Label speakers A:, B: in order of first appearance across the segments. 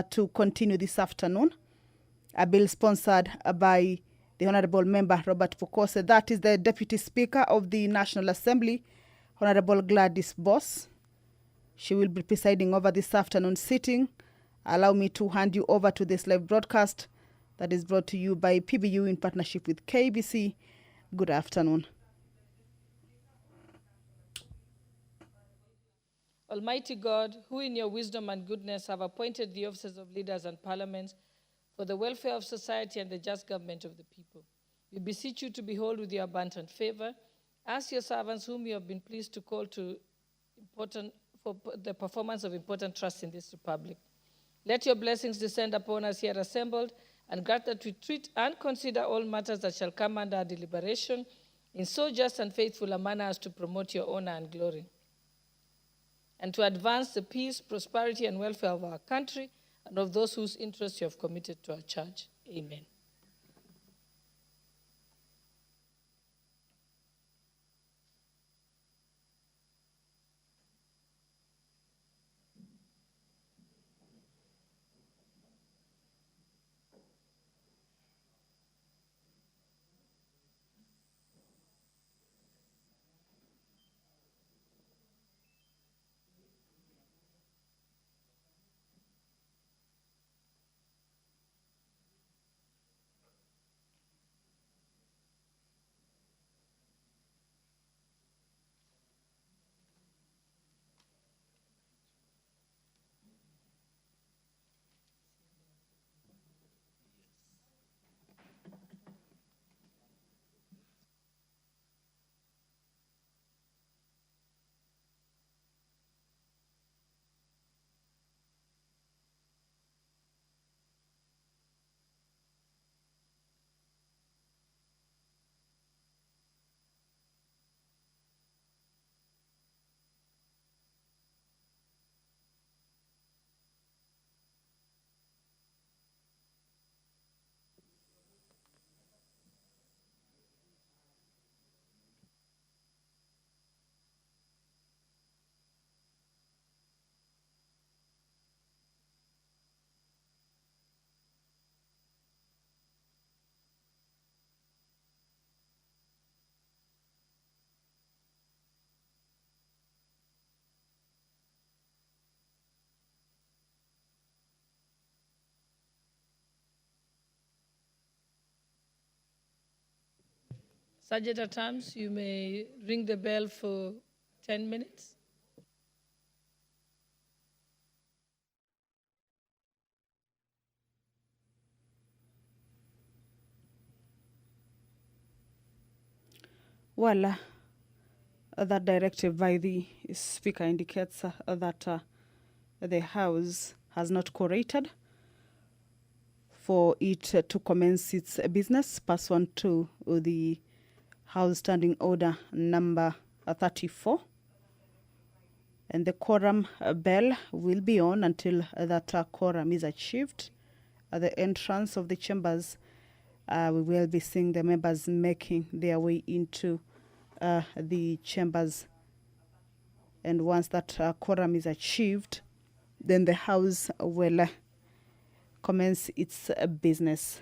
A: to continue this afternoon. A bill sponsored by the Honourable Member Robert Pokose. That is the Deputy Speaker of the National Assembly, Honourable Gladys Boss. She will be presiding over this afternoon sitting. Allow me to hand you over to this live broadcast that is brought to you by PBU in partnership with KBC. Good afternoon.
B: Almighty God, who in your wisdom and goodness have appointed the offices of leaders and parliaments for the welfare of society and the just government of the people, we beseech you to behold with your abundant favor as your servants whom you have been pleased to call to for the performance of important trusts in this republic. Let your blessings descend upon us here assembled, and grant that we treat and consider all matters that shall come under our deliberation in so just and faithful a manner as to promote your honor and glory, and to advance the peace, prosperity, and welfare of our country and of those whose interests you have committed to our church. Amen. Sergeant at Arms, you may ring the bell for 10 minutes.
A: Well, that directive by the Speaker indicates that the House has not co-rated for it to commence its business pursuant to the House Standing Order number 34. And the quorum bell will be on until that quorum is achieved. At the entrance of the chambers, we will be seeing the members making their way into the chambers. And once that quorum is achieved, then the House will commence its business.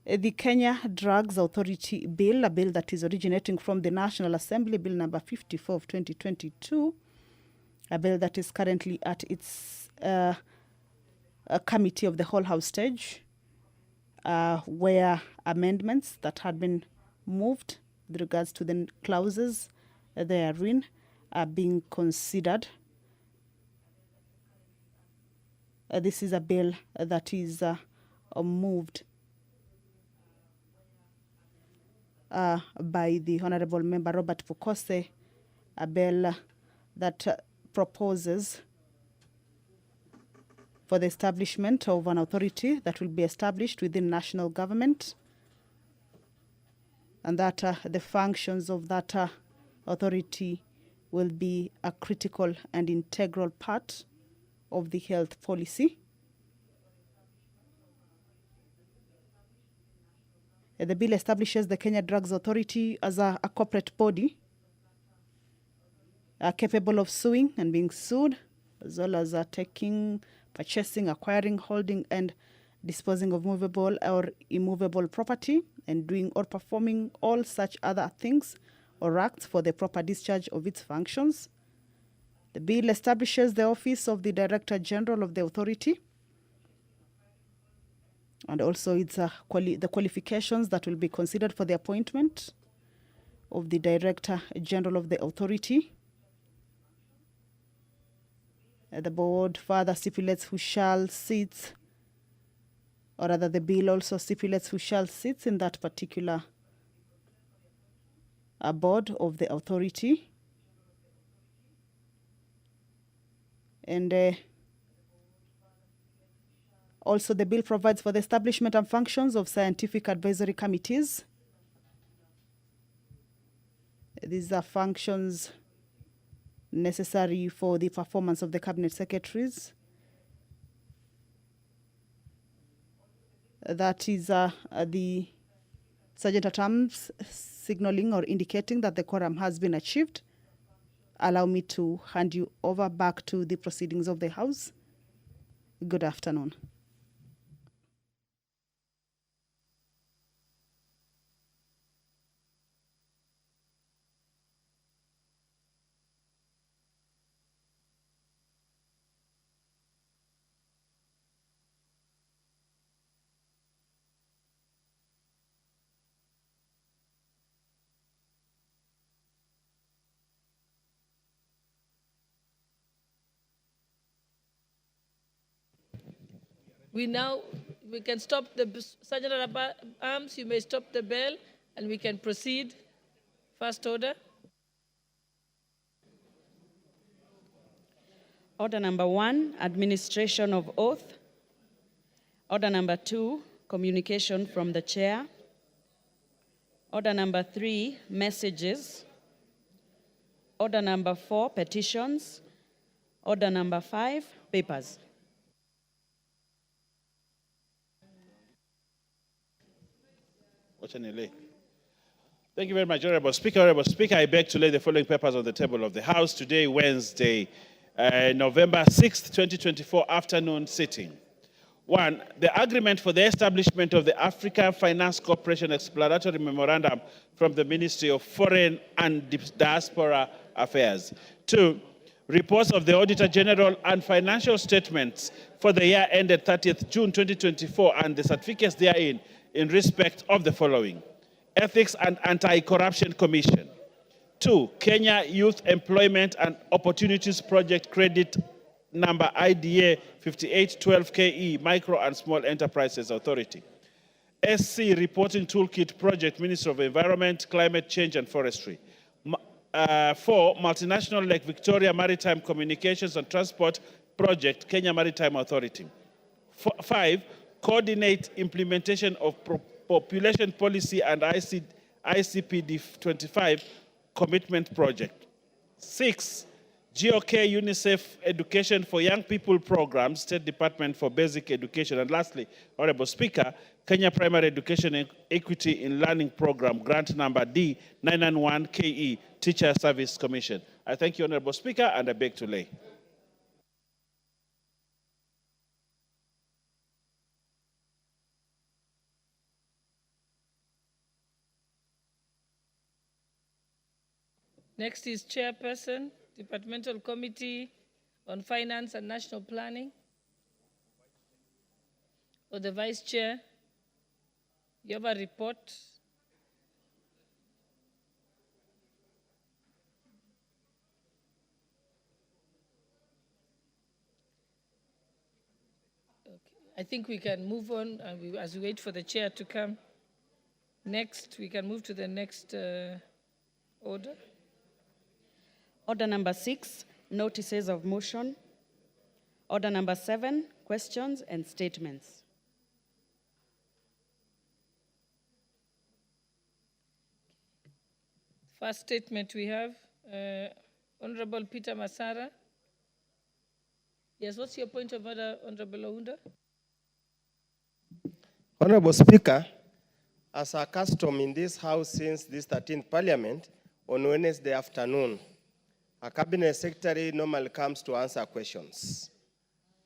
A: The Kenya Drugs Authority Bill, a bill that is originating from the National Assembly, Bill number 54 of 2022, a bill that is currently at its committee of the whole House stage, where amendments that had been moved with regards to the clauses therein are being considered. This is a bill that is moved by the Honourable Member Robert Pokose, a bill that proposes for the establishment of an authority that will be established within national government, and that the functions of that authority will be a critical and integral part of the health policy. The bill establishes the Kenya Drugs Authority as a corporate body capable of suing and being sued, as well as taking purchasing, acquiring, holding, and disposing of movable or immovable property, and doing or performing all such other things or acts for the proper discharge of its functions. The bill establishes the office of the Director General of the authority, and also it's the qualifications that will be considered for the appointment of the Director General of the authority. The board further stipulates who shall sit, or rather the bill also stipulates who shall sit in that particular board of the authority. And also the bill provides for the establishment and functions of scientific advisory committees. These are functions necessary for the performance of the cabinet secretaries. That is the sergeant at arms signaling or indicating that the quorum has been achieved. Allow me to hand you over back to the proceedings of the House. Good afternoon.
B: We can stop the Sergeant at Arms, you may stop the bell, and we can proceed. First order.
C: Order number 1, administration of oath. Order number 2, communication from the chair. Order number 3, messages. Order number 4, petitions. Order number 5, papers.
D: Thank you very much, Honorable Speaker. Honorable Speaker, I beg to lay the following papers on the table of the House today, Wednesday, November 6th, 2024, afternoon sitting. 1, the agreement for the establishment of the African Finance Corporation Explanatory Memorandum from the Ministry of Foreign and Diaspora Affairs. 2, reports of the Auditor General and financial statements for the year ended 30th June 2024 and the certificates therein in respect of the following: Ethics and Anti-Corruption Commission. 2, Kenya Youth Employment and Opportunities Project Credit number IDA 5812KE, Micro and Small Enterprises Authority. SC Reporting Toolkit Project, Ministry of Environment, Climate Change and Forestry. 4, Multinational Lake Victoria Maritime Communications and Transport Project, Kenya Maritime Authority. 5, coordinate implementation of population policy and ICPD 25 commitment project. 6, GOK UNICEF Education for Young People Program, State Department for Basic Education. And lastly, Honorable Speaker, Kenya Primary Education Equity in Learning Program, grant number D991KE, Teacher Service Commission. I thank you, Honorable Speaker, and I beg to lay.
B: Next is Chairperson, Departmental Committee on Finance and National Planning. Or the Vice Chair, you have a report. Okay. I think we can move on as we wait for the chair to come. Next, we can move to the next order.
C: Order number 6, notices of motion. Order number 7, questions and statements.
B: First statement we have, Honorable Peter Masara. Yes, what's your point of order, Honorable Ounda?
E: Honorable Speaker, as a custom in this House since this 13th Parliament, on Wednesday afternoon, a Cabinet Secretary normally comes to answer questions.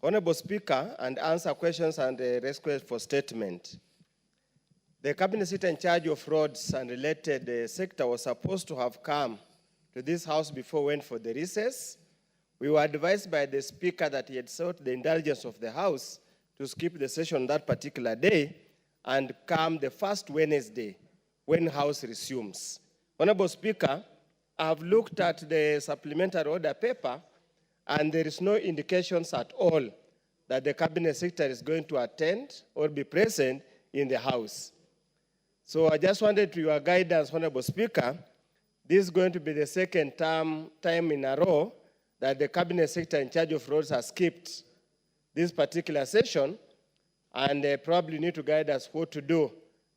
E: Honorable Speaker, and answer questions and requests for statement. The Cabinet Secretary in charge of roads and related sector was supposed to have come to this House before we went for the recess. We were advised by the Speaker that he had sought the indulgence of the House to skip the session that particular day and come the first Wednesday when House resumes. Honorable Speaker, I have looked at the supplementary order paper and there is no indications at all that the Cabinet Secretary is going to attend or be present in the House. So I just wanted your guidance, Honorable Speaker. This is going to be the second time in a row that the Cabinet Secretary in charge of roads has skipped this particular session, and probably need to guide us what to do,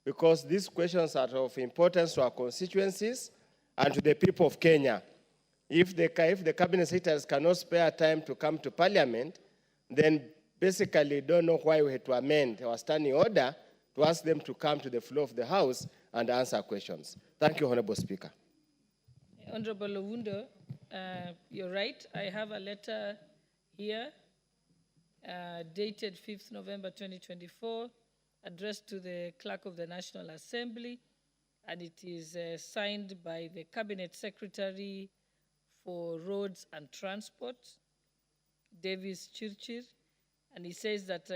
E: because these questions are of importance to our constituencies and to the people of Kenya. If the Cabinet Secretaries cannot spare time to come to Parliament, then basically don't know why we had to amend our standing order to ask them to come to the floor of the House and answer questions. Thank you, Honorable Speaker.
B: Honorable Owundo, you're right. I have a letter here dated 5th November 2024, addressed to the Clerk of the National Assembly, and it is signed by the Cabinet Secretary for Roads and Transport, Davis Chirchir, and he says that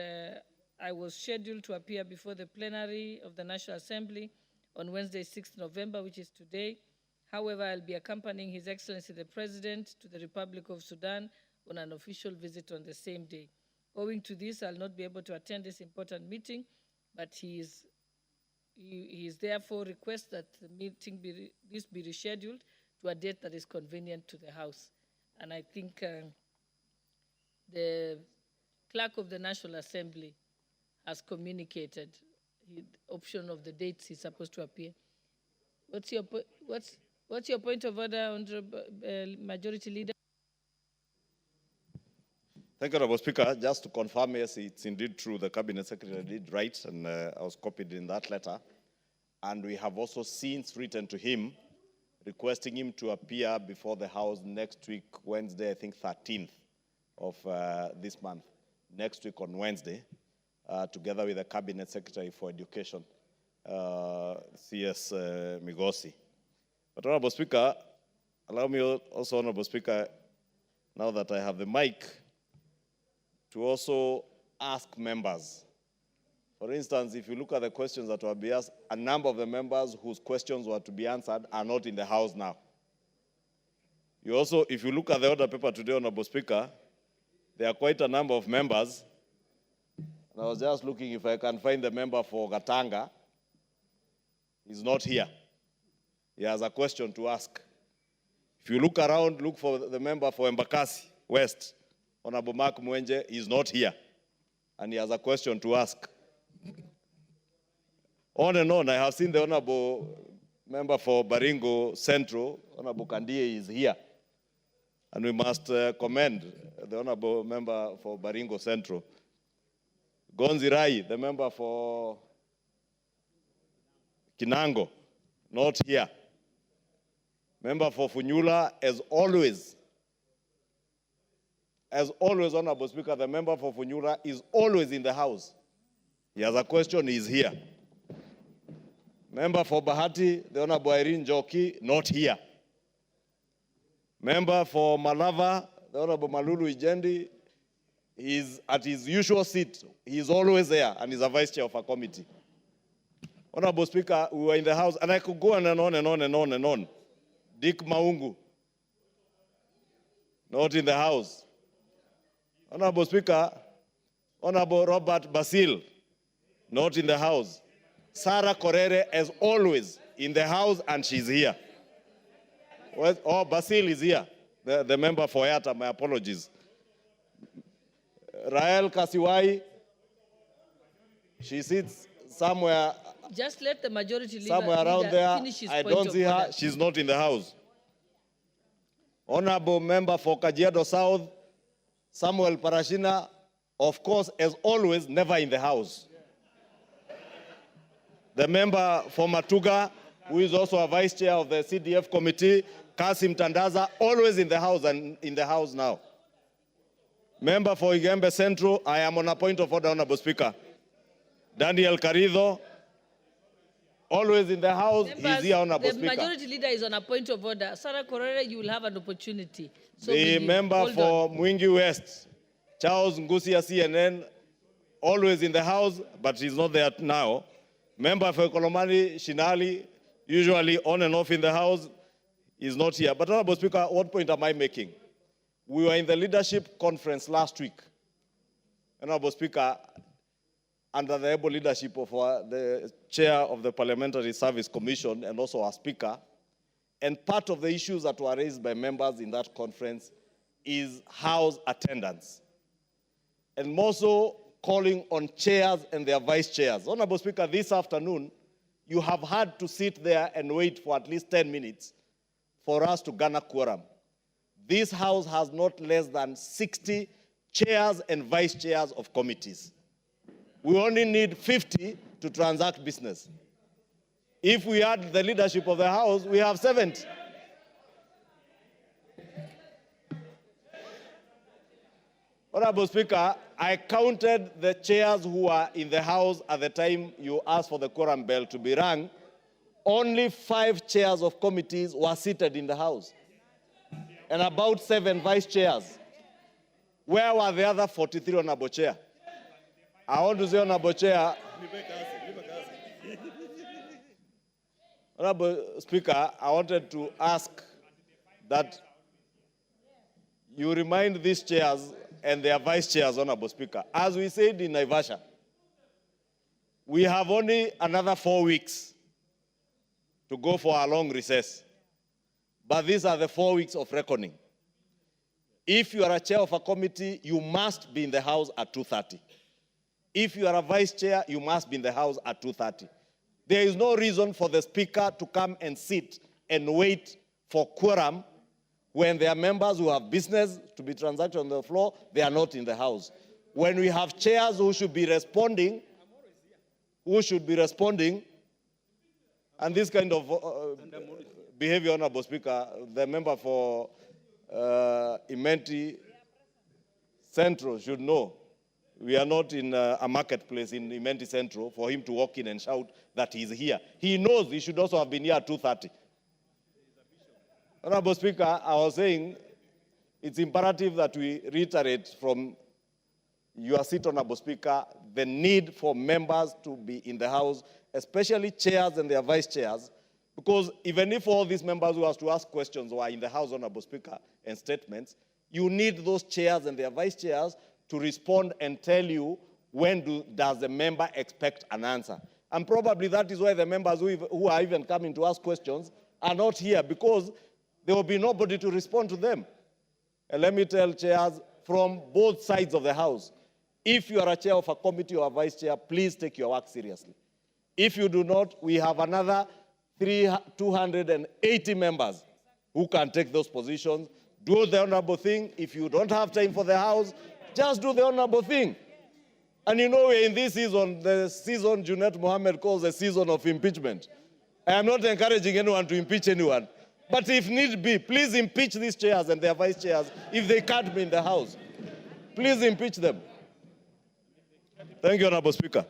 B: I was scheduled to appear before the plenary of the National Assembly on Wednesday, 6th November, which is today. However, I'll be accompanying His Excellency the President to the Republic of Sudan on an official visit on the same day. Owing to this, I'll not be able to attend this important meeting, but he is therefore requests that the meeting be rescheduled to a date that is convenient to the House. And I think the Clerk of the National Assembly has communicated the option of the dates he's supposed to appear. What's your point of order, Honorable Majority Leader?
F: Thank you, Honorable Speaker. Just to confirm, yes, it's indeed true. The Cabinet Secretary did write, and I was copied in that letter. And we have also since written to him, requesting him to appear before the House next week, Wednesday, I think 13th of this month, next week on Wednesday, together with the Cabinet Secretary for Education, CS Migosi. But Honorable Speaker, allow me also, Honorable Speaker, now that I have the mic, to also ask members. For instance, if you look at the questions that were being asked, a number of the members whose questions were to be answered are not in the House now. You also, if you look at the order paper today, Honorable Speaker, there are quite a number of members. And I was just looking if I can find the member for Gatanga. He's not here. He has a question to ask. If you look around, look for the member for Embakasi West. Honorable Mark Mwenje is not here, and he has a question to ask. On and on, I have seen the Honorable member for Baringo Central, Honorable Kandie, is here. And we must commend the Honorable member for Baringo Central. Gonzi Rai, the member for Kinango, not here. Member for Funyula, as always, Honorable Speaker, the member for Funyula is always in the House. He has a question, he is here. Member for Bahati, the Honorable Irene Joki, not here. Member for Malava, the Honorable Malulu Ijendi, is at his usual seat. He is always there, and is a vice chair of a committee. Honorable Speaker, we were in the House, and I could go on and on and on and on and on. Dick Maungu, not in the House. Honorable Speaker, Honorable Robert Basil, not in the House. Sarah Korere, as always, in the House, and she's here. Oh, Basil is here, the member for Yata, my apologies. Rael Kasiwai, she sits somewhere.
B: Just let the majority leader
F: somewhere around there.
B: finish his
F: I
B: point
F: don't
B: of
F: see her.
B: order.
F: She's not in the House. Honorable member for Kajiado South, Samuel Parashina, of course, as always, never in the House. The member for Matuga, who is also a vice chair of the CDF committee, Kasim Tandaza, always in the House and in the House now. Member for Igembe Central, I am on a point of order, Honorable Speaker. Daniel Carrizo, always in the House, he's here, Honorable
B: the
F: Speaker.
B: majority leader is on a point of order. Sarah Korere, you will have an opportunity. So
F: The
B: will you.
F: member
B: Hold
F: for
B: on.
F: Mwingi West, Charles Ngusia CNN, always in the House, but he's not there now. Member for Kolomani Shinali, usually on and off in the House, is not here. But Honorable Speaker, what point am I making? We were in the leadership conference last week. Honorable Speaker, under the able leadership of the chair of the Parliamentary Service Commission and also our speaker, and part of the issues that were raised by members in that conference is House attendance. And more so, calling on chairs and their vice chairs. Honorable Speaker, this afternoon, you have had to sit there and wait for at least 10 minutes for us to garner quorum. This House has not less than 60 chairs and vice chairs of committees. We only need 50 to transact business. If we add the leadership of the House, we have 70. Honorable Speaker, I counted the chairs who are in the House at the time you asked for the quorum bell to be rung. Only 5 chairs of committees were seated in the House, and about 7 vice chairs. Where were the other 43, Honorable Chair? I want to say, Honorable Chair, Honorable Speaker, I wanted to ask that you remind these chairs and their vice chairs, Honorable Speaker. As we said in Naivasha, we have only another 4 weeks to go for a long recess. But these are the 4 weeks of reckoning. If you are a chair of a committee, you must be in the House at 2:30. If you are a vice chair, you must be in the House at 2:30. There is no reason for the Speaker to come and sit and wait for quorum when there are members who have business to be transacted on the floor, they are not in the House. When we have chairs who should be responding, and this kind of behavior, Honorable Speaker, the member for Imenti Central should know. We are not in a marketplace in Imenti Central for him to walk in and shout that he's here. He knows he should also have been here at 2:30. Honorable Speaker, I was saying it's imperative that we reiterate from your seat, Honorable Speaker, the need for members to be in the House, especially chairs and their vice chairs, because even if all these members who have to ask questions were in the House, Honorable Speaker, and statements, you need those chairs and their vice chairs to respond and tell you when does the member expect an answer. And probably that is why the members who are even coming to ask questions are not here, because there will be nobody to respond to them. And let me tell chairs from both sides of the House, if you are a chair of a committee or a vice chair, please take your work seriously. If you do not, we have another 280 members who can take those positions. Do the honorable thing. If you don't have time for the House, just do the honorable thing. And you know, we're in this season, the season Junet Mohammed calls the season of impeachment. I am not encouraging anyone to impeach anyone. But if need be, please impeach these chairs and their vice chairs if they can't be in the House. Please impeach them. Thank you, Honorable Speaker.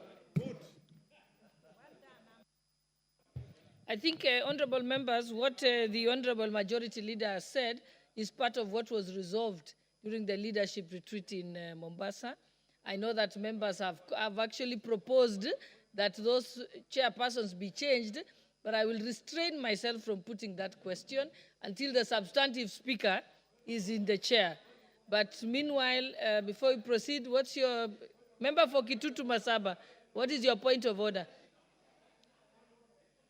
B: I think, honorable members, what the honorable majority leader has said is part of what was resolved during the leadership retreat in Mombasa. I know that members have actually proposed that those chairpersons be changed, but I will restrain myself from putting that question until the substantive speaker is in the chair. But meanwhile, before we proceed, what's your, member for Kitutu Masaba, what is your point of order?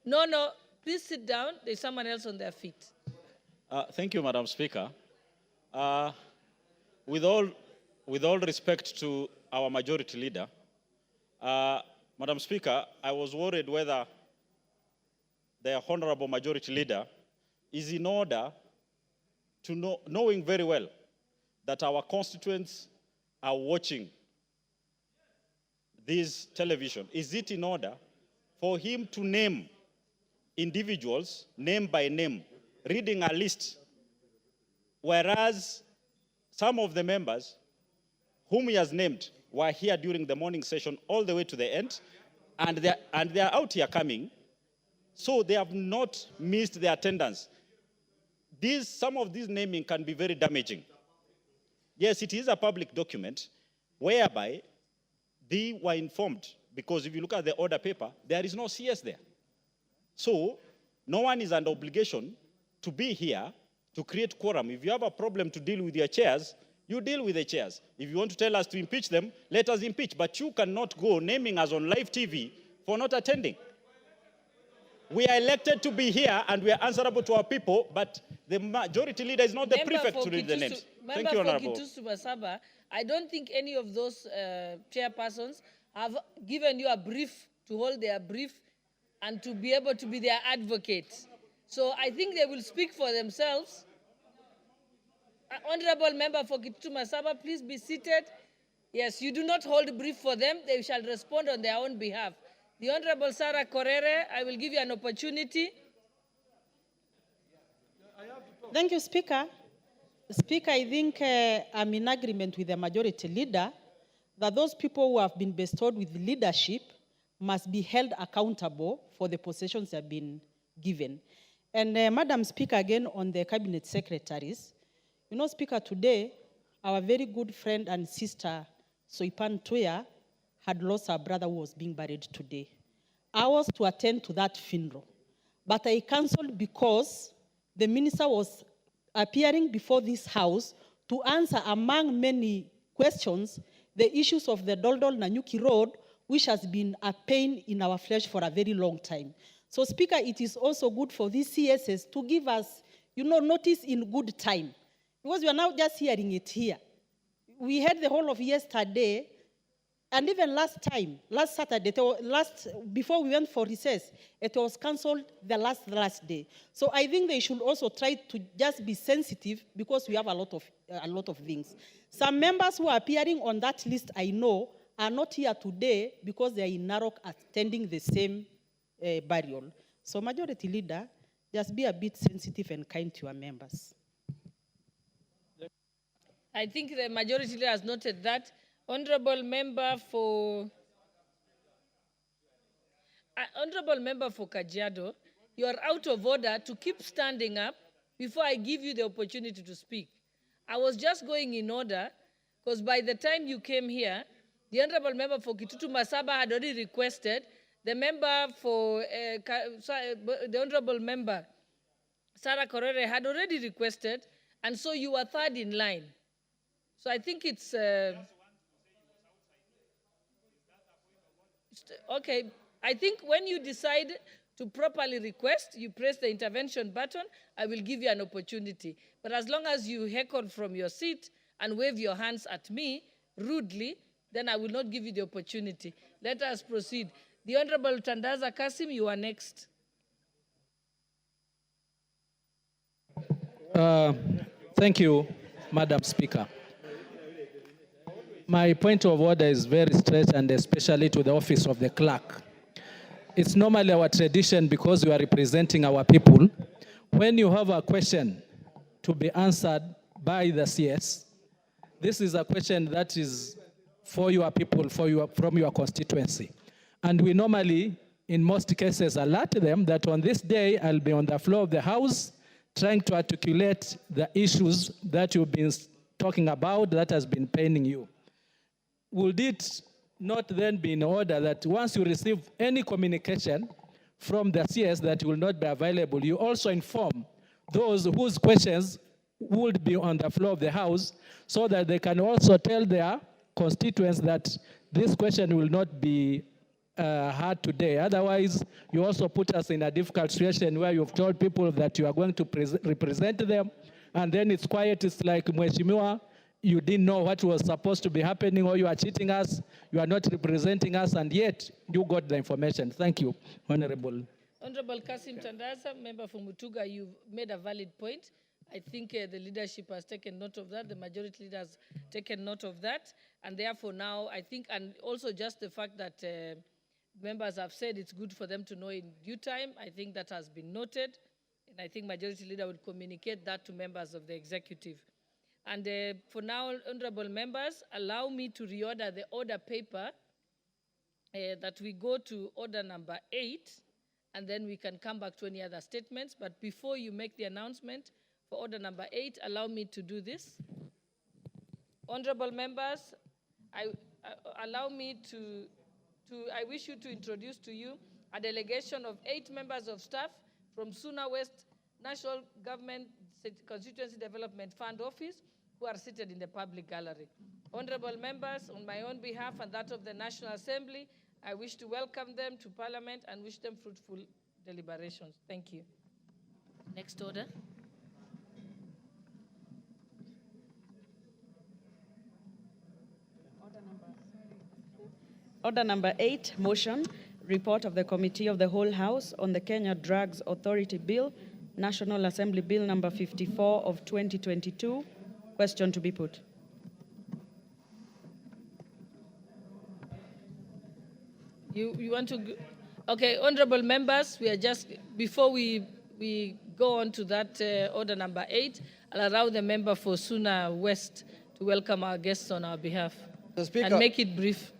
B: No, please sit down. There's someone else on their feet.
G: Thank you, Madam Speaker. With all respect to our majority leader, Madam Speaker, I was worried whether the honorable majority leader is in order to knowing very well that our constituents are watching this television. Is it in order for him to name individuals, name by name, reading a list, whereas some of the members whom he has named were here during the morning session all the way to the end, and they are out here coming, so they have not missed their attendance. Some of these naming can be very damaging. Yes, it is a public document whereby they were informed, because if you look at the order paper, there is no CS there. So no one is under obligation to be here to create quorum. If you have a problem to deal with your chairs, you deal with the chairs. If you want to tell us to impeach them, let us impeach. But you cannot go naming us on live TV for not attending. We are elected to be here and we are answerable to our people, but the majority leader is not the prefect to read the names. Thank you, Honorable.
B: Masaba, I don't think any of those chairpersons have given you a brief to hold their brief and to be able to be their advocate. So I think they will speak for themselves. Honorable Member for Kitutu Masaba, please be seated. Yes, you do not hold a brief for them. They shall respond on their own behalf. The Honorable Sarah Korere, I will give you an opportunity.
H: Thank you, Speaker. Speaker, I think I'm in agreement with the majority leader that those people who have been bestowed with leadership must be held accountable for the positions they have been given. And Madam Speaker, again on the cabinet secretaries, you know, Speaker, today, our very good friend and sister, Soipan Tuya, had lost her brother who was being buried today. I was to attend to that funeral, but I cancelled because the minister was appearing before this house to answer, among many questions, the issues of the Doldol Nanyuki Road, which has been a pain in our flesh for a very long time. So, Speaker, it is also good for these CSS to give us, you know, notice in good time, because we are now just hearing it here. We had the whole of yesterday, and even last Saturday, before we went for recess, it was cancelled the last day. So I think they should also try to just be sensitive, because we have a lot of things. Some members who are appearing on that list, I know, are not here today because they are in Narok attending the same burial. So Majority Leader, just be a bit sensitive and kind to your members.
B: I think the majority leader has noted that. Honorable Member for Kajiado, you are out of order to keep standing up before I give you the opportunity to speak. I was just going in order, because by the time you came here, the Honorable Member for Kitutu Masaba had already requested, the member for, the Honorable Member Sarah Korere had already requested, and so you were third in line. So I think it's... okay, I think when you decide to properly request, you press the intervention button, I will give you an opportunity. But as long as you heckle from your seat and wave your hands at me rudely, then I will not give you the opportunity. Let us proceed. The Honorable Tandaza Kasim, you are next.
I: Thank you, Madam Speaker. My point of order is very straight, and especially to the office of the clerk. It's normally our tradition, because we are representing our people, when you have a question to be answered by the CS, this is a question that is for your people, from your constituency. And we normally, in most cases, alert them that on this day, I'll be on the floor of the House trying to articulate the issues that you've been talking about that has been paining you. Would it not then be in order that once you receive any communication from the CS that will not be available, you also inform those whose questions would be on the floor of the House, so that they can also tell their constituents that this question will not be heard today. Otherwise, you also put us in a difficult situation where you've told people that you are going to represent them, and then it's quiet. It's like, Mheshimiwa, you didn't know what was supposed to be happening, or you are cheating us, you are not representing us, and yet you got the information. Thank you, Honorable.
B: Honorable Kasim Tandaza, member for Mutuga, you made a valid point. I think the leadership has taken note of that. The majority leader has taken note of that. And therefore now, I think, and also just the fact that members have said it's good for them to know in due time, I think that has been noted. And I think majority leader would communicate that to members of the executive. And for now, honorable members, allow me to reorder the order paper that we go to order number 8, and then we can come back to any other statements. But before you make the announcement for order number 8, allow me to do this. Honorable members, allow me I wish you to introduce to you a delegation of 8 members of staff from Suna West National Government Constituency Development Fund Office who are seated in the public gallery. Honorable members, on my own behalf and that of the National Assembly, I wish to welcome them to Parliament and wish them fruitful deliberations. Thank you. Next order.
C: Order number 8, motion, report of the Committee of the Whole House on the Kenya Drugs Authority Bill, National Assembly Bill number 54 of 2022. Question to be put.
B: You want to? Okay, honorable members, we are just, before we go on to that order number 8, I'll allow the member for Suna West to welcome our guests on our behalf. And make it brief.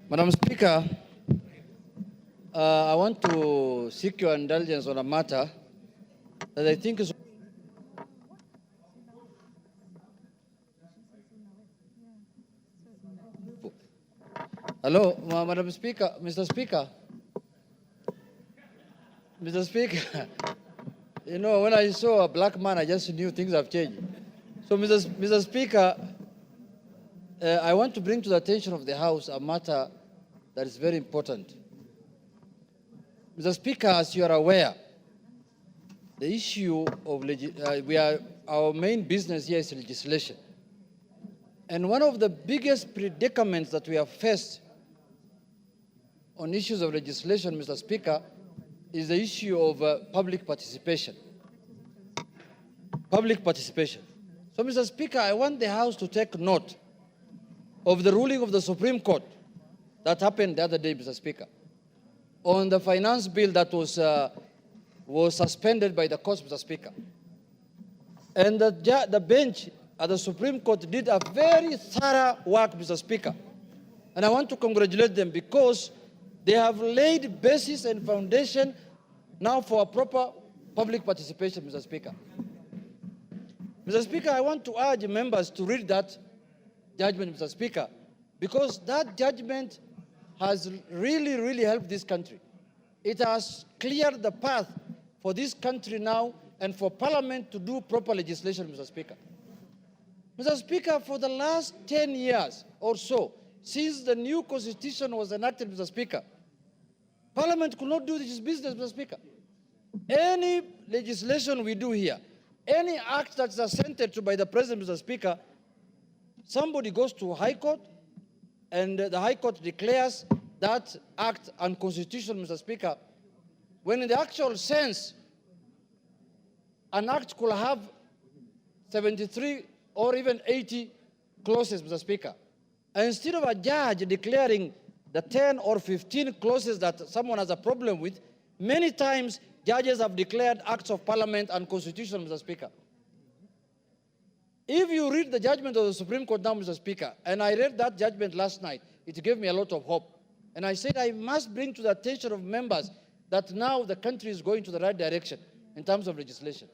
J: Madam Speaker, I want to seek your indulgence on a matter that I think is... Hello, Madam Speaker, Mr. Speaker. Mr. Speaker, you know, when I saw a black man, I just knew things have changed. So, Mr. Speaker, I want to bring to the attention of the House a matter that is very important. Mr. Speaker, as you are aware, the issue of our main business here is legislation. And one of the biggest predicaments that we have faced on issues of legislation, Mr. Speaker, is the issue of public participation. Public participation. So, Mr. Speaker, I want the House to take note of the ruling of the Supreme Court that happened the other day, Mr. Speaker, on the finance bill that was suspended by the court, Mr. Speaker. And the bench at the Supreme Court did a very thorough work, Mr. Speaker. And I want to congratulate them because they have laid basis and foundation now for a proper public participation, Mr. Speaker. Mr. Speaker, I want to urge members to read that judgment, Mr. Speaker, because that judgment has really, really helped this country. It has cleared the path for this country now and for Parliament to do proper legislation, Mr. Speaker. Mr. Speaker, for the last 10 years or so, since the new constitution was enacted, Mr. Speaker, Parliament could not do this business, Mr. Speaker. Any legislation we do here, any act that's assented to by the President, Mr. Speaker, somebody goes to High Court, and the High Court declares that act unconstitutional, Mr. Speaker, when in the actual sense, an act could have 73 or even 80 clauses, Mr. Speaker. And instead of a judge declaring the 10 or 15 clauses that someone has a problem with, many times judges have declared acts of Parliament unconstitutional, Mr. Speaker. If you read the judgment of the Supreme Court now, Mr. Speaker, and I read that judgment last night, it gave me a lot of hope. And I said I must bring to the attention of members that now the country is going to the right direction in terms of legislation.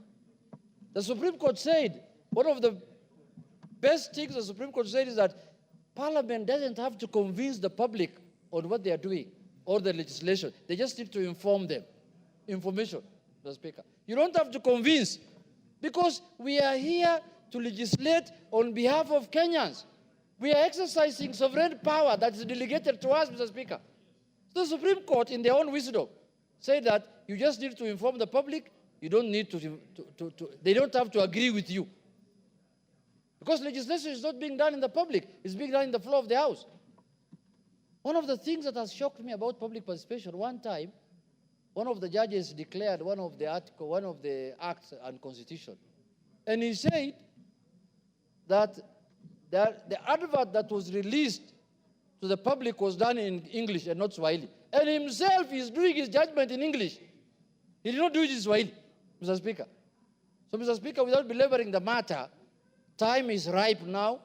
J: The Supreme Court said, one of the best things the Supreme Court said is that Parliament doesn't have to convince the public on what they are doing or the legislation. They just need to inform them. Information, Mr. Speaker. You don't have to convince because we are here to legislate on behalf of Kenyans. We are exercising sovereign power that is delegated to us, Mr. Speaker. So the Supreme Court, in their own wisdom, said that you just need to inform the public. You don't need they don't have to agree with you. Because legislation is not being done in the public, it's being done in the floor of the House. One of the things that has shocked me about public participation, one time, one of the judges declared one of the acts unconstitutional. And he said that the advert that was released to the public was done in English and not Swahili. And himself is doing his judgment in English. He did not do it in Swahili, Mr. Speaker. So, Mr. Speaker, without belaboring the matter, time is ripe now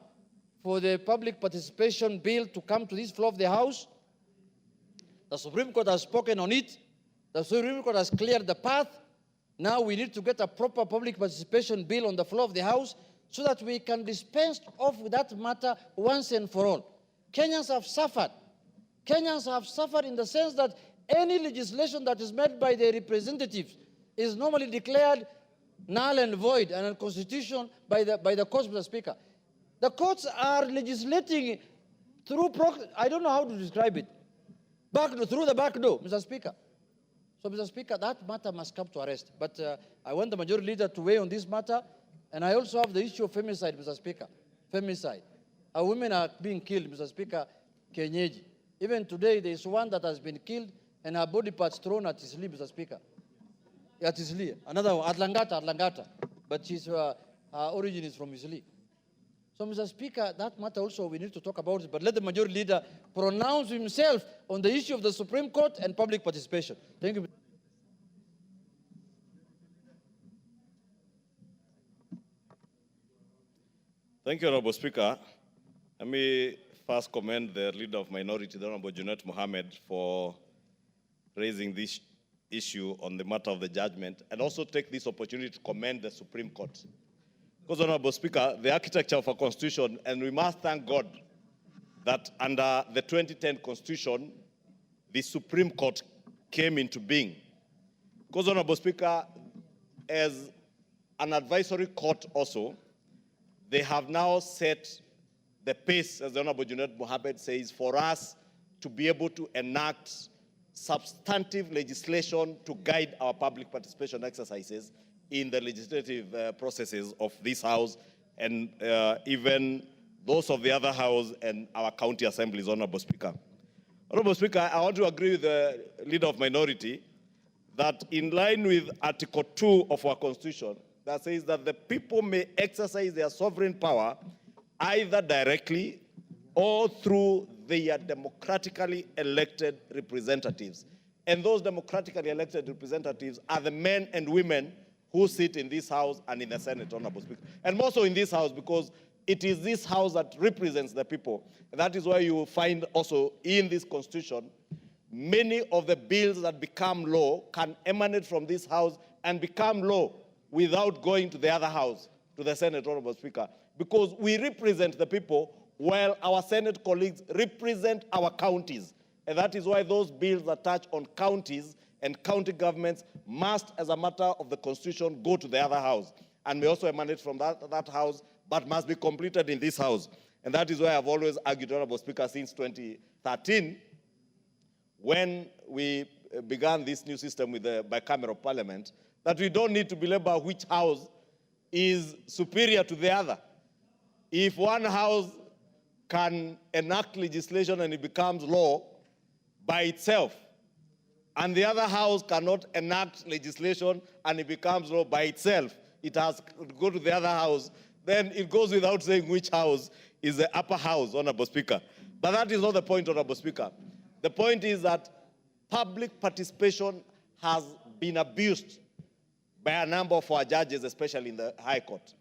J: for the public participation bill to come to this floor of the House. The Supreme Court has spoken on it. The Supreme Court has cleared the path. Now we need to get a proper public participation bill on the floor of the House so that we can dispense off with that matter once and for all. Kenyans have suffered. Kenyans have suffered in the sense that any legislation that is made by the representatives is normally declared null and void and unconstitutional by the courts, Mr. Speaker. The courts are legislating through, I don't know how to describe it, through the back door, Mr. Speaker. So, Mr. Speaker, that matter must come to a rest. But I want the majority leader to weigh on this matter. And I also have the issue of femicide, Mr. Speaker. Femicide. Our women are being killed, Mr. Speaker, Kenyeji. Even today, there is one that has been killed and her body parts thrown at Isli, Mr. Speaker. At Isli. Another one, Atlangata. But her origin is from Isli. So, Mr. Speaker, that matter also we need to talk about it, but let the majority leader pronounce himself on the issue of the Supreme Court and public participation. Thank you.
F: Thank you, Honorable Speaker. Let me first commend the Leader of Minority, the Honorable Junet Mohammed, for raising this issue on the matter of the judgment, and also take this opportunity to commend the Supreme Court. Because, Honorable Speaker, the architecture of a constitution, and we must thank God that under the 2010 Constitution, the Supreme Court came into being. Because, Honorable Speaker, as an advisory court also, they have now set the pace, as the Honorable Junet Mohammed says, for us to be able to enact substantive legislation to guide our public participation exercises in the legislative processes of this House and even those of the other House and our county assemblies, Honorable Speaker. Honorable Speaker, I want to agree with the Leader of Minority that in line with Article 2 of our Constitution, that says that the people may exercise their sovereign power either directly or through their democratically elected representatives. And those democratically elected representatives are the men and women who sit in this House and in the Senate, Honorable Speaker. And more so in this House because it is this House that represents the people. And that is why you will find also in this Constitution, many of the bills that become law can emanate from this House and become law without going to the other House, to the Senate, Honorable Speaker, because we represent the people while our Senate colleagues represent our counties. And that is why those bills that touch on counties and county governments must, as a matter of the Constitution, go to the other House and may also emanate from that House, but must be completed in this House. And that is why I've always argued, Honorable Speaker, since 2013, when we began this new system with the bicameral parliament, that we don't need to belabor which House is superior to the other. If one House can enact legislation and it becomes law by itself, and the other House cannot enact legislation and it becomes law by itself, it has to go to the other House, then it goes without saying which House is the upper House, Honorable Speaker. But that is not the point, Honorable Speaker. The point is that public participation has been abused by a number of our judges, especially in the High Court.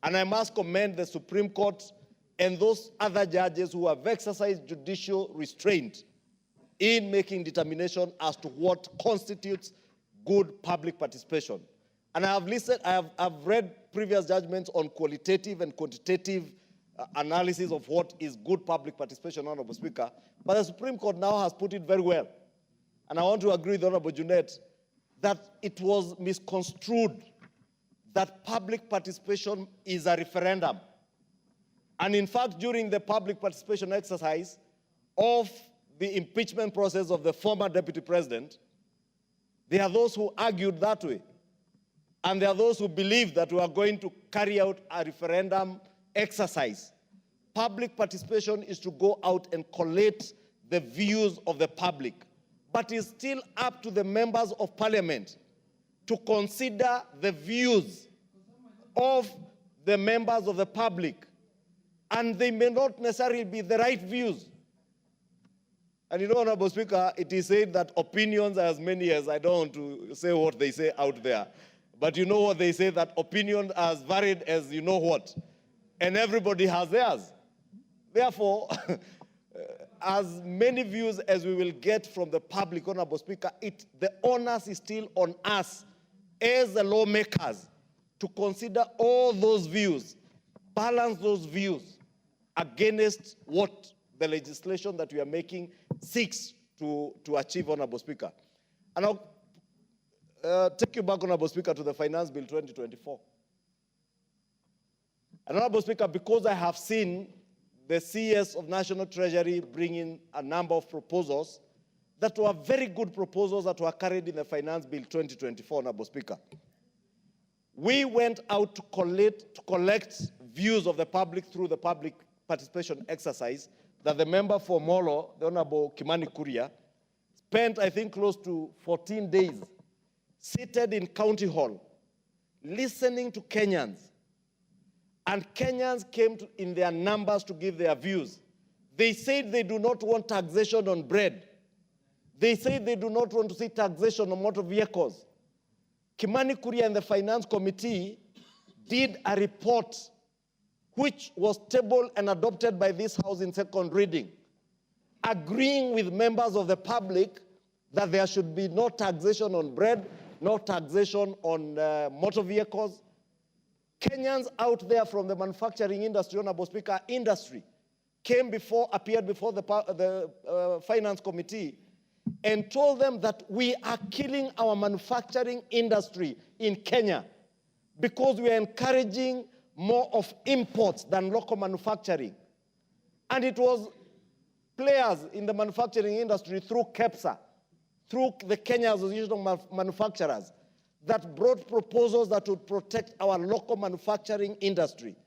F: And I must commend the Supreme Court and those other judges who have exercised judicial restraint in making determination as to what constitutes good public participation. And I have listened, I've read previous judgments on qualitative and quantitative analysis of what is good public participation, Honorable Speaker. But the Supreme Court now has put it very well. And I want to agree with Honorable Junet that it was misconstrued that public participation is a referendum. And in fact, during the public participation exercise of the impeachment process of the former deputy president, there are those who argued that way. And there are those who believe that we are going to carry out a referendum exercise. Public participation is to go out and collate the views of the public. But it's still up to the members of parliament to consider the views of the members of the public. And they may not necessarily be the right views. And you know, Honorable Speaker, it is said that opinions are as many as, I don't want to say what they say out there, but you know what they say, that opinions are as varied as you know what. and everybody has theirs. Therefore, as many views as we will get from the public, Honorable Speaker, the onus is still on us as the lawmakers to consider all those views, balance those views against what the legislation that we are making seeks to achieve, Honorable Speaker. And I'll take you back, Honorable Speaker, to the Finance Bill 2024. And Honorable Speaker, because I have seen the CS of National Treasury bring in a number of proposals that were very good proposals that were carried in the Finance Bill 2024, Honorable Speaker. We went out to collect views of the public through the public participation exercise that the member for Molo, the Honorable Kimani Kuria, spent, I think, close to 14 days seated in County Hall, listening to Kenyans. And Kenyans came in their numbers to give their views. They said they do not want taxation on bread. They said they do not want to see taxation on motor vehicles. Kimani Kuria and the Finance Committee did a report which was tabled and adopted by this House in second reading, agreeing with members of the public that there should be no taxation on bread, no taxation on motor vehicles. Kenyans out there from the manufacturing industry, Honorable Speaker, appeared before the Finance Committee and told them that we are killing our manufacturing industry in Kenya because we are encouraging more of imports than local manufacturing. And it was players in the manufacturing industry through KEPSA, through the Kenya Association of Manufacturers, that brought proposals that would protect our local manufacturing industry,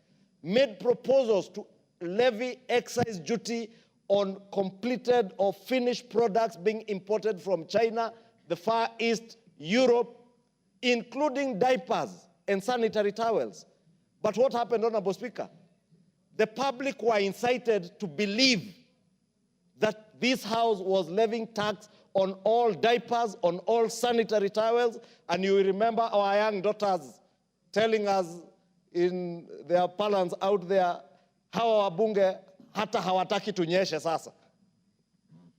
F: made proposals to levy excise duty on completed or finished products being imported from China, the Far East, Europe, including diapers and sanitary towels. But what happened, Honorable Speaker? The public were incited to believe that this House was levying tax on all diapers, on all sanitary towels, and you will remember our young daughters telling us in their parlance out there how our bunge hata hawataki tunyeshe sasa.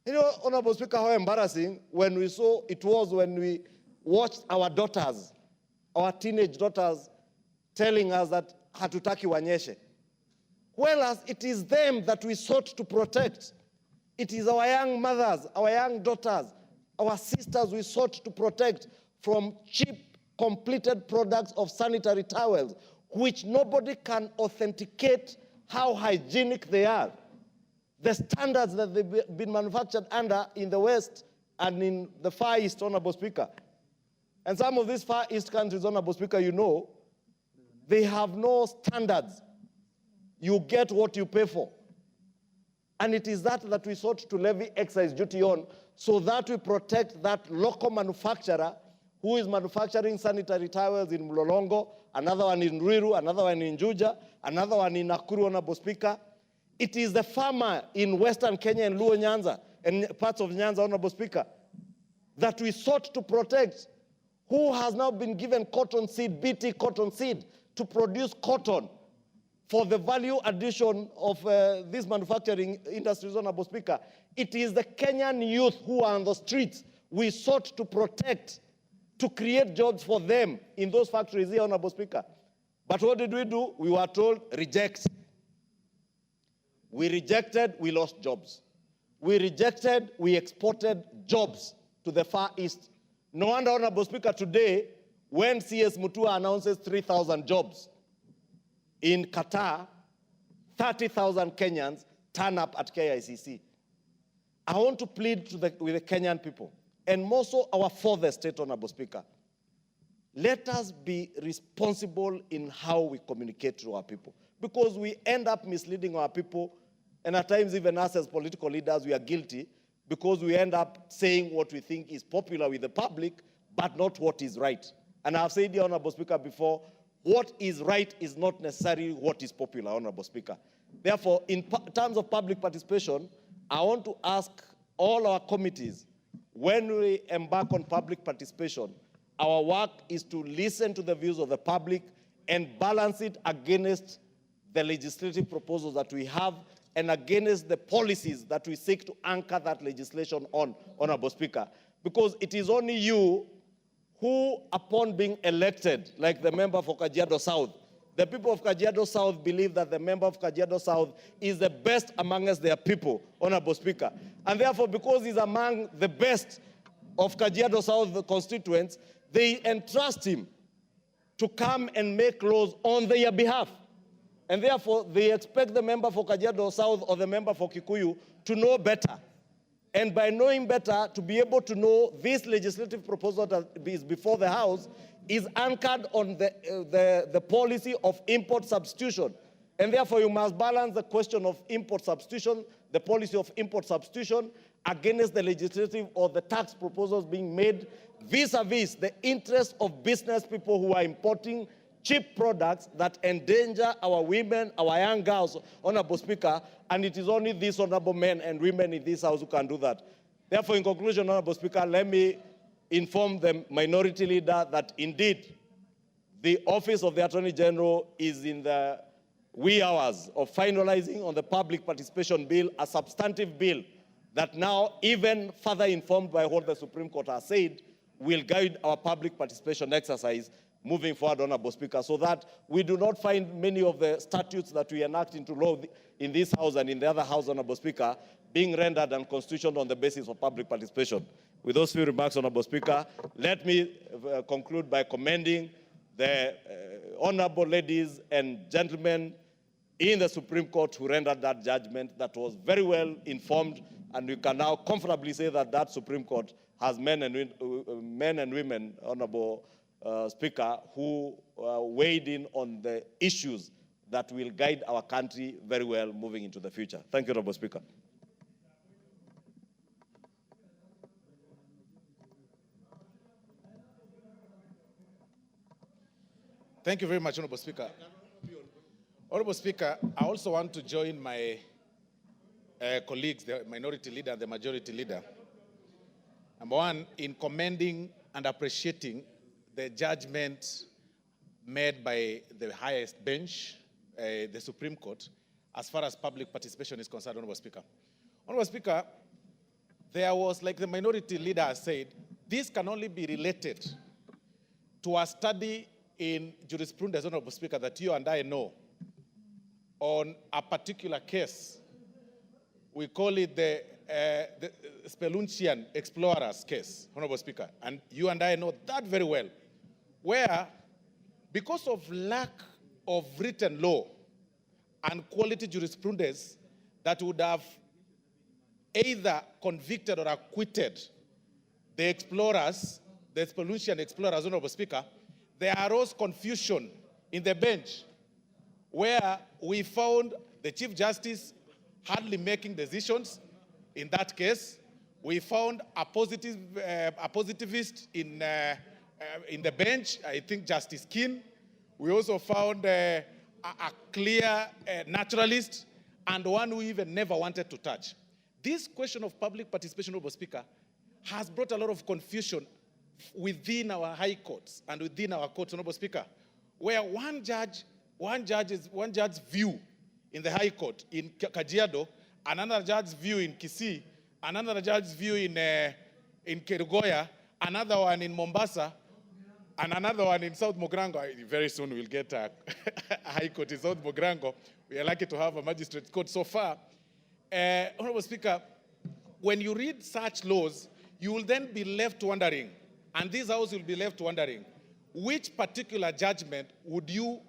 F: You know, Honorable Speaker, how embarrassing when we saw it was when we watched our daughters, our teenage daughters, telling us that hatutaki wanyeshe. Whereas it is them that we sought to protect. It is our young mothers, our young daughters, our sisters we sought to protect from cheap, completed products of sanitary towels, which nobody can authenticate how hygienic they are. The standards that they've been manufactured under in the West and in the Far East, Honorable Speaker. And some of these Far East countries, Honorable Speaker, you know, they have no standards. You get what you pay for. And it is that we sought to levy excise duty on so that we protect that local manufacturer who is manufacturing sanitary towels in Mlolongo, another one in Ruiru, another one in Juja, another one in Nakuru, Honorable Speaker. It is the farmer in Western Kenya and Luo Nyanza and parts of Nyanza, Honorable Speaker, that we sought to protect, who has now been given cotton seed, BT cotton seed, to produce cotton for the value addition of these manufacturing industries, Honorable Speaker. It is the Kenyan youth who are on the streets we sought to protect, to create jobs for them in those factories here, Honorable Speaker. But what did we do? We were told, reject. We rejected, we lost jobs. We rejected, we exported jobs to the Far East. No wonder, Honorable Speaker, today, when CS Mutua announces 3,000 jobs, in Qatar, 30,000 Kenyans turn up at KICC. I want to plead with the Kenyan people, and more so our fourth state, Honorable Speaker. Let us be responsible in how we communicate to our people, because we end up misleading our people, and at times even us as political leaders, we are guilty, because we end up saying what we think is popular with the public, but not what is right. And I've said here, Honorable Speaker, before, what is right is not necessarily what is popular, Honorable Speaker. Therefore, in terms of public participation, I want to ask all our committees, when we embark on public participation, our work is to listen to the views of the public and balance it against the legislative proposals that we have and against the policies that we seek to anchor that legislation on, Honorable Speaker. Because it is only you who, upon being elected, like the member for Kajiado South, the people of Kajiado South believe that the member of Kajiado South is the best amongst their people, Honorable Speaker. And therefore, because he's among the best of Kajiado South constituents, they entrust him to come and make laws on their behalf. And therefore, they expect the member for Kajiado South or the member for Kikuyu to know better. And by knowing better, to be able to know this legislative proposal that is before the House is anchored on the policy of import substitution. And therefore, you must balance the question of import substitution, the policy of import substitution, against the legislative or the tax proposals being made vis-a-vis the interest of business people who are importing cheap products that endanger our women, our young girls, Honorable Speaker, and it is only these honorable men and women in this House who can do that. Therefore, in conclusion, Honorable Speaker, let me inform the minority leader that indeed the office of the Attorney General is in the wee hours of finalizing on the public participation bill, a substantive bill that now, even further informed by what the Supreme Court has said, will guide our public participation exercise moving forward, Honorable Speaker, so that we do not find many of the statutes that we enact into law in this House and in the other House, Honorable Speaker, being rendered unconstitutional on the basis of public participation. With those few remarks, Honorable Speaker, let me conclude by commending the honorable ladies and gentlemen in the Supreme Court who rendered that judgment that was very well informed, and we can now comfortably say that that Supreme Court has men and women, Honorable Speaker, who weighed in on the issues that will guide our country very well moving into the future. Thank you, Honorable Speaker.
K: Thank you very much, Honorable Speaker. Honorable Speaker, I also want to join my colleagues, the minority leader and the majority leader. Number one, in commending and appreciating the judgment made by the highest bench, the Supreme Court, as far as public participation is concerned, Honorable Speaker. Honorable Speaker, there was, like the minority leader has said, this can only be related to a study in jurisprudence, Honorable Speaker, that you and I know on a particular case. We call it the Spelunchian Explorers case, Honorable Speaker, and you and I know that very well, where because of lack of written law and quality jurisprudence that would have either convicted or acquitted the explorers, the Spelunchian Explorers, Honorable Speaker, there arose confusion in the bench where we found the Chief Justice hardly making decisions in that case. We found a positivist in the bench, I think Justice Keane. We also found a clear naturalist and one who even never wanted to touch. This question of public participation, Honorable Speaker, has brought a lot of confusion within our high courts and within our courts, Honorable Speaker, where one judge's view in the high court in Kajiado, another judge's view in Kisii, another judge's view in Kerugoya, another one in Mombasa, and another one in South Mogrango. Very soon we'll get a high court in South Mogrango. We are lucky to have a magistrate court so far. Honorable Speaker, when you read such laws, you will then be left wondering, and this House will be left wondering, which particular judgment would you,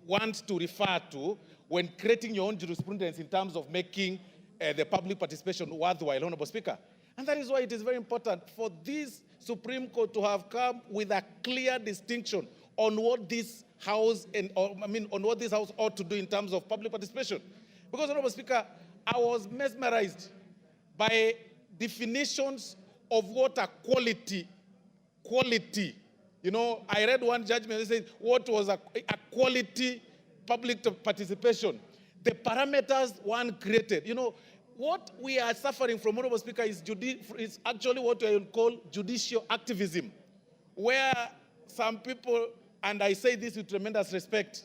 K: want to refer to when creating your own jurisprudence in terms of making the public participation worthwhile, Honorable Speaker. And that is why it is very important for this Supreme Court to have come with a clear distinction on what this House on what this House ought to do in terms of public participation. Because, Honorable Speaker, I was mesmerized by definitions of what a quality. I read one judgment that said what was a quality public participation. The parameters one created. What we are suffering from, Honorable Speaker, is actually what I would call judicial activism, where some people, and I say this with tremendous respect,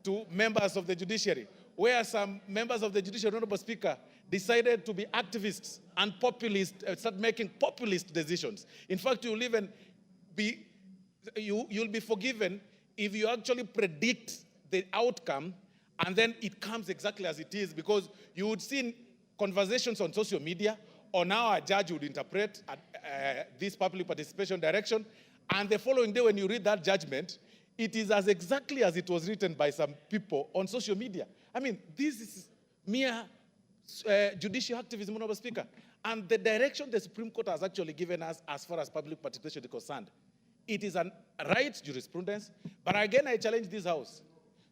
K: to members of the judiciary, where some members of the judiciary, Honorable Speaker, decided to be activists and populist, start making populist decisions. In fact, you'll even be, you'll be forgiven if you actually predict the outcome and then it comes exactly as it is, because you would see conversations on social media, or now a judge would interpret this public participation direction, and the following day when you read that judgment, it is as exactly as it was written by some people on social media. I mean, this is mere judicial activism, Honorable Speaker. And the direction the Supreme Court has actually given us as far as public participation is concerned, it is a right jurisprudence. But again, I challenge this House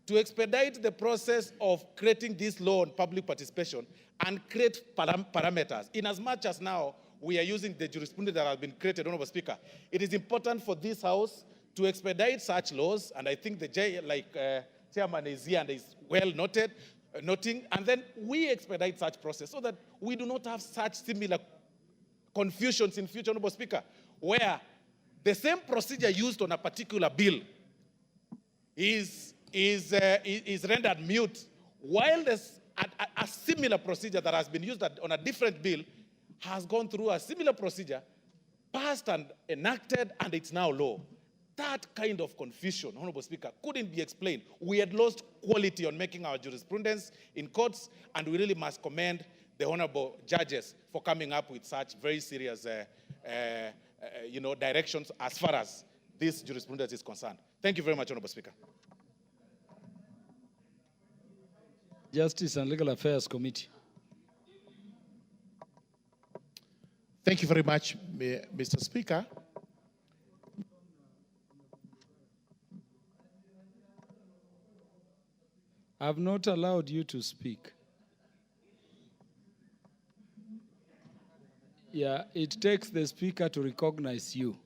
K: to expedite the process of creating this law on public participation and create parameters. In as much as now we are using the jurisprudence that has been created, Honorable Speaker, it is important for this House to expedite such laws, and I think the chairman is here and is well noting, and then we expedite such process so that we do not have such similar confusions in future, Honorable Speaker, where the same procedure used on a particular bill is rendered mute, while there's a similar procedure that has been used on a different bill has gone through a similar procedure, passed and enacted, and it's now law. That kind of confusion, Honorable Speaker, couldn't be explained. We had lost quality on making our jurisprudence in courts, and we really must commend the honorable judges for coming up with such very serious directions as far as this jurisprudence is concerned. Thank you very much, Honorable Speaker.
I: Justice and Legal Affairs Committee.
L: Thank you very much, Mr. Speaker.
I: I've not allowed you to speak. Yeah, it takes the speaker to recognize you.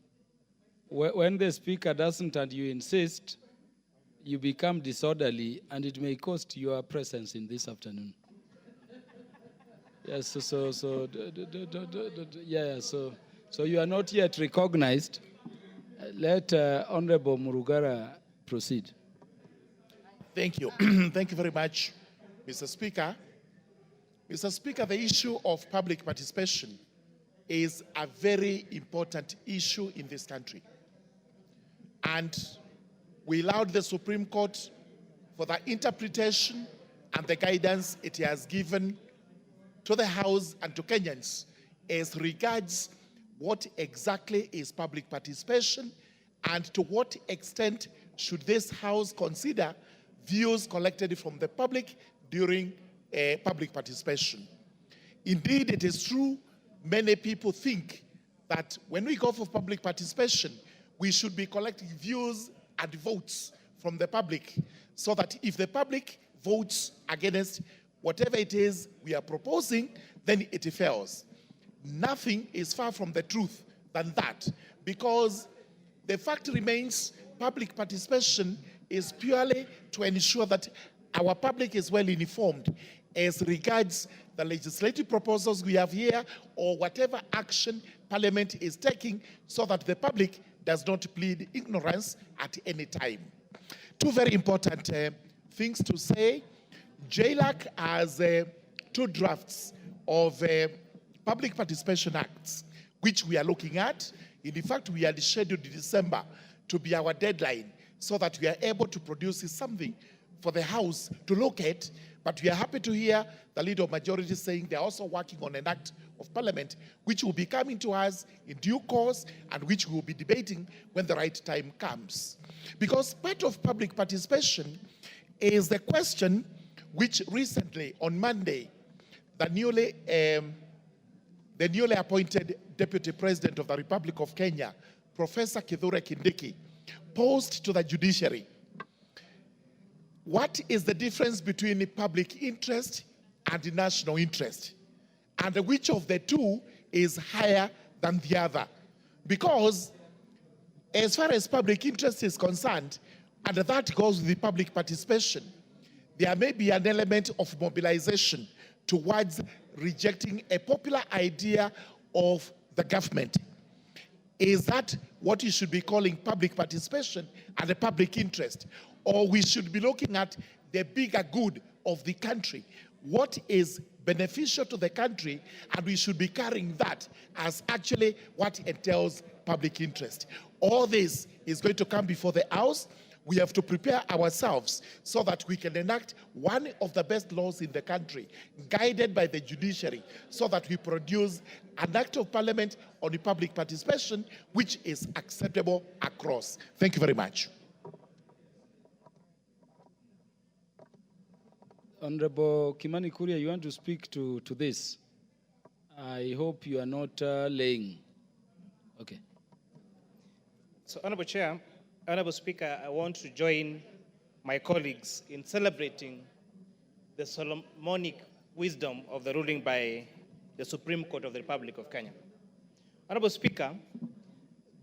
I: When the speaker doesn't and you insist, you become disorderly and it may cost your presence in this afternoon. Yes, so you are not yet recognized. Let Honorable Murugara proceed.
L: Thank you. Thank you very much, Mr. Speaker. Mr. Speaker, the issue of public participation is a very important issue in this country. And we allowed the Supreme Court for the interpretation and the guidance it has given to the House and to Kenyans as regards what exactly is public participation and to what extent should this House consider views collected from the public during public participation. Indeed, it is true, many people think that when we go for public participation, we should be collecting views and votes from the public, so that if the public votes against whatever it is we are proposing, then it fails. Nothing is far from the truth than that, because the fact remains public participation is purely to ensure that our public is well informed as regards the legislative proposals we have here or whatever action Parliament is taking, so that the public does not plead ignorance at any time. Two very important things to say. JLAC has two drafts of public participation acts, which we are looking at. In fact, we had scheduled December to be our deadline, so that we are able to produce something for the House to look at. But we are happy to hear the Leader of Majority saying they are also working on an act of Parliament, which will be coming to us in due course and which we will be debating when the right time comes. Because part of public participation is the question which recently, on Monday, the newly appointed Deputy President of the Republic of Kenya, Professor Kithure Kindiki, posed to the judiciary. What is the difference between the public interest and the national interest? And which of the two is higher than the other? Because as far as public interest is concerned, and that goes with the public participation, there may be an element of mobilization towards rejecting a popular idea of the government. Is that what you should be calling public participation and the public interest? Or we should be looking at the bigger good of the country? What is beneficial to the country, and we should be carrying that as actually what entails public interest. All this is going to come before the House. We have to prepare ourselves so that we can enact one of the best laws in the country, guided by the judiciary, so that we produce an act of parliament on the public participation which is acceptable across. Thank you very much.
I: Honorable Kimani Kuria, you want to speak to this? I hope you are not laying. Okay.
M: So, Honorable Chair, Honorable Speaker, I want to join my colleagues in celebrating the Solomonic wisdom of the ruling by the Supreme Court of the Republic of Kenya. Honorable Speaker,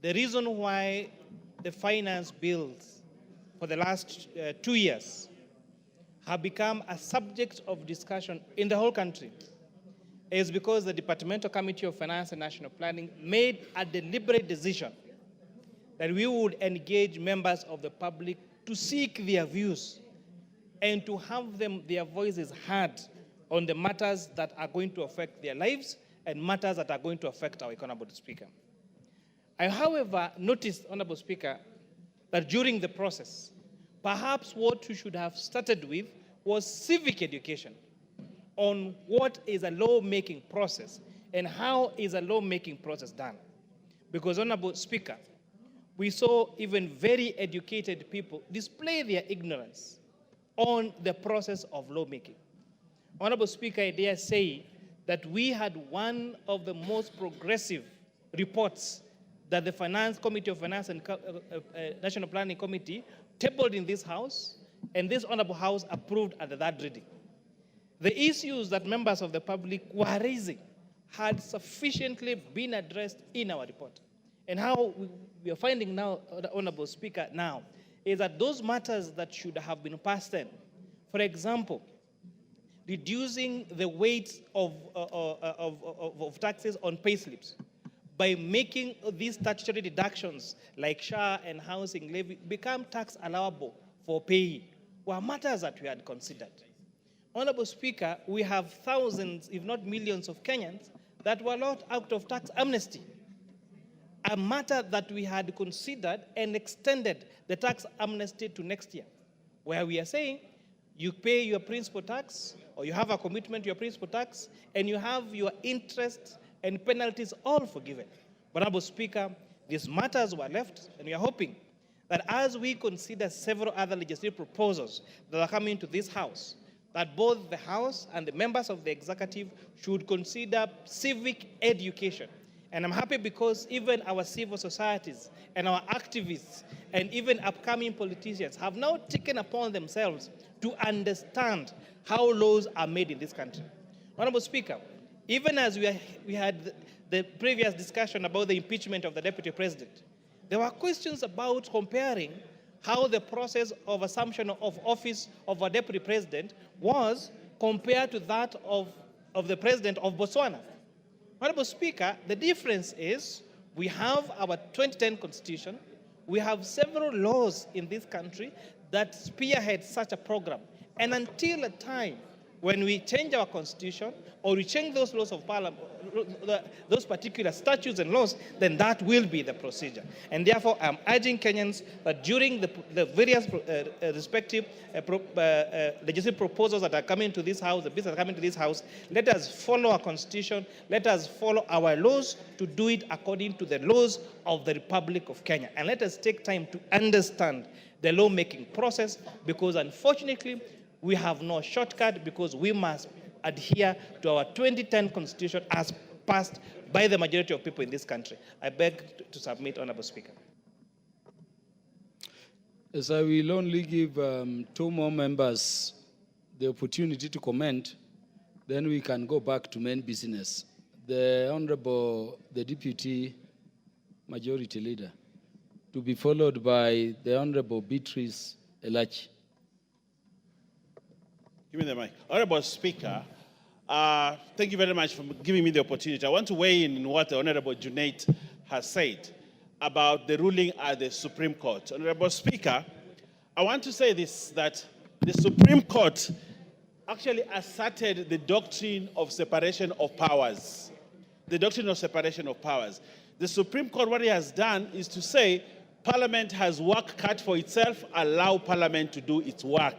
M: the reason why the finance bills for the last 2 years have become a subject of discussion in the whole country is because the Departmental Committee of Finance and National Planning made a deliberate decision that we would engage members of the public to seek their views and to have their voices heard on the matters that are going to affect their lives and matters that are going to affect our economy, Honorable Speaker. I, however, noticed, Honorable Speaker, that during the process, perhaps what we should have started with was civic education on what is a law-making process and how is a law-making process done. Because, Honorable Speaker, we saw even very educated people display their ignorance on the process of lawmaking. Honorable Speaker, I dare say that we had one of the most progressive reports that the Finance Committee of Finance and National Planning Committee tabled in this House, and this Honorable House approved at the third reading. The issues that members of the public were raising had sufficiently been addressed in our report. And how we are finding now, Honorable Speaker, now, is that those matters that should have been passed in, for example, reducing the weight of taxes on payslips by making these statutory deductions like SHA and housing levy become tax allowable for payee, were matters that we had considered. Honorable Speaker, we have thousands, if not millions, of Kenyans that were locked out of tax amnesty, a matter that we had considered and extended the tax amnesty to next year, where we are saying you pay your principal tax, or you have a commitment to your principal tax, and you have your interest and penalties all forgiven. But, Honorable Speaker, these matters were left, and we are hoping that as we consider several other legislative proposals that are coming to this House, that both the House and the members of the executive should consider civic education. And I'm happy because even our civil societies and our activists and even upcoming politicians have now taken upon themselves to understand how laws are made in this country. Honorable Speaker, even as we had the previous discussion about the impeachment of the Deputy President, there were questions about comparing how the process of assumption of office of a Deputy President was compared to that of the President of Botswana. Honorable Speaker, the difference is we have our 2010 Constitution, we have several laws in this country that spearhead such a program. And until a time when we change our Constitution or we change those laws of Parliament, those particular statutes and laws, then that will be the procedure. And therefore, I'm urging Kenyans that during the various respective legislative proposals that are coming to this House, the bills that are coming to this House, let us follow our Constitution, let us follow our laws to do it according to the laws of the Republic of Kenya. And let us take time to understand the lawmaking process, because unfortunately, we have no shortcut, because we must adhere to our 2010 Constitution as passed by the majority of people in this country. I beg to submit, Honorable Speaker.
I: As I will only give 2 more members the opportunity to comment, then we can go back to main business. The Deputy Majority Leader, to be followed by the Honorable Beatrice Elachi.
D: Give me the mic. Honorable Speaker, thank you very much for giving me the opportunity. I want to weigh in on what the Honorable Junaid has said. about the ruling at the Supreme Court. Honorable Speaker, I want to say this, that the Supreme Court actually asserted the doctrine of separation of powers. The doctrine of separation of powers. The Supreme Court, what it has done is to say, Parliament has work cut for itself, allow Parliament to do its work.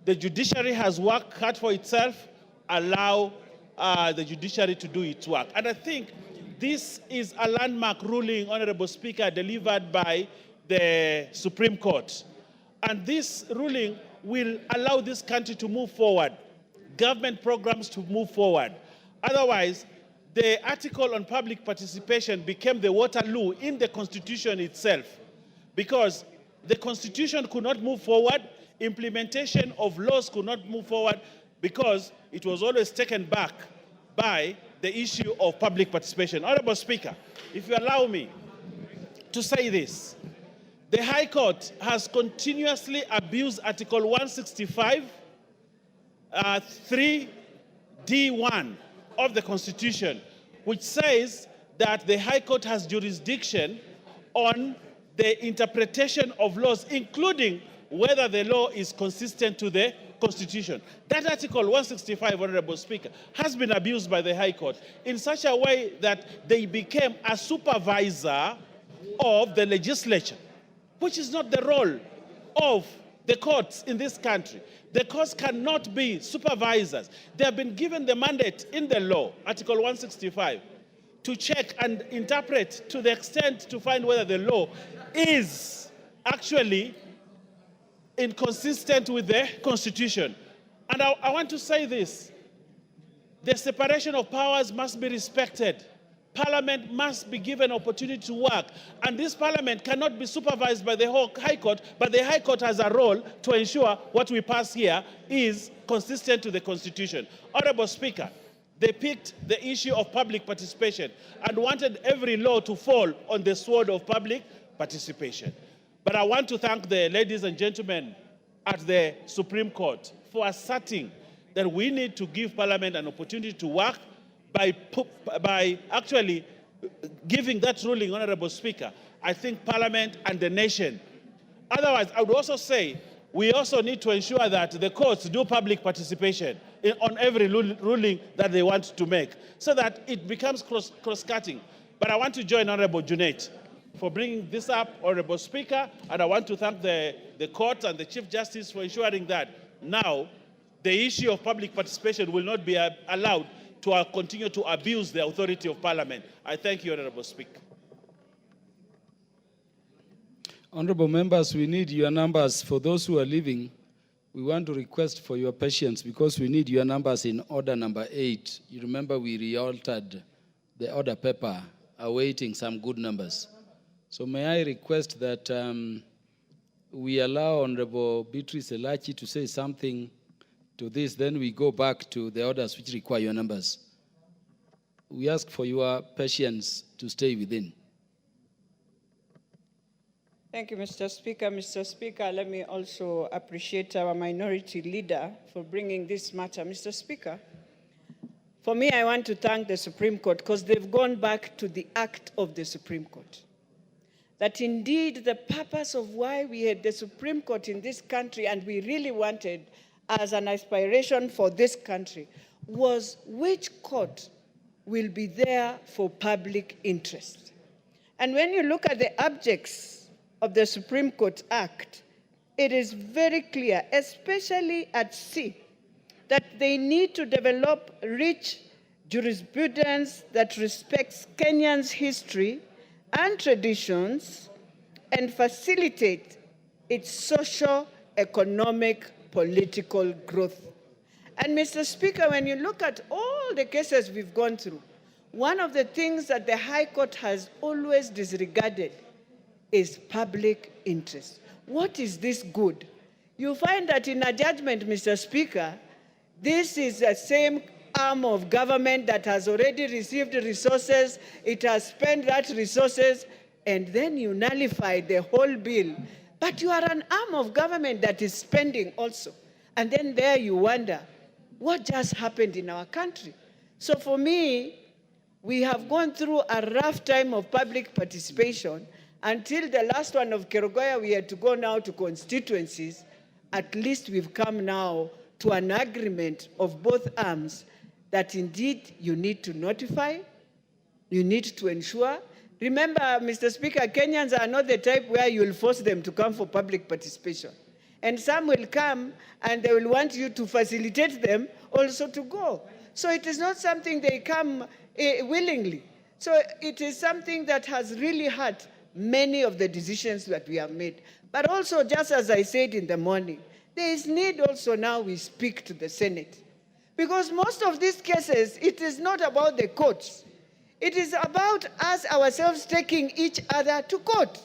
D: The judiciary has work cut for itself, allow the judiciary to do its work. And I think this is a landmark ruling, Honorable Speaker, delivered by the Supreme Court. And this ruling will allow this country to move forward, government programs to move forward. Otherwise, the article on public participation became the Waterloo in the Constitution itself, because the Constitution could not move forward, implementation of laws could not move forward, because it was always taken back by the issue of public participation. Honorable Speaker, if you allow me to say this, the High Court has continuously abused Article 165, 3D1 of the Constitution, which says that the High Court has jurisdiction on the interpretation of laws, including whether the law is consistent to the Constitution. That Article 165, Honorable Speaker, has been abused by the High Court in such a way that they became a supervisor of the legislature, which is not the role of the courts in this country. The courts cannot be supervisors. They have been given the mandate in the law, Article 165, to check and interpret to the extent to find whether the law is actually inconsistent with the Constitution. And I want to say this, the separation of powers must be respected. Parliament must be given opportunity to work. And this Parliament cannot be supervised by the whole High Court, but the High Court has a role to ensure what we pass here is consistent to the Constitution. Honorable Speaker, they picked the issue of public participation and wanted every law to fall on the sword of public participation. But I want to thank the ladies and gentlemen at the Supreme Court for asserting that we need to give Parliament an opportunity to work by actually giving that ruling, Honorable Speaker. I think Parliament and the nation. Otherwise, I would also say we also need to ensure that the courts do public participation on every ruling that they want to make, so that it becomes cross-cutting. But I want to join Honorable Junaid for bringing this up, Honorable Speaker, and I want to thank the court and the Chief Justice for ensuring that now the issue of public participation will not be allowed to continue to abuse the authority of Parliament. I thank you, Honorable Speaker.
N: Honorable members, we need your numbers. For those who are leaving, we want to request for your patience because we need your numbers in order number 8. You remember we re-altered the order paper, awaiting some good numbers. So may I request that we allow Honorable Beatrice Elachi to say something to this, then we go back to the orders which require your numbers. We ask for your patience to stay within.
O: Thank you, Mr. Speaker. Mr. Speaker, let me also appreciate our minority leader for bringing this matter. Mr. Speaker, for me, I want to thank the Supreme Court because they've gone back to the act of the Supreme Court. That indeed the purpose of why we had the Supreme Court in this country and we really wanted as an aspiration for this country was which court will be there for public interest. And when you look at the objects of the Supreme Court Act, it is very clear, especially at C, that they need to develop rich jurisprudence that respects Kenyans' history and traditions and facilitate its social, economic, political growth. And Mr. Speaker, when you look at all the cases we've gone through, one of the things that the High Court has always disregarded is public interest. What is this good? You find that in a judgment, Mr. Speaker, this is the same arm of government that has already received resources, it has spent that resources, and then you nullify the whole bill. But you are an arm of government that is spending also. And then there you wonder, what just happened in our country? So for me, We have gone through a rough time of public participation. Until the last one of Kerugoya, we had to go now to constituencies. At least we've come now to an agreement of both arms that indeed you need to notify, you need to ensure. Remember, Mr. Speaker, Kenyans are not the type where you will force them to come for public participation. And some will come and they will want you to facilitate them also to go. So it is not something they come willingly. So it is something that has really hurt many of the decisions that we have made. But also, just as I said in the morning, there is need also now we speak to the Senate. Because most of these cases, it is not about the courts. It is about us ourselves taking each other to court,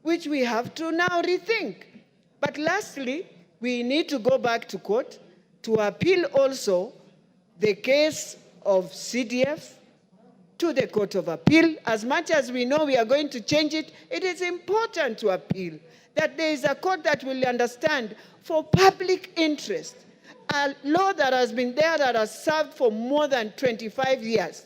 O: which we have to now rethink. But lastly, we need to go back to court to appeal also the case of CDF to the Court of Appeal. As much as we know we are going to change it, it is important to appeal that there is a court that will understand for public interest, a law that has been there that has served for more than 25 years.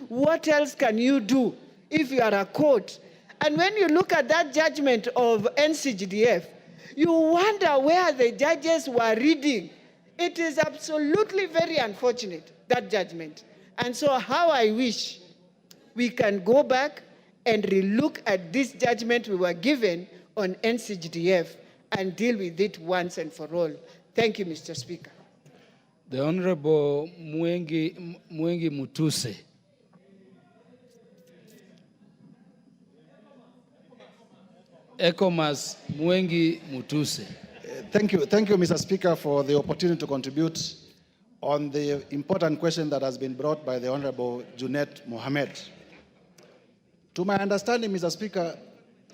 O: What else can you do if you are a court? And when you look at that judgment of NCGDF, you wonder where the judges were reading. It is absolutely very unfortunate, that judgment. And so how I wish we can go back and relook at this judgment we were given on NCGDF and deal with it once and for all. Thank you, Mr. Speaker.
N: The Honorable Mwengi Mutuse. Ekomas Mwengi Mutuse.
P: Thank you, Mr. Speaker, for the opportunity to contribute on the important question that has been brought by the Honorable Junet Mohamed. To my understanding, Mr. Speaker,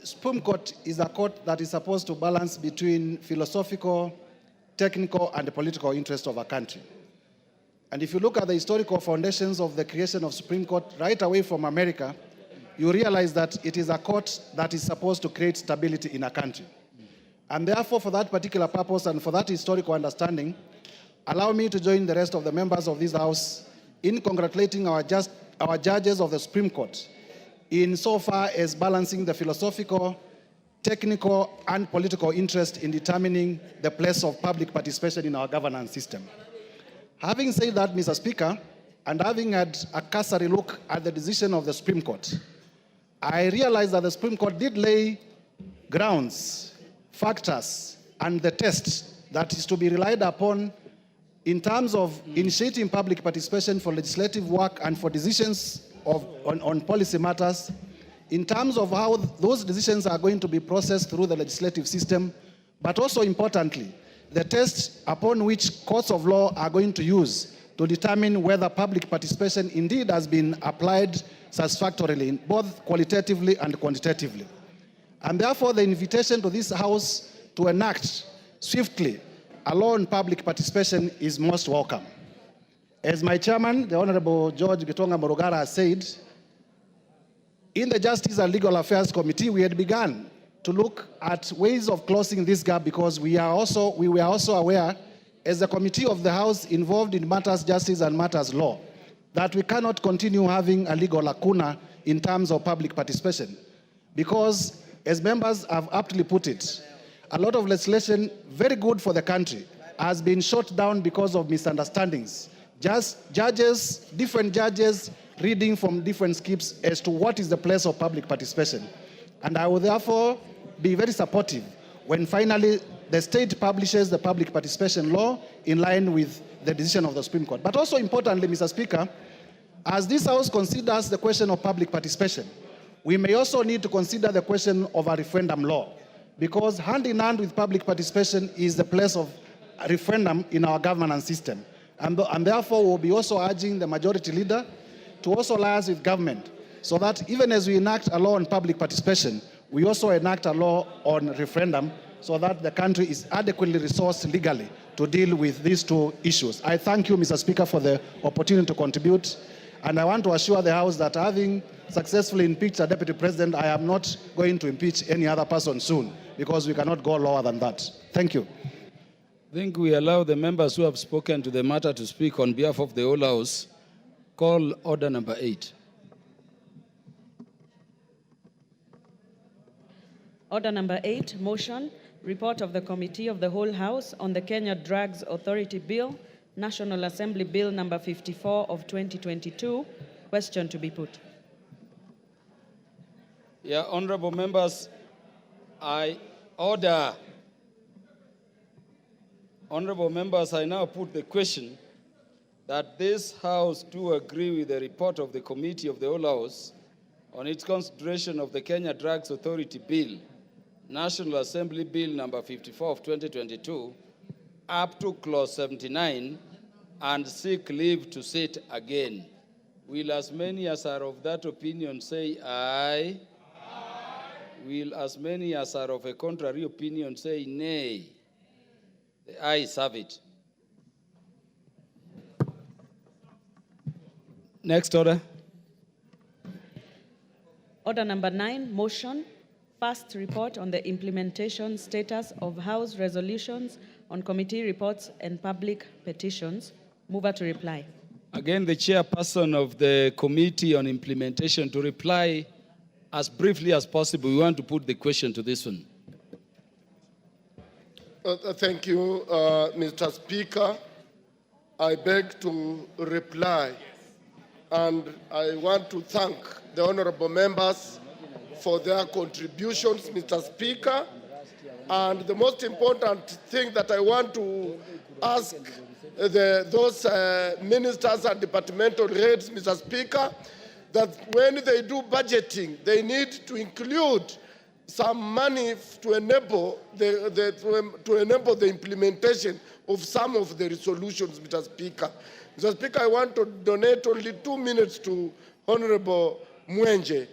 P: Supreme Court is a court that is supposed to balance between philosophical, technical, and the political interests of a country. And if you look at the historical foundations of the creation of Supreme Court right away from America, you realize that it is a court that is supposed to create stability in a country. And therefore, for that particular purpose and for that historical understanding, allow me to join the rest of the members of this House in congratulating our judges of the Supreme Court in so far as balancing the philosophical, technical, and political interest in determining the place of public participation in our governance system. Having said that, Mr. Speaker, and having had a cursory look at the decision of the Supreme Court, I realized that the Supreme Court did lay grounds, factors, and the test that is to be relied upon in terms of initiating public participation for legislative work and for decisions on policy matters, in terms of how those decisions are going to be processed through the legislative system, but also importantly, the test upon which courts of law are going to use to determine whether public participation indeed has been applied satisfactorily, both qualitatively and quantitatively. And therefore, the invitation to this House to enact swiftly a law on public participation is most welcome. As my chairman, the Honorable George Gitonga Morogara, has said, in the Justice and Legal Affairs Committee, we had begun to look at ways of closing this gap because we were also aware, as a committee of the House involved in matters justice and matters law, that we cannot continue having a legal lacuna in terms of public participation. Because, as members have aptly put it, a lot of legislation, very good for the country, has been shot down because of misunderstandings. Just different judges reading from different scripts as to what is the place of public participation. And I will therefore be very supportive when finally the state publishes the public participation law in line with the decision of the Supreme Court. But also importantly, Mr. Speaker, as this House considers the question of public participation, we may also need to consider the question of a referendum law, because hand in hand with public participation is the place of a referendum in our governance system. And therefore, we'll be also urging the majority leader to also liaise with government so that even as we enact a law on public participation, we also enact a law on referendum so that the country is adequately resourced legally to deal with these two issues. I thank you, Mr. Speaker, for the opportunity to contribute. And I want to assure the House that having successfully impeached a Deputy President, I am not going to impeach any other person soon, because we cannot go lower than that. Thank you.
N: I think we allow the members who have spoken to the matter to speak on behalf of the whole House. Call order number 8.
C: Order number 8, motion, report of the Committee of the Whole House on the Kenya Drugs Authority Bill, National Assembly Bill number 54 of 2022. Question to be put.
N: Yeah, honorable members, I order. Honorable members, I now put the question that this House do agree with the report of the Committee of the Whole House on its consideration of the Kenya Drugs Authority Bill, National Assembly Bill number 54 of 2022, up to clause 79, and seek leave to sit again. Will as many as are of that opinion say aye? Aye. Will as many as are of a contrary opinion say nay? The ayes have it. Next order.
C: Order number 9, motion, first report on the implementation status of House resolutions on committee reports and public petitions. Mover to reply.
N: Again, the chairperson of the Committee on Implementation to reply as briefly as possible. We want to put the question to this one.
Q: Thank you, Mr. Speaker. I beg to reply, and I want to thank the honorable members for their contributions, Mr. Speaker. And the most important thing that I want to ask those ministers and departmental heads, Mr. Speaker, that when they do budgeting, they need to include some money to enable the implementation of some of the resolutions, Mr. Speaker. Mr. Speaker, I want to donate only 2 minutes to Honorable Mwenje.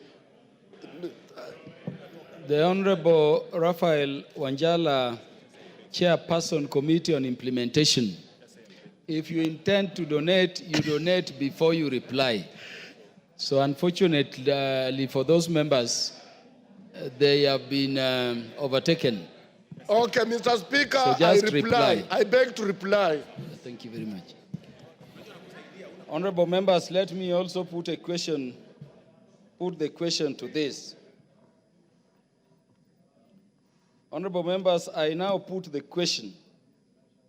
N: The Honorable Raphael Wanjala, Chairperson, Committee on Implementation. If you intend to donate, you donate before you reply. So unfortunately for those members, they have been overtaken.
Q: Okay, Mr. Speaker,
N: So just reply.
Q: I beg to reply.
N: Thank you very much. Honorable members, let me also put the question to this. Honorable members, I now put the question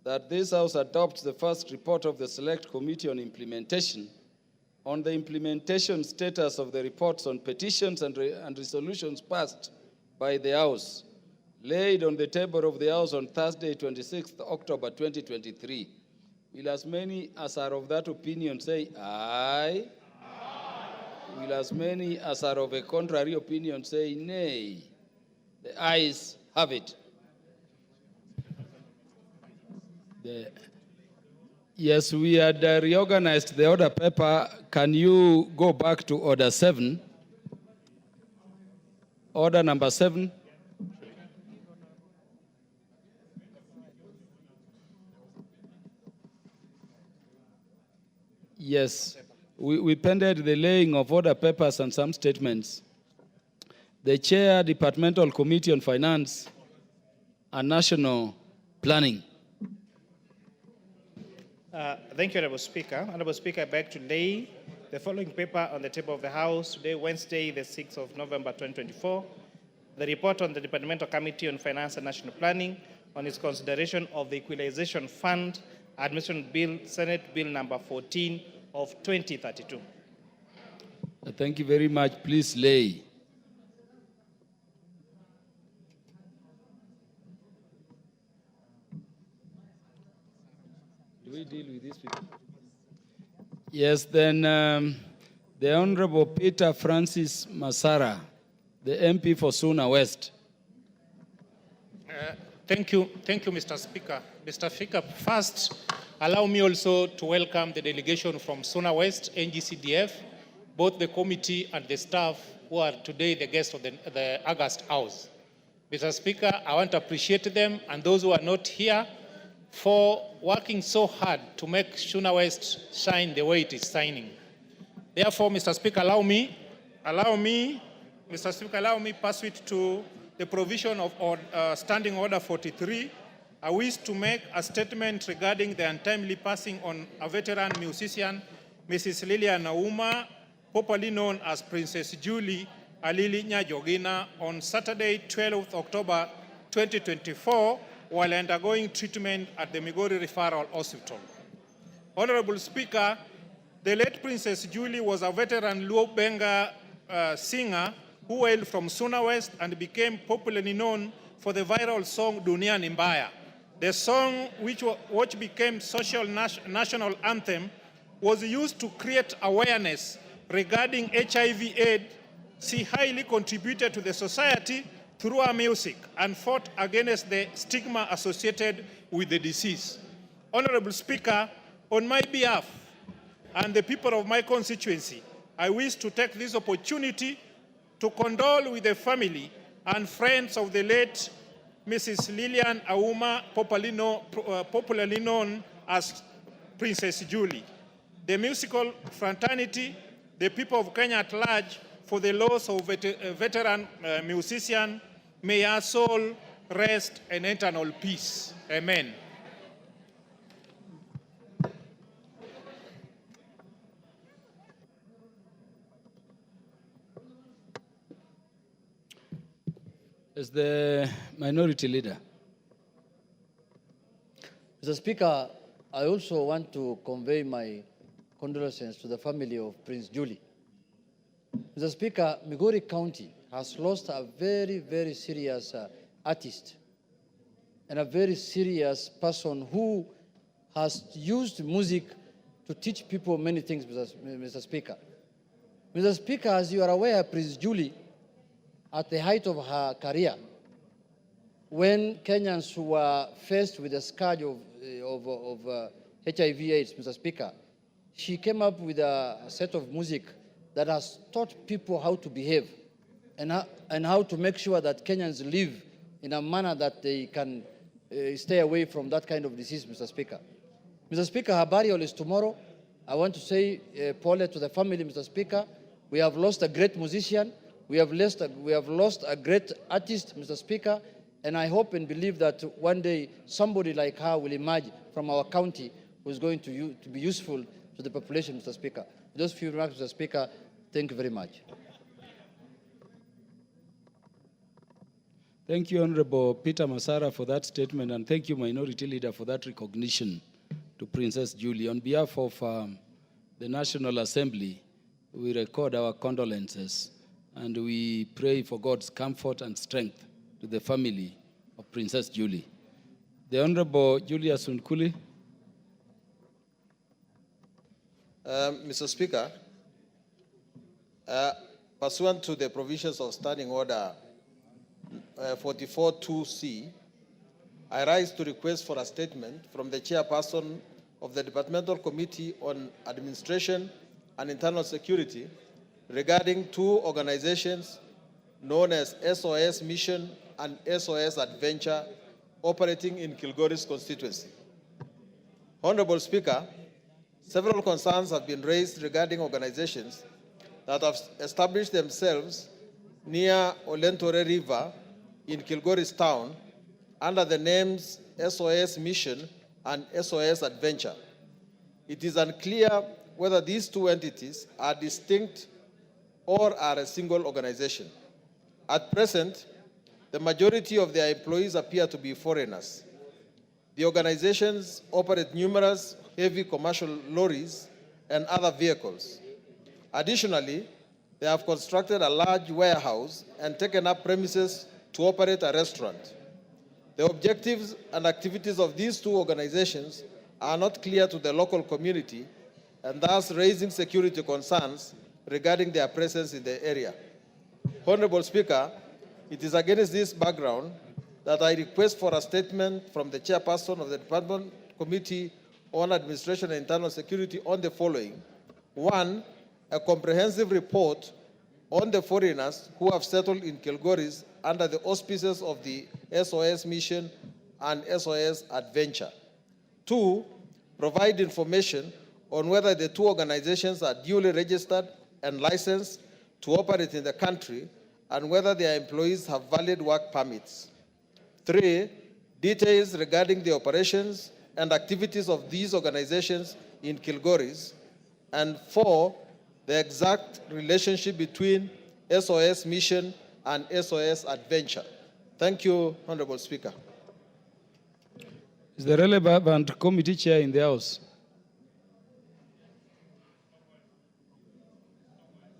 N: that this House adopts the first report of the Select Committee on Implementation on the implementation status of the reports on petitions and resolutions passed by the House, laid on the table of the House on Thursday, 26th October 2023. Will as many as are of that opinion say aye? Aye. Will as many as are of a contrary opinion say nay? The ayes have it. Yes, we had reorganized the order paper. Can you go back to order 7? Order number 7. Yes, we pended the laying of order papers and some statements. The Chair, Departmental Committee on Finance and National Planning.
M: Thank you, Honorable Speaker. Honorable Speaker, I beg to lay the following paper on the table of the House today, Wednesday, the 6th of November, 2024. The report on the Departmental Committee on Finance and National Planning on its consideration of the Equalization Fund Administration Bill, Senate Bill number 14 of 2032.
N: Thank you very much. Please lay. Do we deal with these people? Yes, then the Honorable Peter Francis Masara, the MP for Suna West.
R: Thank you, Mr. Speaker. Mr. Speaker, first, allow me also to welcome the delegation from Suna West, NGCDF, both the committee and the staff who are today the guests of the August House. Mr. Speaker, I want to appreciate them and those who are not here for working so hard to make Suna West shine the way it is shining. Therefore, Mr. Speaker, allow me, Mr. Speaker, allow me pass it to the provision of Standing Order 43. I wish to make a statement regarding the untimely passing on a veteran musician, Mrs. Lilian Nauma, popularly known as Princess Julie, Alili Nyajogina on Saturday, 12th October 2024, while undergoing treatment at the Migori Referral Hospital. Honorable Speaker, the late Princess Julie was a veteran Luo Benga singer who hailed from Suna West and became popularly known for the viral song Dunia Ni Mbaya. The song, which became social national anthem, was used to create awareness regarding HIV/AIDS. She highly contributed to the society through her music and fought against the stigma associated with the disease. Honorable Speaker, on my behalf and the people of my constituency, I wish to take this opportunity to condole with the family and friends of the late Mrs. Lillian Auma, popularly known as Princess Julie, the musical fraternity, the people of Kenya at large, for the loss of a veteran musician. May her soul rest in eternal peace. Amen.
N: As the minority leader.
J: Mr. Speaker, I also want to convey my condolences to the family of Prince Julie. Mr. Speaker, Migori County has lost a very, very serious artist and a very serious person who has used music to teach people many things, Mr. Speaker. Mr. Speaker, as you are aware, Prince Julie, at the height of her career, when Kenyans were faced with the scourge of HIV/AIDS, Mr. Speaker, she came up with a set of music that has taught people how to behave and how to make sure that Kenyans live in a manner that they can stay away from that kind of disease, Mr. Speaker. Mr. Speaker, her burial is tomorrow. I want to say Paul to the family, Mr. Speaker. We have lost a great musician. We have lost a great artist, Mr. Speaker, and I hope and believe that one day somebody like her will emerge from our county who is going to be useful to the population, Mr. Speaker. Those few remarks, Mr. Speaker, thank you very much.
N: Thank you, Honorable Peter Masara, for that statement, and thank you, Minority Leader, for that recognition to Princess Julie. On behalf of the National Assembly, we record our condolences, and we pray for God's comfort and strength to the family of Princess Julie. The Honorable Julius Unkuli.
S: Mr. Speaker, pursuant to the provisions of Standing Order 44.2c, I rise to request for a statement from the chairperson of the Departmental Committee on Administration and Internal Security regarding two organizations known as SOS Mission and SOS Adventure operating in Kilgoris constituency. Honorable Speaker, several concerns have been raised regarding organizations that have established themselves near Olentore River in Kilgoris town under the names SOS Mission and SOS Adventure. It is unclear whether these two entities are distinct or are a single organization. At present, the majority of their employees appear to be foreigners. The organizations operate numerous heavy commercial lorries and other vehicles. Additionally, they have constructed a large warehouse and taken up premises to operate a restaurant. The objectives and activities of these two organizations are not clear to the local community and thus raising security concerns regarding their presence in the area. Honorable Speaker, it is against this background that I request for a statement from the chairperson of the Department Committee on Administration and Internal Security on the following. One, a comprehensive report on the foreigners who have settled in Kilgoris under the auspices of the SOS Mission and SOS Adventure. Two, provide information on whether the two organizations are duly registered and licensed to operate in the country and whether their employees have valid work permits. Three, details regarding the operations and activities of these organizations in Kilgoris. And four, the exact relationship between SOS Mission, and SOS Adventure. Thank you, Honorable Speaker.
N: Is the relevant committee chair in the House?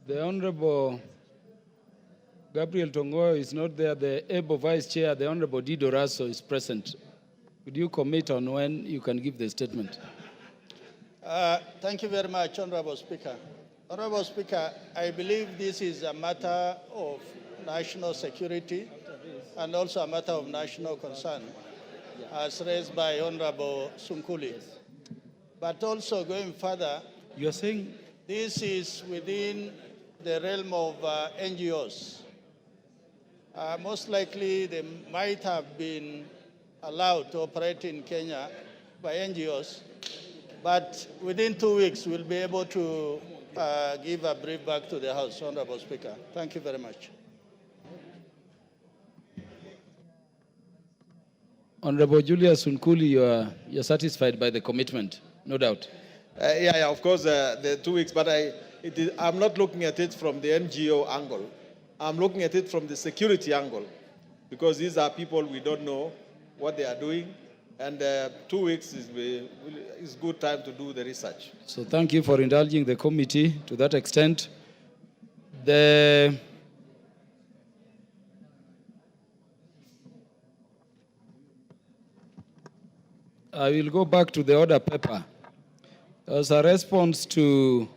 N: The Honorable Gabriel Tongo is not there. The able Vice Chair, the Honorable Dido Raso, is present. Would you commit on when you can give the statement?
T: Thank you very much, Honorable Speaker. Honorable Speaker, I believe this is a matter of national security and also a matter of national concern, as raised by Honorable Sunkuli. But also going further,
N: you are saying
T: this is within the realm of NGOs. Most likely, they might have been allowed to operate in Kenya by NGOs, but within 2 weeks, we'll be able to give a brief back to the House, Honorable Speaker. Thank you very much.
N: Honorable Julius Sunkuli, you're satisfied by the commitment, no doubt.
S: Yeah, of course, the 2 weeks, but I'm not looking at it from the NGO angle. I'm looking at it from the security angle, because these are people we don't know what they are doing, and 2 weeks is good time to do the research.
N: So thank you for indulging the committee to that extent. I will go back to the order paper. As a response to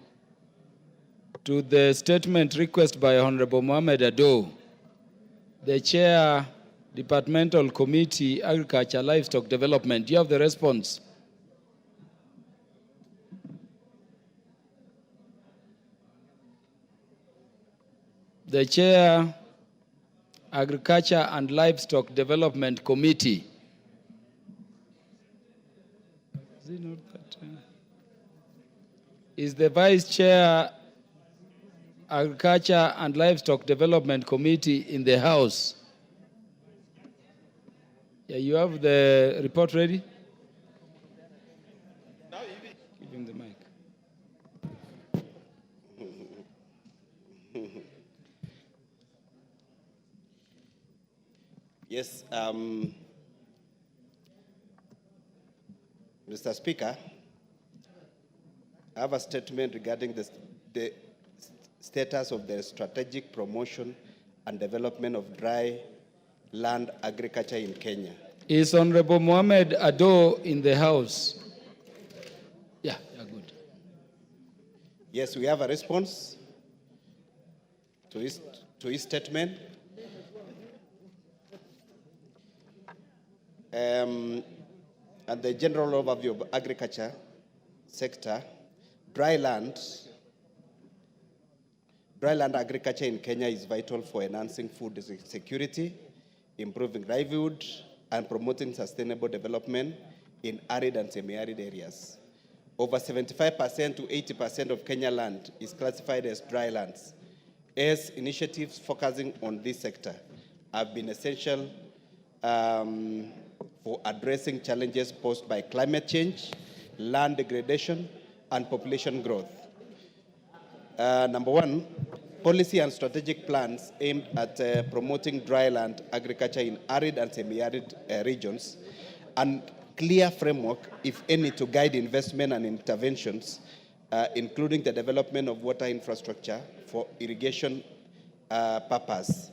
N: the statement request by Honorable Mohamed Ado, the Chair, Departmental Committee, Agriculture, Livestock Development. Do you have the response? The Chair, Agriculture and Livestock Development Committee. Is it not that? Is the Vice Chair, Agriculture and Livestock Development Committee in the House? Yeah, you have the report ready? Give him the mic.
U: Yes, Mr. Speaker, I have a statement regarding the status of the strategic promotion and development of dry land agriculture in Kenya.
N: Is Honorable Mohamed Ado in the House? Yeah, good.
U: Yes, we have a response to his statement. And the general overview of agriculture sector, dry land agriculture in Kenya is vital for enhancing food security, improving livelihood, and promoting sustainable development in arid and semi-arid areas. Over 75% to 80% of Kenya land is classified as dry lands, as initiatives focusing on this sector have been essential for addressing challenges posed by climate change, land degradation, and population growth. Number one, policy and strategic plans aimed at promoting dry land agriculture in arid and semi-arid regions, and clear framework, if any, to guide investment and interventions, including the development of water infrastructure for irrigation purpose.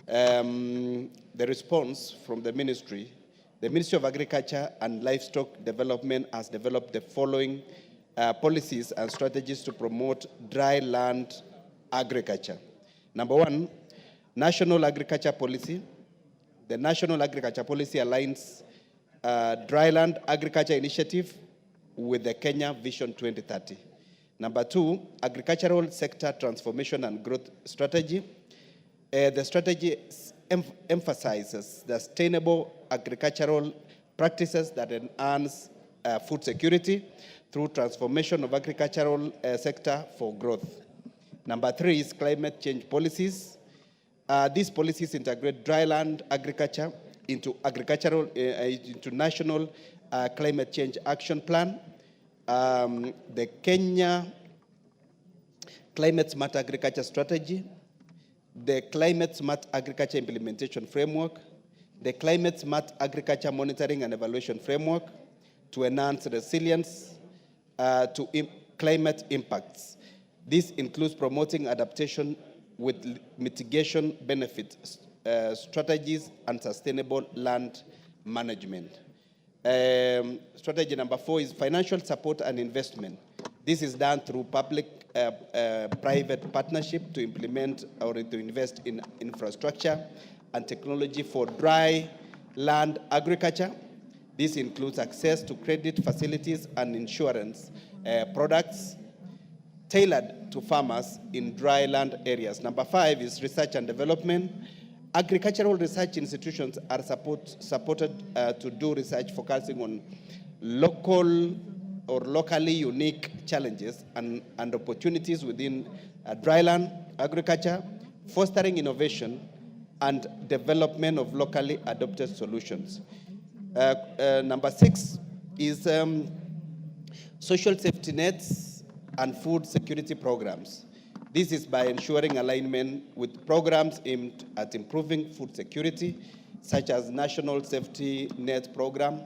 U: The response from the Ministry of Agriculture and Livestock Development has developed the following policies and strategies to promote dry land agriculture. Number one, National Agriculture Policy. The National Agriculture Policy aligns dry land agriculture initiative with the Kenya Vision 2030. Number two, Agricultural Sector Transformation and Growth Strategy. The strategy emphasizes the sustainable agricultural practices that enhance food security through transformation of agricultural sector for growth. Number three is climate change policies. These policies integrate dry land agriculture into national climate change action plan, the Kenya Climate Smart Agriculture Strategy, the Climate Smart Agriculture Implementation Framework, the Climate Smart Agriculture Monitoring and Evaluation Framework to enhance resilience to climate impacts. This includes promoting adaptation with mitigation benefits, strategies, and sustainable land management. Strategy number 4 is financial support and investment. This is done through public-private partnership to implement or to invest in infrastructure and technology for dry land agriculture. This includes access to credit facilities and insurance products tailored to farmers in dry land areas. Number 5 is research and development. Agricultural research institutions are supported to do research focusing on local or locally unique challenges and opportunities within dryland agriculture, fostering innovation and development of locally adopted solutions. Number 6 is social safety nets and food security programs. This is by ensuring alignment with programs aimed at improving food security, such as National Safety Net Program.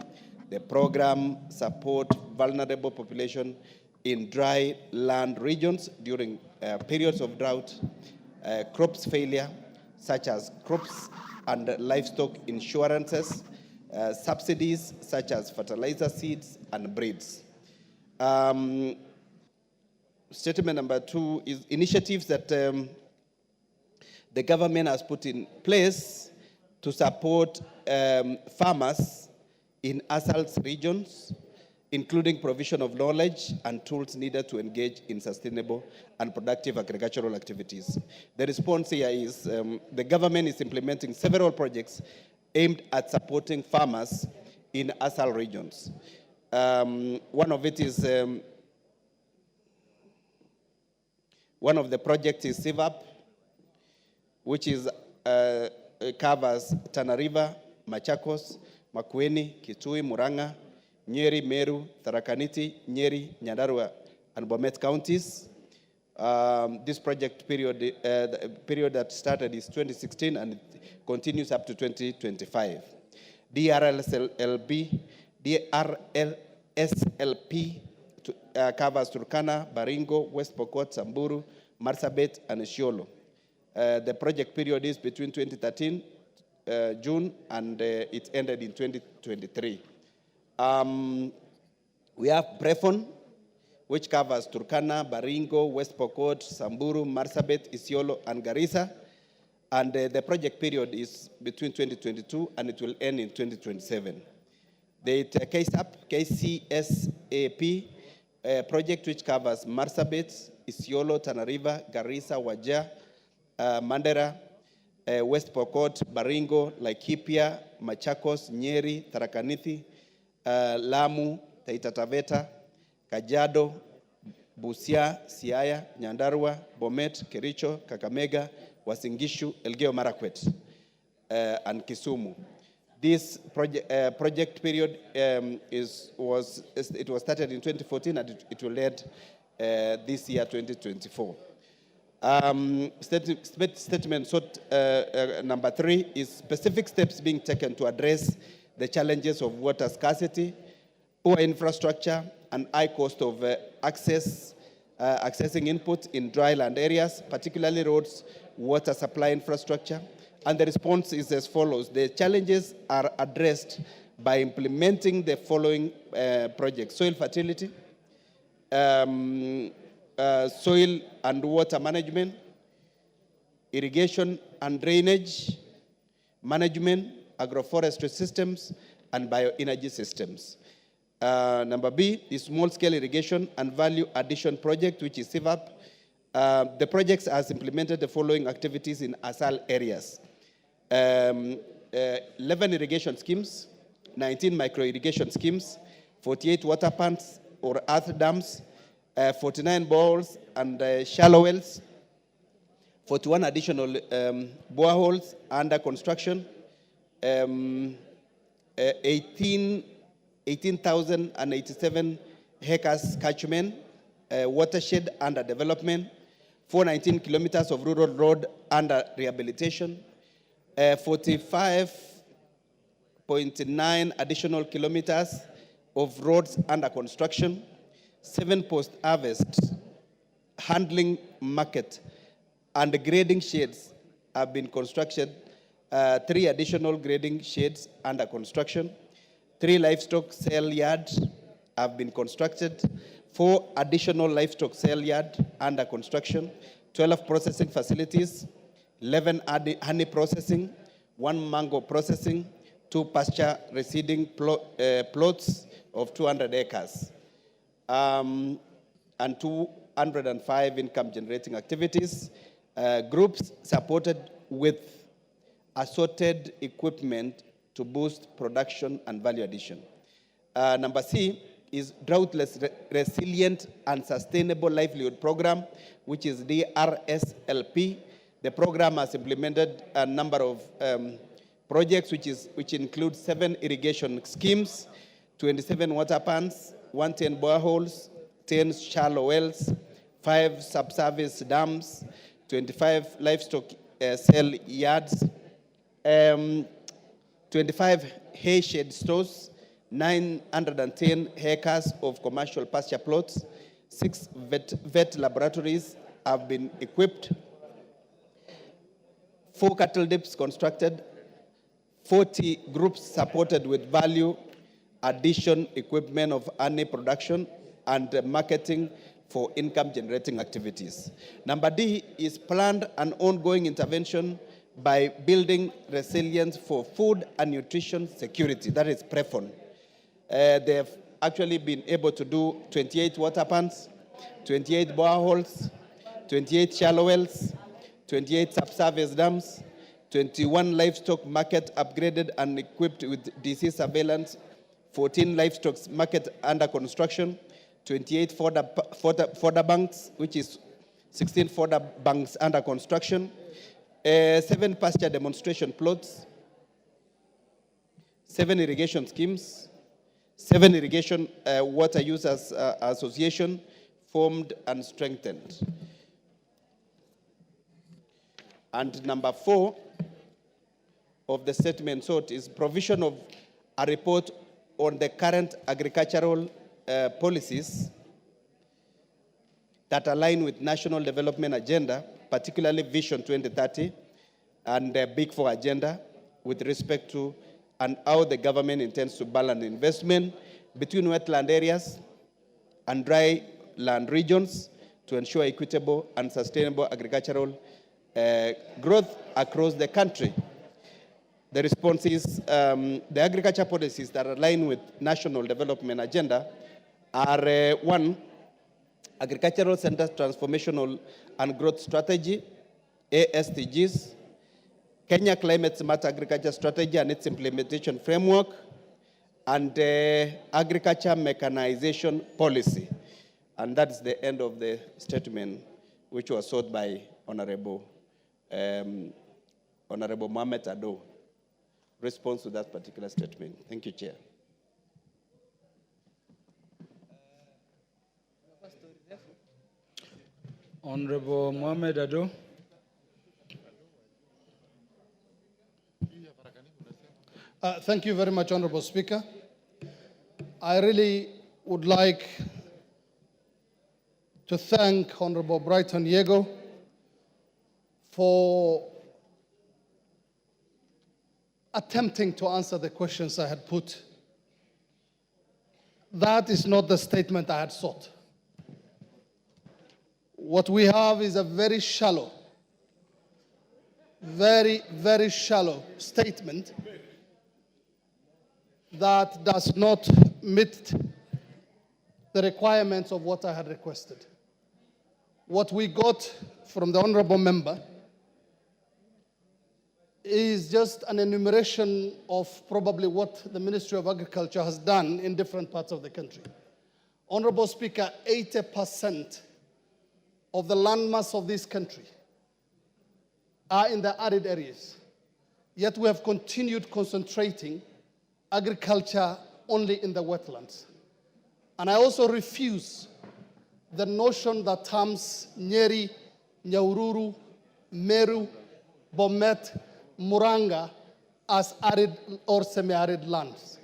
U: The program supports vulnerable population in dry land regions during periods of drought, crops failure, such as crops and livestock insurances, subsidies such as fertilizer seeds and breeds. Statement number 2 is initiatives that the government has put in place to support farmers in Asal's regions, including provision of knowledge and tools needed to engage in sustainable and productive agricultural activities. The response here is the government is implementing several projects aimed at supporting farmers in Asal regions. One of the projects is CIVAP, which covers Tana River, Machakos, Makueni, Kitui, Murang'a, Nyeri, Meru, Tharaka Nithi, Nyeri, Nyandarua, and Bomet counties. This project period that started is 2016 and it continues up to 2025. DRLSLP covers Turkana, Baringo, West Pokot, Samburu, Marsabit, and Isiolo. The project period is between 2013 June and it ended in 2023. We have Brefon, which covers Turkana, Baringo, West Pokot, Samburu, Marsabit, Isiolo, and Garissa. And the project period is between 2022 and it will end in 2027. The KCSAP project, which covers Marsabit, Isiolo, Tana River, Garissa, Wajir, Mandera, West Pokot, Baringo, Laikipia, Machakos, Nyeri, Tharaka Nithi, Lamu, Taita Taveta, Kajiado, Busia, Siaya, Nyandarua, Bomet, Kericho, Kakamega, Uasin-Gishu, Elgeyo Marakwet, and Kisumu. This project period was started in 2014 and it will end this year, 2024. Statement number 3 is specific steps being taken to address the challenges of water scarcity, poor infrastructure, and high cost of accessing input in dry land areas, particularly roads, water supply infrastructure. And the response is as follows. The challenges are addressed by implementing the following projects: soil fertility, soil and water management, irrigation and drainage management, agroforestry systems, and bioenergy systems. Number B is small-scale irrigation and value addition project, which is CIVAP. The projects has implemented the following activities in Asal areas: 11 irrigation schemes, 19 micro-irrigation schemes, 48 water pumps or earth dams, 49 boreholes and shallow wells, 41 additional boreholes under construction, 18,087 hectares catchment, watershed under development, 419 kilometers of rural road under rehabilitation, 45.9 additional kilometers of roads under construction, 7 post-harvest handling market and grading sheds have been constructed, 3 additional grading sheds under construction, 3 livestock sale yards have been constructed, 4 additional livestock sale yards under construction, 12 processing facilities, 11 honey processing, 1 mango processing, 2 pasture reseeding plots of 200 acres, and 205 income generating activities, groups supported with assorted equipment to boost production and value addition. Number C is droughtless, resilient and sustainable livelihood program, which is DRSLP. The program has implemented a number of projects, which include 7 irrigation schemes, 27 water pans, 110 boreholes, 10 shallow wells, 5 subsurface dams, 25 livestock sale yards, 25 hay shed stores, 910 acres of commercial pasture plots, 6 vet laboratories have been equipped, 4 cattle dips constructed, 40 groups supported with value addition equipment of honey production and marketing for income generating activities. Number D is planned and ongoing intervention by building resilience for food and nutrition security, that is PREFON. They have actually been able to do 28 water pans, 28 boreholes, 28 shallow wells, 28 subsurface dams, 21 livestock market upgraded and equipped with disease surveillance, 14 livestock market under construction, 28 fodder banks, which is 16 fodder banks under construction, 7 pasture demonstration plots, 7 irrigation schemes, 7 irrigation water users association formed and strengthened. And number 4 of the statement sought is provision of a report on the current agricultural policies that align with National Development Agenda, particularly Vision 2030 and the Big Four agenda with respect to and how the government intends to balance investment between wetland areas and dry land regions to ensure equitable and sustainable agricultural growth across the country. The response is the agriculture policies that align with National Development Agenda are 1, Agricultural Center Transformational and Growth Strategy, ASTGs, Kenya Climate Smart Agriculture Strategy and its implementation framework, and Agriculture Mechanization Policy. And that's the end of the statement, which was sought by Honorable Mohamed Ado. Response to that particular statement. Thank you, Chair.
N: Honorable Mohamed Ado.
A: Thank you very much, Honorable Speaker. I really would like to thank Honorable Brighton Yego for attempting to answer the questions I had put. That is not the statement I had sought. What we have is a very shallow, very, very shallow statement that does not meet the requirements of what I had requested. What we got from the honorable member is just an enumeration of probably what the Ministry of Agriculture has done in different parts of the country. Honorable Speaker, 80% of the landmass of this country are in the arid areas. Yet we have continued concentrating agriculture only in the wetlands. And I also refuse the notion that terms Nyeri Nyahururu, Meru, Bomet, Muranga as arid or semi-arid lands.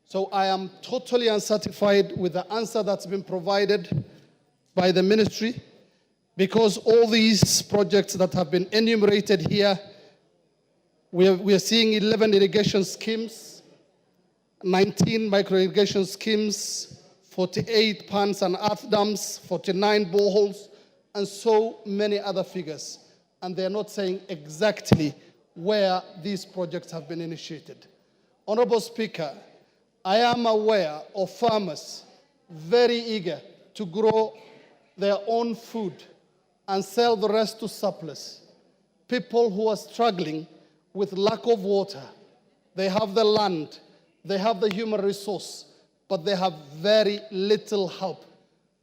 A: So I am totally unsatisfied with the answer that's been provided by the ministry, because all these projects that have been enumerated here, we are seeing 11 irrigation schemes, 19 micro-irrigation schemes, 48 ponds and earth dams, 49 boreholes, and so many other figures. And they're not saying exactly where these projects have been initiated. Honorable Speaker, I am aware of farmers very eager to grow their own food and sell the rest to surplus. People who are struggling with lack of water. They have the land, they have the human resource, but they have very little help,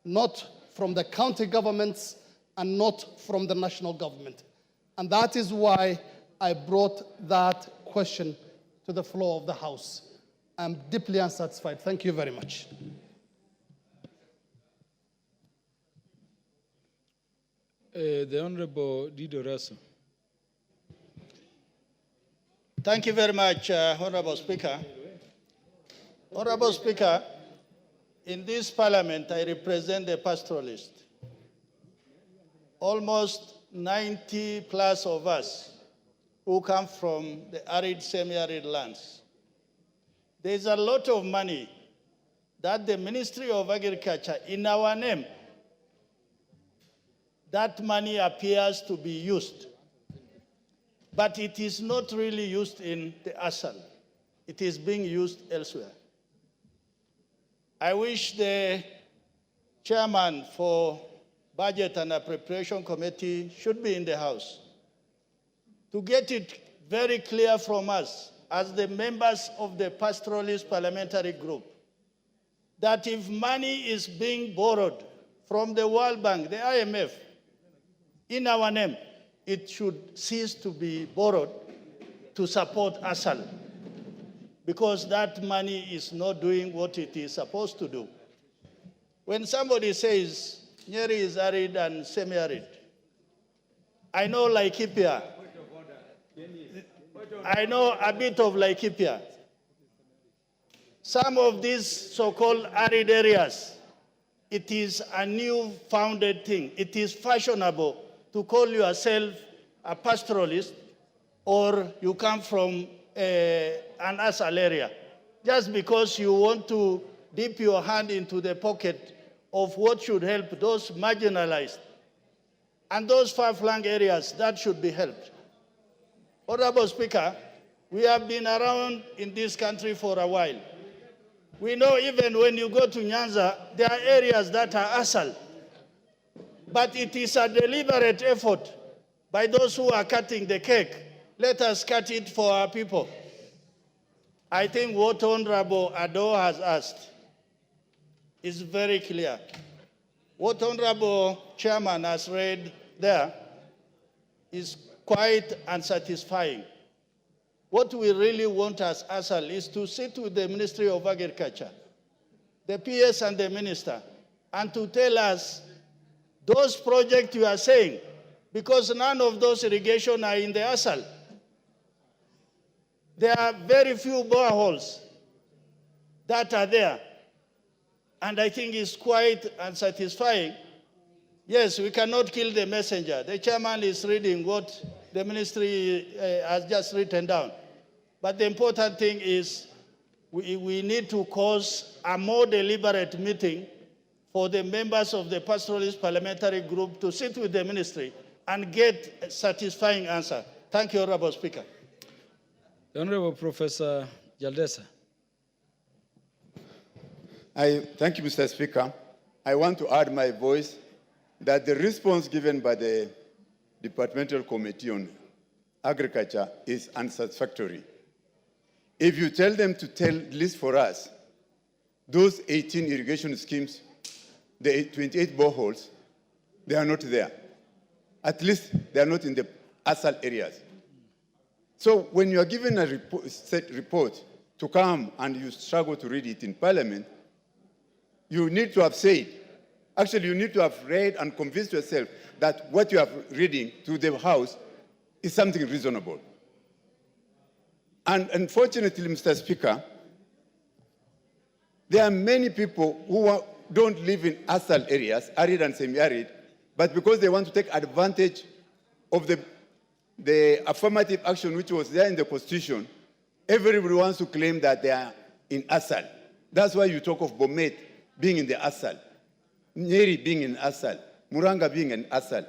A: not from the county governments and not from the national government. And that is why I brought that question to the floor of the House. I'm deeply unsatisfied. Thank you very much.
N: The Honorable Dido Raso.
T: Thank you very much, Honorable Speaker. Honorable Speaker, in this parliament, I represent the pastoralists. Almost 90 plus of us who come from the arid, semi-arid lands. There's a lot of money that the Ministry of Agriculture, in our name, that money appears to be used. But it is not really used in the Asal. It is being used elsewhere. I wish the chairman for Budget and Appropriation Committee should be in the House to get it very clear from us as the members of the Pastoralist Parliamentary Group that if money is being borrowed from the World Bank, the IMF, in our name, it should cease to be borrowed to support Asal, because that money is not doing what it is supposed to do. When somebody says Nyeri is arid and semi-arid, I know Laikipia. I know a bit of Laikipia. Some of these so-called arid areas, it is a new founded thing. It is fashionable to call yourself a pastoralist or you come from an Asal area, just because you want to dip your hand into the pocket of what should help those marginalized and those far-flung areas that should be helped. Honorable Speaker, we have been around in this country for a while. We know even when you go to Nyanza, there are areas that are Asal. But it is a deliberate effort by those who are cutting the cake. Let us cut it for our people. I think what Honorable Ado has asked is very clear. What Honorable Chairman has read there is quite unsatisfying. What we really want as Asal is to sit with the Ministry of Agriculture, the PS and the Minister, and to tell us those projects you are saying, because none of those irrigation are in the Asal. There are very few boreholes that are there. And I think it's quite unsatisfying. Yes, we cannot kill the messenger. The chairman is reading what the ministry has just written down. But the important thing is we need to cause a more deliberate meeting for the members of the Pastoralist Parliamentary Group to sit with the ministry and get a satisfying answer. Thank you, Honorable Speaker.
N: The Honorable Professor Jaldesa.
E: Thank you, Mr. Speaker. I want to add my voice that the response given by the Departmental Committee on Agriculture is unsatisfactory. If you tell them to list for us those 18 irrigation schemes, the 28 boreholes, they are not there. At least they are not in the Asal areas. So when you are given a report to come and you struggle to read it in Parliament, you need to have said Actually, you need to have read and convinced yourself that what you are reading to the House is something reasonable. And unfortunately, Mr. Speaker, there are many people who don't live in Asal areas, arid and semi-arid, but because they want to take advantage of the affirmative action which was there in the Constitution, everybody wants to claim that they are in Asal. That's why you talk of Bomet being in the Asal, Nyeri being in Asal, Muranga being in Asal.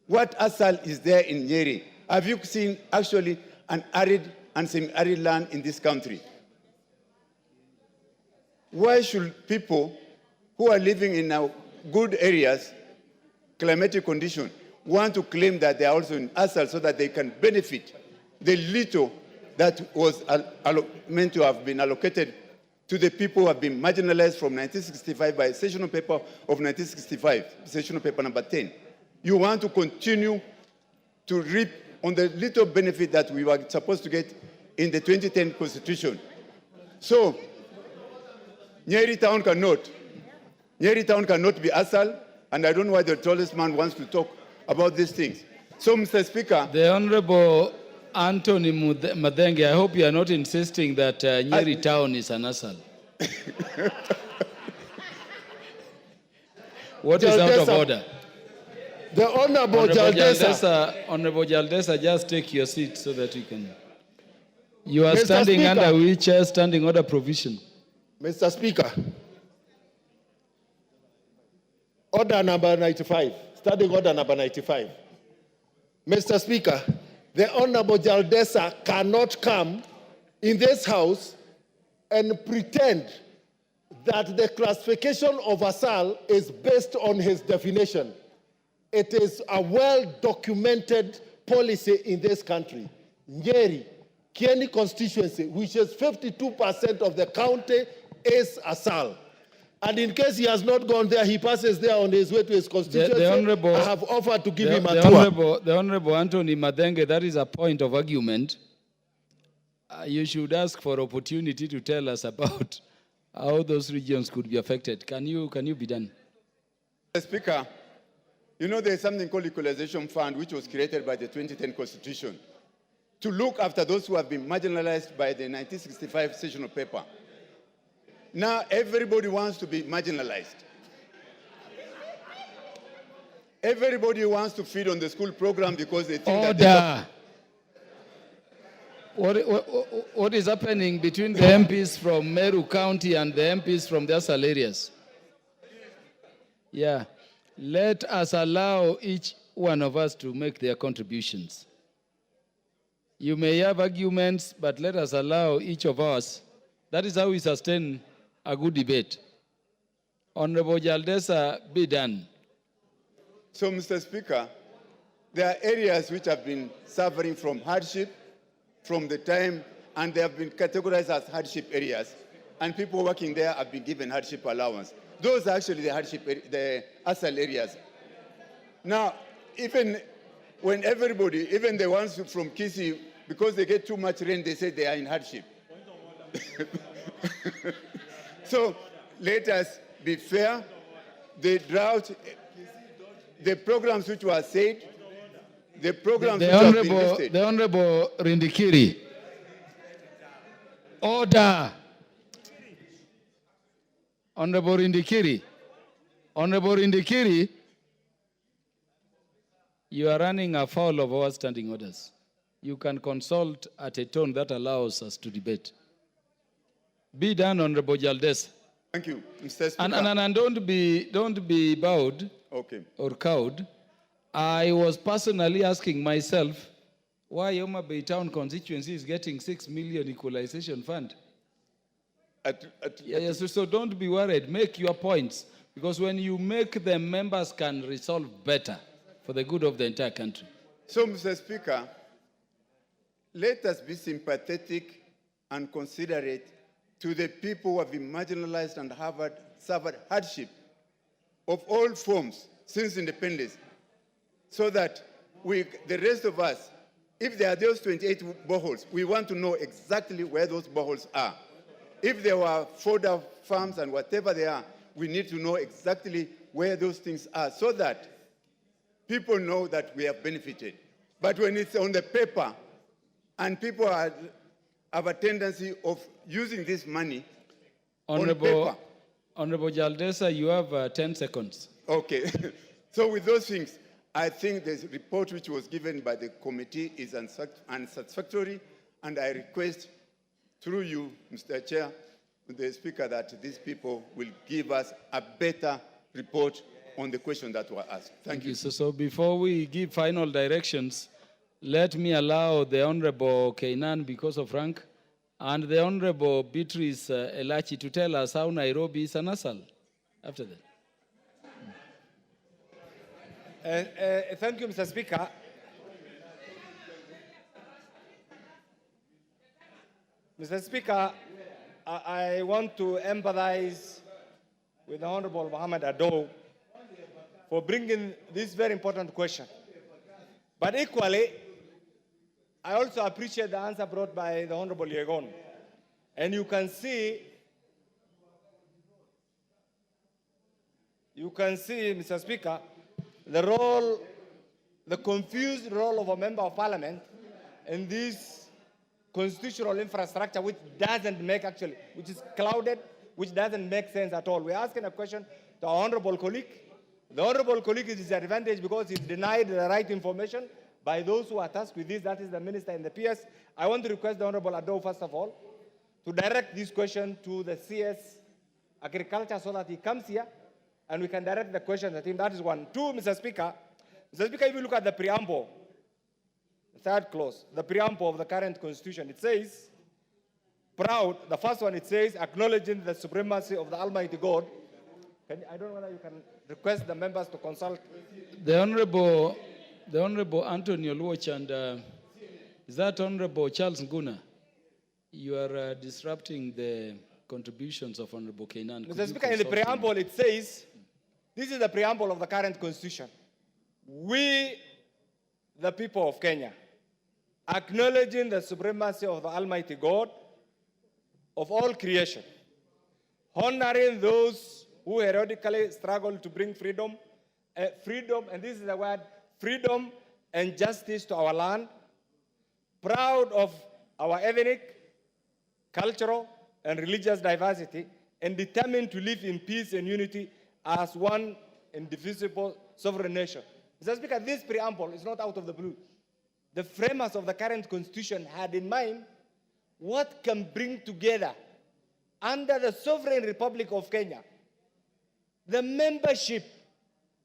E: What Asal is there in Nyeri? Have you seen actually an arid and semi-arid land in this country? Why should people who are living in good areas, climatic condition, want to claim that they are also in Asal so that they can benefit the little that was meant to have been allocated to the people who have been marginalized from 1965 by sessional paper of 1965, sessional paper number 10. You want to continue to reap on the little benefit that we were supposed to get in the 2010 Constitution. So, Nyeri town cannot be Asal, and I don't know why the tallest man wants to talk about these things. So, Mr. Speaker.
N: The Honorable Anthony Madenge, I hope you are not insisting that Nyeri town is an Asal. What is out of order?
Q: The Honorable Jaldesa.
N: Honorable Jaldesa, just take your seat so that you can. You are
Q: Mr.
N: standing
Q: Speaker.
N: under which standing order provision?
Q: Mr. Speaker, order number 95, standing order number 95. Mr. Speaker, the Honorable Jaldesa cannot come in this House and pretend that the classification of Asal is based on his definition. It is a well-documented policy in this country. Nyeri, Kieni constituency, which is 52% of the county, is Asal. And in case he has not gone there, he passes there on his way to his constituency.
N: The Honorable,
Q: I have offered to give him a
N: tour. The Honorable Anthony Madenge, that is a point of argument. You should ask for opportunity to tell us about how those regions could be affected. Can you be done?
E: Mr. Speaker, you know there's something called Equalization Fund, which was created by the 2010 Constitution to look after those who have been marginalized by the 1965 sessional paper. Now everybody wants to be marginalized. Everybody wants to feed on the school program because they think that
N: what is happening between the MPs from Meru County and the MPs from the Asal areas? Yeah. Let us allow each one of us to make their contributions. You may have arguments, but let us allow each of us. That is how we sustain a good debate. Honorable Jaldesa, be done.
E: So, Mr. Speaker, there are areas which have been suffering from hardship from the time, and they have been categorized as hardship areas, and people working there have been given hardship allowance. Those are actually the hardship, the Asal areas. Now, even when everybody, even the ones from Kisi, because they get too much rain, they say they are in hardship. So let us be fair. The drought, the programs which were said, the programs which have been listed.
N: The Honorable Rindikiri. Order. Honorable Rindikiri. Honorable Rindikiri, you are running afoul of our standing orders. You can consult at a tone that allows us to debate. Be done, Honorable Jaldesa.
E: Thank you, Mr. Speaker.
N: And don't be bowed or cowed. I was personally asking myself why Homa Bay Town constituency is getting 6 million equalization fund. Yes, so don't be worried. Make your points. Because when you make them, members can resolve better for the good of the entire country.
E: So, Mr. Speaker, let us be sympathetic and considerate to the people who have been marginalized and have suffered hardship of all forms since independence, so that the rest of us, if there are those 28 boreholes, we want to know exactly where those boreholes are. If there were fodder farms and whatever they are, we need to know exactly where those things are so that people know that we have benefited. But when it's on the paper and people have a tendency of using this money on paper.
N: Honorable Jaldesa, you have 10 seconds.
E: Okay. So with those things, I think the report which was given by the committee is unsatisfactory, and I request through you, Mr. Chair, the Speaker, that these people will give us a better report on the question that were asked. Thank you.
N: So before we give final directions, let me allow the Honorable Keinan, because of rank, and the Honorable Beatrice Elachi to tell us how Nairobi is an Asal after that.
G: Thank you, Mr. Speaker. Mr. Speaker, I want to empathize with the Honorable Mohammed Ado for bringing this very important question. But equally, I also appreciate the answer brought by the Honorable Yegon. And you can see, Mr. Speaker, the confused role of a member of parliament in this constitutional infrastructure which doesn't make which is clouded, which doesn't make sense at all. We're asking a question to our honorable colleague. The honorable colleague is disadvantaged because he's denied the right information by those who are tasked with this, that is the minister and the PS. I want to request the Honorable Ado, first of all, to direct this question to the CS Agriculture so that he comes here and we can direct the question at him. That is one. Two, Mr. Speaker, if you look at the preamble, the third clause, the preamble of the current constitution, it says, proud, the first one, it says, acknowledging the supremacy of the Almighty God. I don't know whether you can request the members to consult.
N: The Honorable Antonio Luoch and is that Honorable Charles Nguna? You are disrupting the contributions of Honorable Keinan.
G: Mr. Speaker, in the preamble it says, this is the preamble of the current constitution. We, the people of Kenya, acknowledging the supremacy of the Almighty God of all creation, honoring those who heroically struggle to bring freedom, and this is the word, freedom and justice to our land, proud of our ethnic, cultural, and religious diversity, and determined to live in peace and unity as one indivisible sovereign nation. Mr. Speaker, this preamble is not out of the blue. The framers of the current constitution had in mind what can bring together under the sovereign Republic of Kenya the membership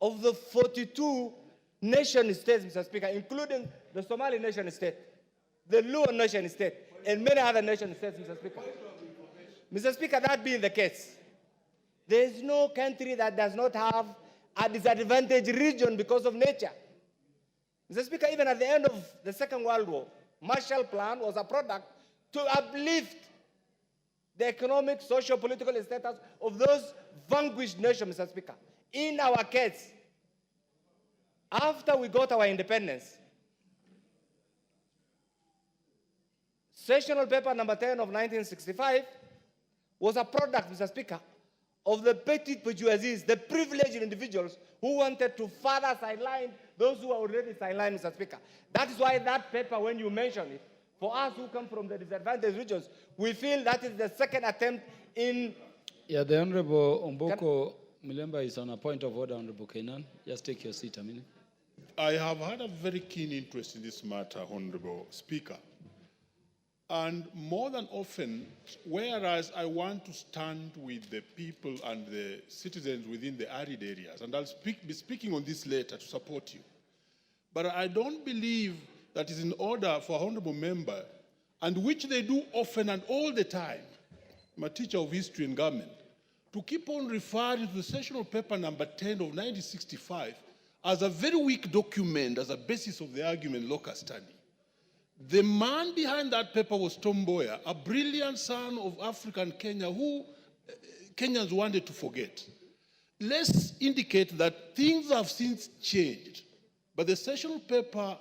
G: of the 42 nation states, Mr. Speaker, including the Somali nation state, the Luo nation state, and many other nation states, Mr. Speaker. Mr. Speaker, that being the case, there is no country that does not have a disadvantaged region because of nature. Mr. Speaker, even at the end of the Second World War, Marshall Plan was a product to uplift the economic, social, political status of those vanquished nations, Mr. Speaker. In our case, after we got our independence, Sessional Paper number 10 of 1965 was a product, Mr. Speaker, of the petty bourgeoisie, the privileged individuals who wanted to further sideline those who are already sidelined, Mr. Speaker. That is why that paper, when you mention it, for us who come from the disadvantaged regions, we feel that is the second attempt in...
N: Yeah, the Honorable Omboko Milemba is on a point of order, Honorable Keinan. Just take your seat a minute.
V: I have had a very keen interest in this matter, Honorable Speaker. And more than often, whereas I want to stand with the people and the citizens within the arid areas, and I'll be speaking on this later to support you, but I don't believe that is in order for an honorable member, and which they do often and all the time, I'm a teacher of history and government, to keep on referring to the Sessional Paper number 10 of 1965 as a very weak document as a basis of the argument locus standi. The man behind that paper was Tom Mboya, a brilliant son of African Kenya who Kenyans wanted to forget. Let's indicate that things have since changed, but the Sessional Paper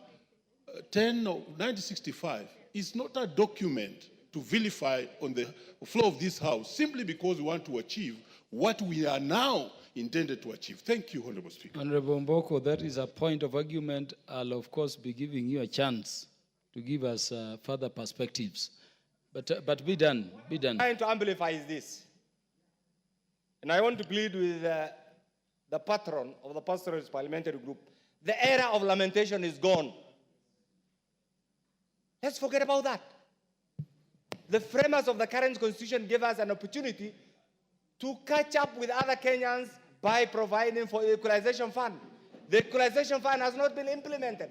V: 10 of 1965 is not a document to vilify on the floor of this House simply because we want to achieve what we are now intended to achieve. Thank you, Honorable Speaker.
N: Honorable Mboko, that is a point of argument. I'll, of course, be giving you a chance to give us further perspectives. But be done, be done.
G: Trying to amplify is this. And I want to plead with the patron of the Pastoralist Parliamentary Group. The era of lamentation is gone. Let's forget about that. The framers of the current constitution gave us an opportunity to catch up with other Kenyans by providing for the equalization fund. The equalization fund has not been implemented.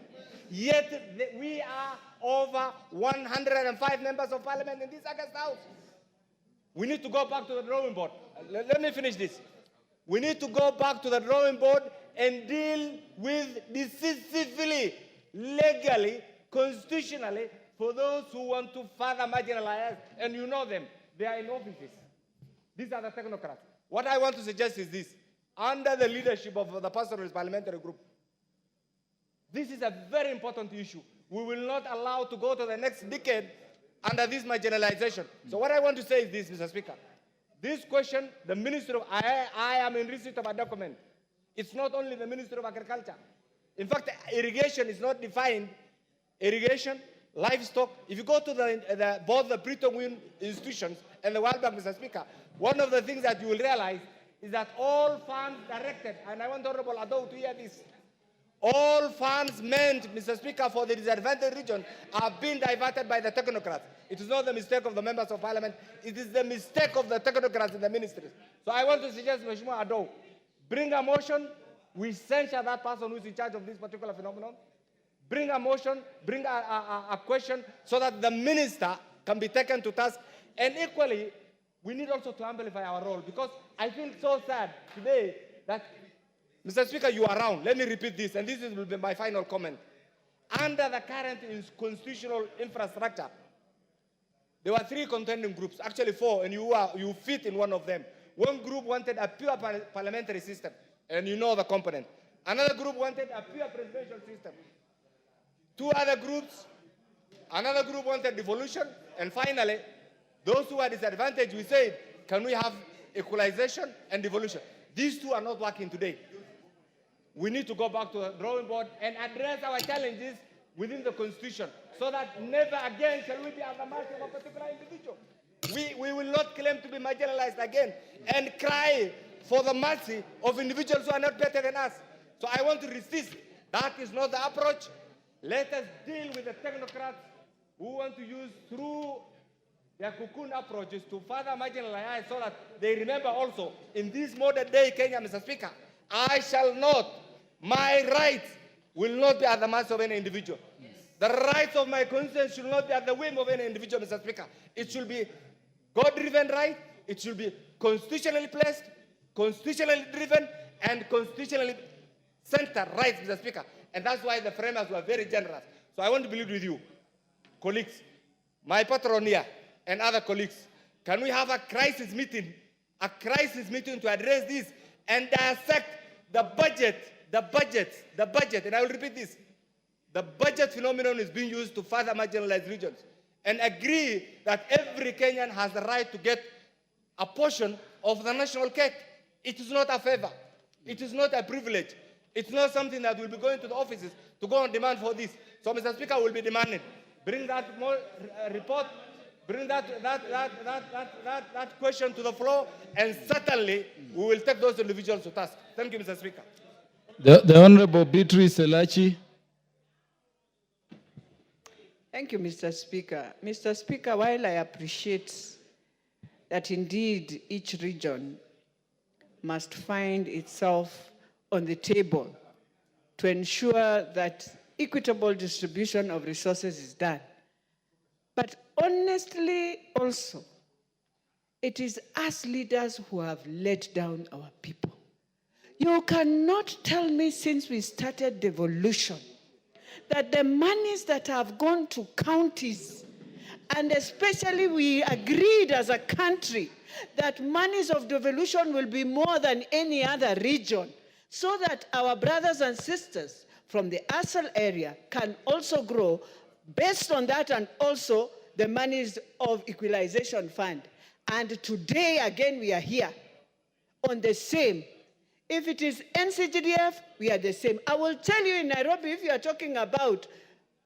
G: Yet we are over 105 members of parliament in this August House. We need to go back to the drawing board. Let me finish this. We need to go back to the drawing board and deal with decisively, legally, constitutionally, for those who want to further marginalize, and you know them, they are in offices. These are the technocrats. What I want to suggest is this. Under the leadership of the Pastoralist Parliamentary Group, this is a very important issue. We will not allow to go to the next decade under this marginalization. So what I want to say is this, Mr. Speaker. This question, the Minister of, I am in receipt of a document. It's not only the Minister of Agriculture. In fact, irrigation is not defined. Irrigation, livestock. If you go to both the Bretton Woods institutions and the World Bank, Mr. Speaker, one of the things that you will realize is that all funds directed, and I want Honorable Adou to hear this, all funds meant, Mr. Speaker, for the disadvantaged region are being diverted by the technocrats. It is not the mistake of the members of parliament. It is the mistake of the technocrats in the ministries. So I want to suggest, Mheshimiwa Adou, bring a motion. We censure that person who is in charge of this particular phenomenon. Bring a motion, bring a question so that the minister can be taken to task. And equally, we need also to amplify our role, because I feel so sad today that, Mr. Speaker, you are around. Let me repeat this, and this will be my final comment. Under the current constitutional infrastructure, there were 3 contending groups, actually 4, and you fit in one of them. One group wanted a pure parliamentary system, and you know the component. Another group wanted a pure presidential system. 2 other groups, another group wanted devolution, and finally, those who are disadvantaged, we said, can we have equalization and devolution? These 2 are not working today. We need to go back to the drawing board and address our challenges within the Constitution, so that never again shall we be at the mercy of a particular individual. We will not claim to be marginalized again and cry for the mercy of individuals who are not better than us. So I want to resist. That is not the approach. Let us deal with the technocrats who want to use through their cocoon approaches to further marginalize, so that they remember also in this modern day Kenya, Mr. Speaker, I shall not, my rights will not be at the mercy of any individual. The rights of my conscience should not be at the whim of any individual, Mr. Speaker. It should be God-driven right, it should be constitutionally placed, constitutionally driven, and constitutionally centered rights, Mr. Speaker. And that's why the framers were very generous. So I want to believe with you, colleagues, my patron here, and other colleagues, can we have a crisis meeting to address this and dissect the budget, and I will repeat this. The budget phenomenon is being used to further marginalize regions, and agree that every Kenyan has the right to get a portion of the national cake. It is not a favor. It is not a privilege. It's not something that will be going to the offices to go and demand for this. So, Mr. Speaker, will be demanding. Bring that more report, bring that question to the floor, and certainly we will take those individuals to task. Thank you, Mr. Speaker.
N: The Honorable Beatrice Elachi.
O: Thank you, Mr. Speaker. Mr. Speaker, while I appreciate that indeed each region must find itself on the table to ensure that equitable distribution of resources is done, but honestly also, it is us leaders who have let down our people. You cannot tell me since we started devolution that the monies that have gone to counties, and especially we agreed as a country that monies of devolution will be more than any other region, so that our brothers and sisters from the Asal area can also grow based on that, and also the monies of equalization fund. And today again we are here on the same. If it is NCGDF, we are the same. I will tell you in Nairobi, if you are talking about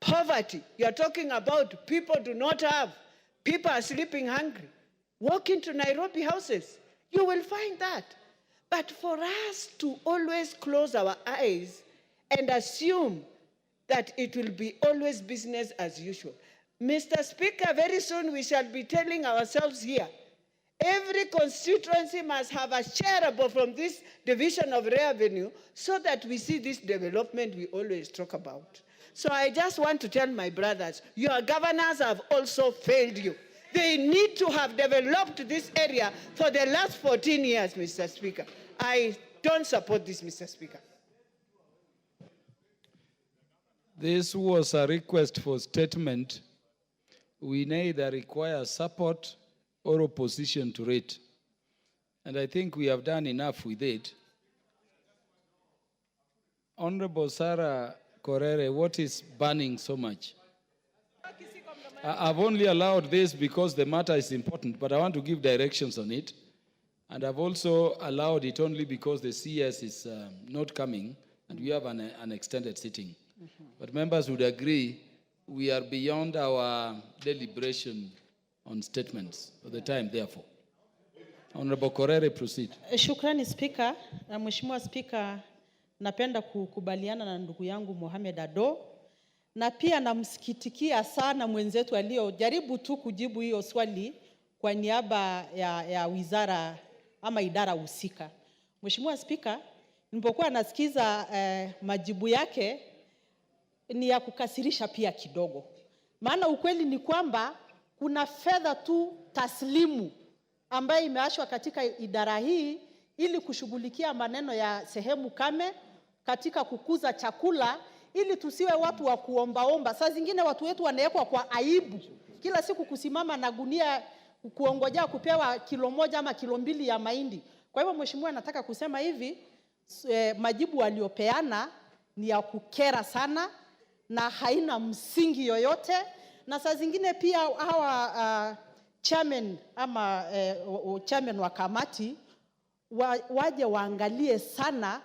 O: poverty, you are talking about people do not have, people are sleeping hungry. Walk into Nairobi houses, you will find that. But for us to always close our eyes and assume that it will be always business as usual. Mr. Speaker, very soon we shall be telling ourselves here, every constituency must have a shareable from this division of revenue so that we see this development we always talk about. So I just want to tell my brothers, your governors have also failed you. They need to have developed this area for the last 14 years, Mr. Speaker. I don't support this, Mr. Speaker.
N: This was a request for statement. We neither require support or opposition to it. And I think we have done enough with it. Honorable Sarah Korere, what is burning so much? I've only allowed this because the matter is important, but I want to give directions on it. And I've also allowed it only because the CS is not coming and we have an extended sitting. But members would agree we are beyond our deliberation on statements for the time, therefore. Honorable Korere, proceed.
B: Shukrani Speaker. Na Mheshimiwa Speaker, napenda kukubaliana na ndugu yangu Mohamed Ado, na pia namsikitikia sana mwenzetu aliyojaribu tu kujibu hiyo swali kwa niaba ya wizara ama idara husika. Mheshimiwa Speaker, nilipokuwa nasikiza majibu yake ni ya kukasirisha pia kidogo. Maana ukweli ni kwamba kuna fedha tu taslimu ambayo imeachwa katika idara hii ili kushughulikia maneno ya sehemu kame katika kukuza chakula, ili tusiwe watu wa kuombaomba. Saa zingine watu wetu wanawekwa kwa aibu kila siku kusimama na gunia kuongojea kupewa kilo moja ama kilo mbili ya mahindi. Kwa hivyo Mheshimiwa, nataka kusema hivi, majibu waliopeana ni ya kukera sana na haina msingi yoyote. Na saa zingine pia hawa chairman ama chairman wa kamati waje waangalie sana,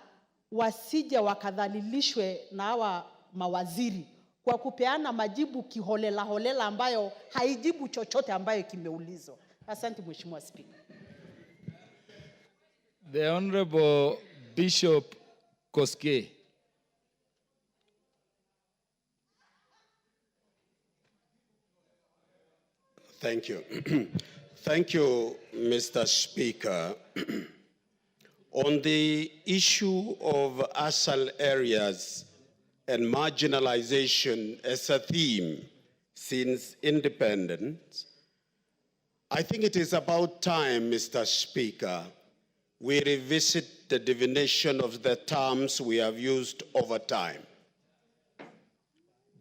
B: wasije wakadhalilishwe na hawa mawaziri kwa kupeana majibu kiholela holela ambayo haijibu chochote ambayo kimeulizwa. Asante Mheshimiwa Speaker.
N: The Honorable Bishop Koske.
H: Thank you. Thank you, Mr. Speaker. On the issue of Asal areas and marginalization as a theme since independence, I think it is about time, Mr. Speaker, we revisit the definition of the terms we have used over time.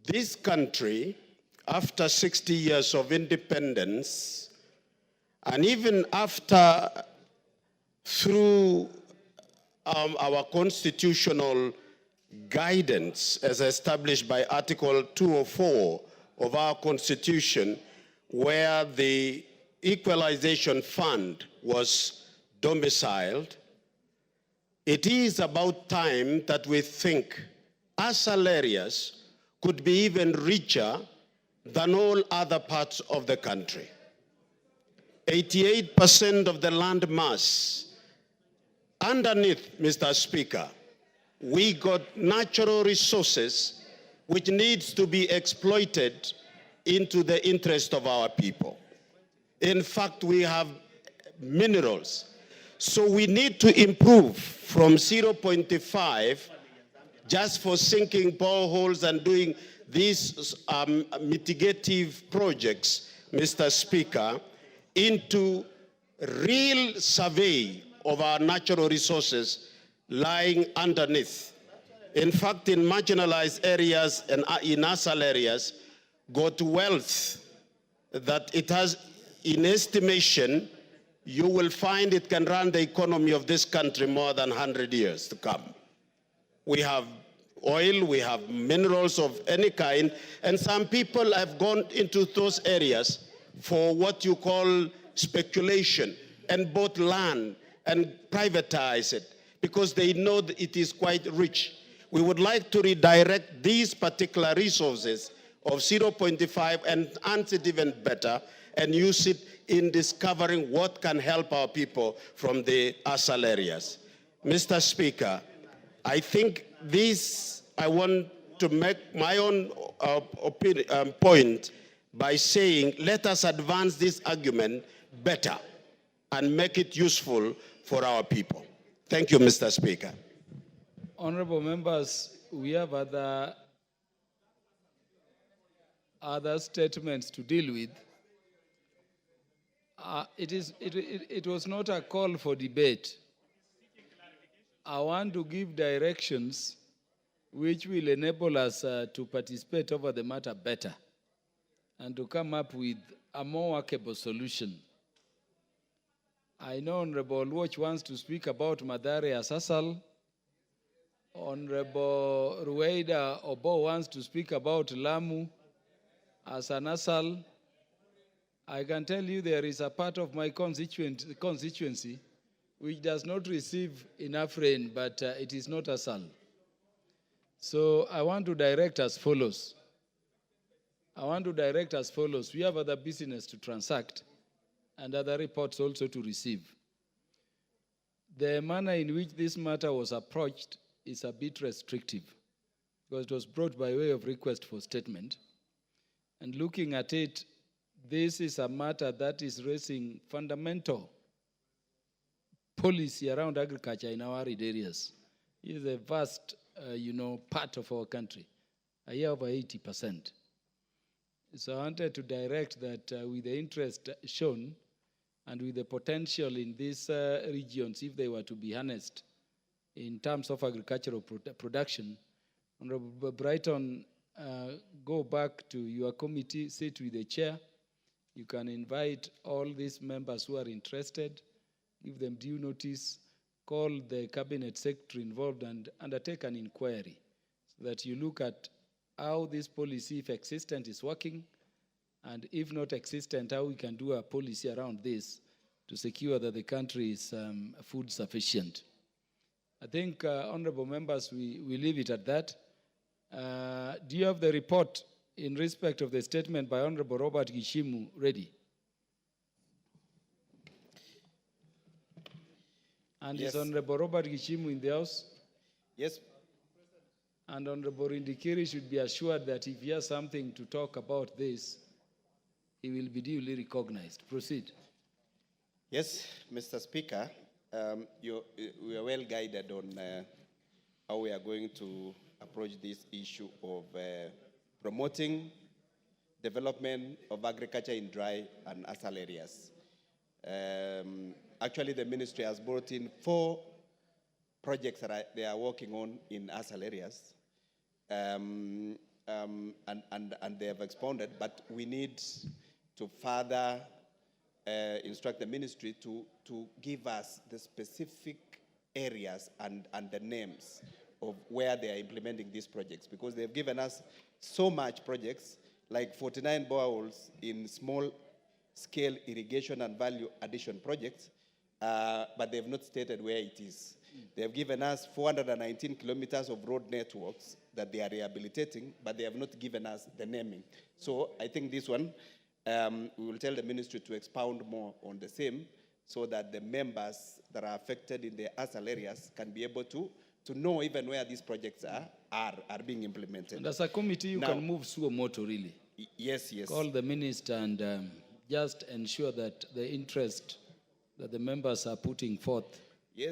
H: This country, after 60 years of independence, and even after, through our constitutional guidance as established by Article 204 of our Constitution, where the Equalization Fund was domiciled, it is about time that we think Asal areas could be even richer than all other parts of the country. 88% of the land mass underneath, Mr. Speaker, we got natural resources which needs to be exploited into the interest of our people. In fact, we have minerals. So we need to improve from 0.5 just for sinking boreholes and doing these mitigative projects, Mr. Speaker, into real survey of our natural resources lying underneath. In fact, in marginalized areas and in Asal areas, got wealth that it has, in estimation, you will find it can run the economy of this country more than 100 years to come. We have oil, we have minerals of any kind, and some people have gone into those areas for what you call speculation and bought land and privatize it because they know that it is quite rich. We would like to redirect these particular resources of 0.5 and enhance it even better and use it in discovering what can help our people from the Asal areas. Mr. Speaker, I think I want to make my own point by saying, let us advance this argument better and make it useful for our people. Thank you, Mr. Speaker.
N: Honorable members, we have other statements to deal with. It was not a call for debate. I want to give directions which will enable us to participate over the matter better and to come up with a more workable solution. I know Honorable Watch wants to speak about Mathare as Asal. Honorable Rueda Obo wants to speak about Lamu as an Asal. I can tell you there is a part of my constituency which does not receive enough rain, but it is not Asal. So I want to direct as follows. We have other business to transact and other reports also to receive. The manner in which this matter was approached is a bit restrictive because it was brought by way of request for statement. And looking at it, this is a matter that is raising fundamental policy around agriculture in our arid areas. It is a vast, part of our country, a year over 80%. So I wanted to direct that with the interest shown and with the potential in these regions, if they were to be harnessed in terms of agricultural production, Honorable Brighton, go back to your committee, sit with the chair. You can invite all these members who are interested, give them due notice, call the cabinet secretary involved and undertake an inquiry so that you look at how this policy, if existent, is working, and if not existent, how we can do a policy around this to secure that the country is food sufficient. I think, honorable members, we leave it at that. Do you have the report in respect of the statement by Honorable Robert Gishimu ready? And yes. Is Honorable Robert Gishimu in the House?
U: Yes.
N: And Honorable Indikiri should be assured that if he has something to talk about this, he will be duly recognized. Proceed.
U: Yes, Mr. Speaker, we are well guided on how we are going to approach this issue of promoting development of agriculture in dry and Asal areas. Actually, the ministry has brought in 4 projects that they are working on in Asal areas, and they have expounded, but we need to further instruct the ministry to give us the specific areas and the names of where they are implementing these projects, because they've given us so much projects, like 49 boreholes in small-scale irrigation and value addition projects, but they've not stated where it is. They've given us 419 kilometers of road networks that they are rehabilitating, but they have not given us the naming. So I think this one, we will tell the ministry to expound more on the same, so that the members that are affected in the Asal areas can be able to know even where these projects are being implemented.
N: And as a committee, you can move suo moto, really.
U: Yes.
N: Call the minister and just ensure that the interest that the members are putting forth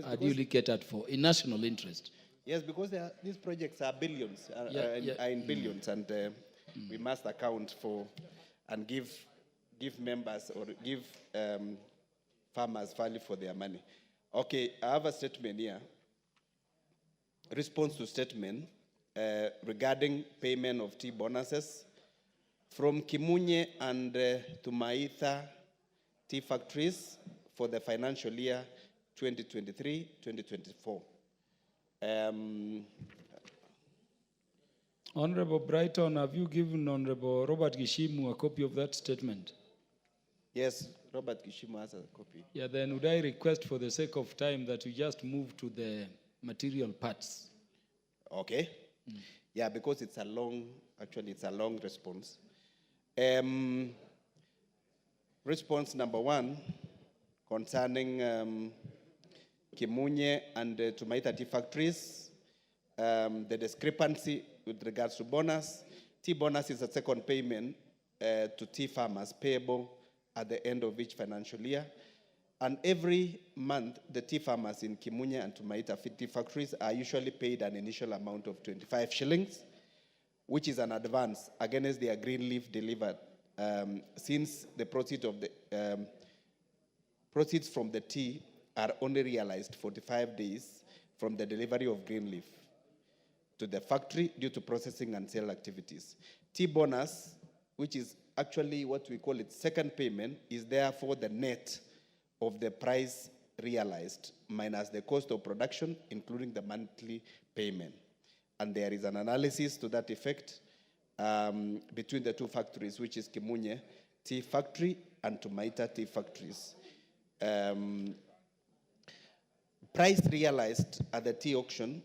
N: are duly catered for in national interest.
U: Yes, because these projects are billions, are in billions, and we must account for and give members or give farmers value for their money. Okay, I have a statement here. Response to statement regarding payment of tea bonuses from Kimunye and Tumaitha tea factories for the financial year 2023-2024.
N: Honorable Brighton, have you given Honorable Robert Gishimu a copy of that statement?
U: Yes, Robert Kishimo has a copy.
N: Yeah, then would I request for the sake of time that you just move to the material parts?
U: Okay. Yeah, because it's a long response. Response number 1 concerning Kimunye and Tumaita tea factories, the discrepancy with regards to bonus. Tea bonus is a second payment to tea farmers payable at the end of each financial year. And every month, the tea farmers in Kimunye and Tumaita tea factories are usually paid an initial amount of 25 shillings, which is an advance against their green leaf delivered, since the proceeds from the tea are only realized 45 days from the delivery of green leaf to the factory due to processing and sale activities. Tea bonus, which is actually what we call its second payment, is therefore the net of the price realized minus the cost of production, including the monthly payment. And there is an analysis to that effect between the two factories, which is Kimunye Tea Factory and Tumaita Tea Factories. Price realized at the tea auction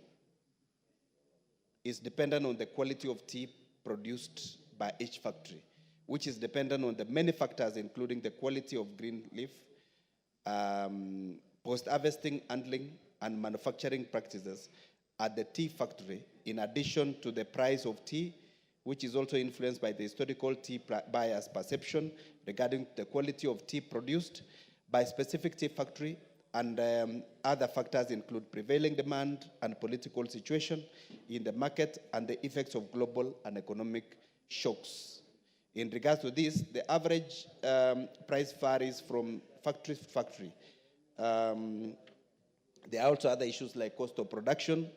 U: is dependent on the quality of tea produced by each factory, which is dependent on the many factors, including the quality of green leaf, post-harvesting, handling, and manufacturing practices at the tea factory, in addition to the price of tea, which is also influenced by the historical tea buyers' perception regarding the quality of tea produced by specific tea factory, and other factors include prevailing demand and political situation in the market and the effects of global and economic shocks. In regards to this, the average price varies from factory to factory. There are also other issues like cost of production,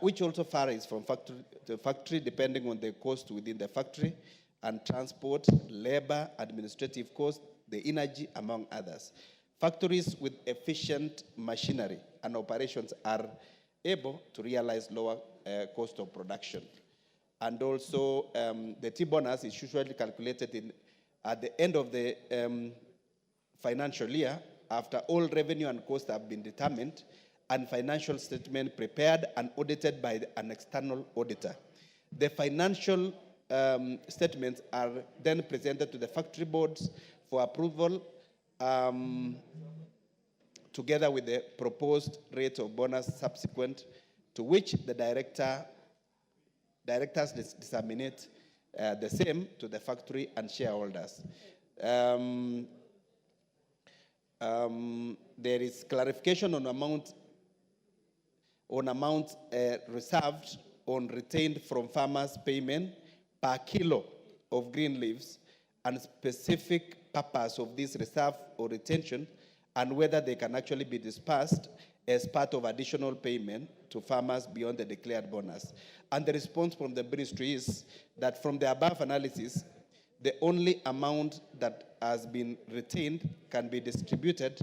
U: which also varies from factory to factory depending on the cost within the factory, and transport, labor, administrative cost, the energy, among others. Factories with efficient machinery and operations are able to realize lower cost of production. And also, the tea bonus is usually calculated at the end of the financial year, after all revenue and costs have been determined, and financial statement prepared and audited by an external auditor. The financial statements are then presented to the factory boards for approval, together with the proposed rate of bonus subsequent to which the directors disseminate the same to the factory and shareholders. There is clarification on amount reserved on retained from farmers' payment per kilo of green leaves, and specific purpose of this reserve or retention, and whether they can actually be dispersed as part of additional payment to farmers beyond the declared bonus. And the response from the ministry is that from the above analysis, the only amount that has been retained can be distributed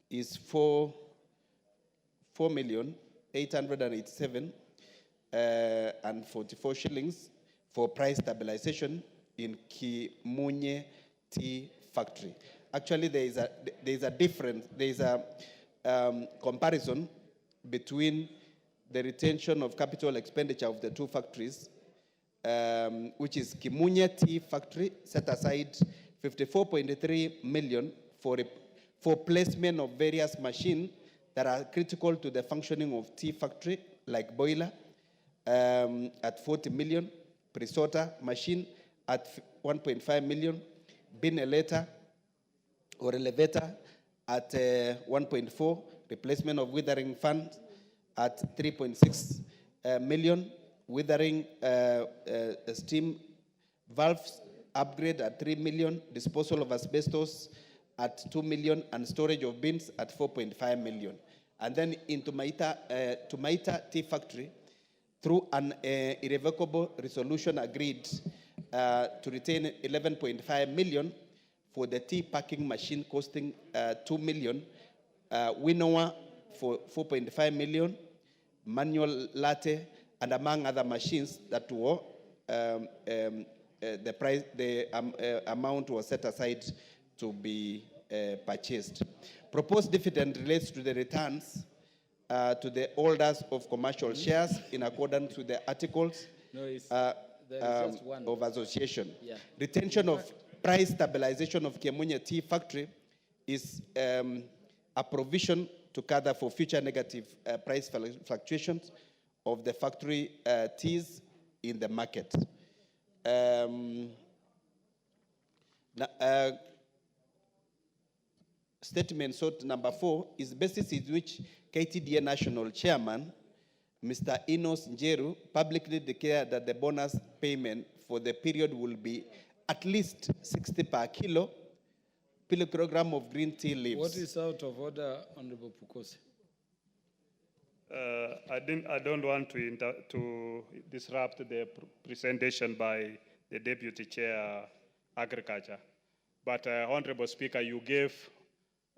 U: is 4,887,044 shillings for price stabilization in Kimunye Tea Factory. Actually, there is a comparison between the retention of capital expenditure of the two factories, which is Kimunye Tea Factory set aside 54.3 million for placement of various machines that are critical to the functioning of tea factory, like boiler at 40 million, pre-sorter machine at 1.5 million, bin elevator at 1.4, replacement of withering fans at 3.6 million, withering steam valves upgrade at 3 million, disposal of asbestos at 2 million, and storage of bins at 4.5 million. And then in Tumaita Tea Factory, through an irrevocable resolution agreed to retain 11.5 million for the tea packing machine costing 2 million, winnower for 4.5 million, manual latte, and among other machines that were amount was set aside to be purchased. Proposed dividend relates to the returns to the holders of commercial shares in accordance with the articles
N: No, there is just one.
U: of association.
N: Yeah.
U: Retention of price stabilization of Kiemunye Tea Factory is a provision to cater for future negative price fluctuations of the factory teas in the market. Statement sought number 4 is basis in which KTDA National Chairman, Mr. Enos Njeru, publicly declared that the bonus payment for the period will be at least 60 per kilogram of green tea leaves.
N: What is out of order, Honorable Pukose?
F: I don't want to disrupt the presentation by the Deputy Chair Agriculture. But Honorable Speaker, you gave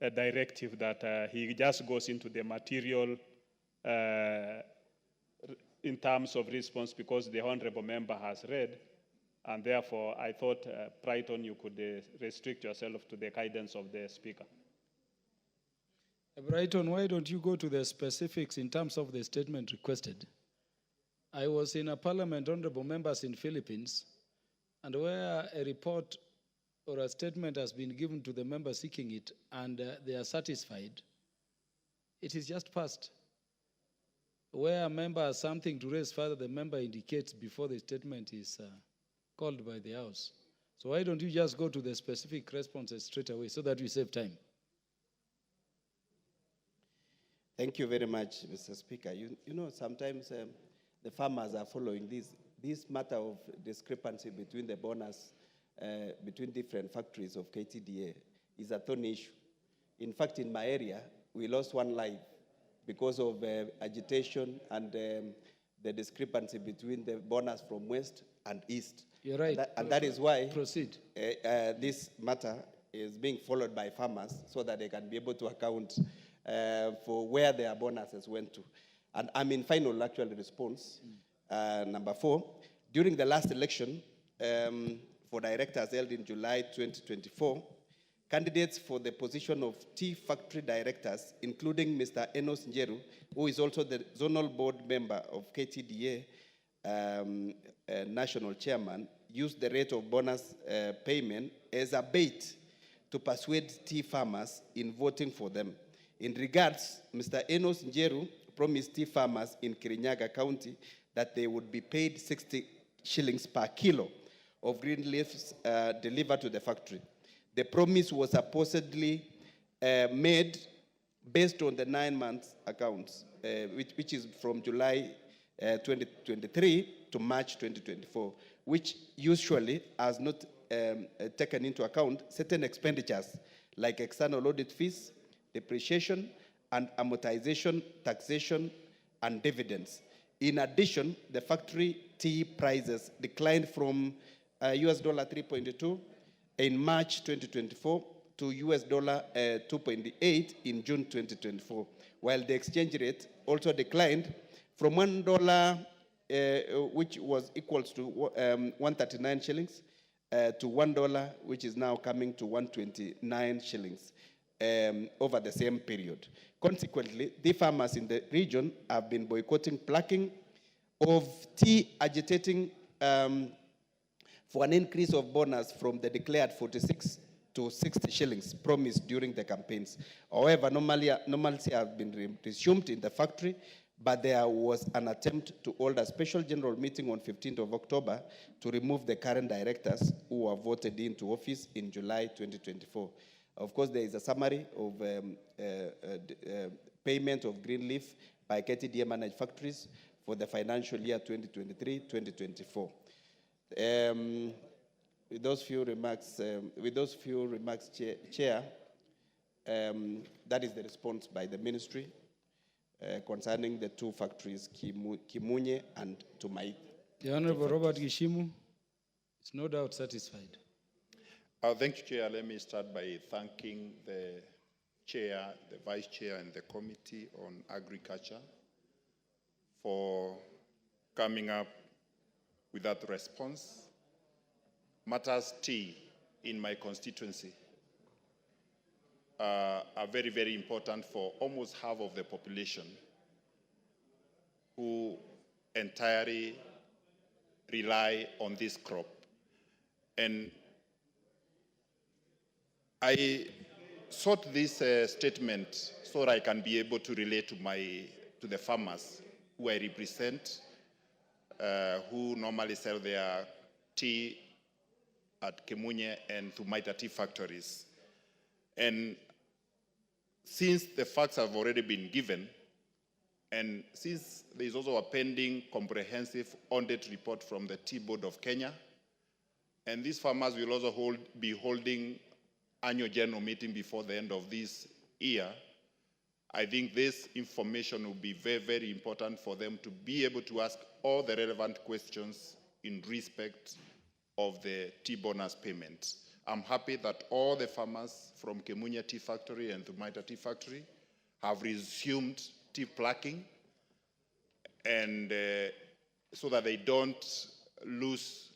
F: a directive that he just goes into the material in terms of response because the Honorable Member has read. And therefore, I thought, Brighton, you could restrict yourself to the guidance of the Speaker.
N: Brighton, why don't you go to the specifics in terms of the statement requested? I was in a parliament, honorable members in Philippines, and where a report or a statement has been given to the member seeking it and they are satisfied, it is just passed. Where a member has something to raise further, the member indicates before the statement is called by the House. So why don't you just go to the specific responses straight away so that we save time?
U: Thank you very much, Mr. Speaker. You know, sometimes the farmers are following this matter of discrepancy between the bonus between different factories of KTDA is a thorny issue. In fact, in my area, we lost one life because of agitation and the discrepancy between the bonus from west and east.
N: You're right.
U: And that is why
N: proceed.
U: This matter is being followed by farmers so that they can be able to account for where their bonuses went to. And I'm in final actual response. Number 4, during the last election for directors held in July 2024, candidates for the position of tea factory directors, including Mr. Enos Njeru, who is also the zonal board member of KTDA national chairman, used the rate of bonus payment as a bait to persuade tea farmers in voting for them. In regards, Mr. Enos Njeru promised tea farmers in Kirinyaga County that they would be paid 60 shillings per kilo of green leaves delivered to the factory. The promise was supposedly made based on the 9 months accounts, which is from July 2023 to March 2024, which usually has not taken into account certain expenditures like external audit fees, depreciation and amortization, taxation, and dividends. In addition, the factory tea prices declined from US dollar 3.2 in March 2024 to US dollar 2.8 in June 2024, while the exchange rate also declined from $1, which was equal to 139 shillings, to $1, which is now coming to 129 shillings over the same period. Consequently, the farmers in the region have been boycotting plucking of tea, agitating for an increase of bonus from the declared 46 to 60 shillings promised during the campaigns. However, normalcy has been resumed in the factory, but there was an attempt to hold a special general meeting on 15th of October to remove the current directors who were voted into office in July 2024. Of course, there is a summary of payment of green leaf by KTDA managed factories for the financial year 2023-2024. With those few remarks, Chair, that is the response by the ministry concerning the two factories, Kimunye and Tumait.
N: The Honorable Robert Gishimu is no doubt satisfied.
V: Thank you, Chair. Let me start by thanking the Chair, the Vice Chair, and the Committee on Agriculture for coming up with that response.
K: matters tea in my constituency are very, very important for almost half of the population who entirely rely on this crop. And I sought this statement so that I can be able to relate to the farmers who I represent, who normally sell their tea at Kemunye and Thumaita tea factories. And since the facts have already been given, and since there is also a pending comprehensive audit report from the Tea Board of Kenya, and these farmers will also be holding annual general meeting before the end of this year, I think this information will be very, very important for them to be able to ask all the relevant questions in respect of the tea bonus payments. I'm happy that all the farmers from Kemunye Tea Factory and Thumaita Tea Factory have resumed tea plucking, and so that they don't lose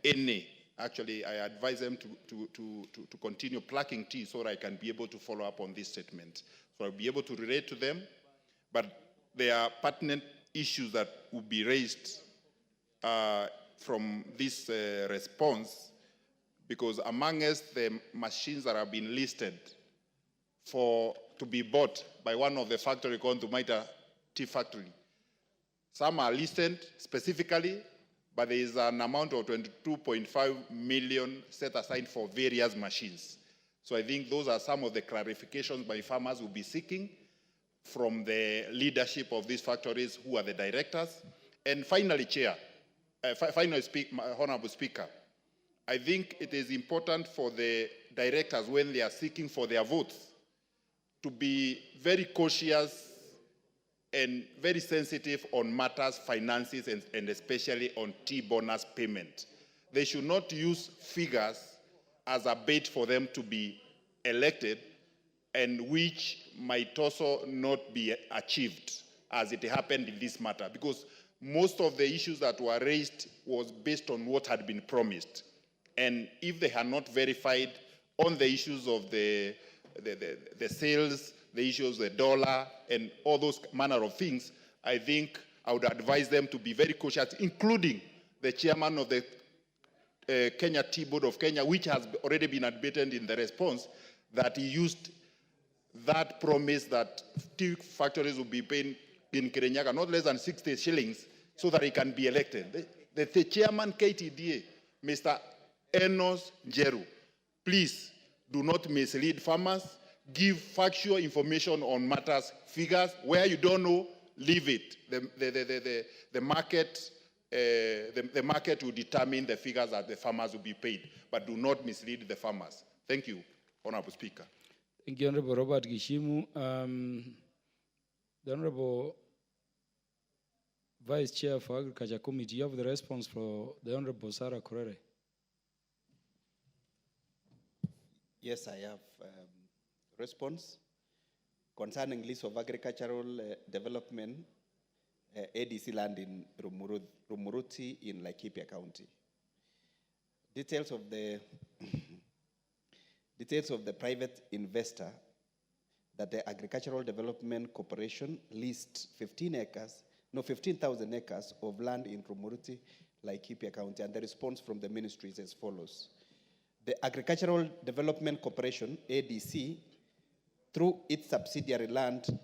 K: any. Actually, I advise them to continue plucking tea so that I can be able to follow up on this statement. So I'll be able to relate to them, but there are pertinent issues that will be raised from this response, because among us, the machines that have been listed to be bought by one of the factory called Thumaita Tea Factory, some are listed specifically, but there is an amount of 22.5 million set aside for various machines. So I think those are some of the clarifications my farmers will be seeking from the leadership of these factories, who are the directors. And finally, Chair, Honorable Speaker, I think it is important for the directors, when they are seeking for their votes, to be very cautious and very sensitive on matters, finances, and especially on tea bonus payment. They should not use figures as a bait for them to be elected, and which might also not be achieved, as it happened in this matter, because most of the issues that were raised was based on what had been promised. And if they had not verified on the issues of the sales, the issues of the dollar, and all those manner of things, I think I would advise them to be very cautious, including the chairman of the Kenya Tea Board of Kenya, which has already been admitted in the response, that he used that promise that tea factories will be paying in Kirinyaga not less than 60 shillings so that he can be elected. The chairman KTDA, Mr. Enos Njeru, please do not mislead farmers. Give factual information on matters, figures. Where you don't know, leave it. The market will determine the figures that the farmers will be paid, but do not mislead the farmers. Thank you, Honorable Speaker.
N: Thank you, Honorable Robert Gishimu. The Honorable Vice Chair for Agriculture Committee, you have the response for the Honorable Sarah Kurere.
U: Yes, I have response concerning list of agricultural development ADC land in Rumuruti in Laikipia County. Details of the private investor that the Agricultural Development Corporation lists 15,000 acres of land in Rumuruti, Laikipia County, and the response from the ministry is as follows. The Agricultural Development Corporation, ADC, through its subsidiary Land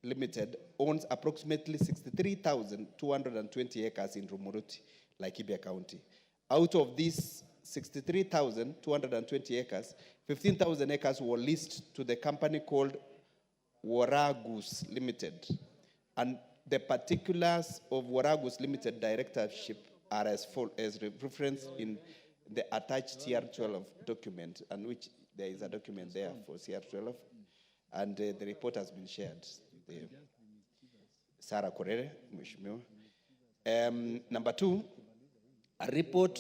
U: Limited, owns approximately 63,220 acres in Rumuruti, Laikipia County. Out of these 63,220 acres, 15,000 acres were leased to the company called Waragus Limited. And the particulars of Waragus Limited directorship are as referenced in the attached CR12 document, and which there is a document there for CR12, and the report has been shared. Sarah Korere, Mheshimiwa. Number two, a report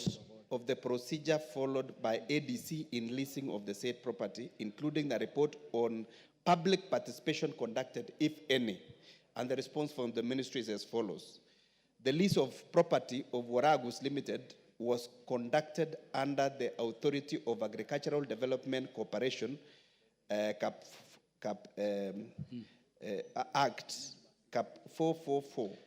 U: of the procedure followed by ADC in leasing of the said property, including the report on public participation conducted, if any. And the response from the ministry is as follows. The lease of property of Waragus Limited was conducted under the Authority of Agricultural Development Corporation Act, Cap 444,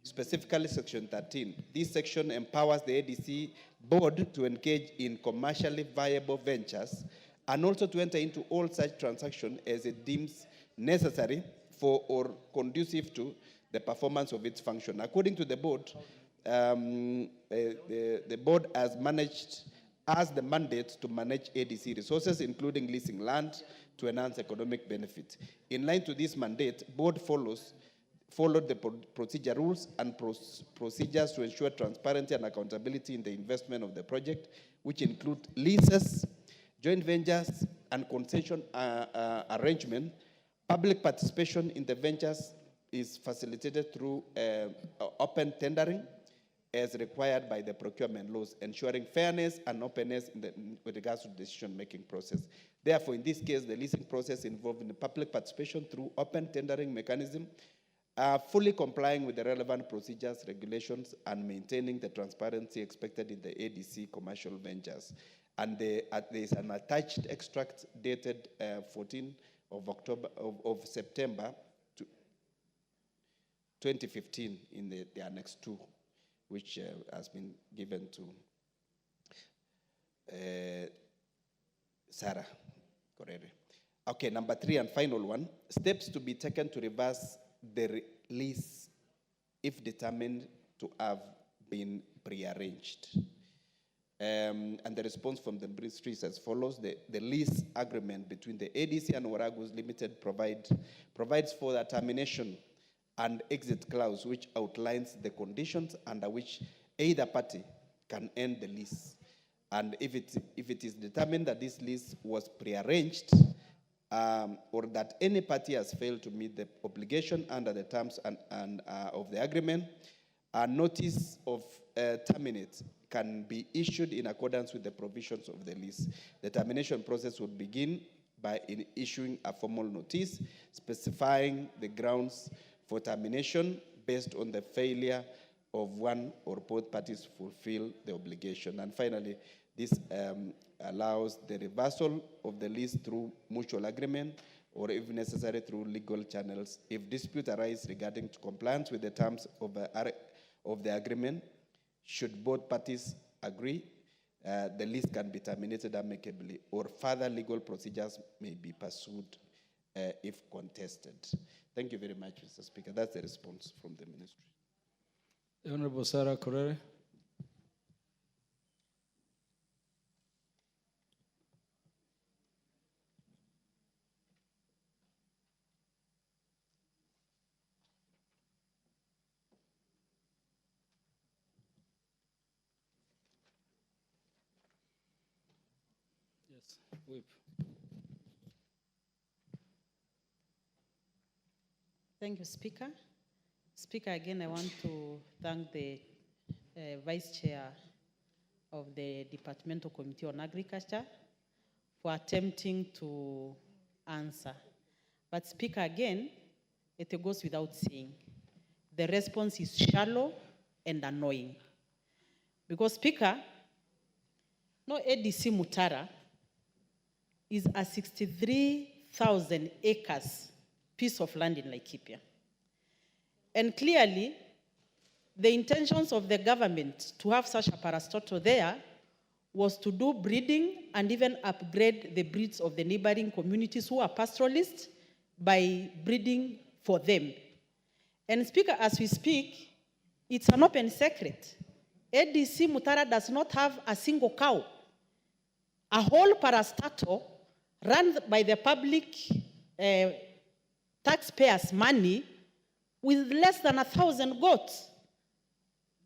U: specifically Section 13. This section empowers the ADC board to engage in commercially viable ventures and also to enter into all such transactions as it deems necessary for or conducive to the performance of its function. According to the board, the board has the mandate to manage ADC resources, including leasing land to enhance economic benefit. In line to this mandate, board followed the procedure rules and procedures to ensure transparency and accountability in the investment of the project, which include leases, joint ventures, and concession arrangement. Public participation in the ventures is facilitated through open tendering as required by the procurement laws, ensuring fairness and openness with regards to the decision-making process. Therefore, in this case, the leasing process involved in the public participation through open tendering mechanism, fully complying with the relevant procedures, regulations, and maintaining the transparency expected in the ADC commercial ventures. And there is an attached extract dated 14 of September 2015 in the Annex 2, which has been given to Sarah Korere. Okay, number 3 and final one, steps to be taken to reverse the lease if determined to have been prearranged. And the response from the ministry is as follows. The lease agreement between the ADC and Waragus Limited provides for the termination and exit clause, which outlines the conditions under which either party can end the lease. And if it is determined that this lease was prearranged, or that any party has failed to meet the obligation under the terms of the agreement, a notice of terminate can be issued in accordance with the provisions of the lease. The termination process would begin by issuing a formal notice specifying the grounds for termination based on the failure of one or both parties to fulfill the obligation. And finally, this allows the reversal of the lease through mutual agreement or, if necessary, through legal channels. If dispute arises regarding compliance with the terms of the agreement, should both parties agree, the lease can be terminated amicably, or further legal procedures may be pursued if contested. Thank you very much, Mr. Speaker. That's the response from the ministry.
N: The Honorable Sarah Korere. Yes, whip.
B: Thank you, Speaker. Speaker, again, I want to thank the Vice Chair of the Departmental Committee on Agriculture for attempting to answer. But Speaker, again, it goes without saying, the response is shallow and annoying. Because, Speaker, no ADC Mutara is a 63,000 acres piece of land in Laikipia. And clearly, the intentions of the government to have such a parastatal there was to do breeding and even upgrade the breeds of the neighboring communities who are pastoralists by breeding for them. And Speaker, as we speak, it's an open secret. ADC Mutara does not have a single cow. A whole parastatal run by the public taxpayers' money with less than 1,000 goats.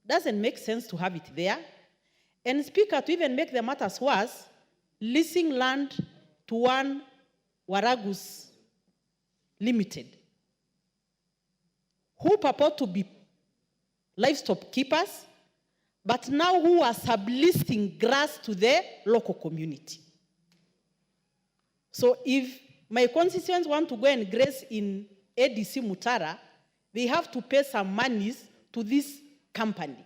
B: Doesn't make sense to have it there. And Speaker, to even make the matters worse, leasing land to one Waragus Limited, who purport to be livestock keepers, but now who are subleasing grass to the local community. So if my constituents want to go and graze in ADC Mutara, they have to pay some monies to these company.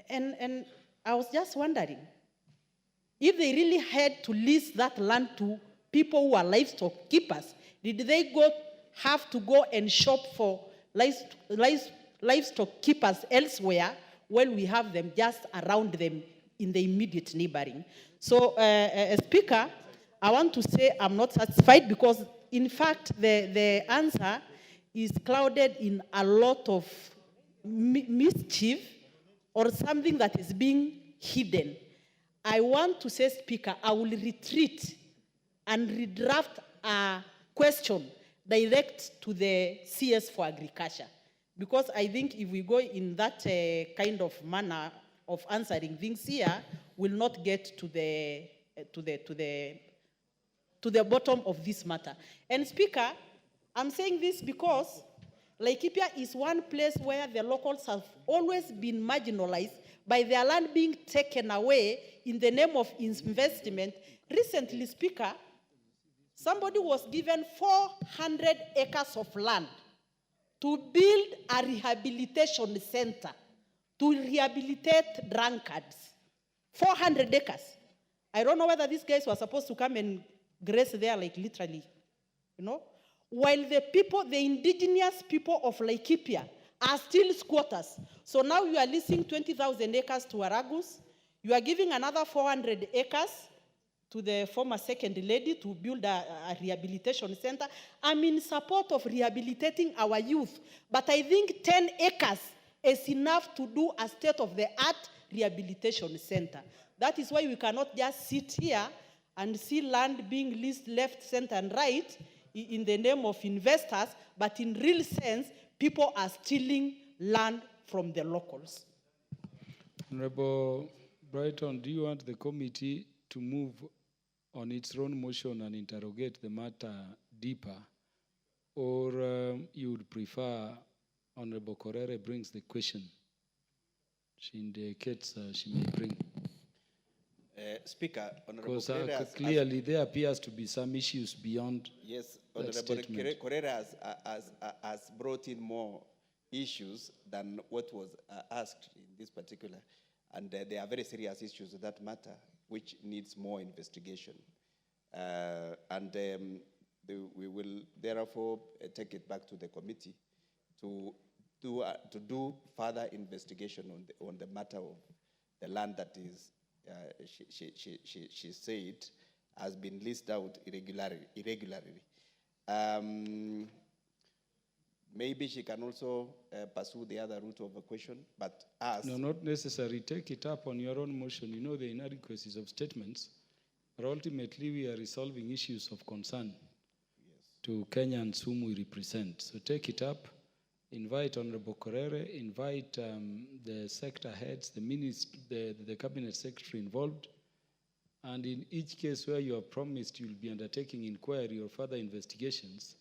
B: And I was just wondering, if they really had to lease that land to people who are livestock keepers, did they have to go and shop for livestock keepers elsewhere when we have them just around them in the immediate neighboring? So, Speaker, I want to say I'm not satisfied because, in fact, the answer is clouded in a lot of mischief or something that is being hidden. I want to say, Speaker, I will retreat and redraft a question direct to the CS for Agriculture. Because I think if we go in that kind of manner of answering things here, we'll not get to the bottom of this matter. And Speaker, I'm saying this because Laikipia is one place where the locals have always been marginalized by their land being taken away in the name of investment. Recently, Speaker, somebody was given 400 acres of land to build a rehabilitation center to rehabilitate drunkards. 400 acres. I don't know whether these guys were supposed to come and grace there, like literally, you know? While the people, the indigenous people of Laikipia are still squatters. So now you are leasing 20,000 acres to Aragus. You are giving another 400 acres to the former second lady to build a rehabilitation center. I'm in support of rehabilitating our youth, but I think 10 acres is enough to do a state-of-the-art rehabilitation center. That is why we cannot just sit here and see land being leased left, center, and right in the name of investors, but in real sense, people are stealing land from the locals.
N: Honorable Brighton, do you want the committee to move on its own motion and interrogate the matter deeper, or you would prefer Honorable Correre brings the question? She indicates she may bring.
U: Speaker, Honorable
N: Because clearly there appears to be some issues beyond.
U: Yes,
N: that
U: Honorable Correra has brought in more issues than what was asked in this particular, and there are very serious issues of that matter which needs more investigation, we will therefore take it back to the committee to do further investigation on the matter of the land that is. She said has been leased out irregularly. Maybe she can also pursue the other route of a question, but as...
N: No, not necessary. Take it up on your own motion. You know the inadequacies of statements, but ultimately we are resolving issues of concern to Kenyans whom we represent. So take it up. Invite Honorable Correre, invite the sector heads, the cabinet secretary involved, and in each case where you have promised you'll be undertaking inquiry or further investigations,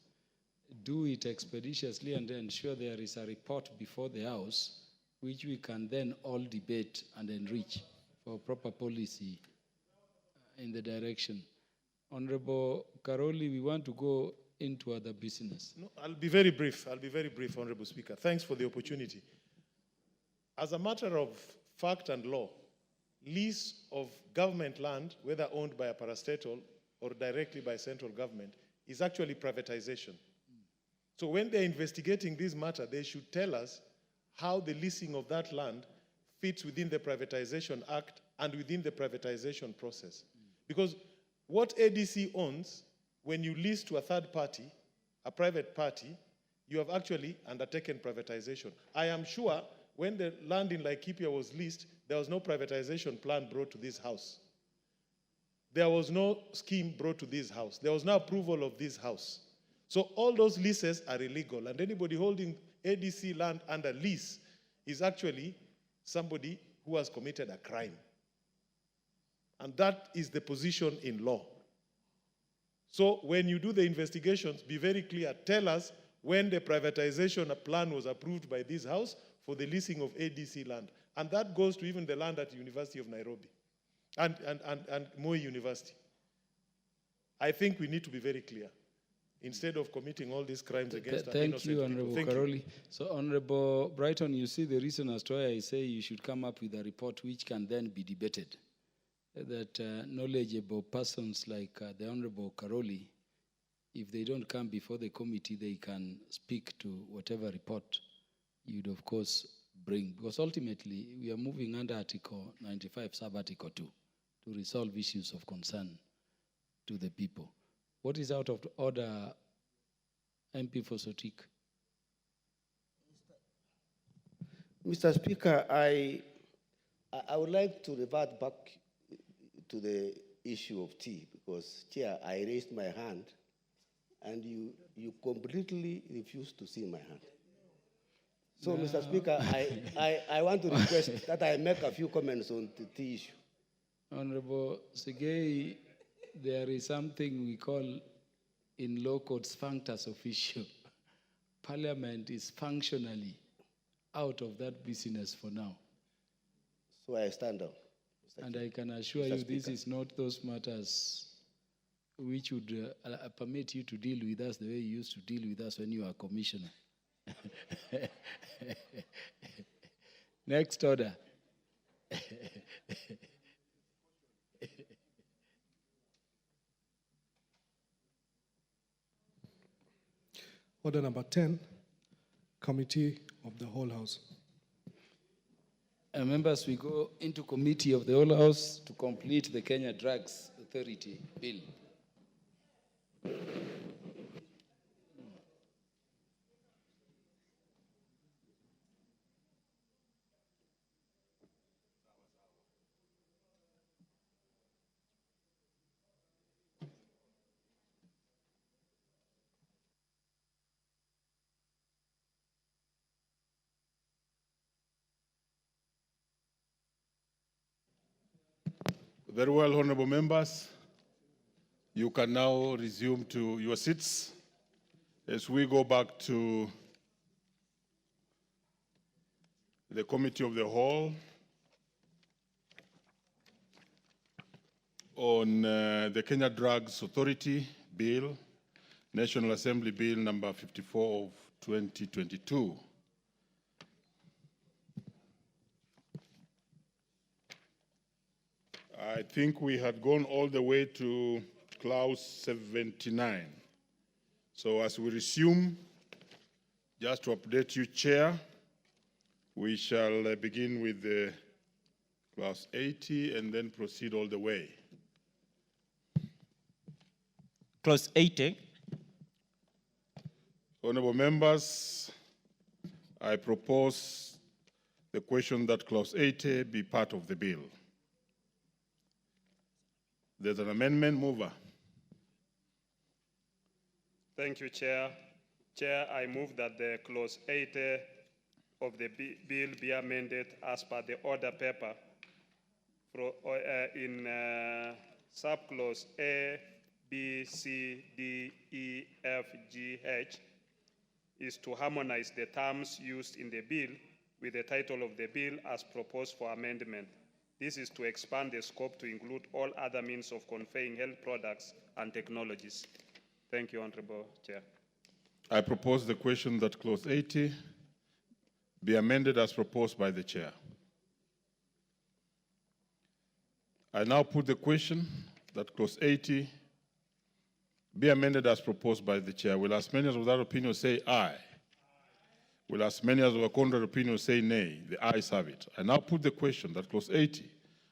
N: do it expeditiously and ensure there is a report before the House which we can then all debate and enrich for proper policy in the direction. Honorable Karoli, we want to go into other business.
I: No, I'll be very brief, Honorable Speaker. Thanks for the opportunity. As a matter of fact and law, lease of government land, whether owned by a parastatal or directly by central government, is actually privatization. So when they're investigating this matter, they should tell us how the leasing of that land fits within the Privatization Act and within the privatization process. Because what ADC owns, when you lease to a third party, a private party, you have actually undertaken privatization. I am sure when the land in Laikipia was leased, there was no privatization plan brought to this house. There was no scheme brought to this house. There was no approval of this house. So all those leases are illegal, and anybody holding ADC land under lease is actually somebody who has committed a crime. And that is the position in law. So when you do the investigations, be very clear. Tell us when the privatization plan was approved by this house for the leasing of ADC land. And that goes to even the land at the University of Nairobi and Moi University. I think we need to be very clear. instead of committing all these crimes against our
N: Thank
I: innocent
N: you,
I: people.
N: Honorable
I: Thank you.
N: Karoli. So, Honorable Brighton, you see the reason as to why I say you should come up with a report which can then be debated. That knowledgeable persons like the Honorable Karoli, if they don't come before the committee, they can speak to whatever report you'd, of course, bring. Because ultimately, we are moving under Article 95, Sub-Article 2, to resolve issues of concern to the people. What is out of order, MP for Sotik?
D: Mr. Speaker, I would like to revert back to the issue of tea because, Chair, I raised my hand and you completely refused to see my hand. So,
N: No.
D: Mr. Speaker, I want to request that I make a few comments on the tea issue.
N: Honorable Segei, there is something we call in law court sphincters official. Parliament is functionally out of that business for now.
D: So I stand down.
N: And I can assure you this is not those matters which would permit you to deal with us the way you used to deal with us when you were commissioner. Next order.
L: Order number 10, Committee of the Whole House.
N: Members, we go into Committee of the Whole House to complete the Kenya Drugs Authority Bill.
V: Very well, honorable members. You can now resume to your seats as we go back to the Committee of the Whole on the Kenya Drugs Authority Bill, National Assembly Bill number 54 of 2022. I think we had gone all the way to clause 79. So as we resume, just to update you, Chair, we shall begin with the clause 80 and then proceed all the way.
W: Clause 80.
V: Honorable members, I propose the question that clause 80 be part of the bill. There's an amendment. Mover.
F: Thank you, Chair. Chair, I move that the clause 80 of the bill be amended as per the order paper in subclause A, B, C, D, E, F, G, H is to harmonize the terms used in the bill with the title of the bill as proposed for amendment. This is to expand the scope to include all other means of conveying health products and technologies. Thank you, Honorable Chair.
V: I propose the question that clause 80 be amended as proposed by the chair. I now put the question that clause 80 be amended as proposed by the chair. Will as many as of that opinion say aye? Will as many as of a contrary opinion say nay? The ayes have it. I now put the question that clause 80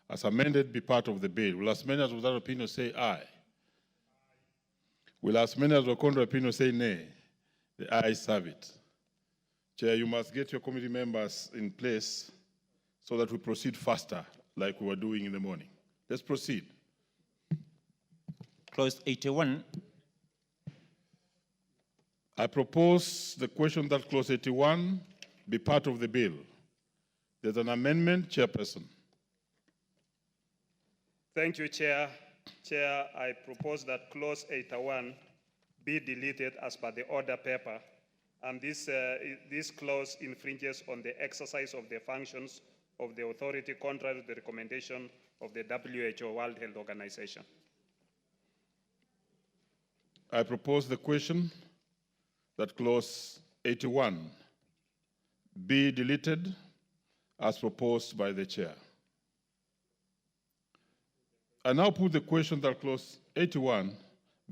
V: as amended be part of the bill. Will as many as of that opinion say aye? Will as many as of a contrary opinion say nay? The ayes have it. Chair, you must get your committee members in place so that we proceed faster like we were doing in the morning. Let's proceed.
W: Clause 81.
V: I propose the question that clause 81 be part of the bill. There's an amendment, Chairperson.
F: Thank you, Chair. Chair, I propose that clause 81 be deleted as per the order paper, and this clause infringes on the exercise of the functions of the authority contrary to the recommendation of the WHO, World Health Organization.
V: I propose the question that clause 81 be deleted as proposed by the chair. I now put the question that clause 81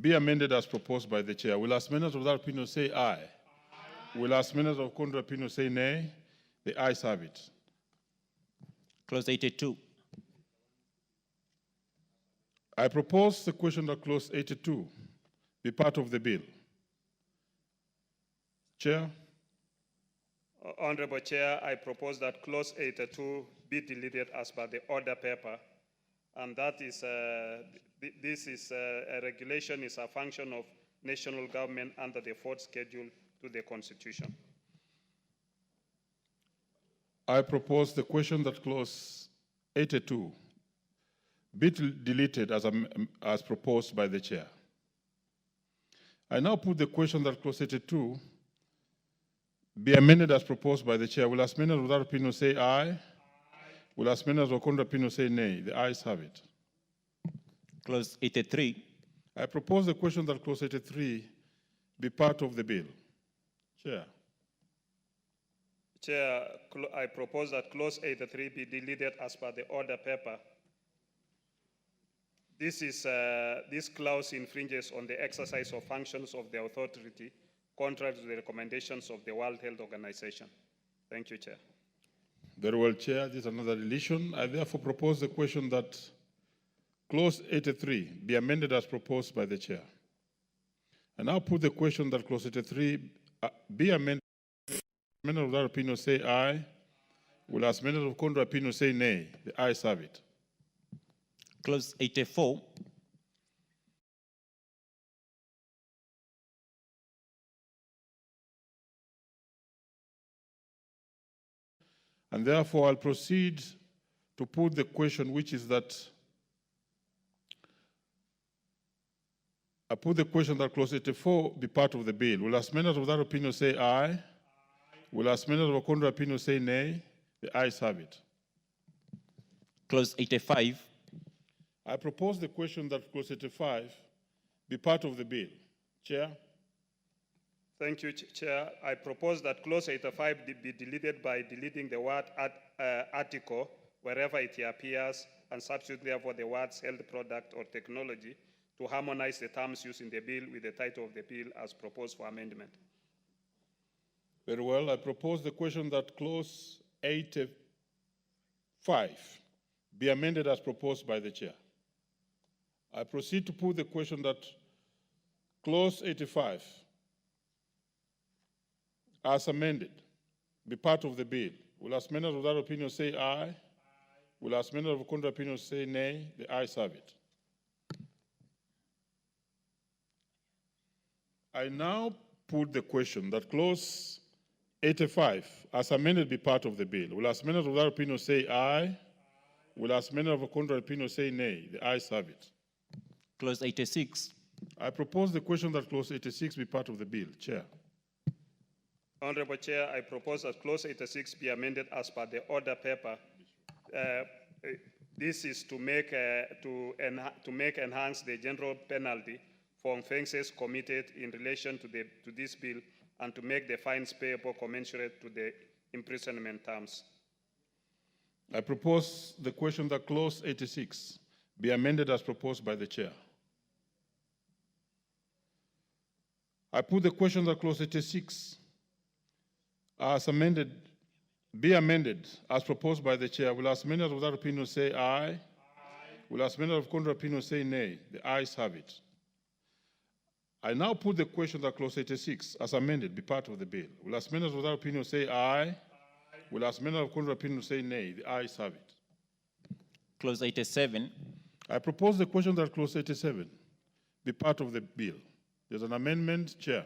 V: be amended as proposed by the chair. Will as members of that opinion say aye? Aye. Will as members of contrary opinion say nay? The ayes have it.
W: Clause 82.
V: I propose the question that clause 82 be part of the bill. Chair.
F: Honorable Chair, I propose that clause 82 be deleted as per the order paper, and that is this is a regulation is a function of national government under the fourth schedule to the Constitution.
V: I propose the question that clause 82 be deleted as proposed by the chair. I now put the question that clause 82 be amended as proposed by the chair. Will as members without opinion say aye? Aye. Will as members of contrary opinion say nay? The ayes have it.
W: Clause 83.
V: I propose the question that clause 83 be part of the bill. Chair.
F: Chair, I propose that clause 83 be deleted as per the order paper. This clause infringes on the exercise of functions of the authority contrary to the recommendations of the World Health Organization. Thank you, Chair.
V: Very well, Chair. This is another deletion. I therefore propose the question that clause 83 be amended as proposed by the chair. I now put the question that clause 83 be amended. Members of that opinion say aye. Will as members of contrary opinion say nay? The ayes have it.
W: Clause 84.
V: And therefore, I'll proceed to put the question, which is that I put the question that clause 84 be part of the bill. Will as members of that opinion say aye? Aye. Will as members of a contrary opinion say nay? The ayes have it.
W: Clause 85.
V: I propose the question that clause 85 be part of the bill. Chair.
F: Thank you, Chair. I propose that clause 85 be deleted by deleting the word article wherever it appears and substitute therefore the words health product or technology to harmonize the terms used in the bill with the title of the bill as proposed for amendment.
V: Very well. I propose the question that clause 85 be amended as proposed by the chair. I proceed to put the question that clause 85 as amended be part of the bill. Will as members of that opinion say aye? Aye. Will as members of contrary opinion say nay? The ayes have it. I now put the question that clause 85 as amended be part of the bill. Will as members of that opinion say aye? Aye. Will as members of contrary opinion say nay? The ayes have it.
W: Clause 86.
V: I propose the question that clause 86 be part of the bill. Chair.
F: Honorable Chair, I propose that clause 86 be amended as per the order paper. This is to make enhance the general penalty for offences committed in relation to this bill and to make the fines payable commensurate to the imprisonment terms.
V: I propose the question that clause 86 be amended as proposed by the chair. I put the question that clause 86 as amended be amended as proposed by the chair. Will as members of that opinion say aye? Aye. Will as members of contrary opinion say nay? The ayes have it. I now put the question that clause 86 as amended be part of the bill. Will as members of that opinion say aye? Aye. Will as members of contrary opinion say nay? The ayes have it.
W: Clause 87.
V: I propose the question that clause 87 be part of the bill. There's an amendment, Chair.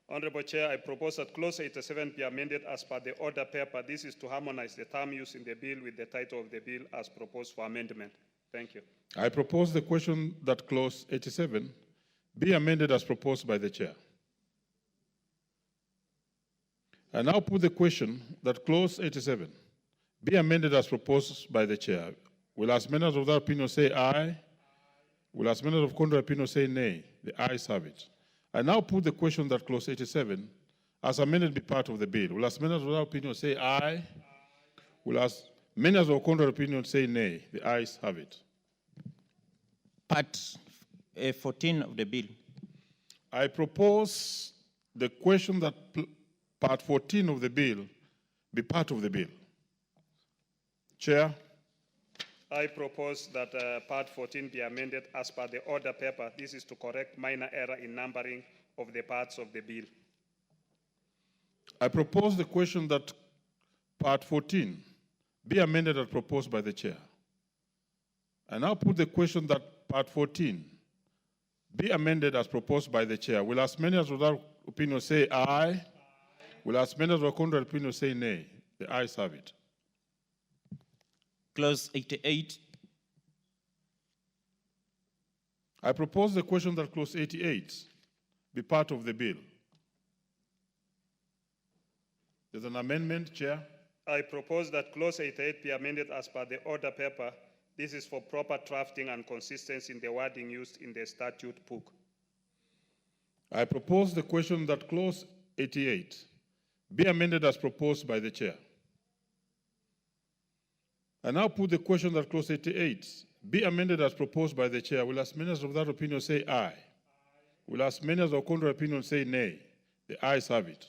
F: Honorable Chair, I propose that clause 87 be amended as per the order paper. This is to harmonize the term used in the bill with the title of the bill as proposed for amendment. Thank you.
V: I propose the question that clause 87 be amended as proposed by the chair. I now put the question that clause 87 be amended as proposed by the chair. Will as members of that opinion say aye? Will as many as have contrary opinion say nay? The ayes have it. I now put the question that clause 87, as amended, be part of the bill. Will as many as without opinion say aye? Will as many as have contrary opinion say nay? The ayes have it.
W: Part 14 of the bill.
V: I propose the question that part 14 of the bill be part of the bill. Chair.
F: I propose that part 14 be amended as per the order paper. This is to correct minor error in numbering of the parts of the bill.
V: I propose the question that part 14 be amended as proposed by the chair. I now put the question that part 14 be amended as proposed by the chair. Will as many as without opinion say aye? Will as many as with contrary opinion say nay? The ayes have it.
W: Clause 88.
V: I propose the question that clause 88 be part of the bill. There's an amendment, Chair.
F: I propose that clause 88 be amended as per the order paper. This is for proper drafting and consistency in the wording used in the statute book.
V: I propose the question that clause 88 be amended as proposed by the chair. I now put the question that clause 88 be amended as proposed by the chair. Will as many as of that opinion say aye? Will as many as of contrary opinion say nay? The ayes have it.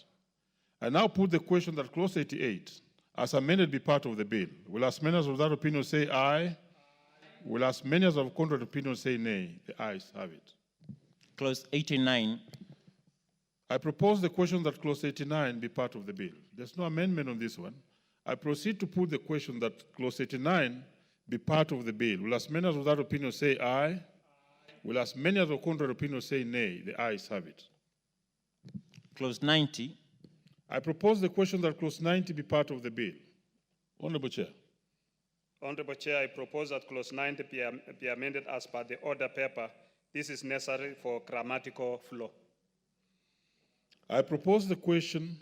V: I now put the question that clause 88 as amended be part of the bill. Will as many as of that opinion say aye? Will as many as of contrary opinion say nay? The ayes have it.
W: Clause 89.
V: I propose the question that clause 89 be part of the bill. There's no amendment on this one. I proceed to put the question that clause 89 be part of the bill. Will as many as of that opinion say aye? Will as many as of contrary opinion say nay? The ayes have it.
W: Clause 90.
V: I propose the question that clause 90 be part of the bill. Honorable Chair.
F: Honorable Chair, I propose that clause 90 be amended as per the order paper. This is necessary for grammatical flow.
V: I propose the question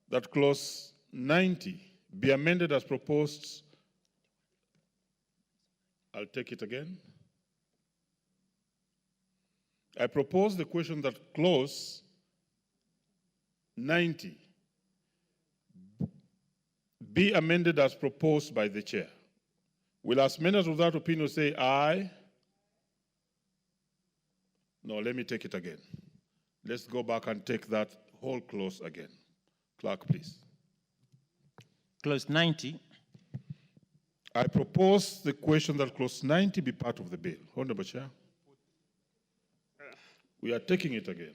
V: that clause 90 be amended as proposed. I'll take it again. I propose the question that clause 90 be amended as proposed by the chair. Will as many as without opinion say aye? No, let me take it again. Let's go back and take that whole clause again. Clerk, please.
W: Clause 90.
V: I propose the question that clause 90 be part of the bill. Honorable Chair. We are taking it again.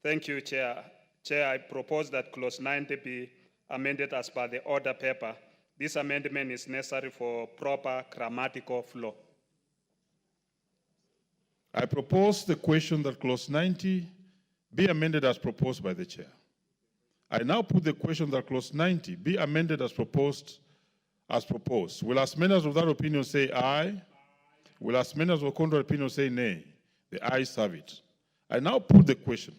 F: Thank you, Chair. Chair, I propose that clause 90 be amended as per the order paper. This amendment is necessary for proper grammatical flow.
V: I propose the question that clause 90 be amended as proposed by the chair. I now put the question that clause 90 be amended as proposed. Will as many as of that opinion say aye? Will as many as of contrary opinion say nay? The ayes have it. I now put the question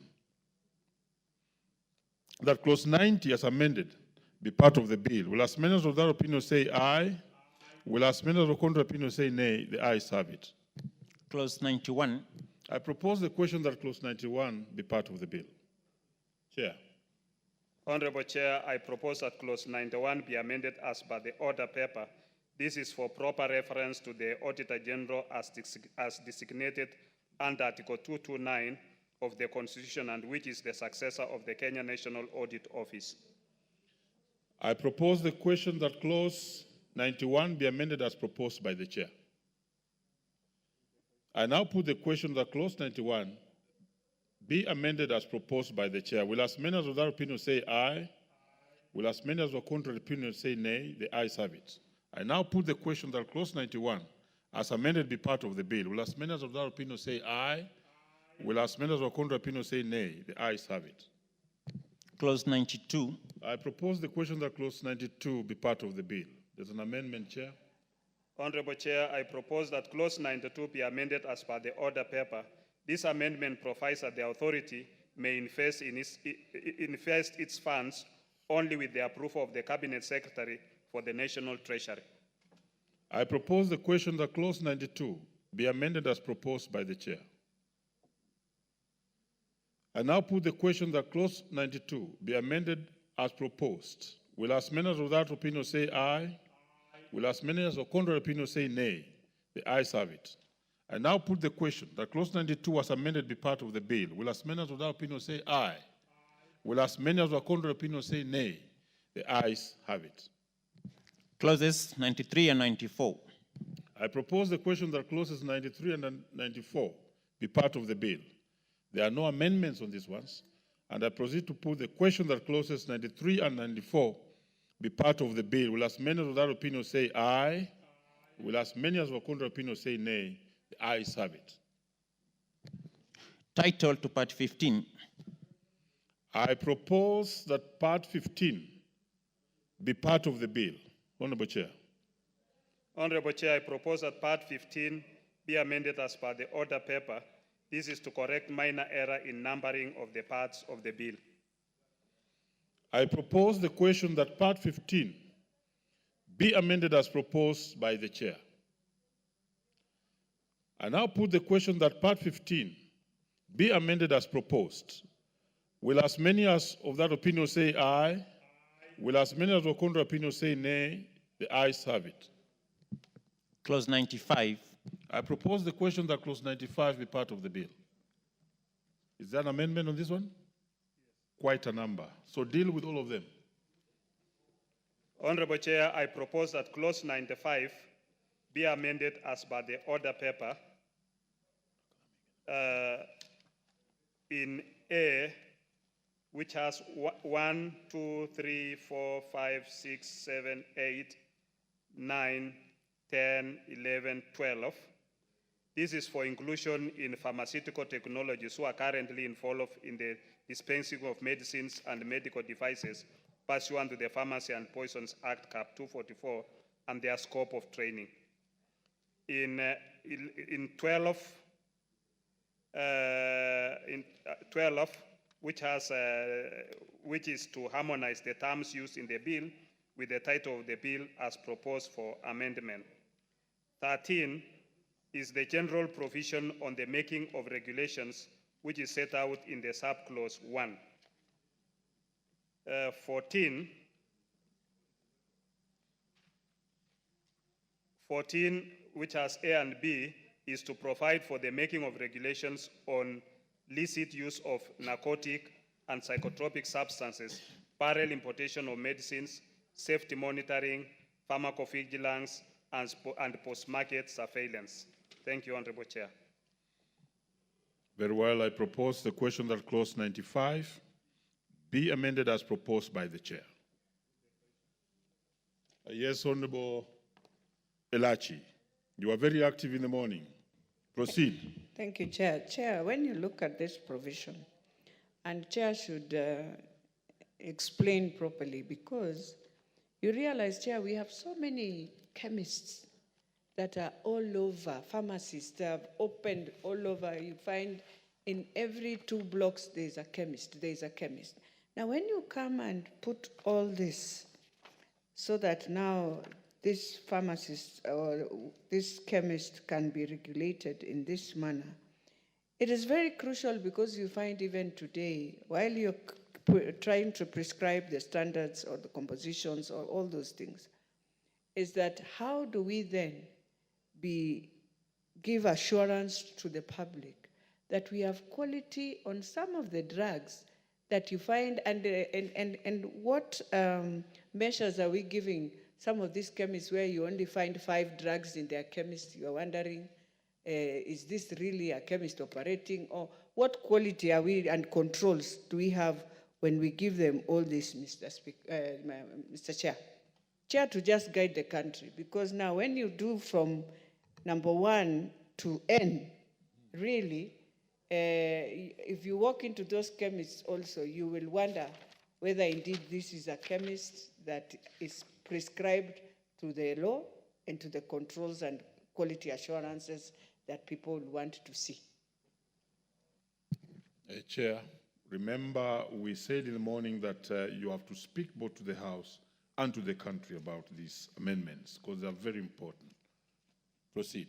V: that clause 90 as amended be part of the bill. Will as many as of that opinion say aye? Will as many as of contrary opinion say nay? The ayes have it.
W: Clause 91.
V: I propose the question that clause 91 be part of the bill. Chair.
F: Honorable Chair, I propose that clause 91 be amended as per the order paper. This is for proper reference to the Auditor General as designated under Article 229 of the Constitution, and which is the successor of the Kenya National Audit Office.
V: I propose the question that clause 91 be amended as proposed by the chair. I now put the question that clause 91 be amended as proposed by the chair. Will as many as of that opinion say aye? Will as many as of contrary opinion say nay? The ayes have it. I now put the question that clause 91 as amended be part of the bill. Will as many as of that opinion say aye? Will as many as of contrary opinion say nay? The ayes have it.
W: Clause 92.
V: I propose the question that clause 92 be part of the bill. There's an amendment, Chair.
F: Honorable Chair, I propose that clause 92 be amended as per the order paper. This amendment provides that the authority may invest its funds only with the approval of the Cabinet Secretary for the National Treasury.
V: I propose the question that clause 92 be amended as proposed by the chair. I now put the question that clause 92 be amended as proposed. Will as many as without opinion say aye? Will as many as of contrary opinion say nay? The ayes have it. I now put the question that clause 92 as amended be part of the bill. Will as many as without opinion say aye? Will as many as of contrary opinion say nay? The ayes have it.
W: Clauses 93 and 94.
V: I propose the question that clauses 93 and 94 be part of the bill. There are no amendments on these ones, and I proceed to put the question that clauses 93 and 94 be part of the bill. Will as many as without opinion say aye? Will as many as of contrary opinion say nay? The ayes have it.
W: Title to Part 15.
V: I propose that Part 15 be part of the bill. Honorable Chair.
F: Honorable Chair, I propose that Part 15 be amended as per the order paper. This is to correct minor error in numbering of the parts of the bill.
V: I propose the question that Part 15 be amended as proposed by the chair. I now put the question that Part 15 be amended as proposed. Will as many as of that opinion say aye? Will as many as of contrary opinion say nay? The ayes have it.
W: Clause 95.
V: I propose the question that clause 95 be part of the bill. Is there an amendment on this one? Quite a number. So deal with all of them.
F: Honorable Chair, I propose that clause 95 be amended as per the order paper. In A, which has 1, 2, 3, 4, 5, 6, 7, 8, 9, 10, 11, 12. This is for inclusion in pharmaceutical technologies who are currently involved in the dispensing of medicines and medical devices pursuant to the Pharmacy and Poisons Act, Cap 244, and their scope of training. In 12, which is to harmonize the terms used in the bill with the title of the bill as proposed for amendment. 13 is the general provision on the making of regulations, which is set out in the subclause 1. 14, which has A and B, is to provide for the making of regulations on licit use of narcotic and psychotropic substances, parallel importation of medicines, safety monitoring, pharmacovigilance, and post-market surveillance. Thank you, Honorable Chair.
V: Very well. I propose the question that clause 95 be amended as proposed by the chair. Yes, Honorable Elachi. You are very active in the morning. Proceed.
O: Thank you, Chair. Chair, when you look at this provision, and Chair should explain properly, because you realize, Chair, we have so many chemists that are all over, pharmacists that have opened all over. You find in every 2 blocks there's a chemist, Now, when you come and put all this so that now this pharmacist or this chemist can be regulated in this manner, it is very crucial, because you find even today, while you're trying to prescribe the standards or the compositions or all those things, is that how do we then give assurance to the public that we have quality on some of the drugs that you find, and what measures are we giving some of these chemists where you only find 5 drugs in their chemist? You are wondering, is this really a chemist operating, or what quality are we and controls do we have when we give them all this, Mr. Chair? Chair, to just guide the country, because now when you do from number 1 to N, really, if you walk into those chemists also, you will wonder whether indeed this is a chemist that is prescribed to the law and to the controls and quality assurances that people want to see.
V: Chair, remember we said in the morning that you have to speak both to the House and to the country about these amendments, because they are very important. Proceed.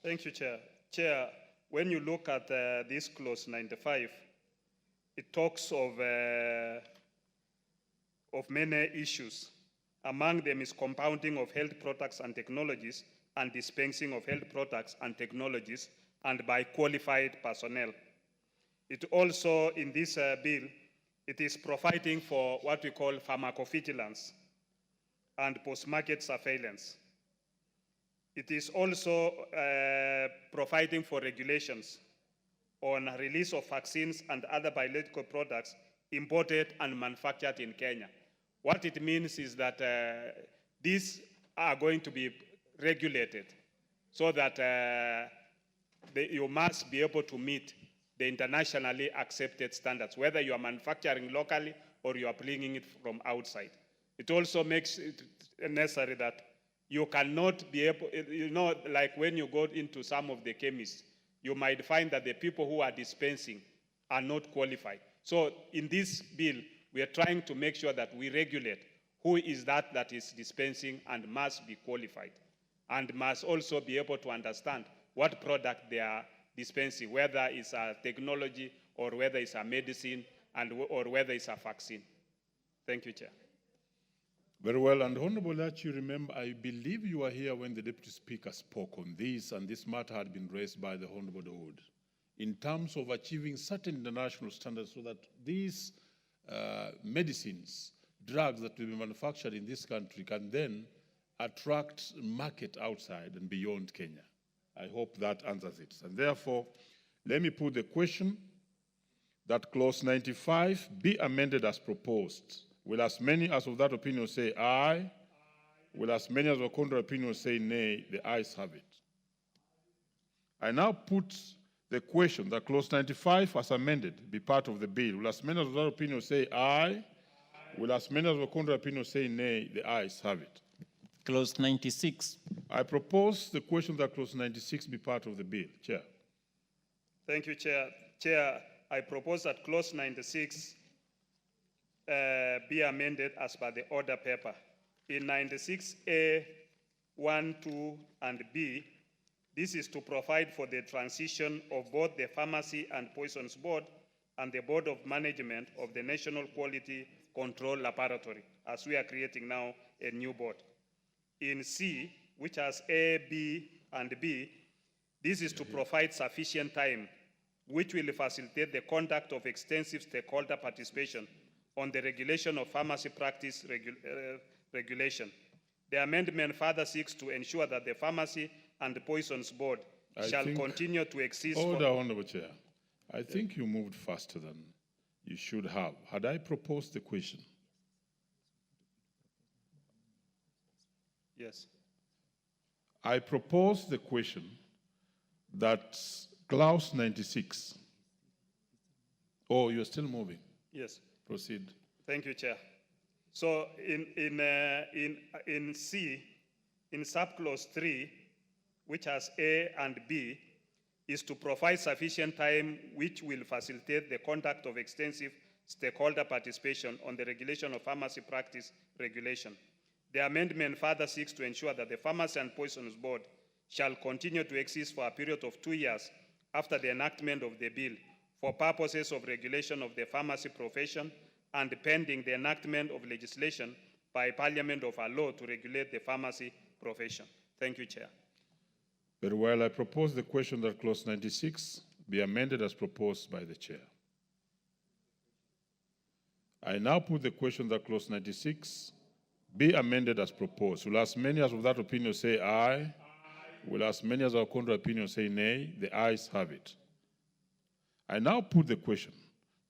F: Thank you, Chair. Chair, when you look at this clause 95, it talks of many issues. Among them is compounding of health products and technologies and dispensing of health products and technologies and by qualified personnel. It also, in this bill, it is providing for what we call pharmacovigilance and post-market surveillance. It is also providing for regulations on release of vaccines and other biological products imported and manufactured in Kenya. What it means is that these are going to be regulated so that you must be able to meet the internationally accepted standards, whether you are manufacturing locally or you are bringing it from outside. It also makes it necessary that you cannot be able, like when you go into some of the chemists, you might find that the people who are dispensing are not qualified. So in this bill, we are trying to make sure that we regulate who is that is dispensing and must be qualified and must also be able to understand what product they are dispensing, whether it's a technology or whether it's a medicine or whether it's a vaccine. Thank you, Chair.
V: Very well, and Honorable, that you remember, I believe you were here when the Deputy Speaker spoke on this, and this matter had been raised by the Honorable Dawood in terms of achieving certain international standards so that these medicines, drugs that will be manufactured in this country can then attract market outside and beyond Kenya. I hope that answers it. And therefore, let me put the question that clause 95 be amended as proposed. Will as many as of that opinion say aye? Will as many as of contrary opinion say nay? The ayes have it. I now put the question that clause 95 as amended be part of the bill. Will as many as of that opinion say aye? Will as many as of contrary opinion say nay? The ayes have it.
W: Clause 96.
V: I propose the question that clause 96 be part of the bill. Chair.
F: Thank you, Chair. Chair, I propose that clause 96 be amended as per the order paper. In 96A, 1, 2, and B, this is to provide for the transition of both the Pharmacy and Poisons Board and the Board of Management of the National Quality Control Laboratory, as we are creating now a new board. In C, which has A, B, and B, this is to provide sufficient time, which will facilitate the conduct of extensive stakeholder participation on the regulation of pharmacy practice regulation. The amendment further seeks to ensure that the Pharmacy and the Poisons Board shall continue to exist.
V: Order, Honorable Chair. I think you moved faster than you should have. Had I proposed the question?
F: Yes.
V: I propose the question that clause 96. Oh, you're still moving.
F: Yes.
V: Proceed.
F: Thank you, Chair. So in C, in subclause 3, which has A and B, is to provide sufficient time which will facilitate the conduct of extensive stakeholder participation on the regulation of pharmacy practice regulation. The amendment further seeks to ensure that the Pharmacy and Poisons Board shall continue to exist for a period of 2 years after the enactment of the bill for purposes of regulation of the pharmacy profession and pending the enactment of legislation by Parliament of a law to regulate the pharmacy profession. Thank you, Chair.
V: Very well, I propose the question that clause 96 be amended as proposed by the Chair. I now put the question that clause 96 be amended as proposed. Will as many as of that opinion say aye? Will as many as of contrary opinion say nay? The ayes have it. I now put the question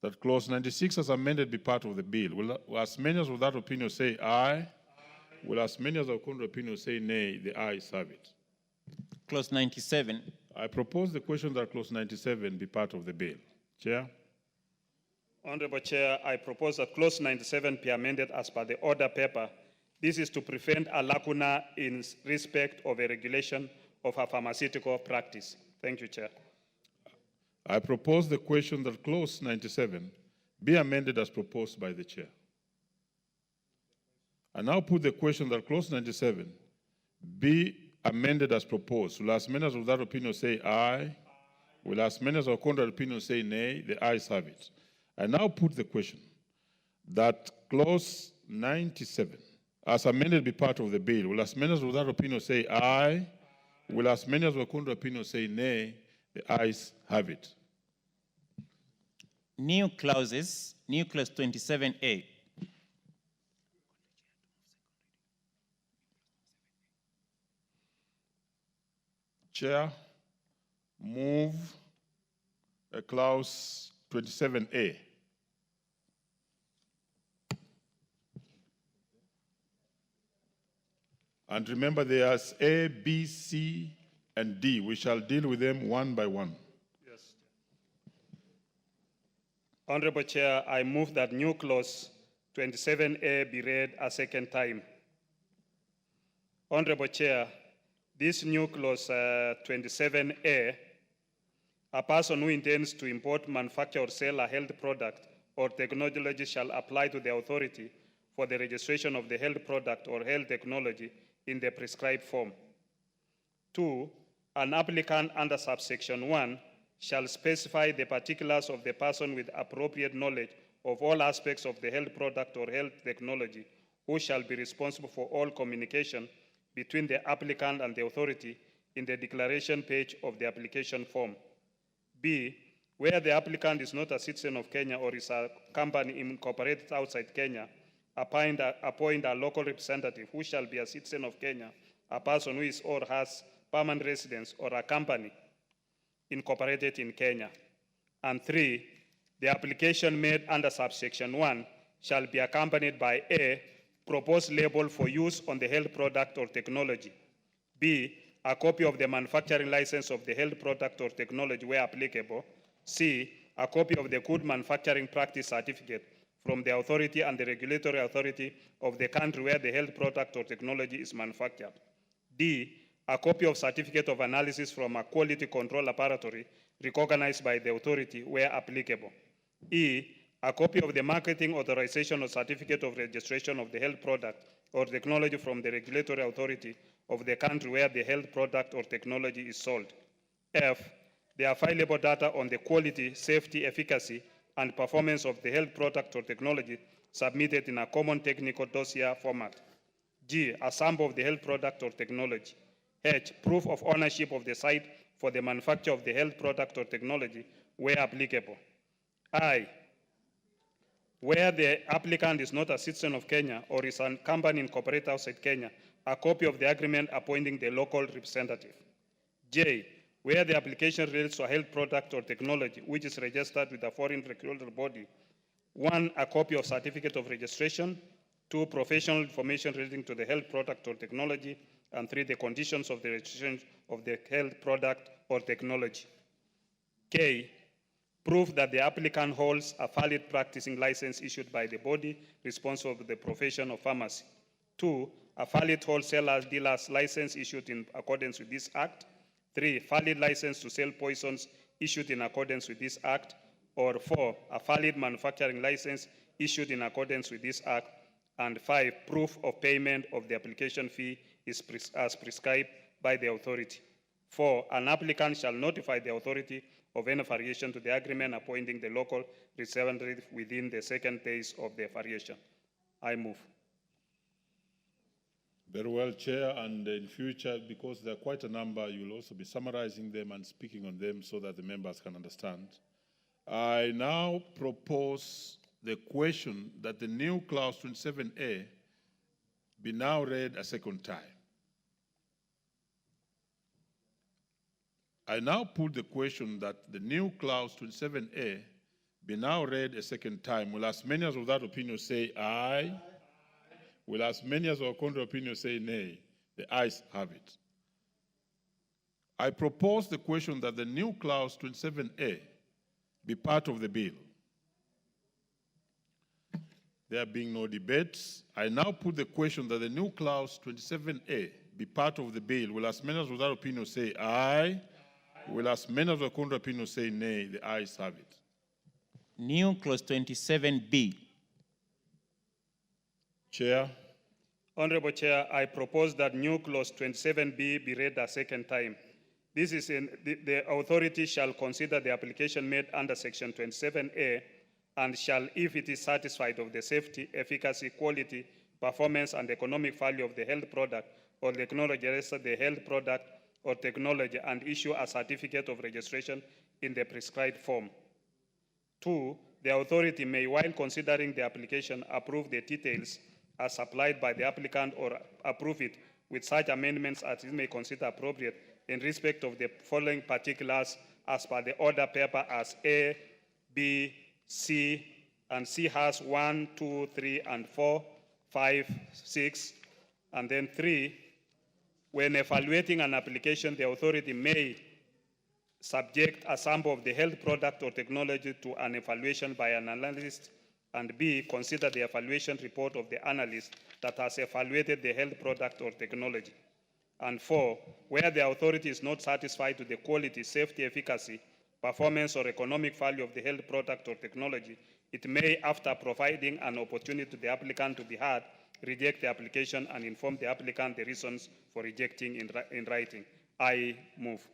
V: that clause 96 as amended be part of the bill. Will as many as of that opinion say aye? Will as many as of contrary opinion say nay? The ayes have it.
W: Clause 97.
V: I propose the question that clause 97 be part of the bill. Chair.
F: Honorable Chair, I propose that clause 97 be amended as per the order paper. This is to prevent a lacuna in respect of a regulation of a pharmaceutical practice. Thank you, Chair.
V: I propose the question that clause 97 be amended as proposed by the Chair. I now put the question that clause 97 be amended as proposed? Will as many as of that opinion say aye? Will as many as of contrary opinion say nay? The ayes have it. I now put the question that clause 97, as amended, be part of the bill. Will as many as of that opinion say aye? Will as many as of contrary opinion say nay? The ayes have it.
W: New clauses, new clause 27A.
V: Chair, move clause 27A. And remember, there's A, B, C, and D. We shall deal with them one by one.
F: Yes. Honorable Chair, I move that new clause 27A be read a second time. Honorable Chair, this new clause 27A, a person who intends to import, manufacture, or sell a health product or technology shall apply to the authority for the registration of the health product or health technology in the prescribed form. 2, an applicant under subsection 1 shall specify the particulars of the person with appropriate knowledge of all aspects of the health product or health technology who shall be responsible for all communication between the applicant and the authority in the declaration page of the application form. B, where the applicant is not a citizen of Kenya or is a company incorporated outside Kenya, appoint a local representative who shall be a citizen of Kenya, a person who is or has permanent residence, or a company incorporated in Kenya. And 3, the application made under subsection 1 shall be accompanied by A, proposed label for use on the health product or technology. B, a copy of the manufacturing license of the health product or technology where applicable. C, a copy of the good manufacturing practice certificate from the authority and the regulatory authority of the country where the health product or technology is manufactured. D, a copy of certificate of analysis from a quality control laboratory recognized by the authority where applicable. E, a copy of the marketing authorization or certificate of registration of the health product or technology from the regulatory authority of the country where the health product or technology is sold. F, the available data on the quality, safety, efficacy, and performance of the health product or technology submitted in a common technical dossier format. G, a sample of the health product or technology. H, proof of ownership of the site for the manufacture of the health product or technology where applicable. I, where the applicant is not a citizen of Kenya or is a company incorporated outside Kenya, a copy of the agreement appointing the local representative. J, where the application relates to a health product or technology which is registered with a foreign regulatory body. 1, a copy of certificate of registration. 2, professional information relating to the health product or technology. And 3, the conditions of the registration of the health product or technology. K, proof that the applicant holds a valid practicing license issued by the body responsible for the profession of pharmacy. 2, a valid wholesaler dealer's license issued in accordance with this act. 3, valid license to sell poisons issued in accordance with this act. Or 4, a valid manufacturing license issued in accordance with this act. And 5, proof of payment of the application fee is as prescribed by the authority. 4, an applicant shall notify the authority of any variation to the agreement appointing the local representative within the 2nd days of the variation. I move.
V: Very well, Chair, and in future, because there are quite a number, you will also be summarizing them and speaking on them so that the members can understand. I now propose the question that the new clause 27A be now read a second time. I now put the question that the new clause 27A be now read a second time. Will as many as of that opinion say aye? Will as many as of contrary opinion say nay? The ayes have it. I propose the question that the new clause 27A be part of the bill. There being no debates, I now put the question that the new clause 27A be part of the bill. Will as many as of that opinion say aye? Will as many as of contrary opinion say nay? The ayes have it.
W: New clause 27B.
V: Chair.
F: Honorable Chair, I propose that new clause 27B be read a second time. This is the authority shall consider the application made under section 27A and shall, if it is satisfied of the safety, efficacy, quality, performance, and economic value of the health product or technology, register the health product or technology and issue a certificate of registration in the prescribed form. 2, the authority may, while considering the application, approve the details as supplied by the applicant or approve it with such amendments as it may consider appropriate in respect of the following particulars as per the order paper as A, B, C, and C has 1, 2, 3, and 4, 5, 6, and then 3. When evaluating an application, the authority may subject a sample of the health product or technology to an evaluation by an analyst, and B, consider the evaluation report of the analyst that has evaluated the health product or technology. And 4, where the authority is not satisfied with the quality, safety, efficacy, performance, or economic value of the health product or technology, it may, after providing an opportunity to the applicant to be heard, reject the application and inform the applicant the reasons for rejecting in writing. I move.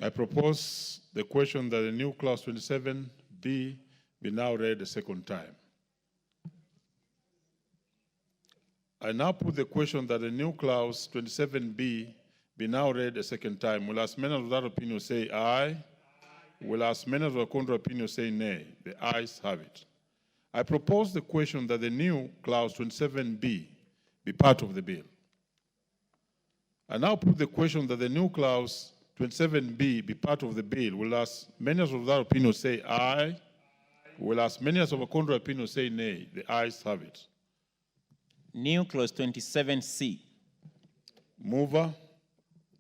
V: I propose the question that the new clause 27B be now read a second time. I now put the question that the new clause 27B be now read a second time. Will as many of that opinion say aye? Will as many of the contrary opinion say nay? The ayes have it. I propose the question that the new clause 27B be part of the bill. I now put the question that the new clause 27B be part of the bill. Will as many of that opinion say aye? Will as many as of a contrary opinion say nay? The ayes have it.
W: New clause 27C.
V: Mover,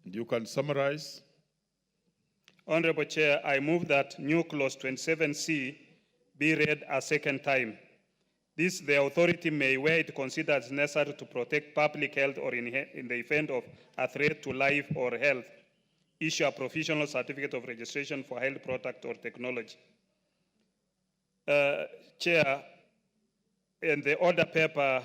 V: and you can summarize.
F: Honorable Chair, I move that new clause 27C be read a second time. This, the authority may, where it considers necessary to protect public health or in the event of a threat to life or health, issue a provisional certificate of registration for health product or technology. Chair, in the order paper,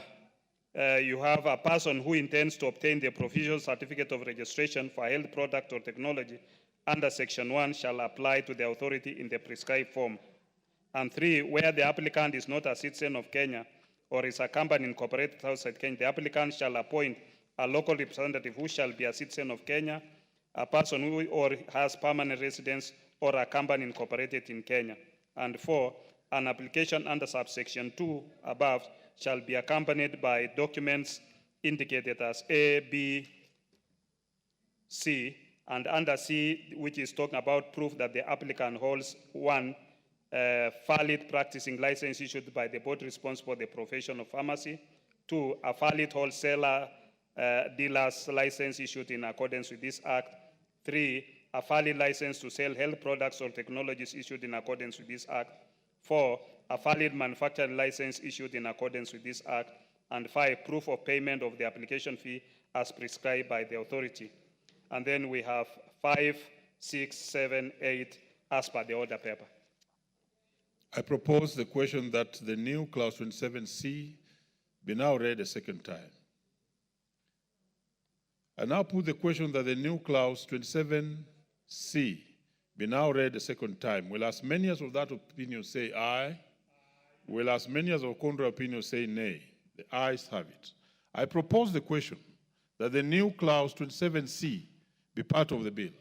F: you have a person who intends to obtain the provisional certificate of registration for health product or technology under section 1 shall apply to the authority in the prescribed form. And 3, where the applicant is not a citizen of Kenya or is a company incorporated outside Kenya, the applicant shall appoint a local representative who shall be a citizen of Kenya, a person who or has permanent residence, or a company incorporated in Kenya. And 4, an application under subsection 2 above shall be accompanied by documents indicated as A, B, C, and under C, which is talking about proof that the applicant holds 1, valid practicing license issued by the board responsible for the profession of pharmacy, 2, a valid wholesaler dealer's license issued in accordance with this act, 3, a valid license to sell health products or technologies issued in accordance with this act, 4, a valid manufacturing license issued in accordance with this act, and 5, proof of payment of the application fee as prescribed by the authority. And then we have 5, 6, 7, 8 as per the order paper.
V: I propose the question that the new clause 27C be now read a second time. I now put the question that the new clause 27C be now read a second time. Will as many as of that opinion say aye? Will as many as of contrary opinion say nay? The ayes have it. I propose the question that the new clause 27C be part of the bill.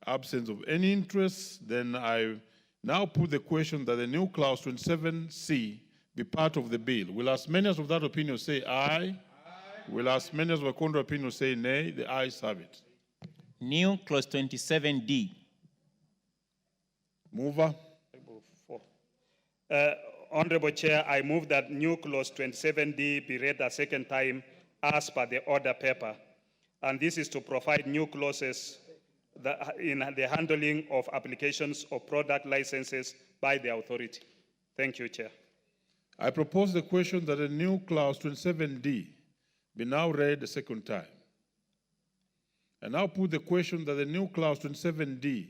V: Absence of any interest, then I now put the question that the new clause 27C be part of the bill. Will as many as of that opinion say aye? Will as many as of a contrary opinion say nay? The ayes have it.
W: New clause 27D.
V: Mover.
F: Honorable Chair, I move that new clause 27D be read a second time as per the order paper. And this is to provide new clauses in the handling of applications of product licenses by the authority. Thank you, Chair.
V: I propose the question that the new clause 27D be now read a second time. I now put the question that the new clause 27D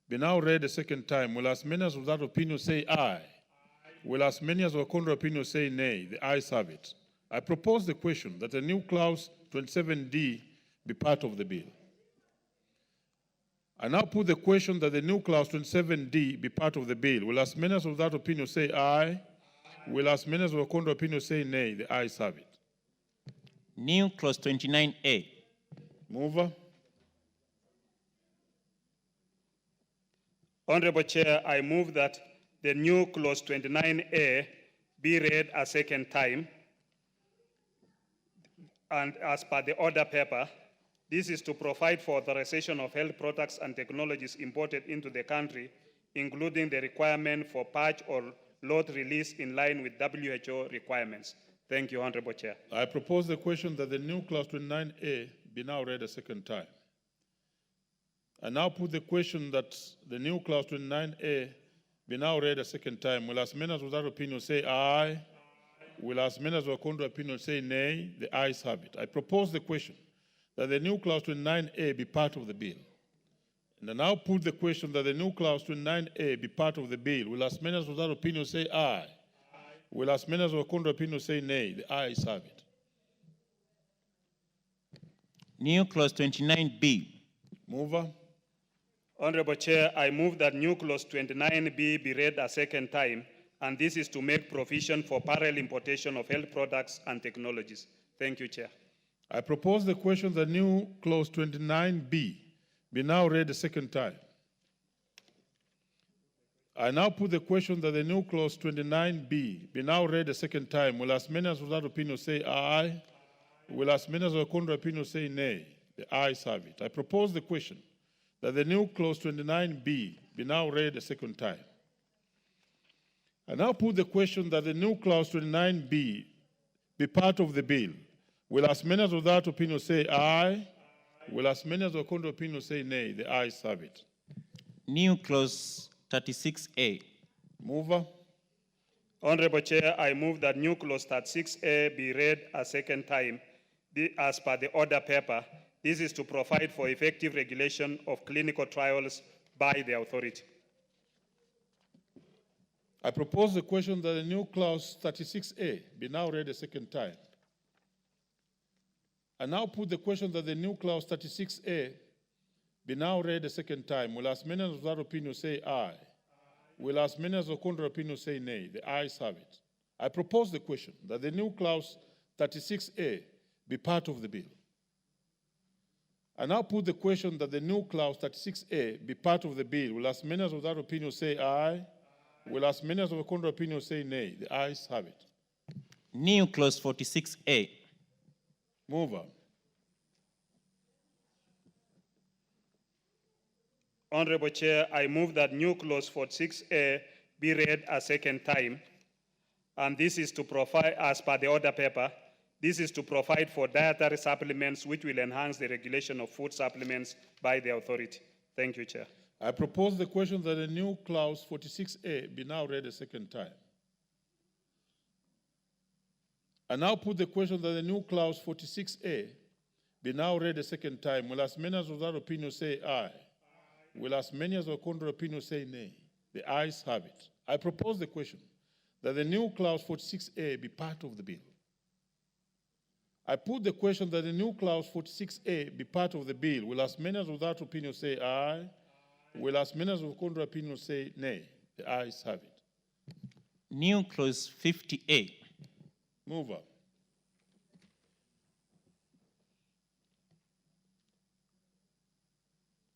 V: be now read a second time. Will as many as of that opinion say aye? Will as many as were contrary opinion say nay? The ayes have it. I propose the question that a new clause 27D be part of the bill. I now put the question that the new clause 27D be part of the bill. Will as many as of that opinion say aye? Will as many as were contrary opinion say nay? The ayes have it.
W: New clause 29A.
V: Mover.
F: Honorable Chair, I move that the new clause 29A be read a second time. And as per the order paper, this is to provide for authorization of health products and technologies imported into the country, including the requirement for patch or lot release in line with WHO requirements. Thank you, Honorable Chair.
V: I propose the question that the new clause 29A be now read a second time. I now put the question that the new clause 29A be now read a second time. Will as many as without opinion say aye? Will as many as were contrary opinion say nay? The ayes have it. I propose the question that the new clause 29A be part of the bill. And I now put the question that the new clause 29A be part of the bill. Will as many as without opinion say aye? Will as many as were contrary opinion say nay? The ayes have it.
W: New clause 29B.
V: Mover.
F: Honorable Chair, I move that new clause 29B be read a second time, and this is to make provision for parallel importation of health products and technologies. Thank you, Chair.
V: I propose the question that new clause 29B be now read a second time. I now put the question that the new clause 29B be now read a second time. Will as many as without opinion say aye? Will as many as were contrary opinion say nay? The ayes have it. I propose the question that the new clause 29B be now read a second time. I now put the question that the new clause 29B be part of the bill. Will as many as without opinion say aye? Will as many as were contrary opinion say nay? The ayes have it.
W: New clause 36A.
V: Mover.
F: Honorable Chair, I move that new clause 36A be read a second time as per the order paper. This is to provide for effective regulation of clinical trials by the authority.
V: I propose the question that the new clause 36A be now read a second time. I now put the question that the new clause 36A be now read a second time. Will as many as without opinion say aye? Will as many as were contrary opinion say nay? The ayes have it. I propose the question that the new clause 36A be part of the bill. I now put the question that the new clause 36A be part of the bill. Will as many as without opinion say aye? Will as many as were contrary opinion say nay? The ayes have it.
W: New clause 46A.
V: Mover.
F: Honorable Chair, I move that new clause 46A be read a second time, and this is to provide, as per the order paper, this is to provide for dietary supplements which will enhance the regulation of food supplements by the authority. Thank you, Chair.
V: I propose the question that the new clause 46A be now read a second time. I now put the question that the new clause 46A be now read a second time. Will as many as without opinion say aye? Will as many as were contrary opinion say nay? The ayes have it. I propose the question that the new clause 46A be part of the bill. I put the question that the new clause 46A be part of the bill. Will as many as without opinion say aye? Will as many as with contrary opinion say nay? The ayes have it.
W: New clause 50A.
V: Mover.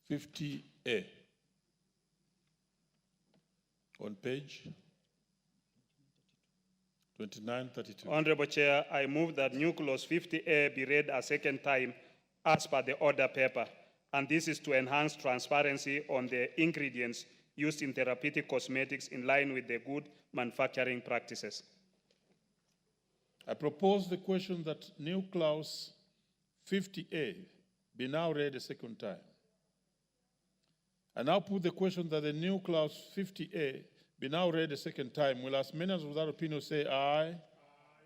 V: (50A) on page 2932.
F: Honorable Chair, I move that new clause 50A be read a second time as per the order paper, and this is to enhance transparency on the ingredients used in therapeutic cosmetics in line with the good manufacturing practices.
V: I propose the question that new clause 50A be now read a second time. I now put the question that the new clause 50A be now read a second time. Will as many as without opinion say aye?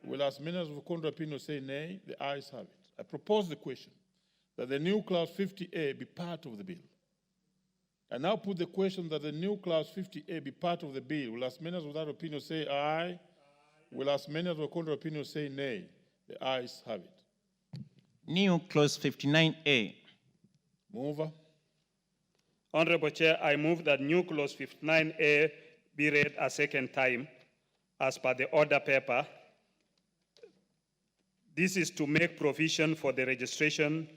V: Will as many as with contrary opinion say nay? The ayes have it. I propose the question that the new clause 50A be part of the bill. I now put the question that the new clause 50A be part of the bill. Will as many as without opinion say aye? Will as many as with contrary opinion say nay? The ayes have it.
W: New clause 59A.
V: Mover.
F: Honorable Chair, I move that new clause 59A be read a second time as per the order paper. This is to make provision for the registration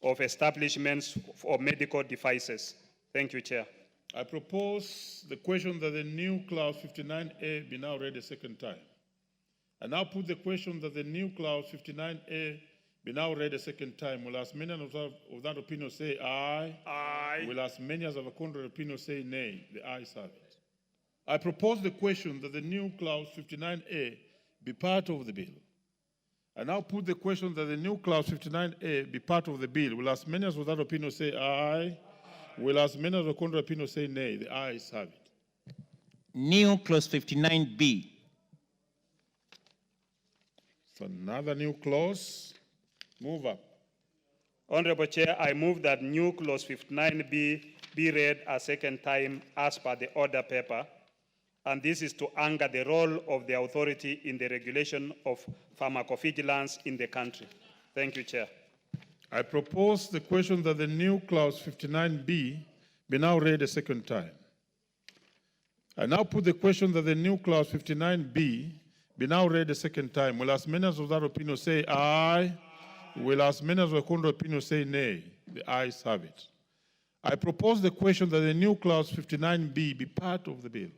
F: of establishments for medical devices. Thank you, Chair.
V: I propose the question that the new clause 59A be now read a second time. I now put the question that the new clause 59A be now read a second time. Will as many of that opinion say aye?
F: Aye.
V: Will as many as of a contrary opinion say nay? The ayes have it. I propose the question that the new clause 59A be part of the bill. I now put the question that the new clause 59A be part of the bill. Will as many as of that opinion say aye? Will as many as of a contrary opinion say nay? The ayes have it.
W: New clause 59B.
V: So another new clause. Mover.
F: Honorable Chair, I move that new clause 59B be read a second time as per the order paper, and this is to anchor the role of the authority in the regulation of pharmacovigilance in the country. Thank you, Chair.
V: I propose the question that the new clause 59B be now read a second time. I now put the question that the new clause 59B be now read a second time. Will as many as of that opinion say aye? Will as many as of the contrary opinion say nay? The ayes have it. I propose the question that the new clause 59B be part of the bill.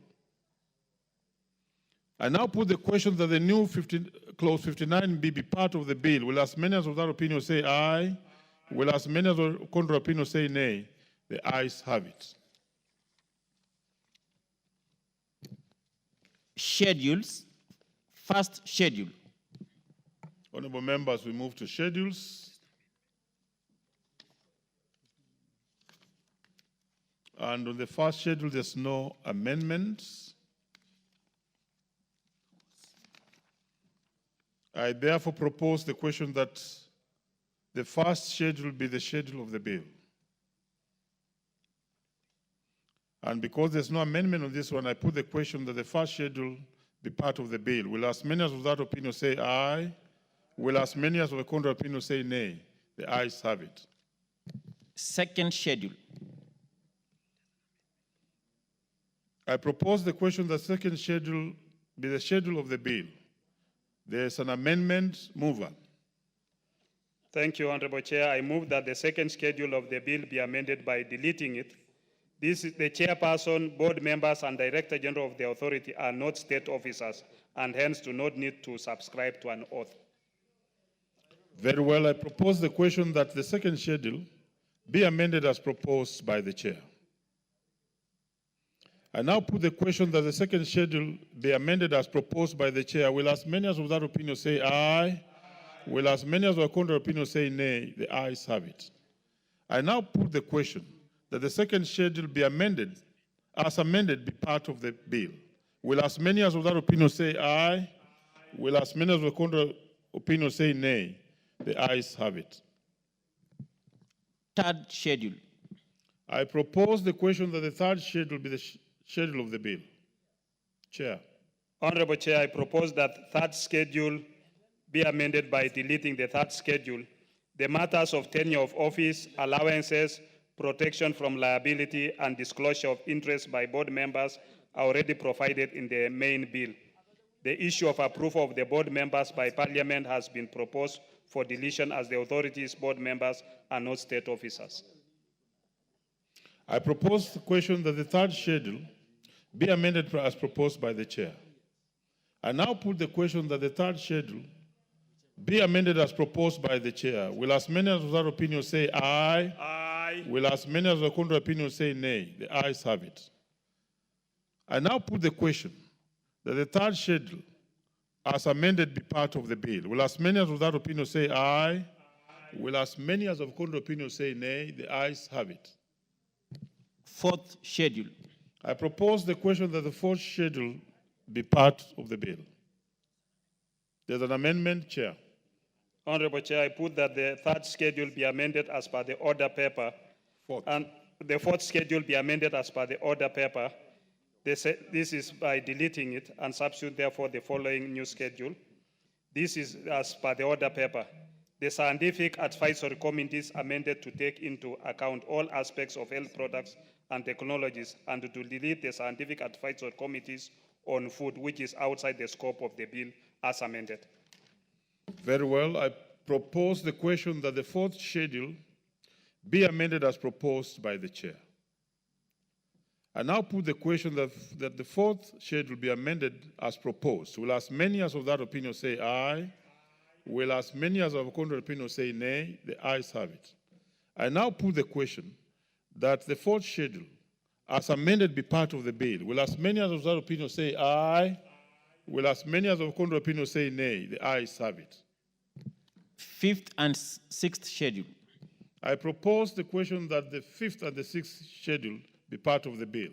V: I now put the question that the new clause 59B be part of the bill. Will as many as of that opinion say aye? Will as many as of the contrary opinion say nay? The ayes have it.
W: Schedules. First schedule.
V: Honorable members, we move to schedules. And on the first schedule, there's no amendments. I therefore propose the question that the first schedule be the schedule of the bill. And because there's no amendment on this one, I put the question that the first schedule be part of the bill. Will as many as of that opinion say aye? Will as many as of the contrary opinion say nay? The ayes have it.
W: Second schedule.
V: I propose the question that second schedule be the schedule of the bill. There's an amendment. Mover.
F: Thank you, Honorable Chair. I move that the second schedule of the bill be amended by deleting it. This is the chairperson, board members, and director general of the authority are not state officers and hence do not need to subscribe to an oath.
V: Very well. I propose the question that the second schedule be amended as proposed by the chair. I now put the question that the second schedule be amended as proposed by the chair. Will as many as of that opinion say aye? Will as many as of the contrary opinion say nay? The ayes have it. I now put the question that the second schedule be amended, as amended, be part of the bill. Will as many as of that opinion say aye? Will as many as of the contrary opinion say nay? The ayes have it.
W: Third schedule.
V: I propose the question that the third schedule be the schedule of the bill. Chair.
F: Honorable Chair, I propose that third schedule be amended by deleting the third schedule. The matters of tenure of office, allowances, protection from liability, and disclosure of interest by board members are already provided in the main bill. The issue of approval of the board members by Parliament has been proposed for deletion as the authorities' board members are not state officers.
V: I propose the question that the third schedule be amended as proposed by the chair. I now put the question that the third schedule be amended as proposed by the chair. Will as many as of that opinion say aye?
F: Aye.
V: Will as many as of the contrary opinion say nay? The ayes have it. I now put the question that the third schedule as amended be part of the bill. Will as many as of that opinion say aye? Will as many as of the contrary opinion say nay? The ayes have it.
W: Fourth schedule.
V: I propose the question that the fourth schedule be part of the bill. There's an amendment, Chair.
F: Honorable Chair, I put that the third schedule be amended as per the order paper.
V: Fourth.
F: And the fourth schedule be amended as per the order paper. This is by deleting it and substitute therefore the following new schedule. This is as per the order paper. The scientific advisory committees amended to take into account all aspects of health products and technologies and to delete the scientific advisory committees on food, which is outside the scope of the bill as amended.
V: Very well. I propose the question that the fourth schedule be amended as proposed by the chair. I now put the question that the fourth schedule be amended as proposed. Will as many as of that opinion say aye? Will as many as of contrary opinion say nay? The ayes have it. I now put the question that the fourth schedule as amended be part of the bill. Will as many as of that opinion say aye? Will as many as of contrary opinion say nay? The ayes have it.
W: Fifth and sixth schedule.
V: I propose the question that the fifth and the sixth schedule be part of the bill.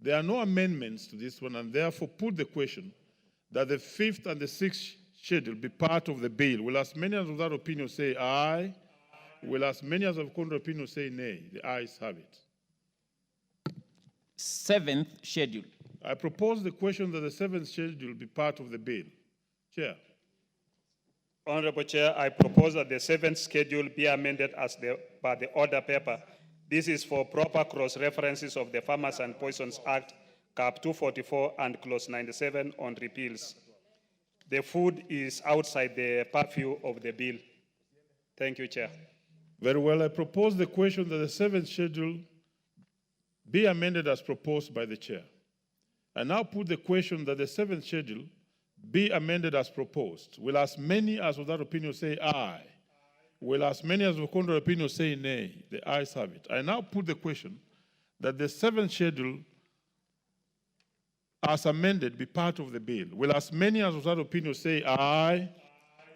V: There are no amendments to this one, and therefore put the question that the fifth and the sixth schedule be part of the bill. Will as many as of that opinion say aye? Will as many as of contrary opinion say nay? The ayes have it.
W: Seventh schedule.
V: I propose the question that the seventh schedule be part of the bill. Chair.
F: Honorable Chair, I propose that the seventh schedule be amended as by the order paper. This is for proper cross-references of the Pharmacy and Poisons Act, Cap 244 and Clause 97 on repeals. The food is outside the purview of the bill. Thank you, Chair.
V: Very well. I propose the question that the seventh schedule be amended as proposed by the chair. I now put the question that the seventh schedule be amended as proposed. Will as many as of that opinion say aye? Will as many as of contrary opinion say nay? The ayes have it. I now put the question that the seventh schedule as amended be part of the bill. Will as many as of that opinion say aye?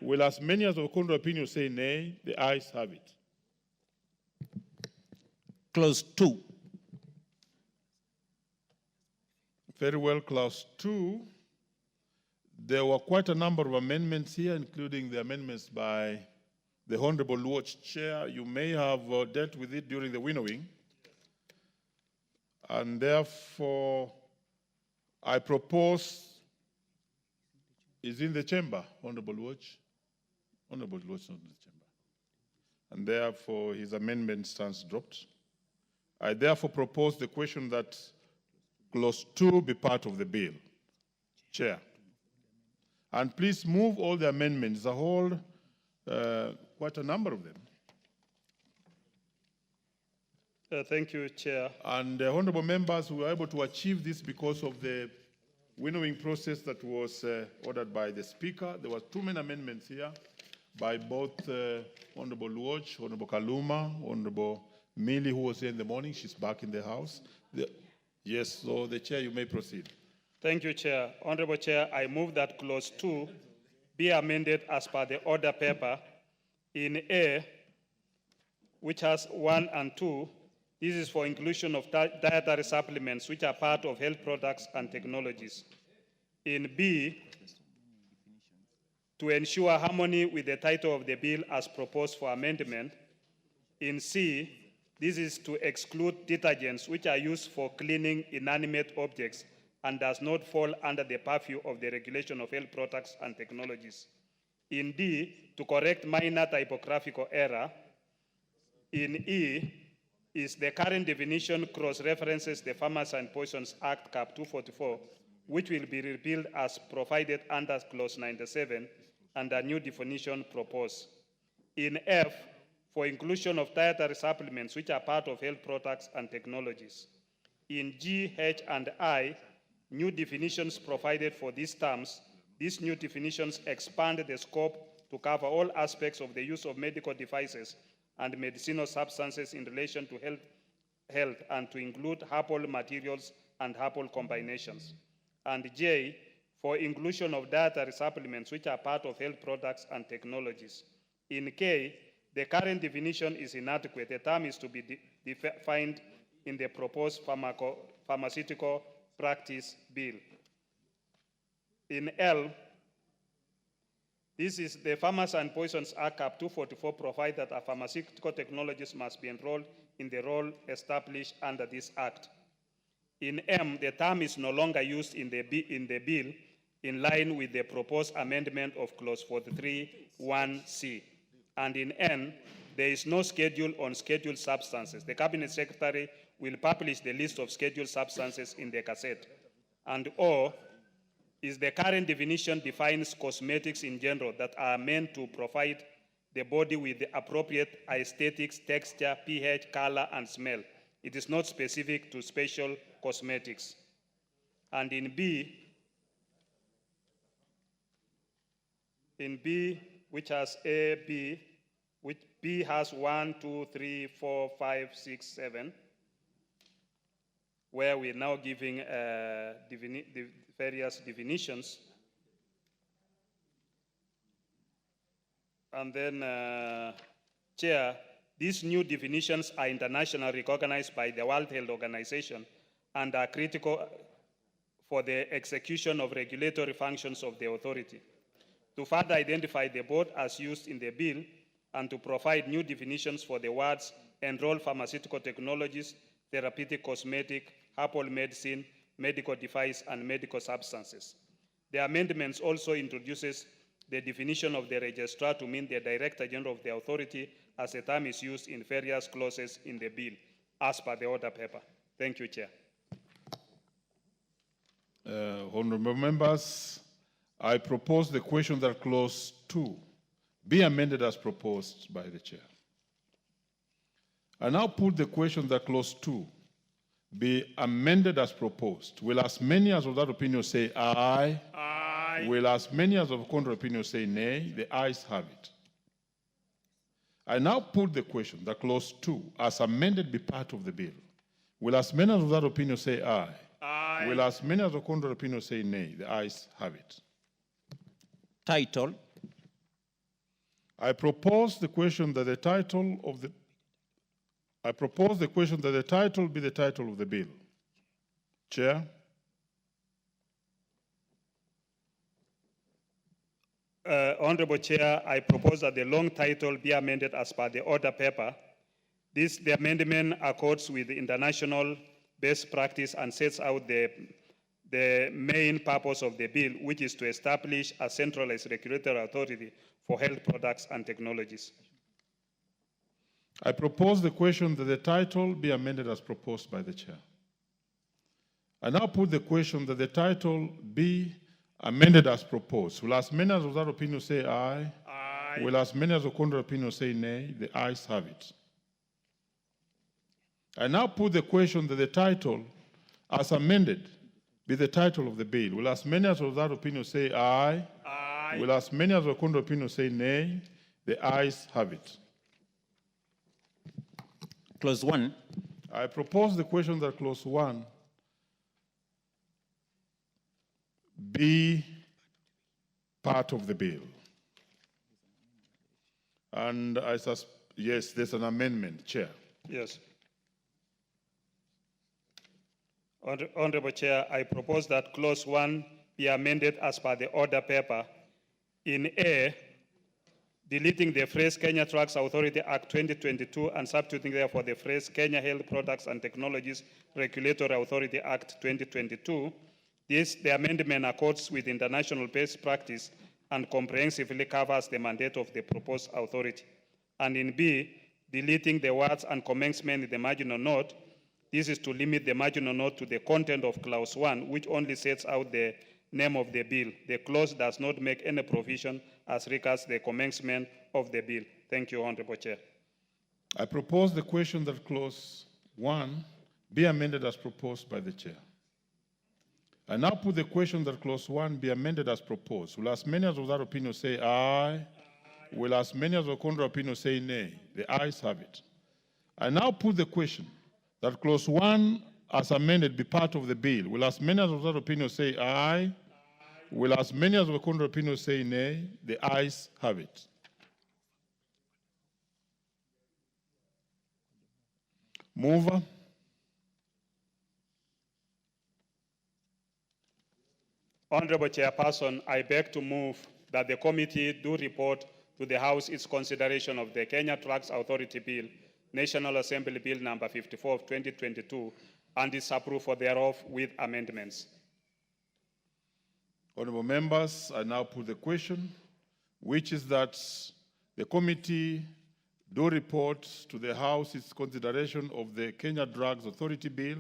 V: Will as many as of contrary opinion say nay? The ayes have it.
W: Clause 2.
V: Very well, Clause 2. There were quite a number of amendments here, including the amendments by the Honorable Watch Chair. You may have dealt with it during the winnowing. And therefore, I propose, is in the chamber, Honorable Watch? Honorable Watch is not in the chamber. And therefore, his amendment stands dropped. I therefore propose the question that Clause 2 be part of the bill. Chair. And please move all the amendments, the whole, quite a number of them.
F: Thank you, Chair.
V: And honorable members, we were able to achieve this because of the winnowing process that was ordered by the Speaker. There were too many amendments here by both Honorable Luoch, Honorable Kaluma, Honorable Millie, who was here in the morning. She's back in the House. Yes, so the Chair, you may proceed.
F: Thank you, Chair. Honorable Chair, I move that Clause 2 be amended as per the order paper in A, which has 1 and 2. This is for inclusion of dietary supplements, which are part of health products and technologies. In B, to ensure harmony with the title of the bill as proposed for amendment. In C, this is to exclude detergents, which are used for cleaning inanimate objects and does not fall under the purview of the regulation of health products and technologies. In D, to correct minor typographical error. In E, is the current definition cross-references the Pharmacy and Poisons Act, Cap 244, which will be repealed as provided under Clause 97, and a new definition proposed. In F, for inclusion of dietary supplements, which are part of health products and technologies. In G, H, and I, new definitions provided for these terms. These new definitions expand the scope to cover all aspects of the use of medical devices and medicinal substances in relation to health and to include herbal materials and herbal combinations. And J, for inclusion of dietary supplements, which are part of health products and technologies. In K, the current definition is inadequate. The term is to be defined in the proposed pharmaceutical practice bill. In L, this is the Pharmacy and Poisons Act, Cap 244, provide that our pharmaceutical technologies must be enrolled in the role established under this Act. In M, the term is no longer used in the bill in line with the proposed amendment of Clause 43(1)(c). And in N, there is no schedule on scheduled substances. The Cabinet Secretary will publish the list of scheduled substances in the Gazette. And O is the current definition defines cosmetics in general that are meant to provide the body with the appropriate aesthetics, texture, pH, color, and smell. It is not specific to special cosmetics. And in B, which has A, B, which B has 1, 2, 3, 4, 5, 6, 7, where we're now giving various definitions. And then, Chair, these new definitions are internationally recognized by the World Health Organization and are critical for the execution of regulatory functions of the authority. To further identify the board as used in the bill and to provide new definitions for the words enrolled pharmaceutical technologies, therapeutic cosmetic, herbal medicine, medical device, and medical substances. The amendments also introduces the definition of the registrar to mean the Director General of the authority, as the term is used in various clauses in the bill, as per the order paper. Thank you, Chair.
V: Honorable members, I propose the question that Clause 2 be amended as proposed by the Chair. I now put the question that Clause 2 be amended as proposed. Will as many as of that opinion say aye? Aye. Will as many as of contrary opinion say nay? The ayes have it. I now put the question that Clause 2 as amended be part of the bill. Will as many as of that opinion say aye? Aye. Will as many as of contrary opinion say nay? The ayes have it.
W: Title.
V: I propose the question that the title of the title be the title of the bill. Chair.
F: Honorable Chair, I propose that the long title be amended as per the order paper. The amendment accords with the international best practice and sets out the main purpose of the bill, which is to establish a centralized regulatory authority for health products and technologies.
V: I propose the question that the title be amended as proposed by the Chair. I now put the question that the title be amended as proposed. Will as many as of that opinion say aye? Aye. Will as many as of contrary opinion say nay? The ayes have it. I now put the question that the title as amended be the title of the bill. Will as many as of that opinion say aye? Aye. Will as many as of contrary opinion say nay? The ayes have it.
W: Clause 1.
V: I propose the question that Clause 1 be part of the bill. And yes, there's an amendment, Chair.
F: Yes. Honorable Chair, I propose that Clause 1 be amended as per the order paper. In A, deleting the phrase Kenya Trucks Authority Act 2022 and substituting therefore the phrase Kenya Health Products and Technologies Regulatory Authority Act 2022. The amendment accords with international best practice and comprehensively covers the mandate of the proposed authority. And in B, deleting the words and commencement in the marginal note. This is to limit the marginal note to the content of Clause 1, which only sets out the name of the bill. The clause does not make any provision as regards the commencement of the bill. Thank you, Honorable Chair.
V: I propose the question that Clause 1 be amended as proposed by the Chair. I now put the question that Clause 1 be amended as proposed. Will as many as of that opinion say aye? Aye. Will as many as of contrary opinion say nay? The ayes have it. I now put the question that Clause 1 as amended be part of the bill. Will as many as of that opinion say aye? Aye. Will as many as of the contrary opinion say nay? The ayes have it. Mover.
F: Honorable Chairperson, I beg to move that the committee do report to the House its consideration of the Kenya Trucks Authority Bill National Assembly Bill number 54 of 2022 and disapproval thereof with amendments.
V: Honorable members, I now put the question, which is that the committee do report to the House its consideration of the Kenya Drugs Authority Bill,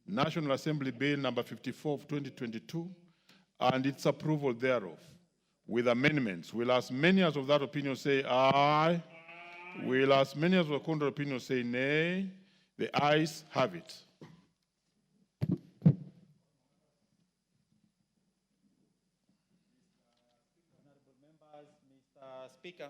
V: National Assembly Bill number 54 of 2022, and its approval thereof with amendments. Will as many as of that opinion say aye? Will as many as of the contrary opinion say nay? The ayes have it.
W: Mr. Speaker.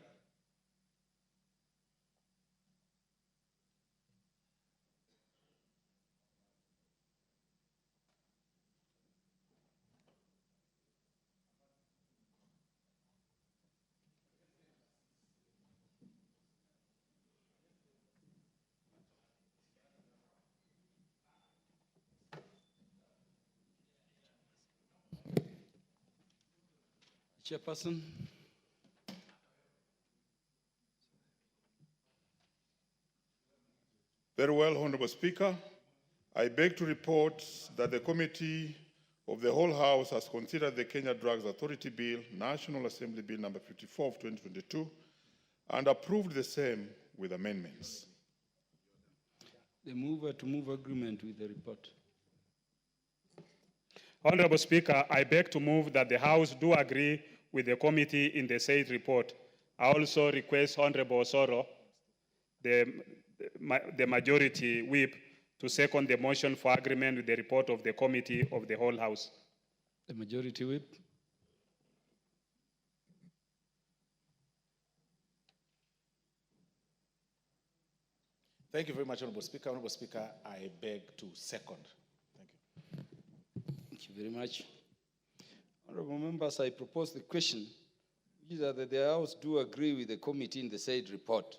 N: Chairperson.
V: Very well, Honorable Speaker. I beg to report that the Committee of the whole House has considered the Kenya Drugs Authority Bill, National Assembly Bill number 54 of 2022, and approved the same with amendments.
N: The mover to move agreement with the report.
F: Honorable Speaker, I beg to move that the House do agree with the committee in the said report. I also request Honorable Osoro, the majority whip, to second the motion for agreement with the report of the committee of the whole House.
N: The majority whip.
C: Thank you very much, Honorable Speaker. Honorable Speaker, I beg to second. Thank you.
N: Thank you very much. Honorable members, I propose the question, which is that the House do agree with the committee in the said report.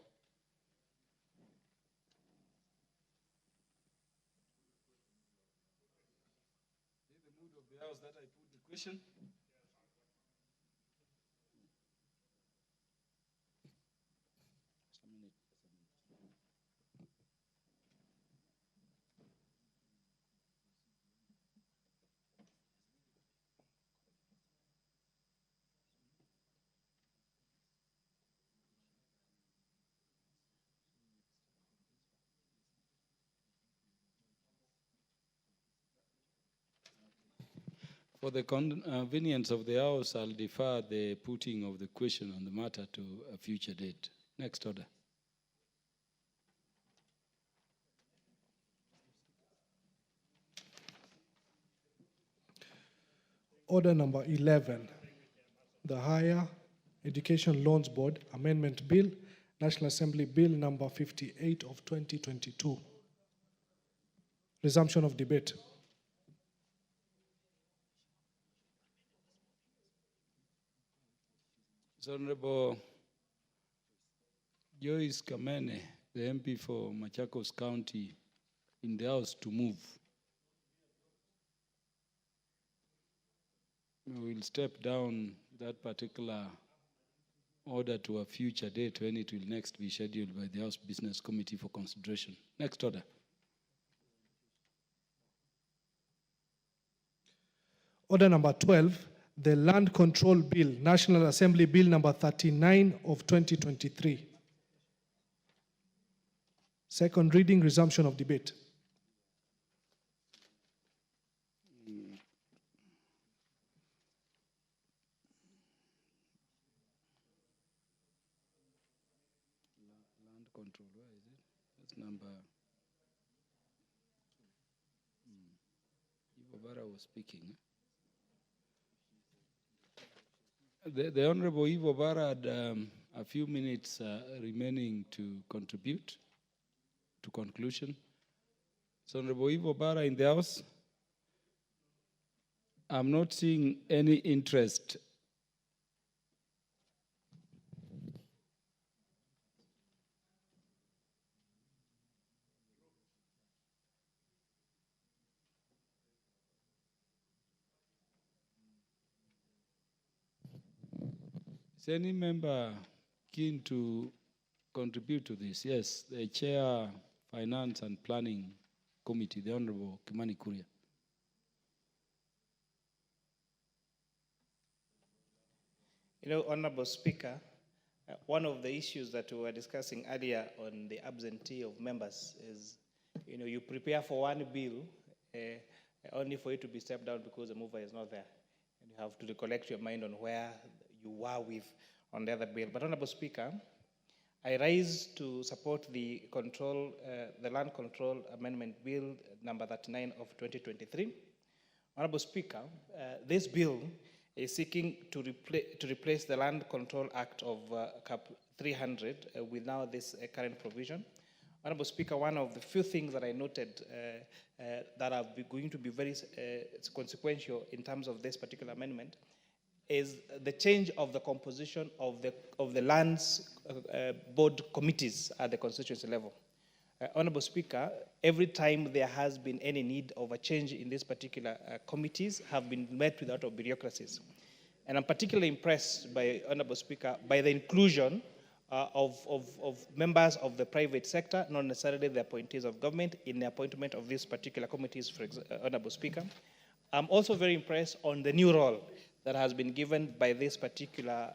N: In the mood of the House that I put the question. For the convenience of the House, I'll defer the putting of the question on the matter to a future date. Next order.
L: Order number 11, the Higher Education Loans Board Amendment Bill, National Assembly Bill number 58 of 2022. Resumption of debate.
N: Honorable Joyce Kamene, the MP for Machakos County, in the House to move. We will step down that particular order to a future date when it will next be scheduled by the House Business Committee for consideration. Next order.
L: Order number 12, the Land Control Bill, National Assembly Bill number 39 of 2023. Second reading, resumption of debate.
N: Land control, where is it? That's number. Ivo was speaking. The Honorable Ivo Bara had a few minutes remaining to contribute to conclusion. So Honorable Ivo Bara in the House. I'm not seeing any interest. Is any member keen to contribute to this. Yes, the Chair, Finance and Planning Committee, the Honorable Kimani Kuria.
M: You know, Honorable Speaker, one of the issues that we were discussing earlier on the absentee of members is, you know, you prepare for one bill only for it to be stepped down because the mover is not there. And you have to recollect your mind on where you were with on the other bill. But Honorable Speaker, I rise to support the Land Control Amendment Bill number 39 of 2023. Honorable Speaker, this bill is seeking to replace the Land Control Act of Cap 300 with now this current provision. Honorable Speaker, one of the few things that I noted that are going to be very consequential in terms of this particular amendment is the change of the composition of the lands board committees at the constituency level. Honorable Speaker, every time there has been any need of a change in these particular committees have been met with a lot of bureaucracies. And I'm particularly impressed by, Honorable Speaker, by the inclusion of members of the private sector, not necessarily the appointees of government, in the appointment of these particular committees, Honorable Speaker. I'm also very impressed on the new role that has been given by this particular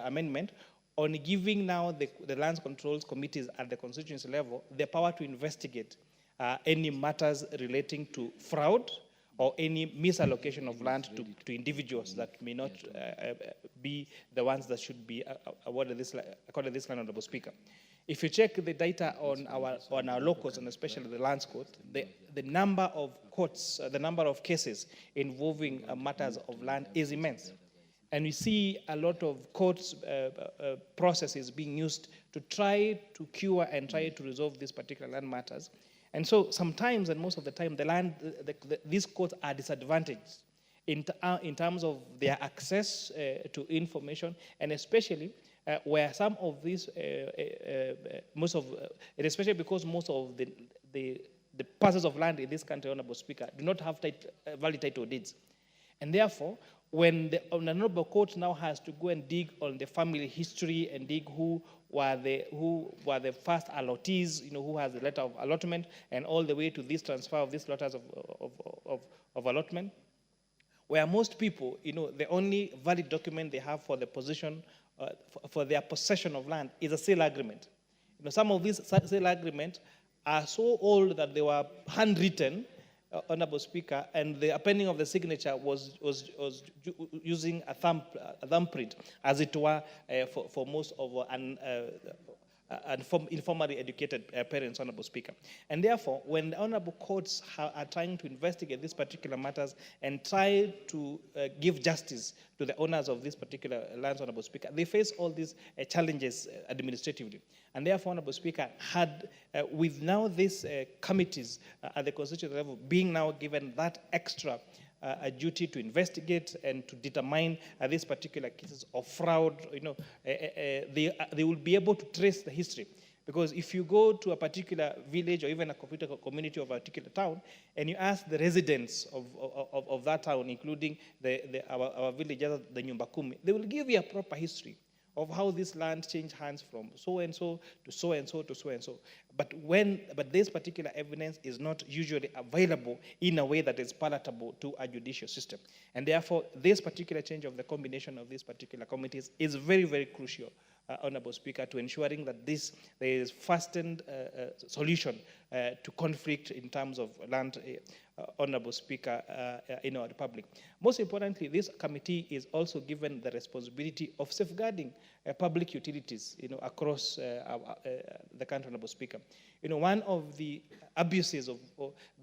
M: amendment on giving now the lands controls committees at the constituency level the power to investigate any matters relating to fraud or any misallocation of land to individuals that may not be the ones that should be awarded this land, Honorable Speaker. If you check the data on our law courts, and especially the lands court, the number of courts, the number of cases involving matters of land is immense. And we see a lot of courts processes being used to try to cure and try to resolve these particular land matters. And so sometimes, and most of the time, these courts are disadvantaged in terms of their access to information, and especially where some of these, especially because most of the parcels of land in this country, Honorable Speaker, do not have valid title deeds. And therefore, when the Honorable Court now has to go and dig on the family history and dig who were the first allottees, you know, who has the letter of allotment, and all the way to this transfer of these letters of allotment, where most people, you know, the only valid document they have for the position, for their possession of land is a sale agreement. You know, some of these sale agreements are so old that they were handwritten, Honorable Speaker, and the appending of the signature was using a thumbprint, as it were, for most of informally educated parents, Honorable Speaker. And therefore, when the Honorable Courts are trying to investigate these particular matters and try to give justice to the owners of these particular lands, Honorable Speaker, they face all these challenges administratively. And therefore, Honorable Speaker, with now these committees at the constitutional level being now given that extra a duty to investigate and to determine these particular cases of fraud, you know, they will be able to trace the history. Because if you go to a particular village or even a community of a particular town, and you ask the residents of that town, including our villagers, the Nyumba Kumi, they will give you a proper history of how this land changed hands from so-and-so to so-and-so to so-and-so. But this particular evidence is not usually available in a way that is palatable to a judicial system. And therefore, this particular change of the combination of these particular committees is very, very crucial, Honorable Speaker, to ensuring that there is fastened solution to conflict in terms of land, Honorable Speaker, in our republic. Most importantly, this committee is also given the responsibility of safeguarding public utilities, you know, across the country, Honorable Speaker. You know, one of the abuses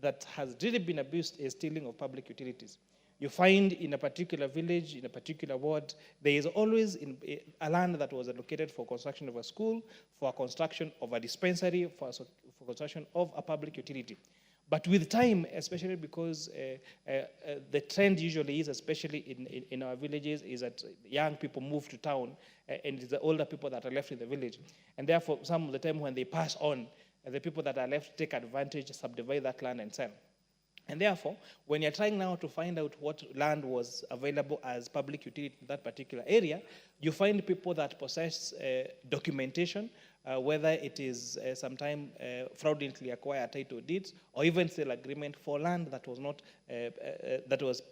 M: that has really been abused is stealing of public utilities. You find in a particular village, in a particular ward, there is always a land that was allocated for construction of a school, for construction of a dispensary, for construction of a public utility. But with time, especially because the trend usually is, especially in our villages, is that young people move to town, and it's the older people that are left in the village. And therefore, some of the time when they pass on, the people that are left take advantage, subdivide that land and sell. And therefore, when you're trying now to find out what land was available as public utility in that particular area, you find people that possess documentation, whether it is sometime fraudulently acquired title deeds, or even sale agreement for land that was not that was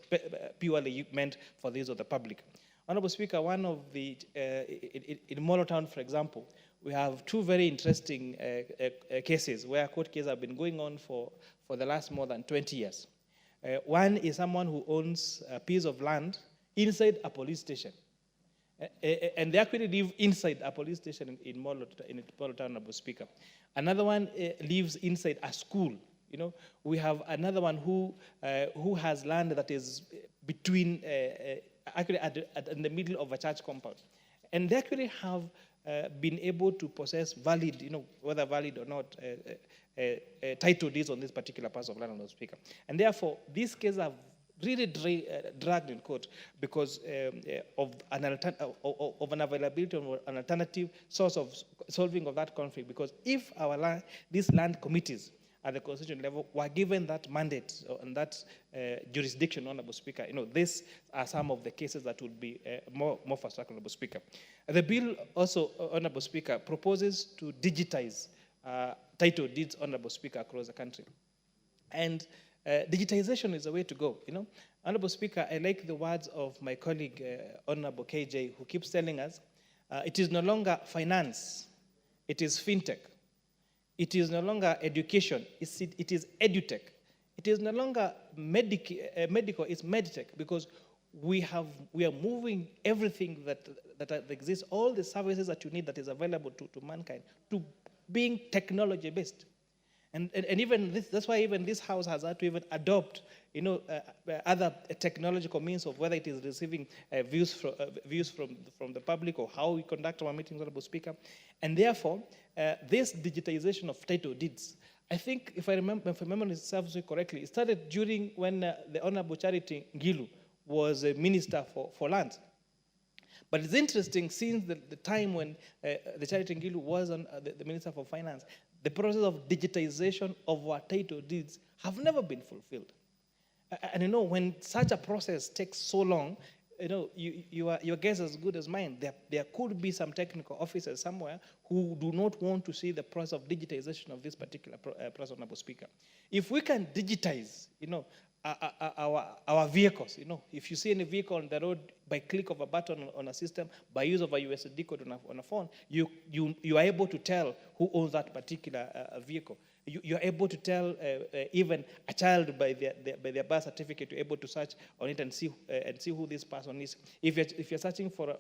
M: purely meant for the use of the public. Honorable Speaker, one of the in Molo Town, for example, we have two very interesting cases where court cases have been going on for the last more than 20 years. One is someone who owns a piece of land inside a police station. And they actually live inside a police station in Molo Town, Honorable Speaker. Another one lives inside a school. You know, we have another one who has land that is between, actually in the middle of a church compound. And they actually have been able to possess valid, you know, whether valid or not, title deeds on this particular parts of land, Honorable Speaker. And therefore, these cases have really dragged in court because of an availability of an alternative source of solving of that conflict. Because if these land committees at the constitutional level were given that mandate and that jurisdiction, Honorable Speaker, you know, these are some of the cases that would be more fast-track, Honorable Speaker. The bill also, Honorable Speaker, proposes to digitize title deeds, Honorable Speaker, across the country. And digitization is the way to go, you know. Honorable Speaker, I like the words of my colleague, Honorable KJ, who keeps telling us, it is no longer finance, it is fintech. It is no longer education, it is edutech. It is no longer medical, it's medtech, because we are moving everything that exists, all the services that you need that is available to mankind, to being technology-based. And even this, that's why even this house has had to even adopt, you know, other technological means of whether it is receiving views from the public or how we conduct our meetings, Honorable Speaker. And therefore, this digitization of title deeds, I think, if I remember myself correctly, it started during when the Honorable Charity Ngilu was a minister for land. But it's interesting, since the time when the Charity Ngilu was on the Minister for Finance, the process of digitization of our title deeds have never been fulfilled. And you know, when such a process takes so long, you know, your guess is as good as mine. There could be some technical officers somewhere who do not want to see the process of digitization of this particular process, Honorable Speaker. If we can digitize, you know, our vehicles, you know, if you see any vehicle on the road, by click of a button on a system, by use of a USSD code on a phone, you are able to tell who owns that particular vehicle. You are able to tell even a child by their birth certificate. You're able to search on it and see who this person is. If you're searching for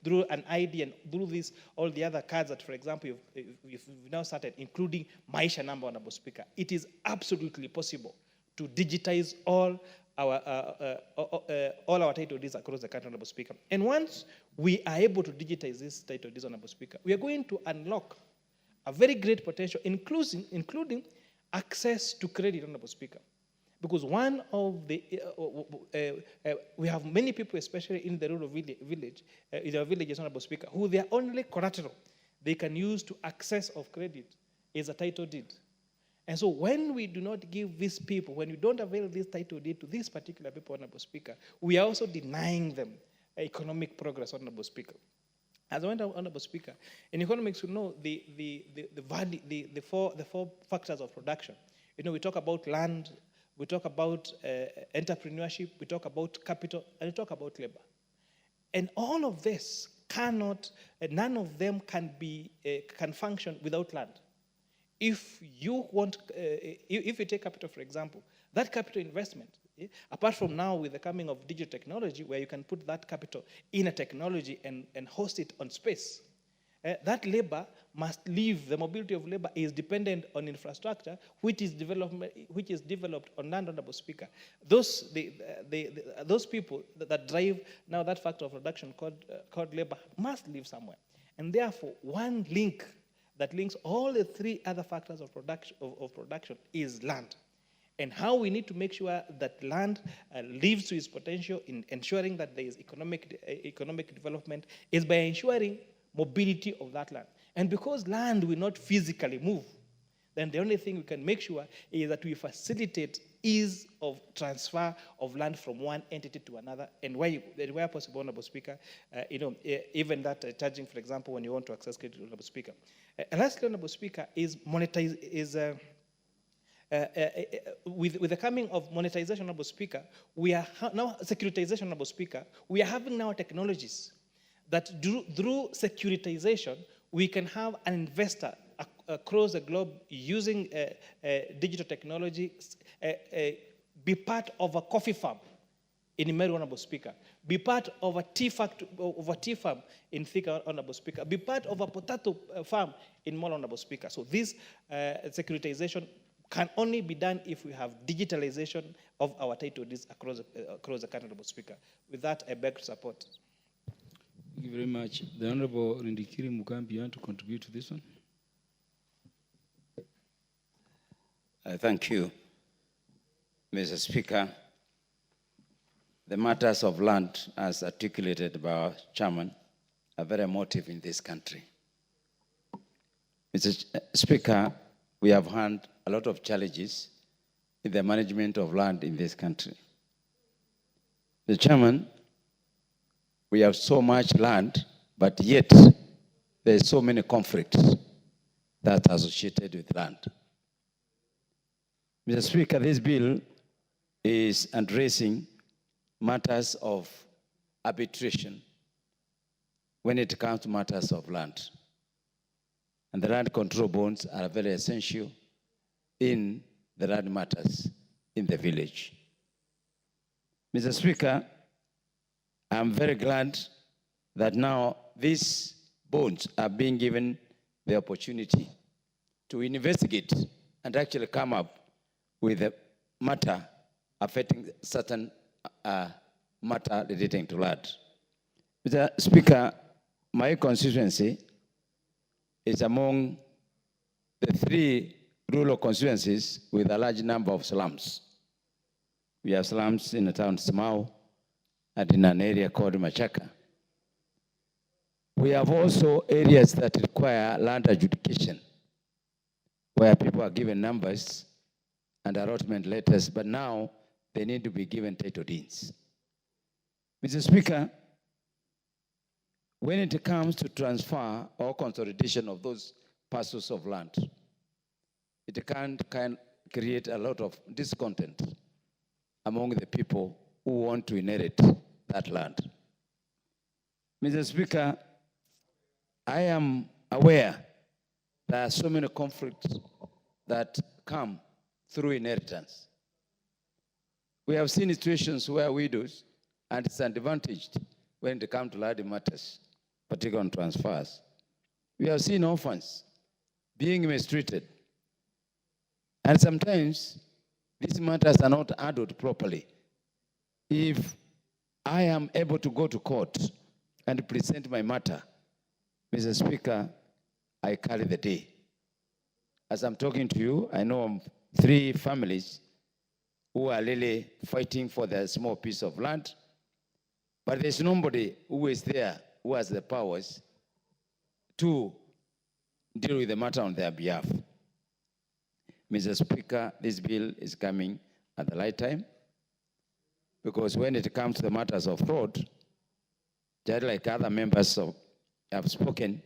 M: through an ID and through this all the other cards that, for example, you've now started, including Maisha number, Honorable Speaker, it is absolutely possible to digitize all our title deeds across the country, Honorable Speaker. And once we are able to digitize this title deeds, Honorable Speaker, we are going to unlock a very great potential, including access to credit, Honorable Speaker. Because one of the, we have many people, especially in the rural villages, Honorable Speaker, who their only collateral they can use to access of credit is a title deed. And so when we do not give these people, when we don't avail this title deed to these particular people, Honorable Speaker, we are also denying them economic progress, Honorable Speaker. As I went on, Honorable Speaker, in economics, we know the four factors of production. You know, we talk about land, we talk about entrepreneurship, we talk about capital, and we talk about labor. And all of this cannot, none of them can function without land. If you if you take capital, for example, that capital investment, apart from now with the coming of digital technology, where you can put that capital in a technology and host it on space, that labor must live. The mobility of labor is dependent on infrastructure, which is developed on land, Honorable Speaker. Those people that drive now that factor of production called labor must live somewhere, and therefore one link that links all the three other factors of production is land. And how we need to make sure that land lives to its potential in ensuring that there is economic development is by ensuring mobility of that land. And because land will not physically move, then the only thing we can make sure is that we facilitate ease of transfer of land from one entity to another, and where possible, Honorable Speaker, even that charging, for example, when you want to access credit, Honorable Speaker. Lastly, Honorable Speaker, is with the coming of monetization, Honorable Speaker, we are now securitization, Honorable Speaker. We are having now technologies that through securitization, we can have an investor across the globe using digital technology be part of a coffee farm in Meru, Honorable Speaker. Be part of a tea farm in Thika, Honorable Speaker. Be part of a potato farm in Molo, Honorable Speaker. So this securitization can only be done if we have digitalization of our title deeds across the country, Honorable Speaker. With that, I beg to support.
N: Thank you very much. The Honorable Rindikiri Mugambi, you want to contribute to this one?
J: Thank you, Mr. Speaker. The matters of land, as articulated by our chairman, are very emotive in this country. Mr. Speaker, we have had a lot of challenges in the management of land in this country. The chairman, we have so much land, but yet there are so many conflicts that are associated with land. Mr. Speaker, this bill is addressing matters of arbitration when it comes to matters of land. And the land control bonds are very essential in the land matters in the village. Mr. Speaker, I'm very glad that now these bonds are being given the opportunity to investigate and actually come up with a matter affecting certain matter relating to land. Mr. Speaker, my constituency is among the 3 rural constituencies with a large number of slums. We have slums in the town of Simao and in an area called Machaka. We have also areas that require land adjudication, where people are given numbers and allotment letters, but now they need to be given title deeds. Mr. Speaker, when it comes to transfer or consolidation of those parcels of land, it can create a lot of discontent among the people who want to inherit that land. Mr. Speaker, I am aware there are so many conflicts that come through inheritance. We have seen situations where widows are disadvantaged when it comes to land matters, particularly on transfers. We have seen orphans being mistreated. And sometimes these matters are not handled properly. If I am able to go to court and present my matter, Mr. Speaker, I carry the day. As I'm talking to you, I know of 3 families who are really fighting for their small piece of land, but there's nobody who is there who has the powers to deal with the matter on their behalf. Mr. Speaker, this bill is coming at the right time, because when it comes to the matters of fraud, just like other members have spoken,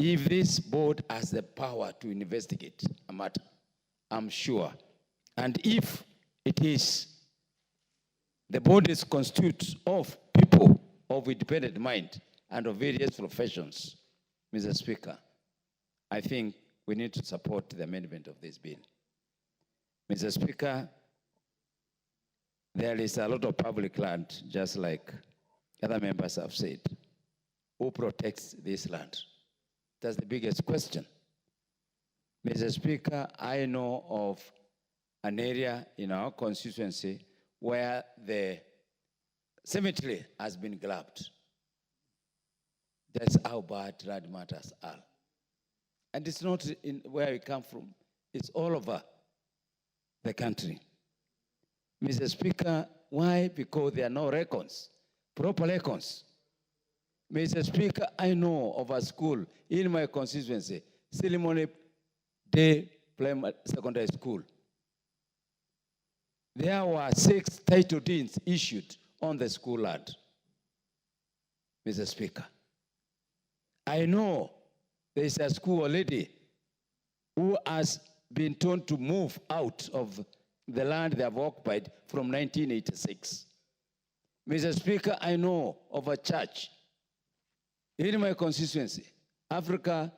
J: if this board has the power to investigate a matter, I'm sure, and if it is, the board is constituted of people of independent mind and of various professions, Mr. Speaker, I think we need to support the amendment of this bill. Mr. Speaker, there is a lot of public land, just like other members have said. Who protects this land? That's the biggest question. Mr. Speaker, I know of an area in our constituency where the cemetery has been grabbed. That's how bad land matters are. And it's not in where we come from. It's all over the country. Mr. Speaker, why? Because there are no records, proper records. Mr. Speaker, I know of a school in my constituency, Ceremony Day Secondary School. there were 6 title deeds issued on the school land. Mr. Speaker, I know there is a school lady who has been told to move out of the land they have occupied from 1986. Mr. Speaker, I know of a church in my constituency, Africa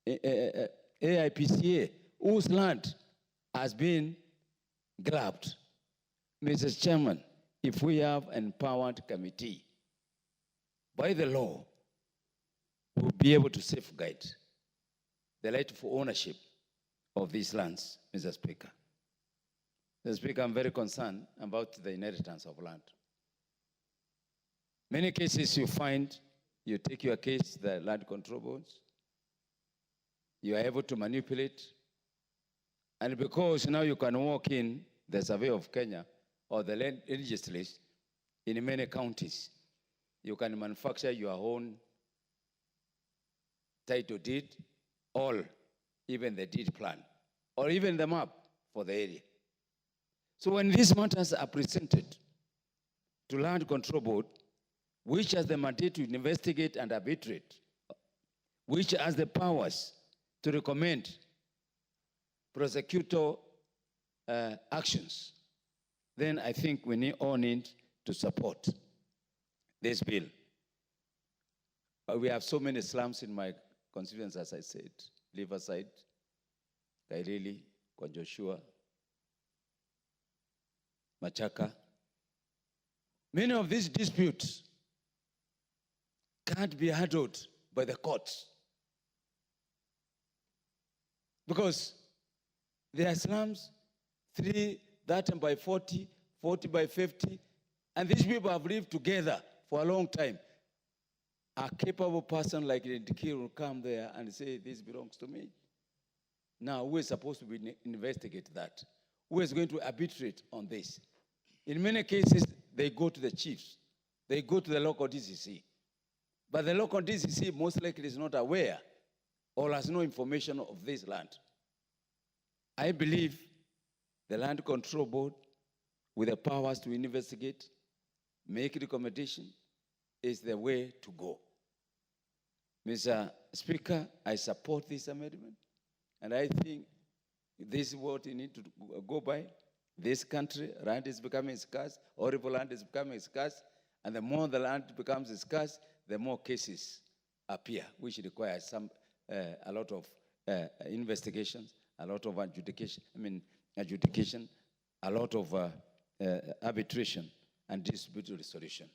J: AIPCA, whose land has been grabbed. Mr. Chairman, if we have an empowered committee, by the law, we'll be able to safeguard the right of ownership of these lands, Mr. Speaker. Mr. Speaker, I'm very concerned about the inheritance of land. Many cases you find, you take your case, the land control boards, you are able to manipulate, and because now you can walk in the survey of Kenya or the land legislation in many counties, you can manufacture your own title deed, or even the deed plan, or even the map for the area. So when these matters are presented to Land Control Board, which has the mandate to investigate and arbitrate, which has the powers to recommend prosecutor actions, then I think we all need to support this bill. We have so many slums in my constituency, as I said, Riverside, Kairili, Kwanjoshua, Machaka. Many of these disputes can't be handled by the courts because there are slums, 3, that by 40, 40 by 50, and these people have lived together for a long time. A capable person like the Dikir will come there and say, this belongs to me. Now, who is supposed to investigate that? Who is going to arbitrate on this? In many cases, they go to the chiefs. They go to the local DCC. But the local DCC most likely is not aware or has no information of this land. I believe the Land Control Board, with the powers to investigate, make recommendation, is the way to go. Mr. Speaker, I support this amendment, and I think this is what we need to go by. This country, land is becoming scarce, horrible land is becoming scarce, and the more the land becomes scarce, the more cases appear, which requires a lot of investigations, a lot of adjudication, a lot of arbitration and dispute resolution.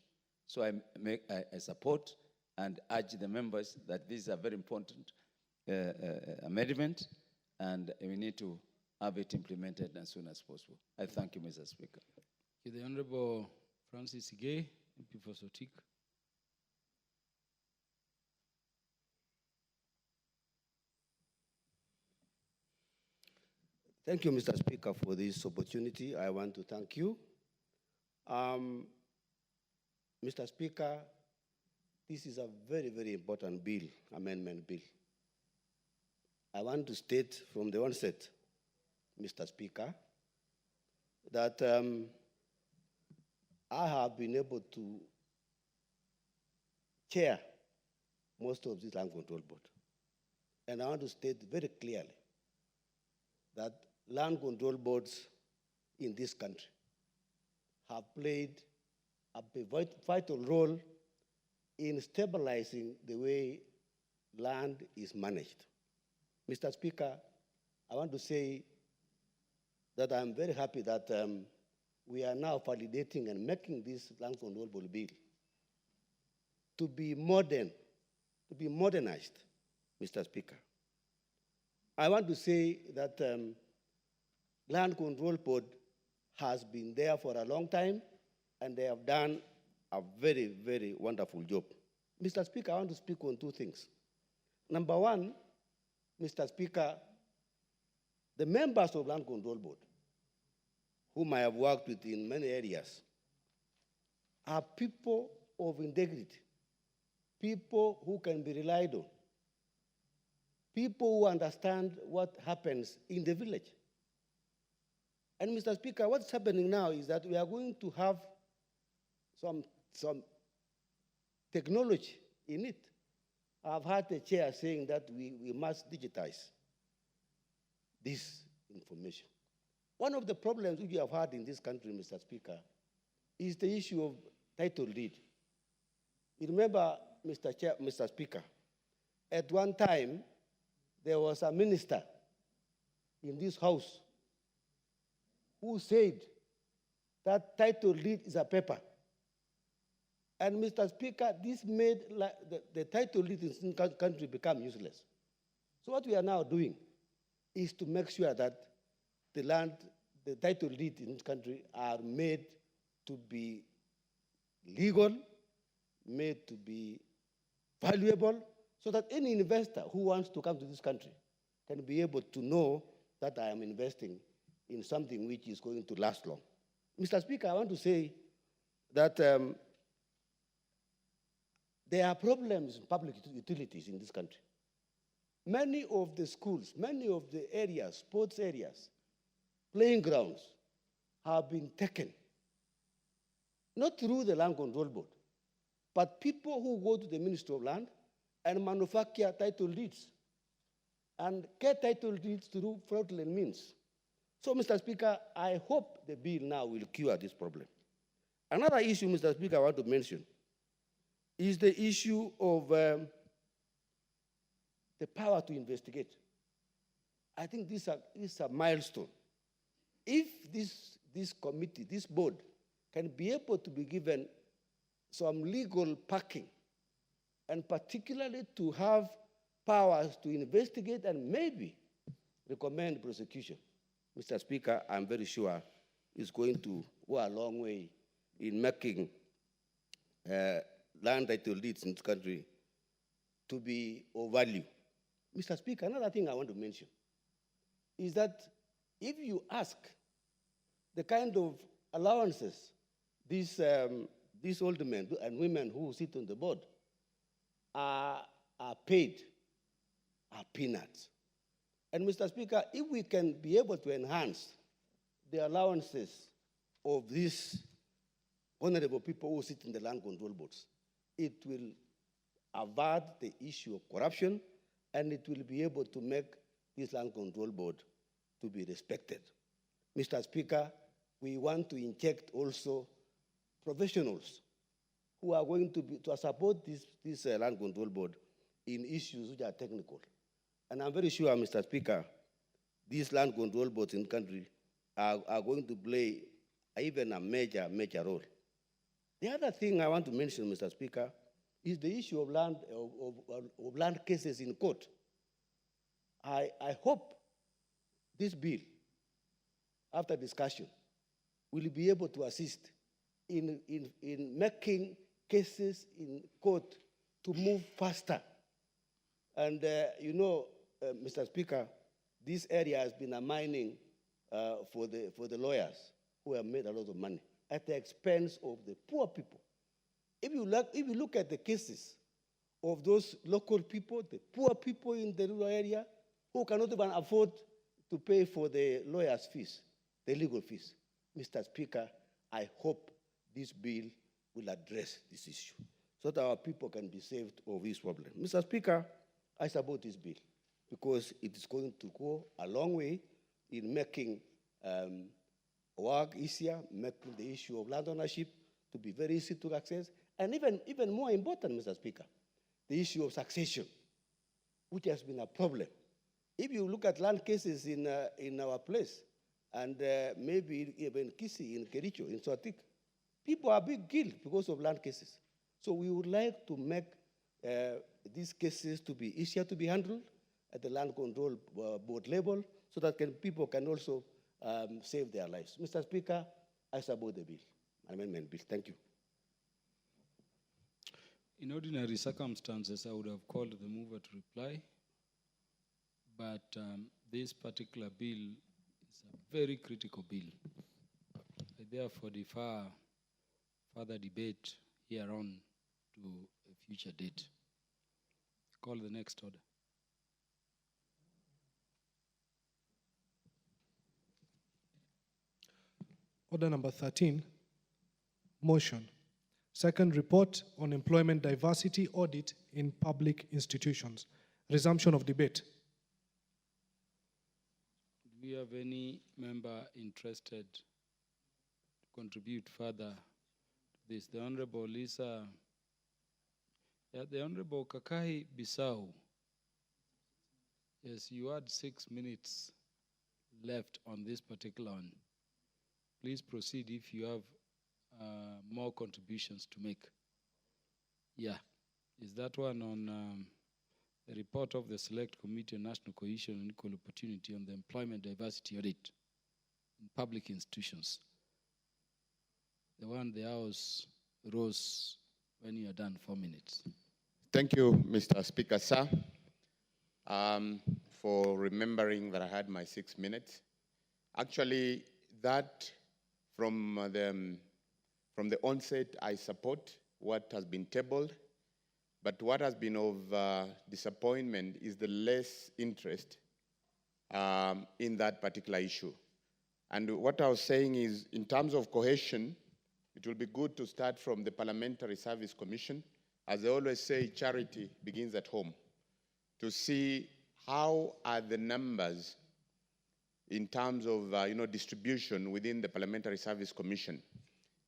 J: So I support and urge the members that this is a very important amendment, and we need to have it implemented as soon as possible. I thank you, Mr. Speaker.
N: The Honorable Francis Gay, MP for Sotik.
D: Thank you, Mr. Speaker, for this opportunity. I want to thank you. Mr. Speaker, this is a very, very important bill, amendment bill. I want to state from the onset, Mr. Speaker, that I have been able to chair most of this land control board. And I want to state very clearly that land control boards in this country have played a vital role in stabilizing the way land is managed. Mr. Speaker, I want to say that I'm very happy that we are now validating and making this land control board bill to be modern, to be modernized, Mr. Speaker. I want to say that land control board has been there for a long time, and they have done a very, very wonderful job. Mr. Speaker, I want to speak on 2 things. Number 1, Mr. Speaker, the members of Land Control Board, whom I have worked with in many areas, are people of integrity, people who can be relied on, people who understand what happens in the village. And Mr. Speaker, what's happening now is that we are going to have some technology in it. I've heard the chair saying that we must digitize this information. One of the problems we have had in this country, Mr. Speaker, is the issue of title deed. You remember, Mr. Speaker, at one time, there was a minister in this house who said that title deed is a paper. And Mr. Speaker, this made the title deed in this country become useless. So what we are now doing is to make sure that the title deed in this country are made to be legal, made to be valuable, so that any investor who wants to come to this country can be able to know that I am investing in something which is going to last long. Mr. Speaker, I want to say that there are problems in public utilities in this country. Many of the schools, many of the areas, sports areas, playing grounds have been taken, not through the Land Control Board, but people who go to the Ministry of Land and manufacture title deeds and get title deeds through fraudulent means. So, Mr. Speaker, I hope the bill now will cure this problem. Another issue, Mr. Speaker, I want to mention is the issue of the power to investigate. I think this is a milestone. If this committee, this board, can be able to be given some legal backing, and particularly to have powers to investigate and maybe recommend prosecution, Mr. Speaker, I'm very sure is going to go a long way in making land title deeds in this country to be of value. Mr. Speaker, another thing I want to mention is that if you ask the kind of allowances these old men and women who sit on the board are paid, are peanuts. And Mr. Speaker, if we can be able to enhance the allowances of these honorable people who sit in the land control boards, it will avert the issue of corruption, and it will be able to make this land control board to be respected. Mr. Speaker, we want to inject also professionals who are going to support this land control board in issues which are technical. And I'm very sure, Mr. Speaker, these land control boards in the country are going to play even a major role. The other thing I want to mention, Mr. Speaker, is the issue of land cases in court. I hope this bill, after discussion, will be able to assist in making cases in court to move faster. And Mr. Speaker, this area has been a mining for the lawyers who have made a lot of money at the expense of the poor people. If you look at the cases of those local people, the poor people in the rural area, who cannot even afford to pay for the lawyers' fees, the legal fees, Mr. Speaker, I hope this bill will address this issue so that our people can be saved of this problem. Mr. Speaker, I support this bill because it is going to go a long way in making work easier, making the issue of land ownership to be very easy to access, and even more important, Mr. Speaker, the issue of succession, which has been a problem. If you look at land cases in our place, and maybe even Kisi, in Kericho, in Swatik, people are being killed because of land cases. So we would like to make these cases to be easier to be handled at the land control board level so that people can also save their lives. Mr. Speaker, I support the bill, amendment bill. Thank you.
N: In ordinary circumstances, I would have called the mover to reply, but this particular bill is a very critical bill. I therefore defer further debate here on to a future date. Call the next order.
L: Order number 13, motion. Second, report on employment diversity audit in public institutions. Resumption of debate.
N: Do we have any member interested to contribute further to this? The Honorable Lisa, the Honorable Kakai Bissau. Yes, you had 6 minutes left on this particular one. Please proceed if you have more contributions to make. Yeah, is that one on the report of the Select Committee on National Cohesion and Equal Opportunity on the Employment Diversity Audit in public institutions? The one the House rose when you are done, 4 minutes.
P: Thank you, Mr. Speaker, sir, for remembering that I had my 6 minutes. Actually, that from the onset, I support what has been tabled, but what has been of disappointment is the less interest in that particular issue. And what I was saying is, in terms of cohesion, it will be good to start from the Parliamentary Service Commission. As I always say, charity begins at home, to see how are the numbers in terms of distribution within the Parliamentary Service Commission.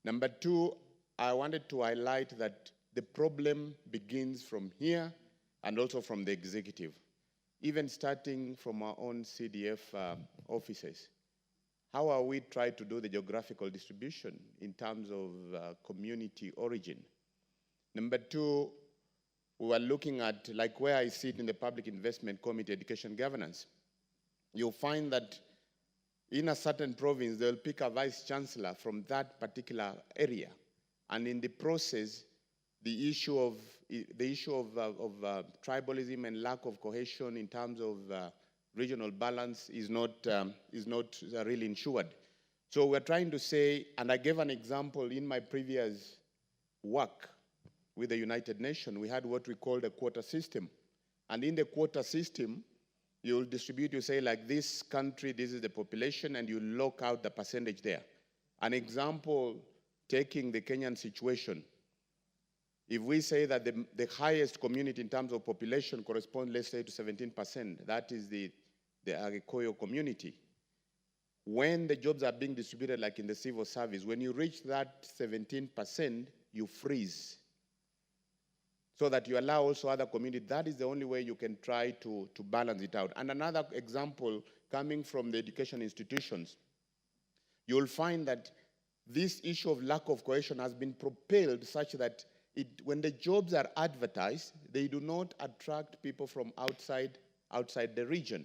P: Number two, I wanted to highlight that the problem begins from here and also from the executive, even starting from our own CDF offices. How are we trying to do the geographical distribution in terms of community origin? Number two, we were looking at, like where I sit in the Public Investment Committee, Education Governance, you'll find that in a certain province, they'll pick a vice chancellor from that particular area. And in the process, the issue of tribalism and lack of cohesion in terms of regional balance is not really ensured. So we're trying to say, and I gave an example in my previous work with the United Nations, we had what we call the quota system. And in the quota system, you'll distribute, you say like this country, this is the population, and you lock out the percentage there. An example, taking the Kenyan situation, if we say that the highest community in terms of population corresponds, let's say, to 17%, that is the Agikoyo community. When the jobs are being distributed, like in the civil service, when you reach that 17%, you freeze, so that you allow also other communities. That is the only way you can try to balance it out. And another example coming from the education institutions, you'll find that this issue of lack of cohesion has been propelled such that when the jobs are advertised, they do not attract people from outside the region.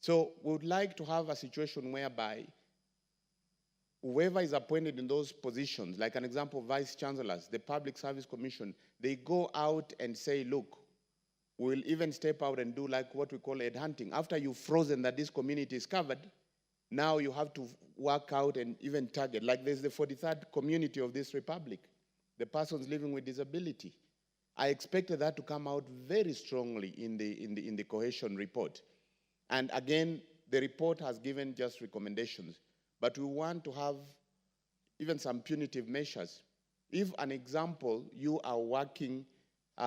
P: So we would like to have a situation whereby whoever is appointed in those positions, like an example, vice chancellors, the Public Service Commission, they go out and say, look, we'll even step out and do like what we call head hunting. After you've frozen that this community is covered, now you have to work out and even target. Like there's the 43rd community of this republic, the persons living with disability. I expected that to come out very strongly in the cohesion report. And again, the report has given just recommendations, but we want to have even some punitive measures. If, an example, you are working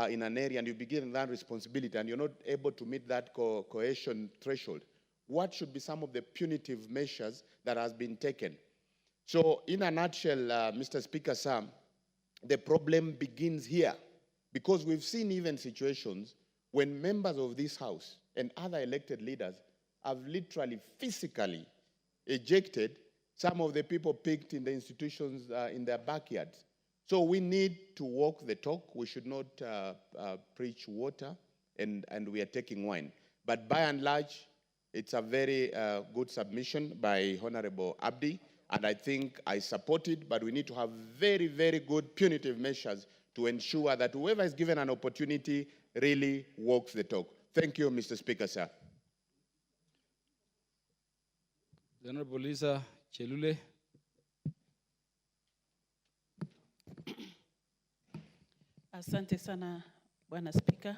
P: in an area and you begin that responsibility and you're not able to meet that cohesion threshold, what should be some of the punitive measures that has been taken? So in a nutshell, Mr. Speaker, sir, the problem begins here, because we've seen even situations when members of this House and other elected leaders have literally physically ejected some of the people picked in the institutions in their backyards. So we need to walk the talk. We should not preach water, and we are taking wine. But by and large, it's a very good submission by Honorable Abdi, and I think I support it, but we need to have very, very good punitive measures to ensure that whoever is given an opportunity really walks the talk. Thank you, Mr. Speaker, sir.
N: The Honorable Lisa Chelule.
R: Asante sana Bwana Spika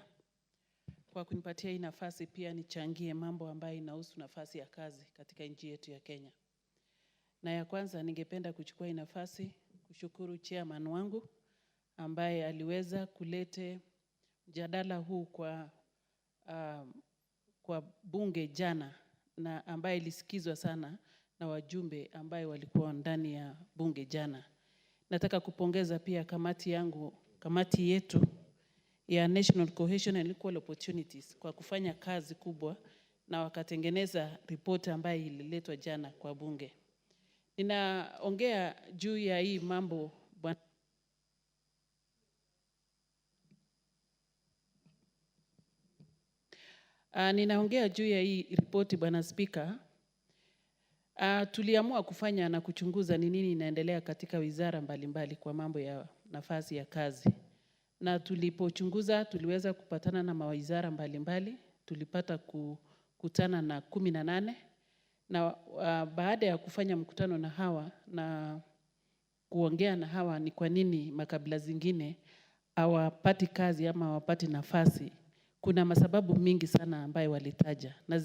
R: kwa kunipatia hii nafasi pia nichangie mambo ambayo inahusu nafasi ya kazi katika nchi yetu ya Kenya. Na ya kwanza ningependa kuchukua hii nafasi kushukuru chairman wangu ambaye aliweza kulete mjadala huu kwa bunge jana, na ambaye ilisikizwa sana na wajumbe ambaye walikuwa ndani ya bunge jana. Nataka kupongeza pia kamati yetu ya National Cohesion and Equal Opportunities kwa kufanya kazi kubwa na wakatengeneza ripoti ambayo ililetwa jana kwa bunge. Ninaongea juu ya hii mambo ninaongea juu ya hii ripoti Bwana Spika. Tuliamua kufanya na kuchunguza ni nini inaendelea katika wizara mbalimbali kwa mambo ya nafasi ya kazi. Na tulipochunguza tuliweza kupatana na mawizara mbalimbali, tulipata kukutana na 18, na baada ya kufanya mkutano na hawa na kuongea na hawa ni kwa nini makabila zingine hawapati kazi ama hawapati nafasi. Kuna masababu mingi sana ambayo walitaja, na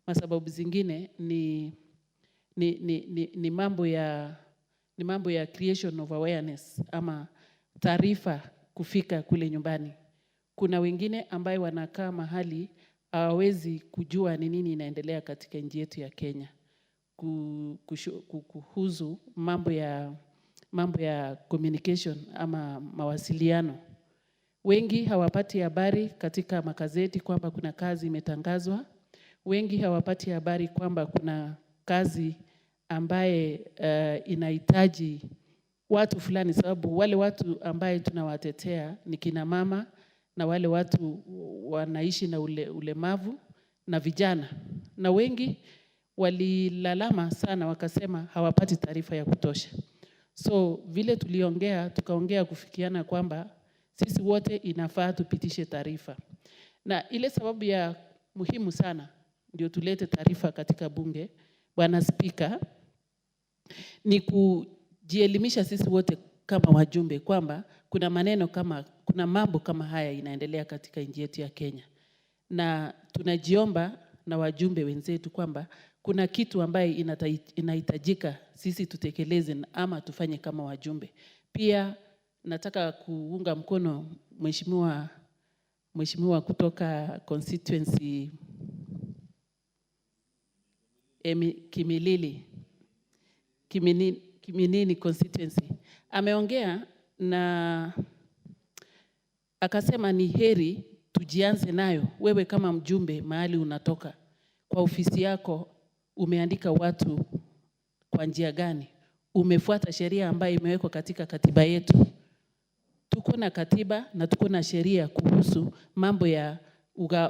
R: masababu zingine ni mambo ya creation of awareness ama taarifa kufika kule nyumbani. Kuna wengine ambayo wanakaa mahali hawawezi kujua ni nini inaendelea katika nchi yetu ya Kenya kuhusu mambo ya communication ama mawasiliano. Wengi hawapati habari katika magazeti kwamba kuna kazi imetangazwa. Wengi hawapati habari kwamba kuna kazi ambaye inahitaji watu fulani, sababu wale watu ambaye tunawatetea ni kina mama na wale watu wanaishi na ulemavu na vijana. Na wengi walilalama sana wakasema hawapati taarifa ya kutosha. So vile tukaongea kufikiana kwamba sisi wote inafaa tupitishe taarifa. Na ile sababu ya muhimu sana ndio tulete taarifa katika bunge, Bwana Spika, ni kujielimisha sisi wote kama wajumbe kwamba kuna mambo kama haya inaendelea katika nchi yetu ya Kenya. Na tunajiomba na wajumbe wenzetu kwamba kuna kitu ambaye inahitajika sisi tutekeleze ama tufanye kama wajumbe. Pia nataka kuunga mkono mheshimiwa kutoka constituency Kiminini constituency. Ameongea na akasema ni heri tujianze nayo. Wewe kama mjumbe mahali unatoka, kwa ofisi yako umeandika watu kwa njia gani? Umefuata sheria ambayo imewekwa katika katiba yetu. Tuko na katiba na tuko na sheria kuhusu mambo ya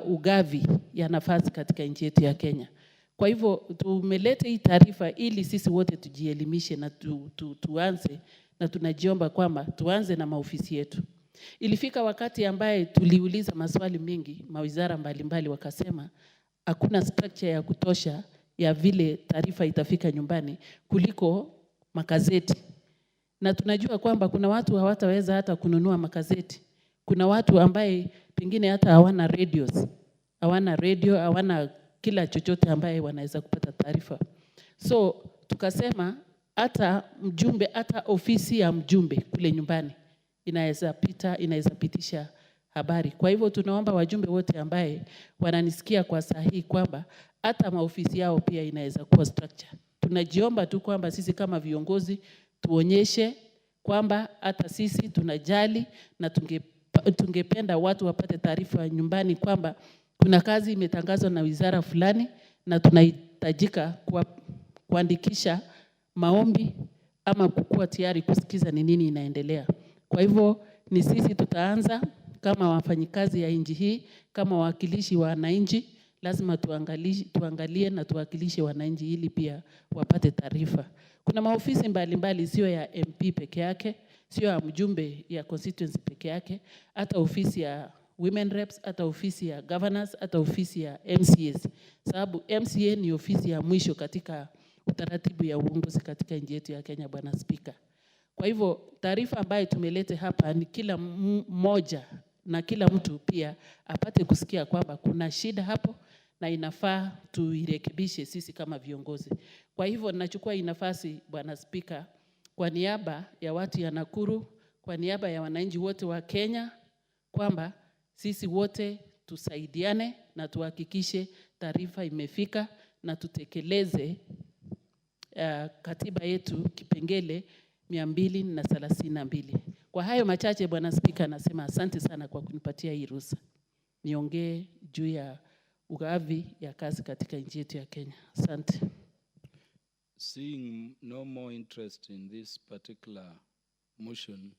R: ugavi ya nafasi katika nchi yetu ya Kenya. Kwa hivyo tumeleta hii taarifa ili sisi wote tujielimishe na tuanze, na tunajiomba kwamba tuanze na maofisi yetu. Ilifika wakati ambaye tuliuliza maswali mingi mawizara mbalimbali, wakasema hakuna structure ya kutosha ya vile taarifa itafika nyumbani kuliko magazeti. Na tunajua kwamba kuna watu hawataweza hata kununua magazeti. Kuna watu ambaye pengine hata hawana radio, hawana kila chochote ambaye wanaweza kupata taarifa. So tukasema hata ofisi ya mjumbe kule nyumbani inaweza pitisha habari. Kwa hivyo tunaomba wajumbe wote ambaye wananisikia kwa sahihi kwamba hata maofisi yao pia inaweza kuwa structure. Tunajiomba tu kwamba sisi kama viongozi tuonyeshe kwamba hata sisi tunajali na tungependa watu wapate taarifa nyumbani kwamba kuna kazi imetangazwa na wizara fulani na tunahitajika kuandikisha maombi ama kukua tayari kusikiza ni nini inaendelea. Kwa hivyo ni sisi tutaanza kama wafanyikazi ya nchi hii, kama wawakilishi wa wananchi, lazima tuangalie na tuwakilishe wananchi ili pia wapate taarifa. Kuna maofisi mbalimbali sio ya MP peke yake, sio ya mjumbe ya constituency peke yake, hata ofisi ya women reps, hata ofisi ya governors, hata ofisi ya MCAs. Sababu MCA ni ofisi ya mwisho katika utaratibu ya uongozi katika nchi yetu ya Kenya, Bwana Spika. Kwa hivyo taarifa ambayo tumelete hapa ni kila mmoja na kila mtu pia apate kusikia kwamba kuna shida hapo na inafaa tuirekebishe sisi kama viongozi. Kwa hivyo ninachukua hii nafasi, Bwana Spika, kwa niaba ya watu ya Nakuru, kwa niaba ya wananchi wote wa Kenya, kwamba sisi wote tusaidiane na tuhakikishe taarifa imefika na tutekeleze katiba yetu kipengele 232. Kwa hayo machache, Bwana Spika, nasema asante sana kwa kunipatia hii ruhusa niongee juu ya ugavi ya kazi katika nchi yetu ya Kenya. Asante.
N: Seeing no more interest in this particular motion,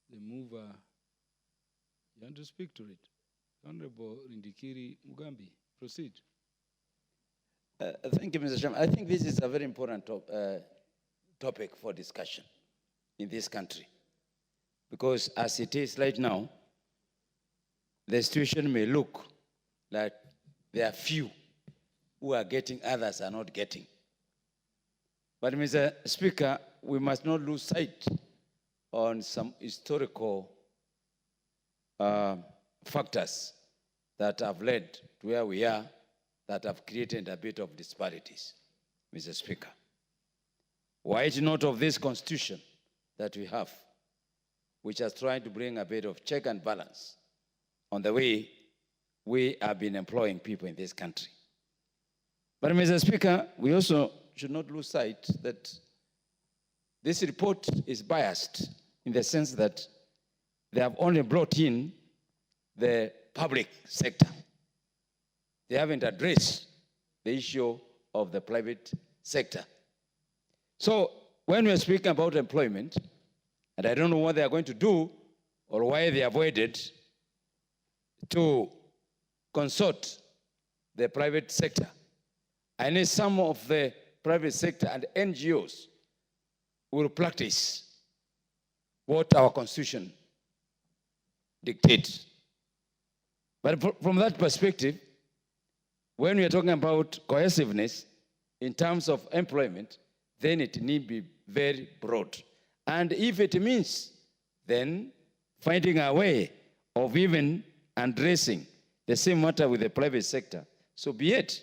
N: the mover, you want to speak to it? Honorable Rindikiri Mugambi, proceed.
J: Thank you, Mr. Chairman. I think this is a very important topic for discussion in this country. Because as it is right now, the situation may look like there are few who are getting, others are not getting. But Mr. Speaker, we must not lose sight on some historical factors that have led to where we are, that have created a bit of disparities, Mr. Speaker. Why is not of this constitution that we have, which has tried to bring a bit of check and balance on the way we have been employing people in this country. But Mr. Speaker, we also should not lose sight that this report is biased in the sense that they have only brought in the public sector. They haven't addressed the issue of the private sector. So when we're speaking about employment, and I don't know what they are going to do or why they avoided to consult the private sector, I know some of the private sector and NGOs will practice what our constitution dictates. But from that perspective, when we are talking about cohesiveness in terms of employment, then it need be very broad. And if it means then finding a way of even addressing the same matter with the private sector, so be it.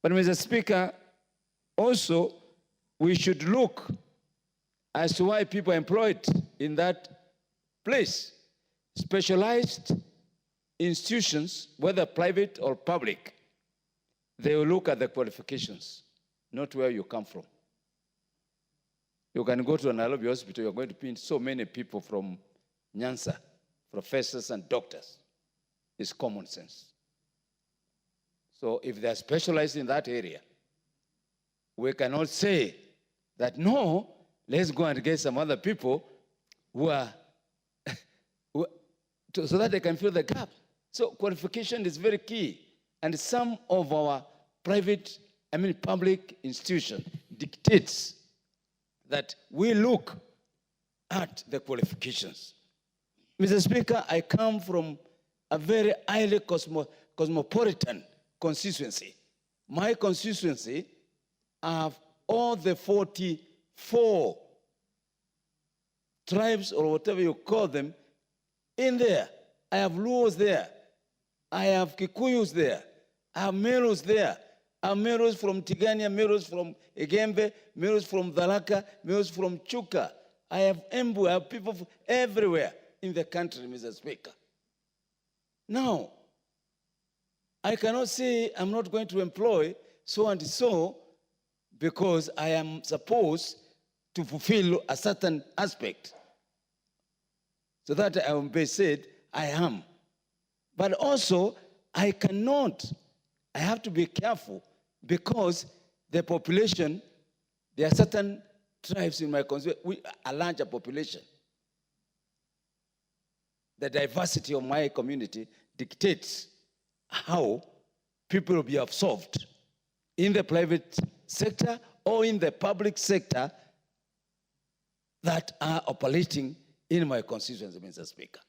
J: But Mr. Speaker, also we should look as to why people are employed in that place. Specialized institutions, whether private or public, they will look at the qualifications, not where you come from. You can go to an Nairobi hospital, you're going to find so many people from Nyanza, professors and doctors. It's common sense. So if they're specialized in that area, we cannot say that, no, let's go and get some other people who are, so that they can fill the gap. So qualification is very key. And some of our public institutions dictates that we look at the qualifications. Mr. Speaker, I come from a very highly cosmopolitan constituency. My constituency have all the 44 tribes or whatever you call them in there. I have Luos there. I have Kikuyus there. I have Merus there. I have Merus from Tigania, Merus from Egembe, Merus from Dhalaka, Merus from Chuka. I have Embu, I have people from everywhere in the country, Mr. Speaker. Now, I cannot say I'm not going to employ so and so because I am supposed to fulfill a certain aspect. So that I will be said, I am. But also, I have to be careful because the population, there are certain tribes in my constituency, we are a larger population. The diversity of my community dictates how people will be absorbed in the private sector or in the public sector that are operating in my constituency, Mr. Speaker.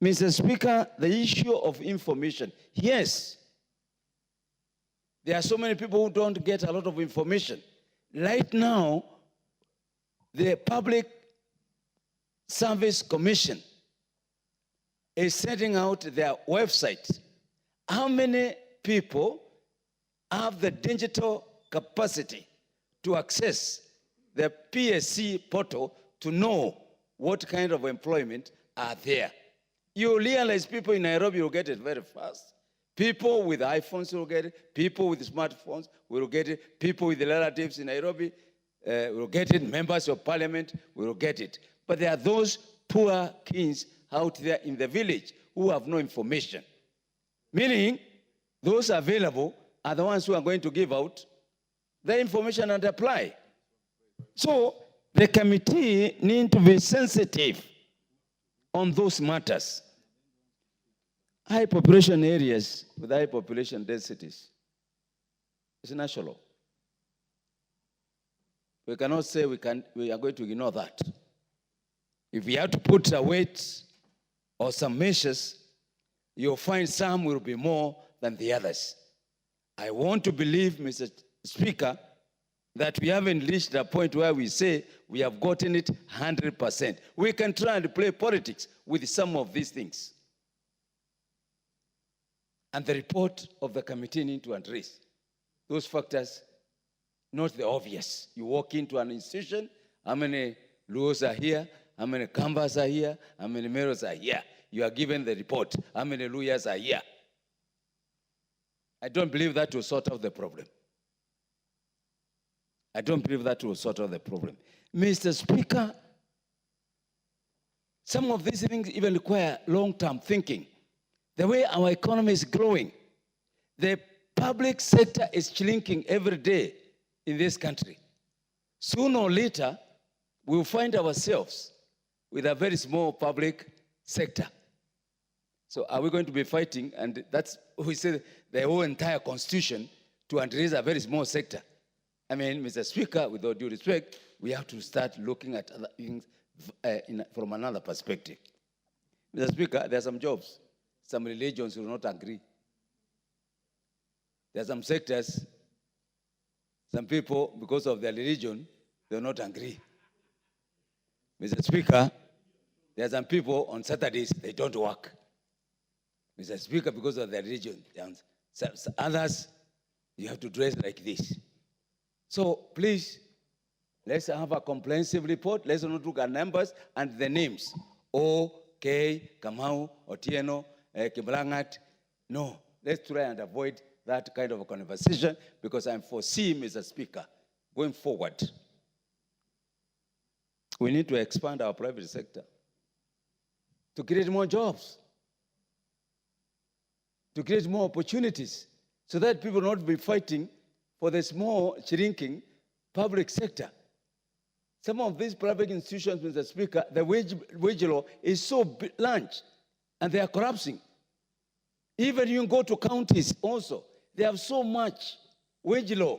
J: Mr. Speaker, the issue of information, yes, there are so many people who don't get a lot of information. Right now, the Public Service Commission is setting out their website. How many people have the digital capacity to access the PSC portal to know what kind of employment are there. You realize people in Nairobi will get it very fast. People with iPhones will get it. People with smartphones will get it. People with relatives in Nairobi will get it. Members of parliament will get it. But there are those poor kings out there in the village who have no information. Meaning, those available are the ones who are going to give out the information and apply. So, the committee need to be sensitive on those matters. High population areas with high population densities is national. We cannot say we are going to ignore that. If we have to put a weight or some measures, you'll find some will be more than the others. I want to believe, Mr. Speaker, that we haven't reached a point where we say we have gotten it 100%. We can try and play politics with some of these things. And the report of the committee need to address those factors, not the obvious. You walk into an institution, how many Luos are here, how many Kambas are here, how many Meros are here. You are given the report, how many Luyas are here. I don't believe that will sort out the problem. I don't believe that will sort out the problem. Mr. Speaker, some of these things even require long-term thinking. The way our economy is growing, the public sector is shrinking every day in this country. Sooner or later, we'll find ourselves with a very small public sector. So are we going to be fighting? And that's, we say, the whole entire constitution to address a very small sector. I mean, Mr. Speaker, with all due respect, we have to start looking at other things from another perspective. Mr. Speaker, there are some jobs. Some religions will not agree. There are some sectors, some people, because of their religion, they will not agree. Mr. Speaker, there are some people on Saturdays, they don't work. Mr. Speaker, because of their religion. Others, you have to dress like this. So please, let's have a comprehensive report. Let's not look at numbers and the names. O, K, Kamau, Otieno, Kiblangat. No, let's try and avoid that kind of a conversation because I'm foreseeing, Mr. Speaker, going forward, we need to expand our private sector to create more jobs, to create more opportunities so that people will not be fighting for the small, shrinking public sector. Some of these private institutions, Mr. Speaker, the wage law is so large and they are collapsing. Even you go to counties also, they have so much wage law.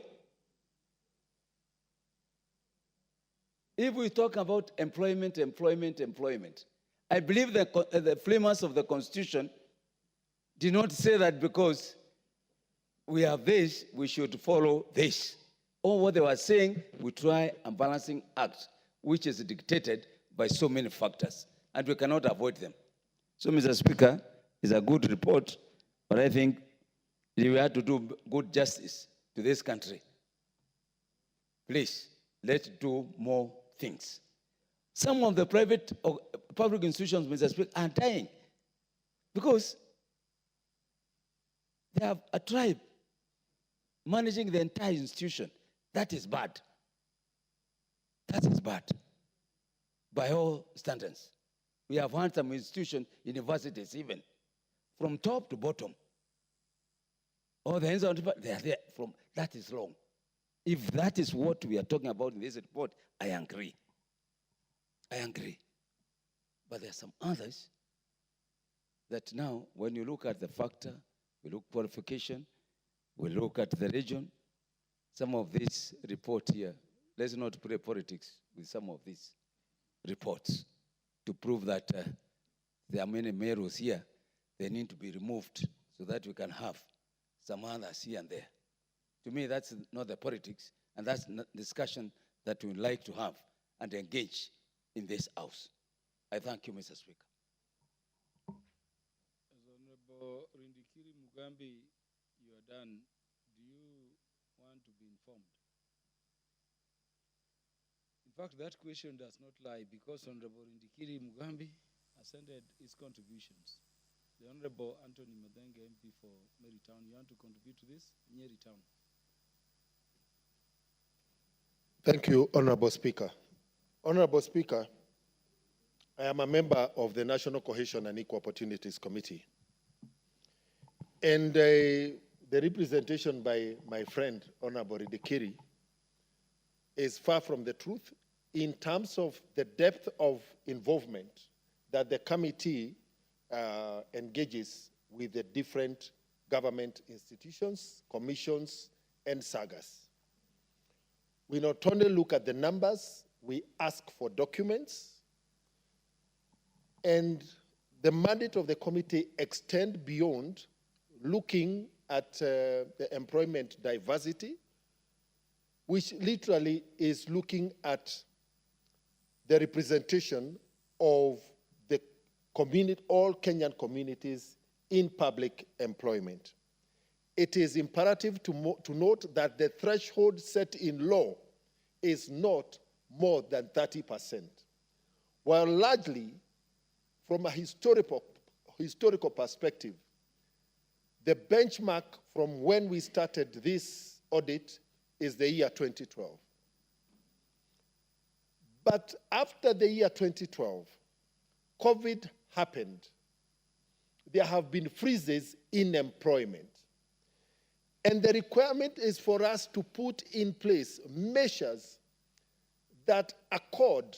J: If we talk about employment, I believe the framers of the Constitution did not say that because we have this, we should follow this. Or what they were saying, we try a balancing act, which is dictated by so many factors, and we cannot avoid them. So, Mr. Speaker, it's a good report, but I think we have to do good justice to this country. Please, let's do more things. Some of the private or public institutions, Mr. Speaker, are dying because they have a tribe managing the entire institution. That is bad. That is bad by all standards. We have had some institutions, universities even, from top to bottom. All the ends of the they are there from, that is wrong. If that is what we are talking about in this report, I agree. I agree. But there are some others that now, when you look at the factor, we look qualification, we look at the region, some of this report here, let's not play politics with some of these reports to prove that there are many mayors here. They need to be removed so that we can have some others here and there. To me, that's not the politics, and that's not discussion that we like to have and engage in this house. I thank you, Mr. Speaker.
N: Honorable Rindikiri Mugambi, you are done, do you want to be informed? In fact, that question does not lie because Honorable Ndikiri Mugambi ascended his contributions. The Honorable Anthony Madenge, MP for Marytown, you want to contribute to this? Nyeri Town.
I: Thank you, Honorable Speaker. Honorable Speaker, I am a member of the National Cohesion and Equal Opportunities Committee. And the representation by my friend, Honorable Ndikiri, is far from the truth in terms of the depth of involvement that the committee engages with the different government institutions, commissions, and sagas. We not only look at the numbers, we ask for documents, and the mandate of the committee extends beyond looking at the employment diversity, which literally is looking at the representation of the community, all Kenyan communities in public employment. It is imperative to note that the threshold set in law is not more than 30%. While largely, from a historical perspective, the benchmark from when we started this audit is the year 2012. But after the year 2012, COVID happened. There have been freezes in employment. And the requirement is for us to put in place measures that accord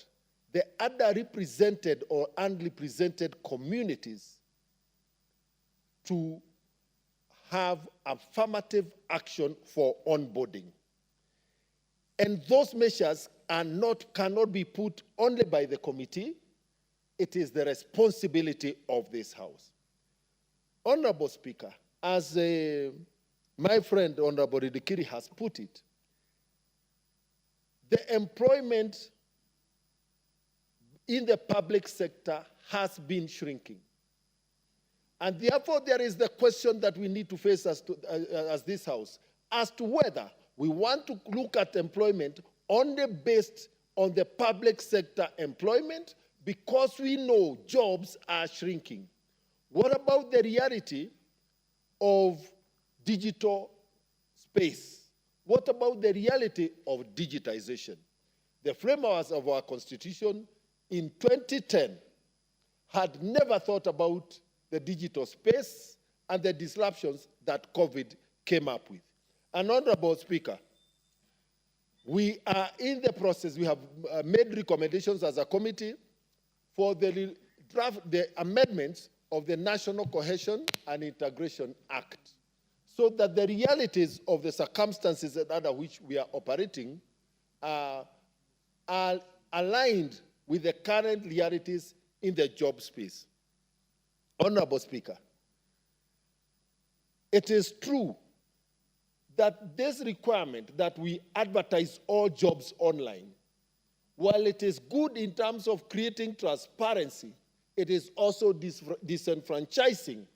I: the underrepresented or unrepresented communities to have affirmative action for onboarding. And those measures cannot be put only by the committee. It is the responsibility of this House. Honorable Speaker, as my friend Honorable Ndikiri has put it, the employment in the public sector has been shrinking. And therefore, there is the question that we need to face as this House, as to whether we want to look at employment only based on the public sector employment, because we know jobs are shrinking. What about the reality of digital space? What about the reality of digitization? The framers of our Constitution in 2010 had never thought about the digital space and the disruptions that COVID came up with. And Honorable Speaker, we are in the process, we have made recommendations as a committee for the amendments of the National Cohesion and Integration Act, so that the realities of the circumstances under which we are operating are aligned with the current realities in the job space. Honorable Speaker, it is true that this requirement that we advertise all jobs online, while it is good in terms of creating transparency, it is also disenfranchising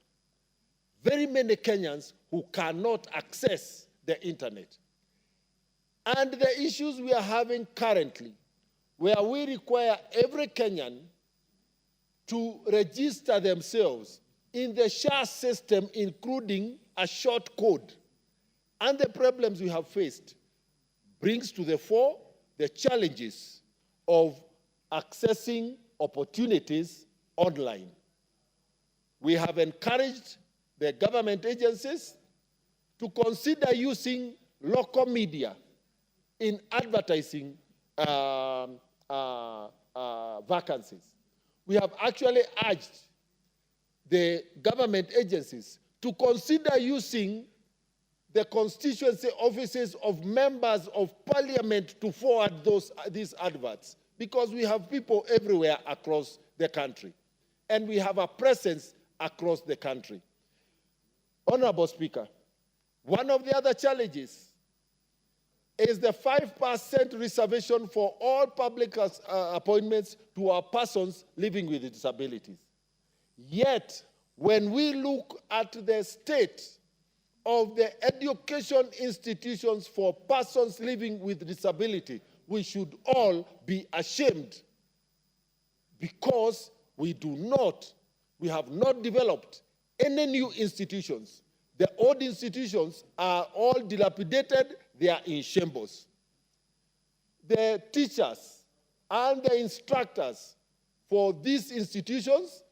I: very many Kenyans who cannot access the internet. And the issues we are having currently, where we require every Kenyan to register themselves in the SHA system, including a short code, and the problems we have faced, brings to the fore the challenges of accessing opportunities online. We have encouraged the government agencies to consider using local media in advertising vacancies. We have actually urged the government agencies to consider using the constituency offices of members of parliament to forward these adverts, because we have people everywhere across the country, and we have a presence across the country. Honorable Speaker, one of the other challenges is the 5% reservation for all public appointments to our persons living with disabilities. Yet, when we look at the state
Q: of the education institutions for persons living with disability, we should all be ashamed because we have not developed any new institutions. The old institutions are all dilapidated, they are in shambles. The teachers and the instructors for these institutions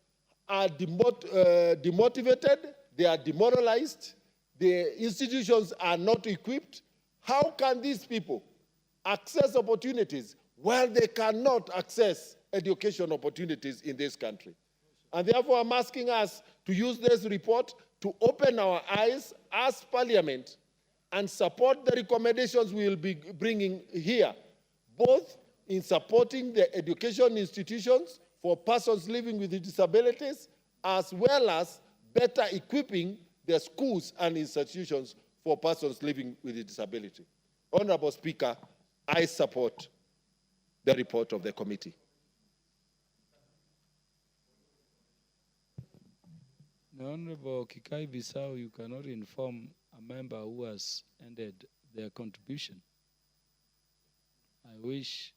Q: are demotivated, they are demoralized, the institutions are not equipped. How can these people access opportunities while they cannot access education opportunities in this country? And therefore, I'm asking us to use this report to open our eyes as Parliament and support the recommendations we will be bringing here, both in supporting the education institutions for persons living with disabilities, as well as better equipping the schools and institutions for persons living with a disability. Honorable Speaker, I support the report of the committee.
N: The Honorable Kikai Bissau, you cannot inform a member who has ended their contribution. I wish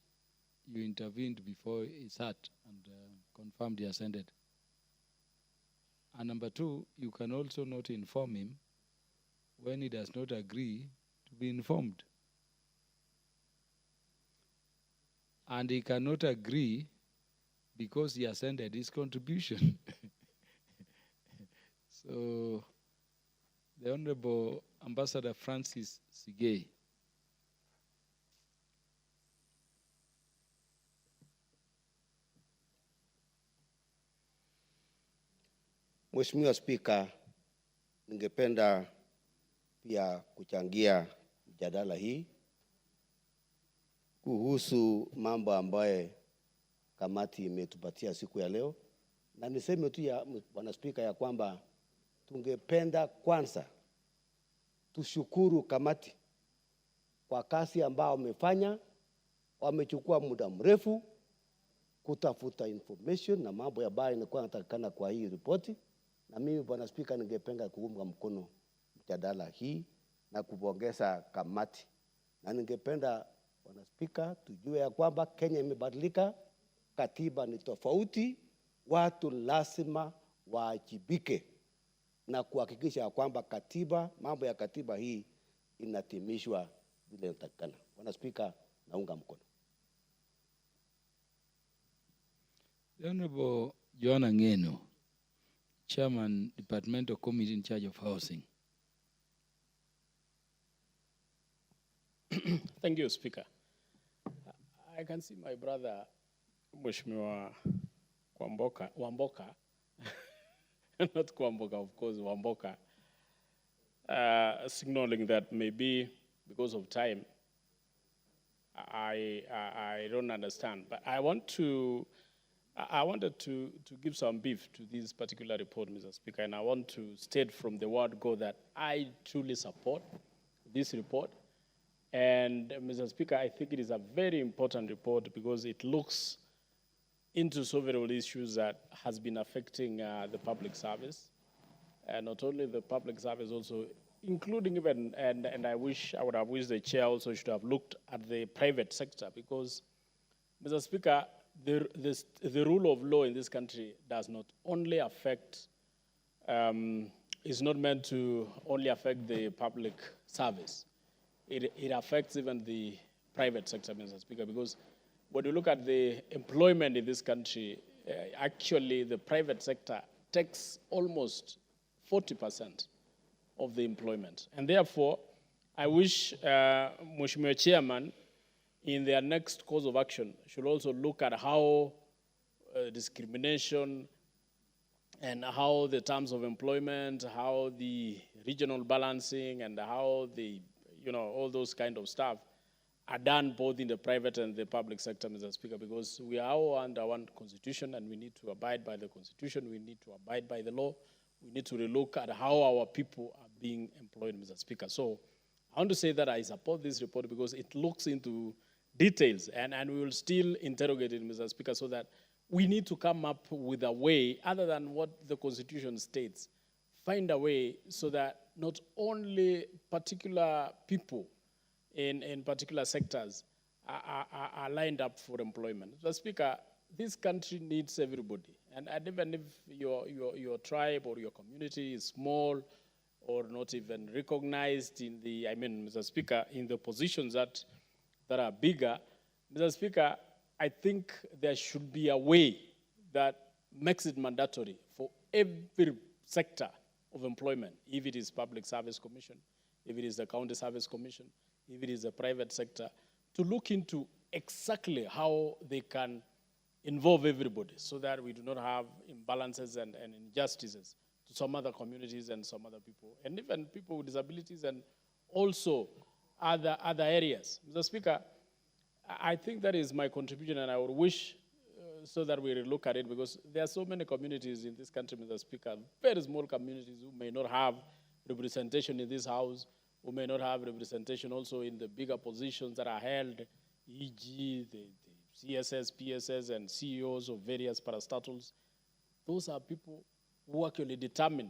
N: you intervened before he sat and confirmed he has ended. And number two, you can also not inform him when he does not agree to be informed. And he cannot agree because he has ended his contribution. So, the Honorable Ambassador Francis Sigei.
D: Mheshimiwa Spika, ningependa pia kuchangia mjadala hii kuhusu mambo ambaye kamati imetupatia siku ya leo. Na niseme tu ya Bwana Spika ya kwamba tungependa kwanza tushukuru kamati kwa kazi ambao wamefanya. Wamechukua muda mrefu kutafuta information na mambo ambayo yanakuwa yanatakikana kwa hii ripoti. Na mimi Bwana Spika, ningependa kuunga mkono mjadala hii na kupongeza kamati. Na ningependa Bwana Spika tujue ya kwamba Kenya imebadilika, katiba ni tofauti, watu lazima waajibike na kuhakikisha kwamba katiba, mambo ya katiba hii inatimishwa vile inatakikana. Bwana Spika, naunga mkono.
N: The Honorable Joanna Ngeno, Chairman, Departmental Committee in charge of Housing.
A: Thank you, Speaker. I can see my brother, Mheshimiwa Wamboka, not Kwamboka, of course, Wamboka, signaling that maybe because of time, I don't understand. But I wanted to give some beef to this particular report, Mr. Speaker, and I want to state from the word go that I truly support this report. And Mr. Speaker, I think it is a very important report because it looks into several issues that has been affecting the public service. And not only the public service also, including even, and I would have wished the chair also should have looked at the private sector because, Mr. Speaker, the rule of law in this country does not only affect, is not meant to only affect the public service. It affects even the private sector, Mr. Speaker, because when you look at the employment in this country, actually the private sector takes almost 40% of the employment. And therefore, I wish Mheshimiwa Chairman, in their next course of action, should also look at how discrimination and how the terms of employment, how the regional balancing, and how the, all those kind of stuff are done both in the private and the public sector, Mr. Speaker, because we are all under one constitution and we need to abide by the constitution, we need to abide by the law, we need to relook at how our people are being employed, Mr. Speaker. So I want to say that I support this report because it looks into details and we will still interrogate it, Mr. Speaker, so that we need to come up with a way, other than what the constitution states, find a way so that not only particular people in particular sectors are lined up for employment. Mr. Speaker, this country needs everybody. And even if your tribe or your community is small or not even recognized in the, Mr. Speaker, in the positions that are bigger, Mr. Speaker, I think there should be a way that makes it mandatory for every sector of employment, if it is public service commission, if it is the county service commission, if it is the private sector, to look into exactly how they can involve everybody so that we do not have imbalances and injustices to some other communities and some other people, and even people with disabilities and also other areas. Mr. Speaker, I think that is my contribution, and I would wish so that we look at it, because there are so many communities in this country, Mr. Speaker, very small communities who may not have representation in this House, who may not have representation also in the bigger positions that are held, e.g. the CSS, PSS, and CEOs of various parastatals. Those are people who actually determine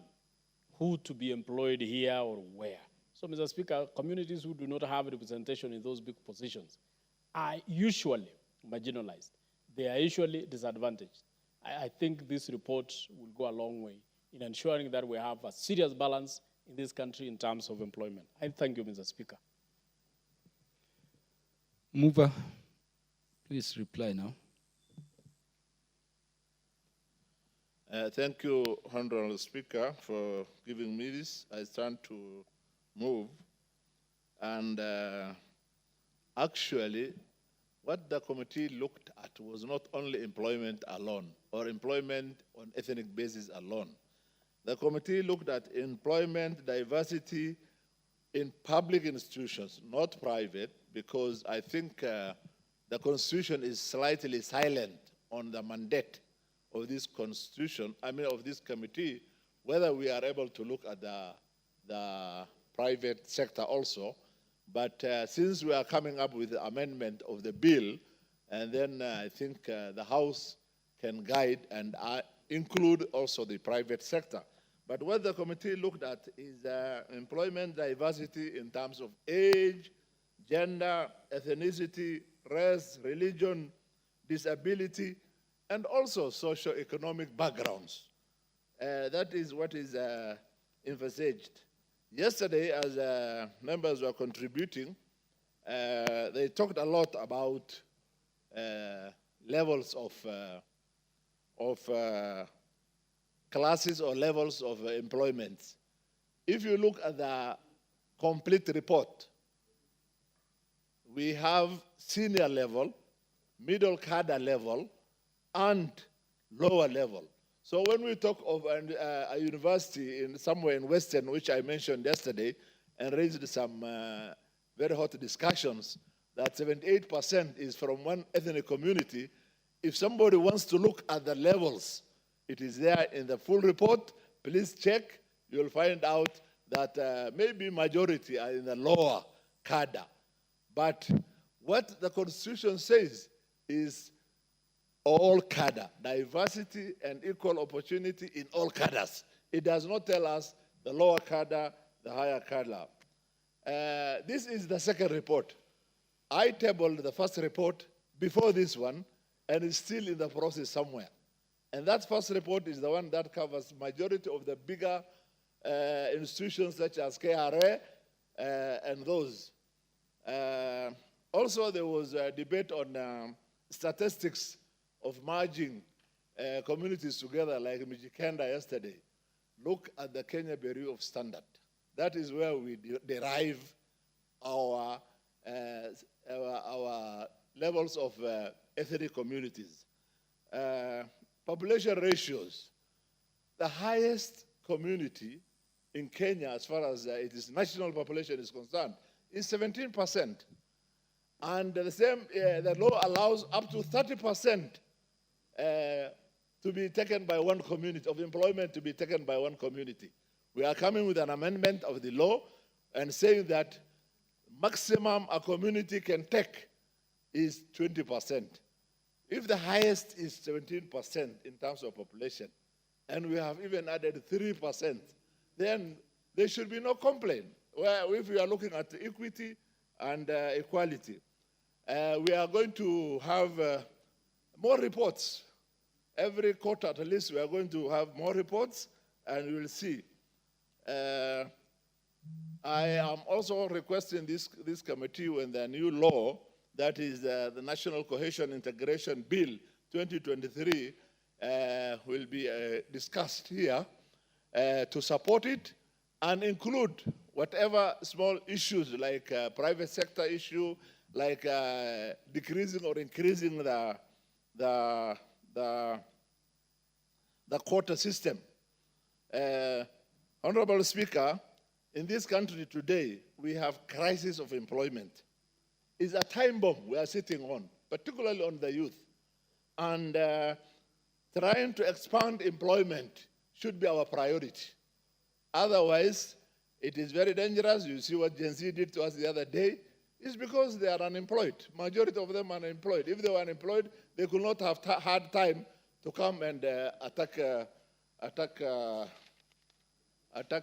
A: who to be employed here or where. So, Mr. Speaker, communities who do not have representation in those big positions are usually marginalized. They are usually disadvantaged. I think this report will go a long way in ensuring that we have a serious balance in this country in terms of employment. I thank you, Mr. Speaker.
N: Mover, please reply now.
V: Thank you, Honorable Speaker, for giving me this. I stand to move. And actually, what the committee looked at was not only employment alone or employment on ethnic basis alone. The committee looked at employment diversity in public institutions, not private, because I think the Constitution is slightly silent on the mandate of this Constitution, of this committee, whether we are able to look at the private sector also. But since we are coming up with the amendment of the bill, and then I think the House can guide and include also the private sector. But what the committee looked at is employment diversity in terms of age, gender, ethnicity, race, religion, disability, and also socio-economic backgrounds. That is what is emphasized. Yesterday, as members were contributing, they talked a lot about levels of classes or levels of employment. If you look at the complete report, we have senior level, middle cadre level, and lower level. So when we talk of a university somewhere in Western, which I mentioned yesterday, and raised some very hot discussions, that 78% is from one ethnic community, if somebody wants to look at the levels, it is there in the full report. Please check. You'll find out that maybe majority are in the lower cadre. But what the Constitution says is all cadre, diversity and equal opportunity in all cadres. It does not tell us the lower cadre, the higher cadre. This is the second report. I tabled the first report before this one, and it's still in the process somewhere. And that first report is the one that covers majority of the bigger institutions such as KRA and those. Also, there was a debate on statistics of merging communities together, like Mijikenda yesterday. Look at the Kenya Bureau of Standard. That is where we derive our levels of ethnic communities. Population ratios. The highest community in Kenya, as far as its national population is concerned, is 17%. And the same, the law allows up to 30% to be taken by one community, of employment to be taken by one community. We are coming with an amendment of the law and saying that maximum a community can take is 20%. If the highest is 17% in terms of population, and we have even added 3%, then
E: there should be no complaint. Well, if we are looking at equity and equality, we are going to have more reports. Every quarter, at least, we are going to have more reports, and we will see. I am also requesting this committee when the new law, that is the National Cohesion Integration Bill 2023, will be discussed here, to support it and include whatever small issues like private sector issue, like decreasing or increasing the quota system. Honorable Speaker, in this country today, we have crisis of employment. It's a time bomb we are sitting on, particularly on the youth. And trying to expand employment should be our priority. Otherwise, it is very dangerous. You see what Gen Z did to us the other day. It's because they are unemployed. Majority of them are unemployed. If they were unemployed, they could not have had time to come and attack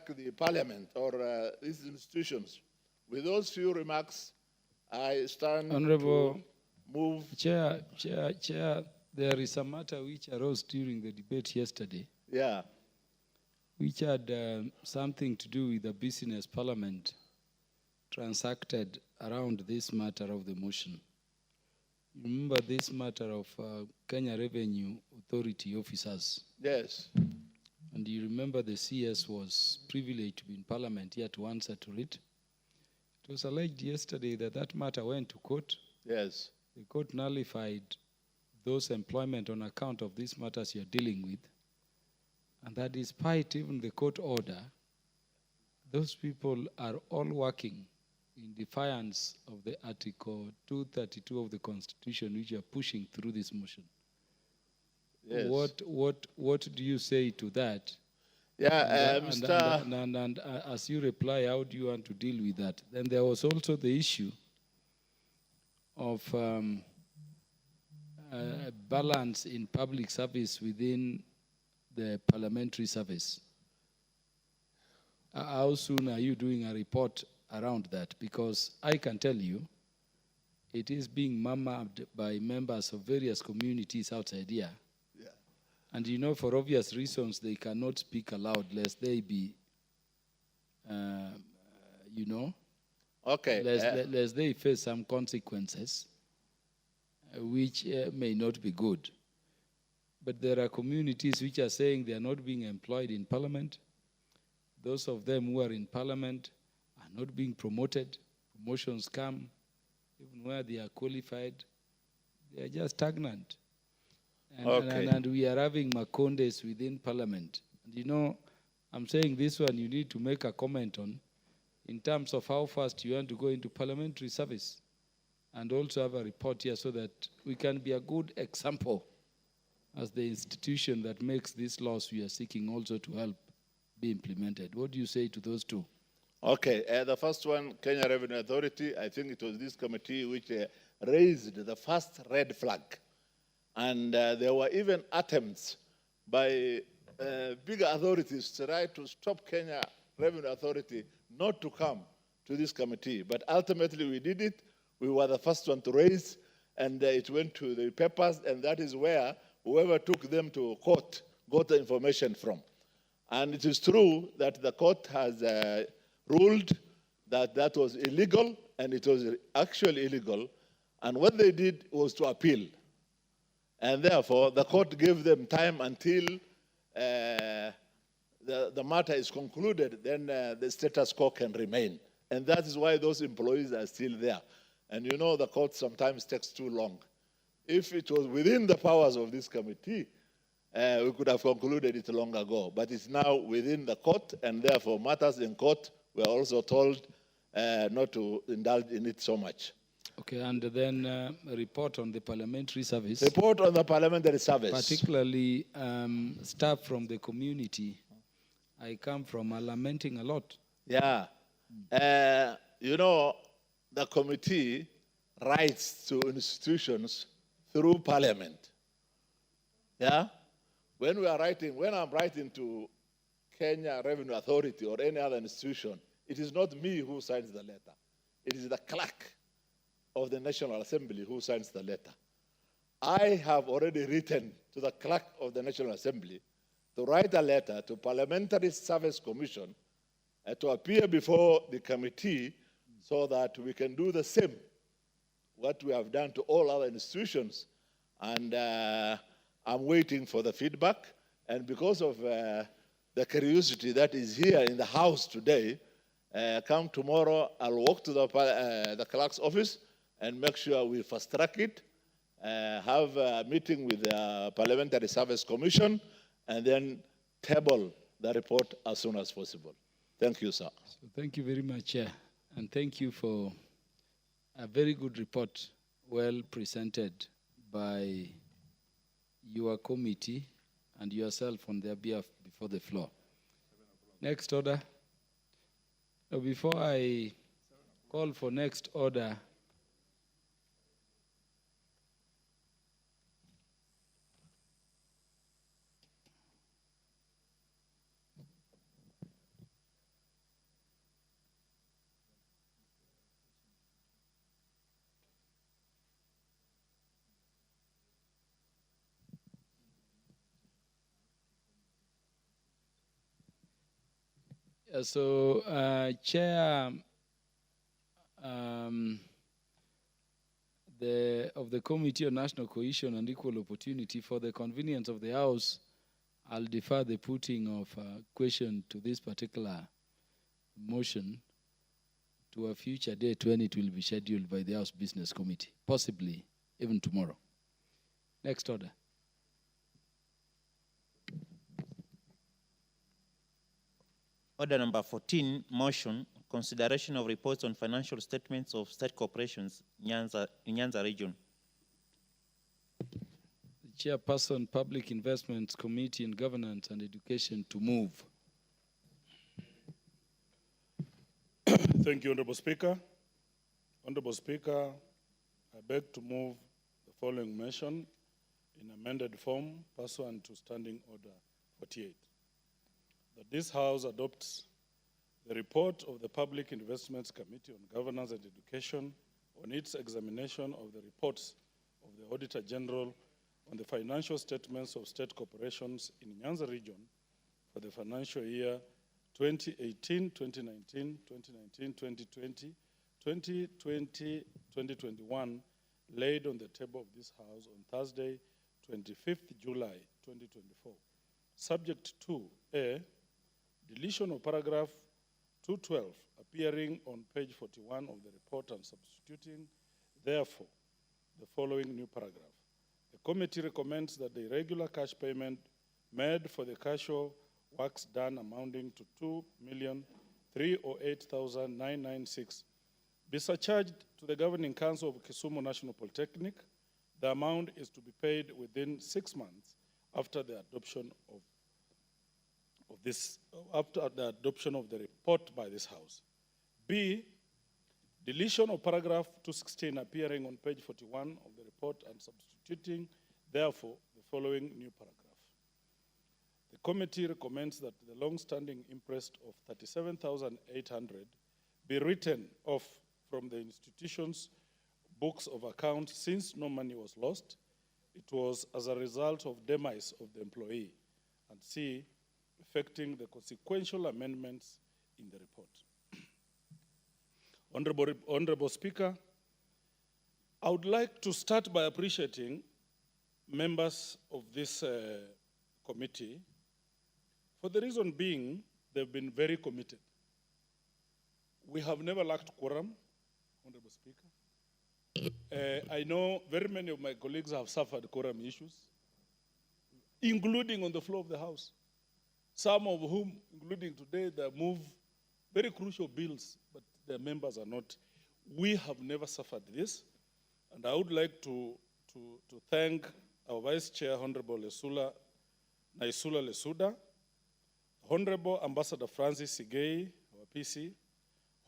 E: the parliament or these institutions. With those few remarks, I stand
N: Honorable
E: to move.
N: Chair, there is a matter which arose during the debate yesterday.
E: Yeah.
N: Which had something to do with the business parliament transacted around this matter of the motion. You remember this matter of Kenya Revenue Authority officers?
E: Yes.
N: And you remember the CS was privileged to be in parliament here to answer to it. It was alleged yesterday that that matter went to court.
E: Yes.
N: The court nullified those employment on account of these matters you're dealing with. And that despite even the court order, those people are all working in defiance of the Article 232 of the Constitution, which are pushing through this motion.
E: Yes.
N: What do you say to that?
E: Yeah,
N: and as you reply, how do you want to deal with that? Then there was also the issue of balance in public service within the parliamentary service. How soon are you doing a report around that? Because I can tell you, it is being murmured by members of various communities outside here.
E: Yeah.
N: And you know, for obvious reasons, they cannot speak aloud lest they be,
E: okay.
N: lest they face some consequences, which may not be good. But there are communities which are saying they are not being employed in parliament. Those of them who are in parliament are not being promoted. Promotions come, even where they are qualified, they are just stagnant. And we are having Makondes within parliament. And you know, I'm saying this one you need to make a comment on in terms of how fast you want to go into parliamentary service, and also have a report here so that we can be a good example as the institution that makes these laws we are seeking also to help be implemented. What do you say to those two?
E: Okay, the first one, Kenya Revenue Authority, I think it was this committee which raised the first red flag. And there were even attempts by bigger authorities to try to stop Kenya Revenue Authority not to come to this committee. But ultimately we did it. We were the first one to raise, and it went to the papers, and that is where whoever took them to court got the information from. And it is true that the court has ruled that that was illegal, and it was actually illegal. And what they did was to appeal. And therefore, the court gave them time until the matter is concluded, then the status quo can remain. And that is why those employees are still there. And you know the court sometimes takes too long. If it was within the powers of this committee, we could have concluded it long ago. But it's now within the court, and therefore matters in court, we are also told not to indulge in it so much.
N: Okay, and then a report on the parliamentary service.
E: Report on the parliamentary service.
N: Particularly staff from the community I come from are lamenting a lot.
E: Yeah. You know, the committee writes to institutions through parliament. Yeah? When I'm writing to Kenya Revenue Authority or any other institution, it is not me who signs the letter. It is the clerk of the National Assembly who signs the letter. I have already written to the clerk of the National Assembly to write a letter to Parliamentary Service Commission to appear before the committee so that we can do the same, what we have done to all other institutions. And I'm waiting for the feedback. And because of the curiosity that is here in the House today, come tomorrow, I'll walk to the clerk's office and make sure we fast track it, have a meeting with the Parliamentary Service Commission, and then table the report as soon as possible. Thank you, sir.
N: So thank you very much, Chair. And thank you for a very good report, well presented by your committee and yourself on their behalf before the floor. Next order. Now, before I call for next order, Chair of the Committee on National Cohesion and Equal Opportunity, for the convenience of the House, I'll defer the putting of a question to this particular motion to a future date when it will be scheduled by the House Business Committee, possibly even tomorrow. Next order.
W: Order number 14, motion, consideration of reports on financial statements of state corporations in Nyanza region.
N: The Chairperson, Public Investments Committee on Governance and Education to move.
G: Thank you, Honorable Speaker. Honorable Speaker, I beg to move the following motion in amended form pursuant to Standing Order 48. That this House adopts the report of the Public Investments Committee on Governance and Education on its examination of the reports of the Auditor General on the financial statements of state corporations in Nyanza region for the financial year 2018, 2019, 2019, 2020, 2020, 2021, laid on the table of this House on Thursday, 25th July 2024. Subject to A, deletion of paragraph 212 appearing on page 41 of the report and substituting, therefore, the following new paragraph. The committee recommends that the irregular cash payment made for the casual works done amounting to 2,308,996 be surcharged to the Governing Council of Kisumu National Polytechnic. The amount is to be paid within 6 months after the adoption of the report by this House. B, deletion of paragraph 216 appearing on page 41 of the report and substituting, therefore, the following new paragraph. The committee recommends that the long-standing interest of 37,800 be written off from the institution's books of account since no money was lost. It was as a result of demise of the employee. And C, affecting the consequential amendments in the report. Honorable Speaker, I would like to start by appreciating members of this committee for the reason being they've been very committed. We have never lacked quorum, Honorable Speaker. I know very many of my colleagues have suffered quorum issues, including on the floor of the House. Some of whom, including today, they move very crucial bills, but their members are not. We have never suffered this. And I would like to thank our Vice Chair, Honorable Naisula Lesuda, Honorable Ambassador Francis Sigei, our PC,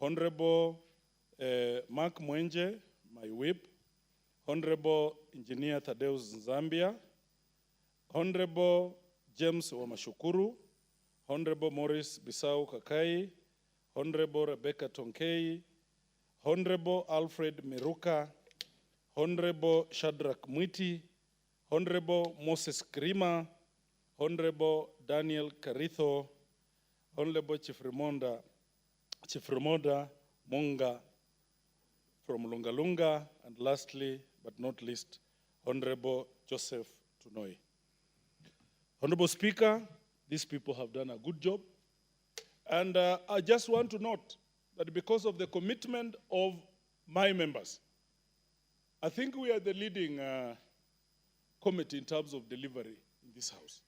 G: Honorable Mark Mwenje, my whip, Honorable Engineer Thaddeus Zambia, Honorable James Wamashukuru, Honorable Maurice Bissau Kakai, Honorable Rebecca Tonkei, Honorable Alfred Miruka, Honorable Shadrach Mwiti, Honorable Moses Krima, Honorable Daniel Karitho, Honorable Chief Remonda Monga from Lungalunga, and lastly, but not least, Honorable Joseph Tunoi. Honorable Speaker, these people have done a good job. And I just want to note that because of the commitment of my members, I think we are the leading committee in terms of delivery in this House.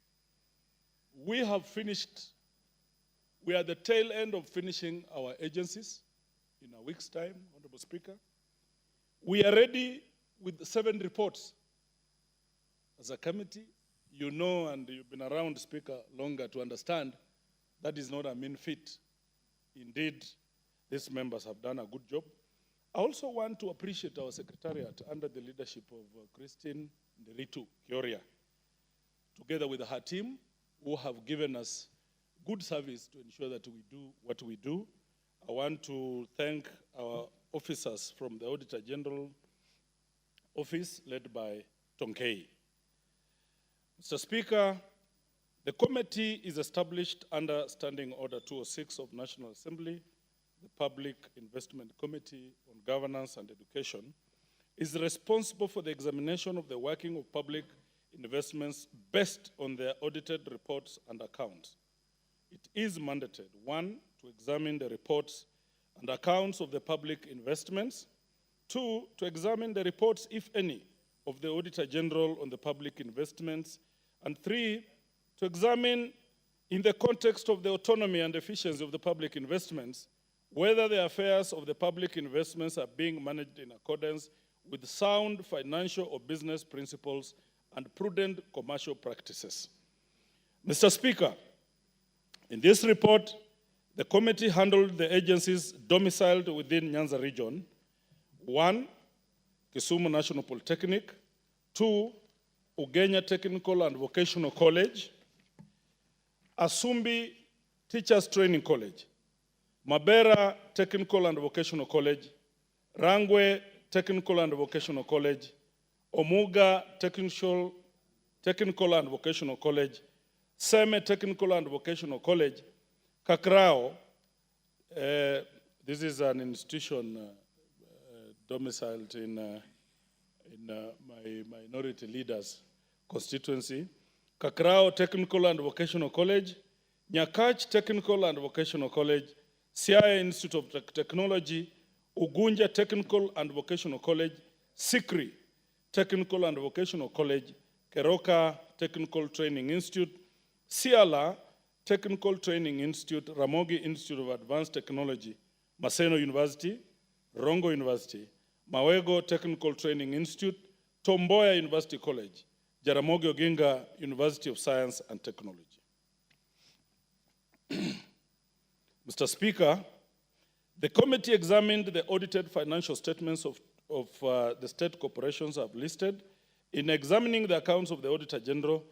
G: We have finished, we are at the tail end of finishing our agencies in a week's time, Honorable Speaker. We are ready with 7 reports. As a committee, you know, and you've been around, Speaker, longer to understand, that is not a mean feat. Indeed, these members have done a good job. I also want to appreciate our Secretariat under the leadership of Christine Nderitu Kioria, together with her team, who have given us good service to ensure that we do what we do. I want to thank our officers from the Auditor General Office, led by Tonkei. Mr. Speaker, the committee is established under Standing Order 206 of National Assembly. The Public Investment Committee on Governance and Education is responsible for the examination of the working of public investments based on their audited reports and accounts. It is mandated, 1, to examine the reports and accounts of the public investments, 2, to examine the reports, if any, of the Auditor General on the public investments, and 3, to examine, in the context of the autonomy and efficiency of the public investments, whether the affairs of the public investments are being managed in accordance with sound financial or business principles and prudent commercial practices. Mr. Speaker, in this report, the committee handled the agencies domiciled within Nyanza region: 1, Kisumu National Polytechnic; 2, Ugenya Technical and Vocational College; Asumbi Teachers Training College; Mabera Technical and Vocational College; Rangwe Technical and Vocational College; Omuga Technical and Vocational College; Seme Technical and Vocational College; Kakrao, this is an institution domiciled in my minority leaders' constituency; Kakrao Technical and Vocational College; Nyakach Technical and Vocational College; Siaya Institute of Technology; Ugunja Technical and Vocational College; Sikri Technical and Vocational College; Keroka Technical Training Institute; Siala Technical Training Institute; Ramogi Institute of Advanced Technology; Maseno University; Rongo University; Mawego Technical Training Institute; Tomboya University College; Jaramogi Oginga University of Science and Technology. Mr. Speaker, the committee examined the audited financial statements of the state corporations I've listed. In examining the accounts of the Auditor General,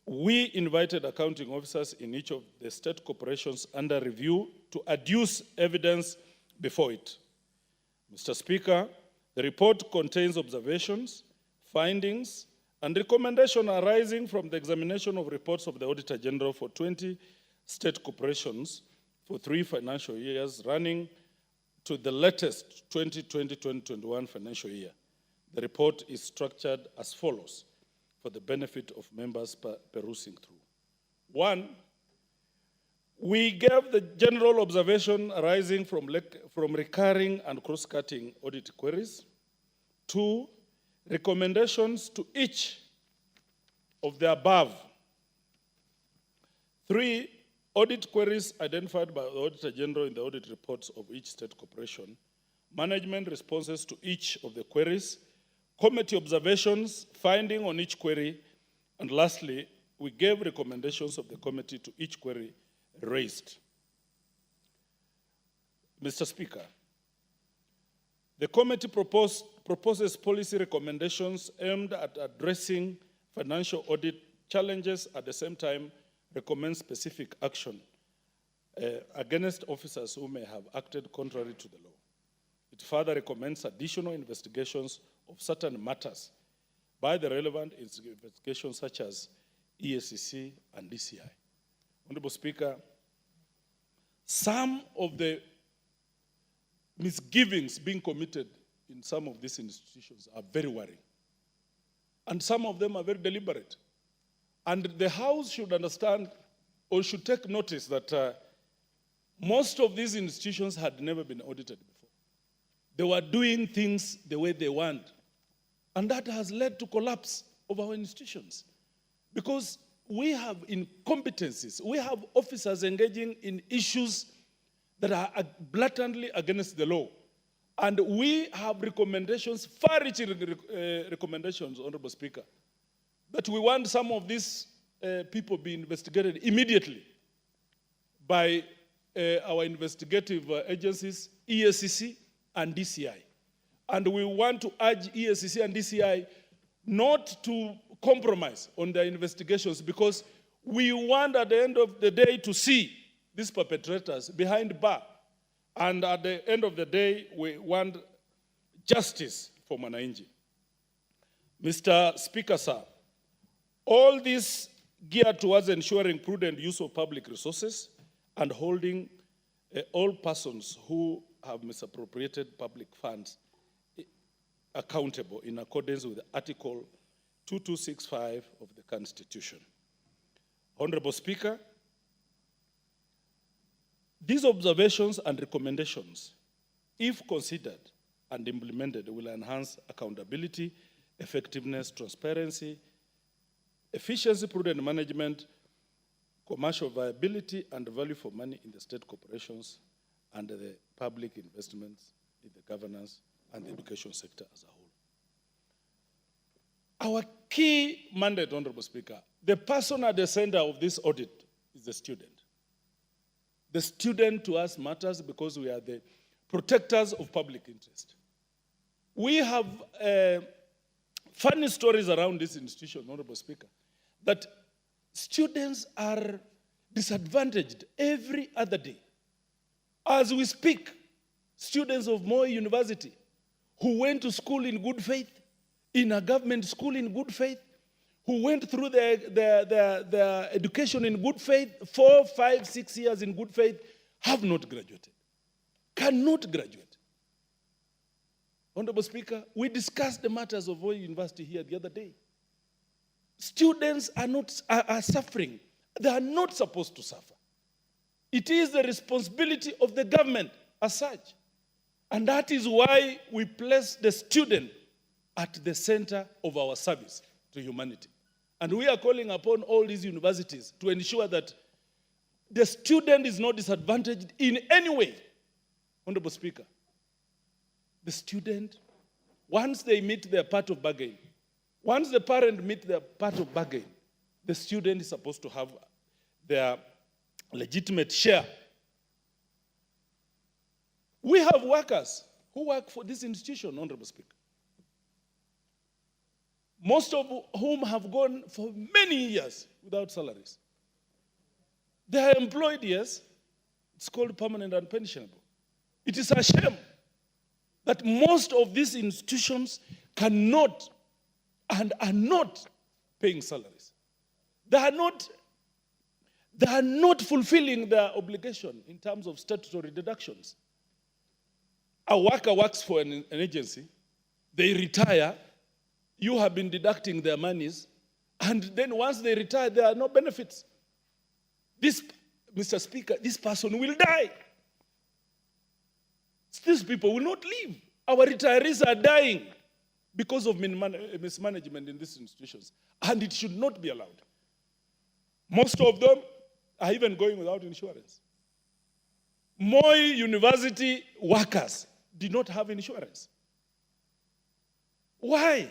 G: we invited accounting officers in each of the state corporations under review to adduce evidence before it. Mr. Speaker, the report contains observations, findings, and recommendations arising from the examination of reports of the Auditor General for 20 state corporations for 3 financial years running to the latest 2020-2021 financial year. The report is structured as follows for the benefit of members perusing through. 1, we gave the general observation arising from recurring and cross-cutting audit queries. 2, recommendations to each of the above. 3, audit queries identified by the Auditor General in the audit reports of each state corporation. Management responses to each of the queries. Committee observations, finding on each query. And lastly, we gave recommendations of the committee to each query raised. Mr. Speaker, the committee proposes policy recommendations aimed at addressing financial audit challenges, at the same time recommends specific action against officers who may have acted contrary to the law. It further recommends additional investigations of certain matters by the relevant investigations such as EACC and DCI. Honorable Speaker, some of the misgivings being committed in some of these institutions are very worrying. And some of them are very deliberate. And the House should understand or should take notice that most of these institutions had never been audited before. They were doing things the way they want. And that has led to collapse of our institutions. Because we have incompetencies. We have officers engaging in issues that are blatantly against the law. And we have recommendations, far-reaching recommendations, Honorable Speaker, that we want some of these people be investigated immediately by our investigative agencies, EACC and DCI. And we want to urge EACC and DCI not to compromise on their investigations, because we want at the end of the day to see these perpetrators behind bar. And at the end of the day, we want justice for Mwananchi. Mr. Speaker, sir, all this geared towards ensuring prudent use of public resources and holding all persons who have misappropriated public funds accountable in accordance with Article 2265 of the Constitution. Honorable Speaker, these observations and recommendations, if considered and implemented, will enhance accountability, effectiveness, transparency, efficiency, prudent management, commercial viability, and value for money in the state corporations and the public investments in the governance and the education sector as a whole. Our key mandate, Honorable Speaker, the person at the center of this audit is the student. The student to us matters because we are the protectors of public interest. We have funny stories around this institution, Honorable Speaker, that students are disadvantaged every other day. As we speak, students of Moi University who went to school in good faith, in a government school in good faith, who went through their education in good faith, 4, 5, 6 years in good faith, have not graduated, cannot graduate. Honorable Speaker, we discussed the matters of Moi University here the other day. Students are suffering. They are not supposed to suffer. It is the responsibility of the government as such. And that is why we place the student at the center of our service to humanity. And we are calling upon all these universities to ensure that the student is not disadvantaged in any way. Honorable Speaker, the student, once they meet their part of bargain, once the parent meet their part of bargain, the student is supposed to have their legitimate share. We have workers who work for this institution, Honorable Speaker, most of whom have gone for many years without salaries. They are employed, yes. It's called permanent and pensionable. It is a shame that most of these institutions cannot and are not paying salaries. They are not fulfilling their obligation in terms of statutory deductions. A worker works for an agency, they retire, you have been deducting their monies, and then once they retire, there are no benefits. This, Mr. Speaker, this person will die. These people will not live. Our retirees are dying because of mismanagement in these institutions, and it should not be allowed. Most of them are even going without insurance. Moi University workers did not have insurance. Why?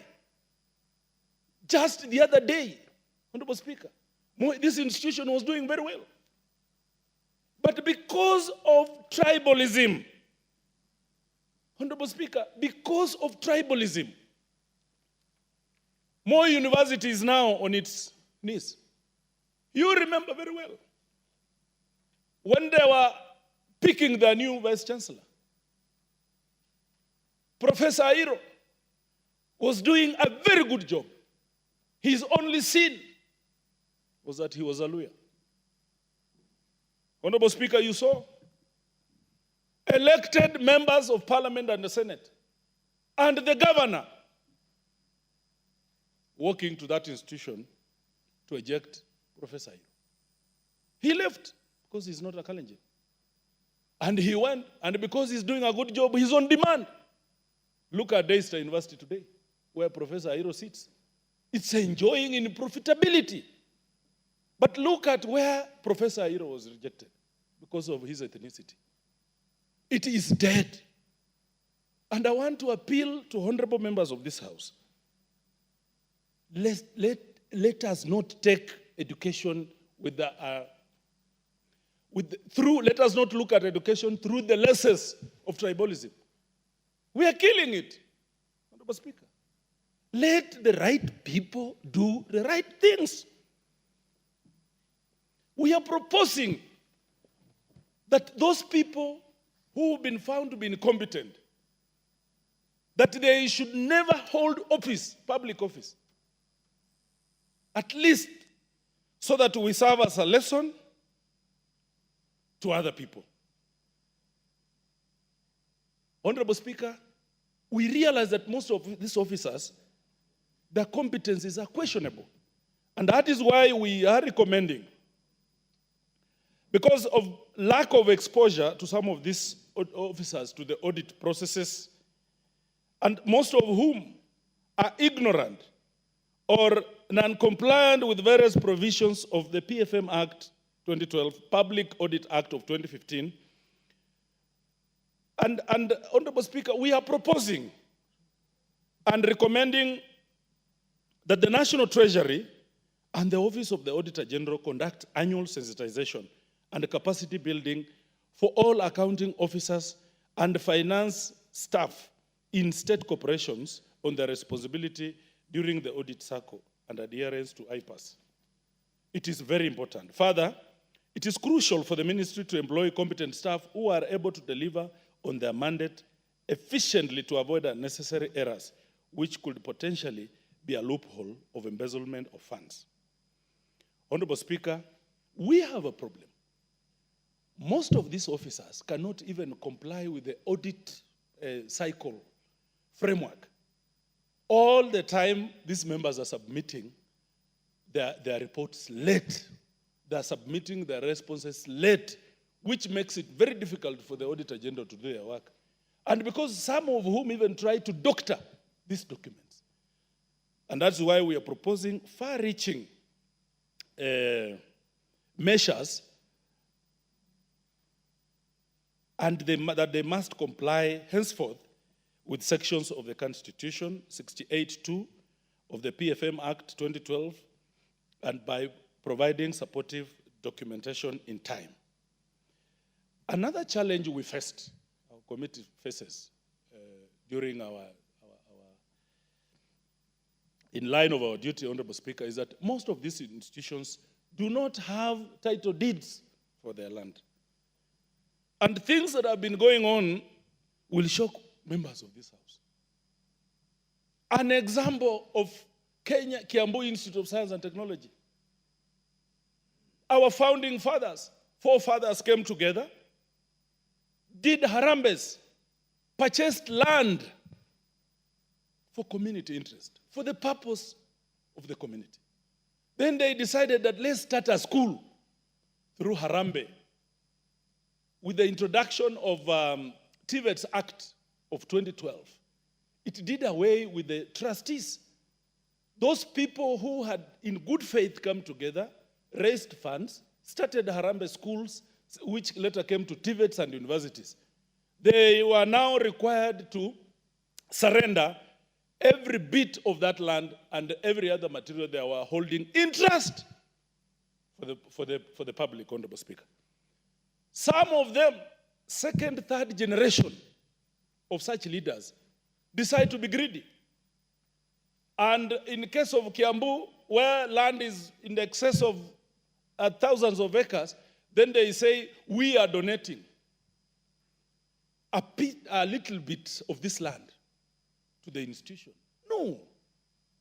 G: Just the other day, Honorable Speaker, this institution was doing very well. But because of tribalism, Honorable Speaker, because of tribalism, Moi University is now on its knees. You remember very well when they were picking their new vice chancellor. Professor Airo was doing a very good job. His only sin was that he was a lawyer. Honorable Speaker, you saw elected members of Parliament and the Senate and the governor walking to that institution to eject Professor Airo. He left because he's not a Kalenjin. And he went, and because he's doing a good job, he's on demand. Look at Daystar University today, where Professor Airo sits. It's enjoying in profitability. But look at where Professor Airo was rejected because of his ethnicity. It is dead. And I want to appeal to honorable members of this House. Let us not take education let us not look at education through the lenses of tribalism. We are killing it, Honorable Speaker. Let the right people do the right things. We are proposing that those people who have been found to be incompetent, that they should never hold office, public office, at least so that we serve as a lesson to other people. Honorable Speaker, we realize that most of these officers, their competencies are questionable. And that is why we are recommending, because of lack of exposure to some of these officers to the audit processes, and most of whom are ignorant or non-compliant with various provisions of the PFM Act 2012, Public Audit Act of 2015. And Honorable Speaker, we are proposing and recommending that the National Treasury and the Office of the Auditor General conduct annual sensitization and capacity building for all accounting officers and finance staff in state corporations on their responsibility during the audit cycle and adherence to IPAS. It is very important. Further, it is crucial for the ministry to employ competent staff who are able to deliver on their mandate efficiently to avoid unnecessary errors, which could potentially be a loophole of embezzlement of funds. Honorable Speaker, we have a problem. Most of these officers cannot even comply with the audit cycle framework. All the time, these members are submitting their reports late. They are submitting their responses late, which makes it very difficult for the Auditor General to do their work. And because some of whom even try to doctor these documents. And that's why we are proposing far-reaching measures, and that they must comply henceforth with sections of the Constitution, 68(2) of the PFM Act 2012, and by providing supportive documentation in time. Another challenge we faced, our committee faces, during in line of our duty, Honorable Speaker, is that most of these institutions do not have title deeds for their land. And things that have been going on will shock members of this House. An example of Kenya Kiambu Institute of Science and Technology. Our founding fathers, forefathers came together, did harambes, purchased land for community interest, for the purpose of the community. Then they decided that let's start a school through Harambe with the introduction of TVET's Act of 2012. It did away with the trustees. Those people who had in good faith come together, raised funds, started Harambe schools, which later came to TVETs and universities. They were now required to surrender every bit of that land and every other material they were holding in trust for the public, Honorable Speaker. Some of them, second, third generation of such leaders, decide to be greedy. And in the case of Kiambu, where land is in excess of thousands of acres, then they say, we are donating a little bit of this land to the institution. No.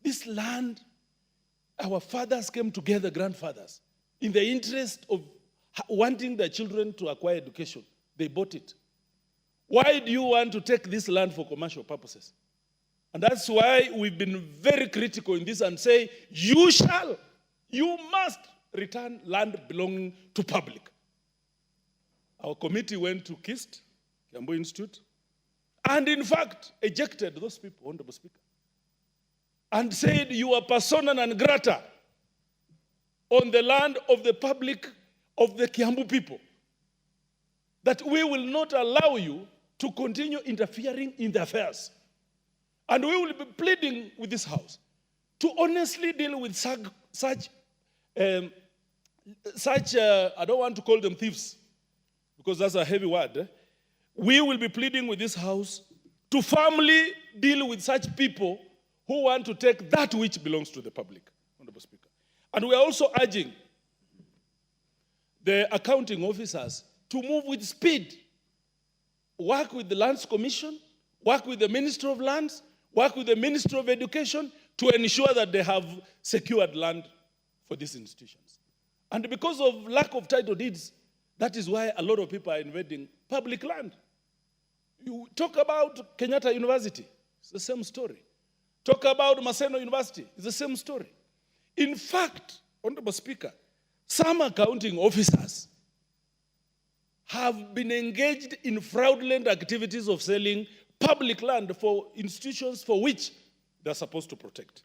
G: This land, our fathers came together, grandfathers, in the interest of wanting their children to acquire education. They bought it. Why do you want to take this land for commercial purposes? And that's why we've been very critical in this and say, you must return land belonging to public. Our committee went to KIST, Kiambu Institute, and in fact, ejected those people, Honorable Speaker, and said, you are persona non grata on the land of the public, of the Kiambu people, that we will not allow you to continue interfering in the affairs. And we will be pleading with this House to honestly deal with such I don't want to call them thieves, because that's a heavy word. We will be pleading with this House to firmly deal with such people who want to take that which belongs to the public, Honorable Speaker. And we are also urging the accounting officers to move with speed, work with the Lands Commission, work with the Ministry of Lands, work with the Ministry of Education to ensure that they have secured land for these institutions. And because of lack of title deeds, that is why a lot of people are invading public land. You talk about Kenyatta University, it's the same story. Talk about Maseno University, it's the same story. In fact, Honorable Speaker, some accounting officers have been engaged in fraudulent activities of selling public land for institutions for which they're supposed to protect.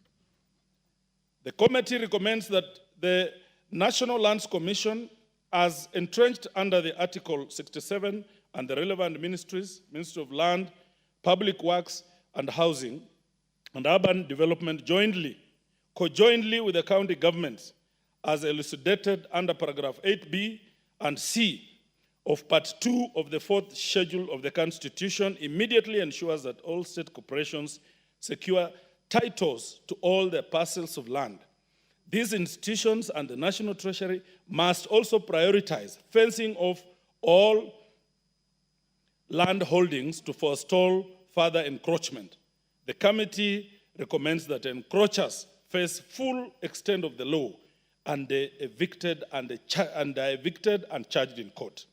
G: The committee recommends that the National Lands Commission, as entrenched under the Article 67 and the relevant ministries, Ministry of Land, Public Works and Housing, and Urban Development conjointly with the county governments, as elucidated under paragraph 8B and C of Part 2 of the 4th Schedule of the Constitution, immediately ensures that all state corporations secure titles to all their parcels of land. These institutions and the National Treasury must also prioritize fencing off all land holdings to forestall further encroachment. The committee recommends that encroachers face full extent of the law and they are evicted and charged in court.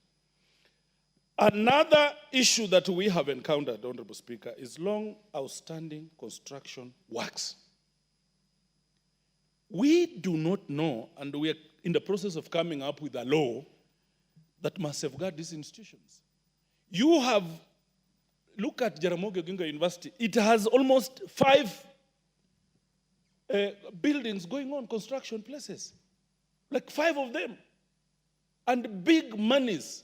G: Another issue that we have encountered, Honorable Speaker, is long outstanding construction works. We do not know, and we are in the process of coming up with a law that must safeguard these institutions. You have, look at Jaramogi Oginga University, it has almost 5 buildings going on, construction places, like 5 of them, and big monies.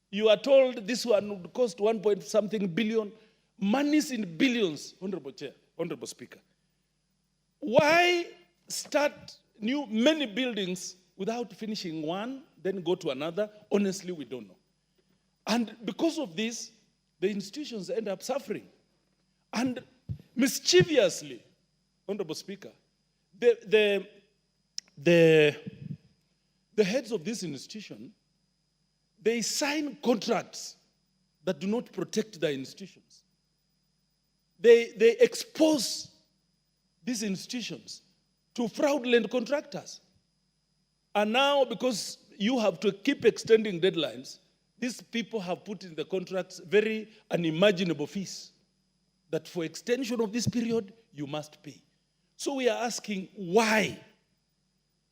G: You are told this one would cost 1.something billion, monies in billions, Honorable Chair, Honorable Speaker. Why start many buildings without finishing one, then go to another? Honestly, we don't know. And because of this, the institutions end up suffering. And mischievously, Honorable Speaker, the heads of this institution, they sign contracts that do not protect the institutions. They expose these institutions to fraudulent contractors. And now, because you have to keep extending deadlines, these people have put in the contracts very unimaginable fees that for extension of this period, you must pay. So we are asking why,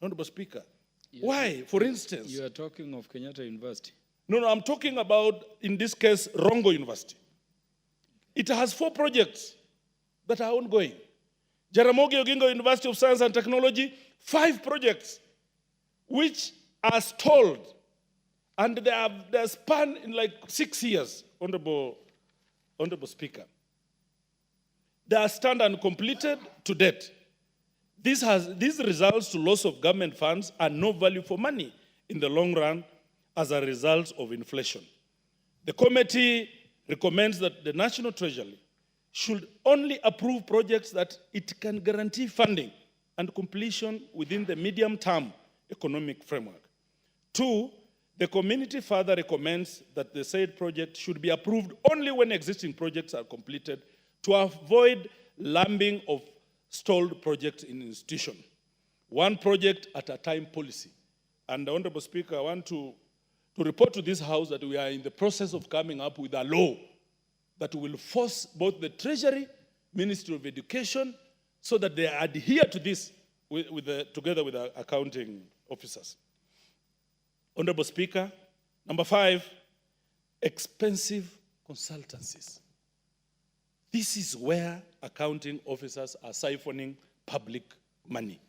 G: Honorable Speaker, why, for instance?
N: You are talking of Kenyatta University.
G: No, I'm talking about, in this case, Rongo University. It has 4 projects that are ongoing. Jaramogi Oginga University of Science and Technology, 5 projects, which are stalled. And they're span in like 6 years, Honorable Speaker. They are stand and completed to date. This results to loss of government funds and no value for money in the long run as a result of inflation. The committee recommends that the National Treasury should only approve projects that it can guarantee funding and completion within the medium-term economic framework. 2, the community further recommends that the said project should be approved only when existing projects are completed to avoid lumping of stalled projects in institution. One project at a time policy. And Honorable Speaker, I want to report to this House that we are in the process of coming up with a law that will force both the Treasury, Ministry of Education, so that they adhere to this together with the accounting officers. Honorable Speaker, number 5, expensive consultancies. This is where accounting officers are siphoning public money.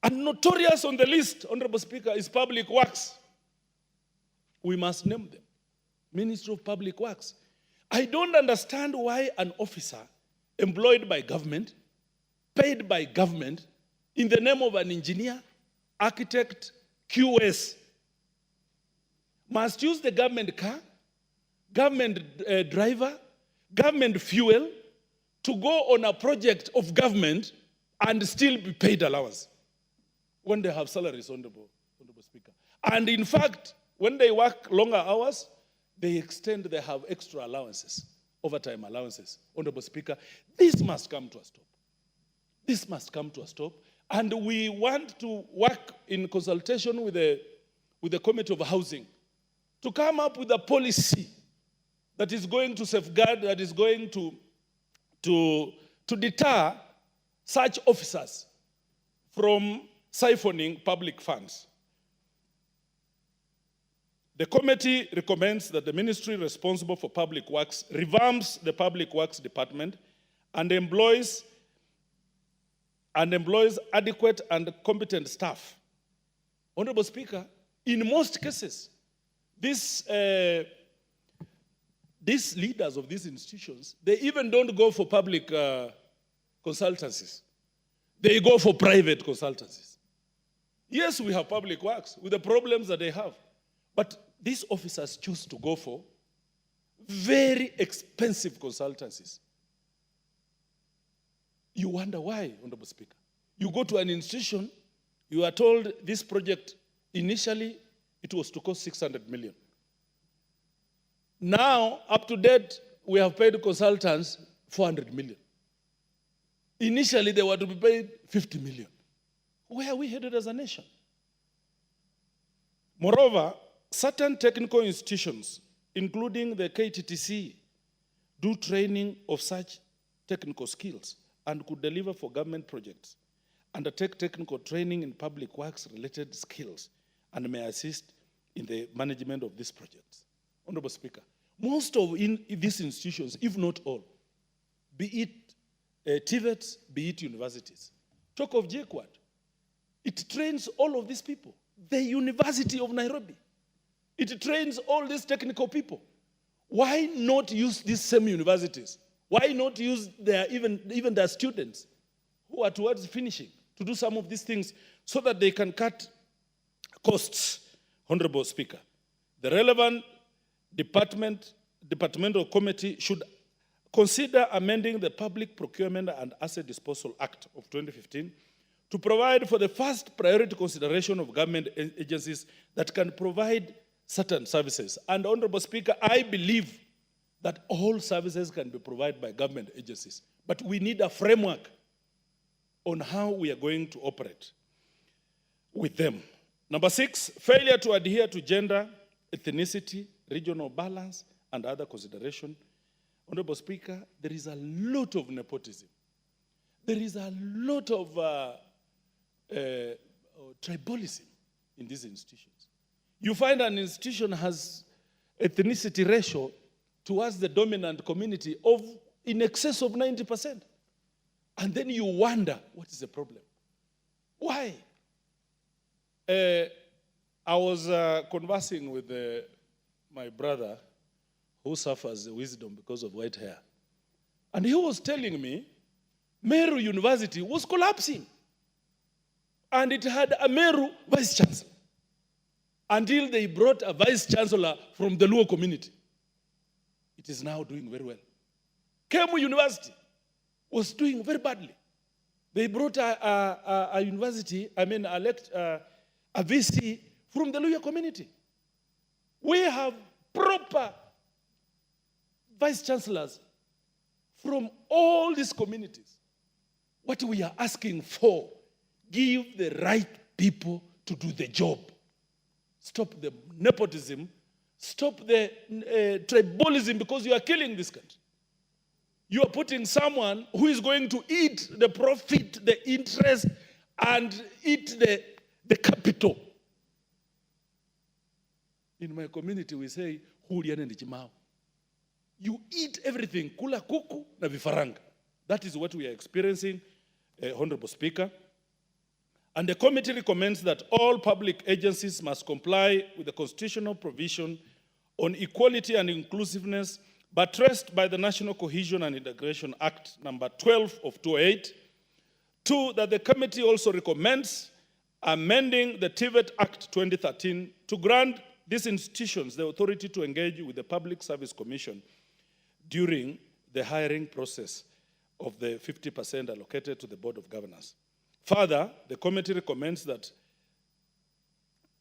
G: And notorious on the list, Honorable Speaker, is Public Works. We must name them. Ministry of Public Works. I don't understand why an officer employed by government, paid by government, in the name of an engineer, architect, QS, must use the government car, government driver, government fuel to go on a project of government and still be paid allowance when they have salaries, Honorable Speaker. And in fact, when they work longer hours, they have extra allowances, overtime allowances. Honorable Speaker, this must come to a stop. This must come to a stop. And we want to work in consultation with the Committee of Housing to come up with a policy that is going to safeguard, that is going to deter such officers from siphoning public funds. The committee recommends that the ministry responsible for public works revamps the public works department and employs adequate and competent staff. Honorable Speaker, in most cases, these leaders of these institutions, they even don't go for public consultancies. They go for private consultancies. Yes, we have public works with the problems that they have, but these officers choose to go for very expensive consultancies. You wonder why, Honorable Speaker. You go to an institution, you are told this project, initially, it was to cost 600 million. Now, up to date, we have paid consultants 400 million. Initially, they were to be paid 50 million. Where are we headed as a nation? Moreover, certain technical institutions, including the KTTC, do training of such technical skills and could deliver for government projects, undertake technical training in public works-related skills, and may assist in the management of these projects. Honorable Speaker, most of these institutions, if not all, be it TVETs, be it universities, talk of JQuad, it trains all of these people. The University of Nairobi, it trains all these technical people. Why not use these same universities? Why not use even their students who are towards finishing to do some of these things so that they can cut costs? Honorable Speaker, the relevant departmental committee should consider amending the Public Procurement and Asset Disposal Act of 2015 to provide for the first priority consideration of government agencies that can provide certain services. And Honorable Speaker, I believe that all services can be provided by government agencies, but we need a framework on how we are going to operate with them. Number 6, failure to adhere to gender, ethnicity, regional balance, and other consideration. Honorable Speaker, there is a lot of nepotism. There is a lot of tribalism in these institutions. You find an institution has ethnicity ratio towards the dominant community of in excess of 90%. And then you wonder, what is the problem? Why? I was conversing with my brother who suffers wisdom because of white hair. And he was telling me, Meru University was collapsing. And it had a Meru vice chancellor until they brought a vice chancellor from the Luo community. It is now doing very well. Kemu University was doing very badly. They brought a university, a VC from the lawyer community. We have proper vice chancellors from all these communities. What we are asking for, give the right people to do the job. Stop the nepotism, stop the tribalism, because you are killing this country. You are putting someone who is going to eat the profit, the interest, and eat the capital. In my community, we say, "Huliane ndi chimao." You eat everything, kula kuku na vifaranga. That is what we are experiencing, Honorable Speaker. And the committee recommends that all public agencies must comply with the constitutional provision on equality and inclusiveness, buttressed by the National Cohesion and Integration Act number 12 of 2008. Two, that the committee also recommends amending the TVET Act 2013 to grant these institutions the authority to engage with the Public Service Commission during the hiring process of the 50% allocated to the Board of Governors. Further, the committee recommends that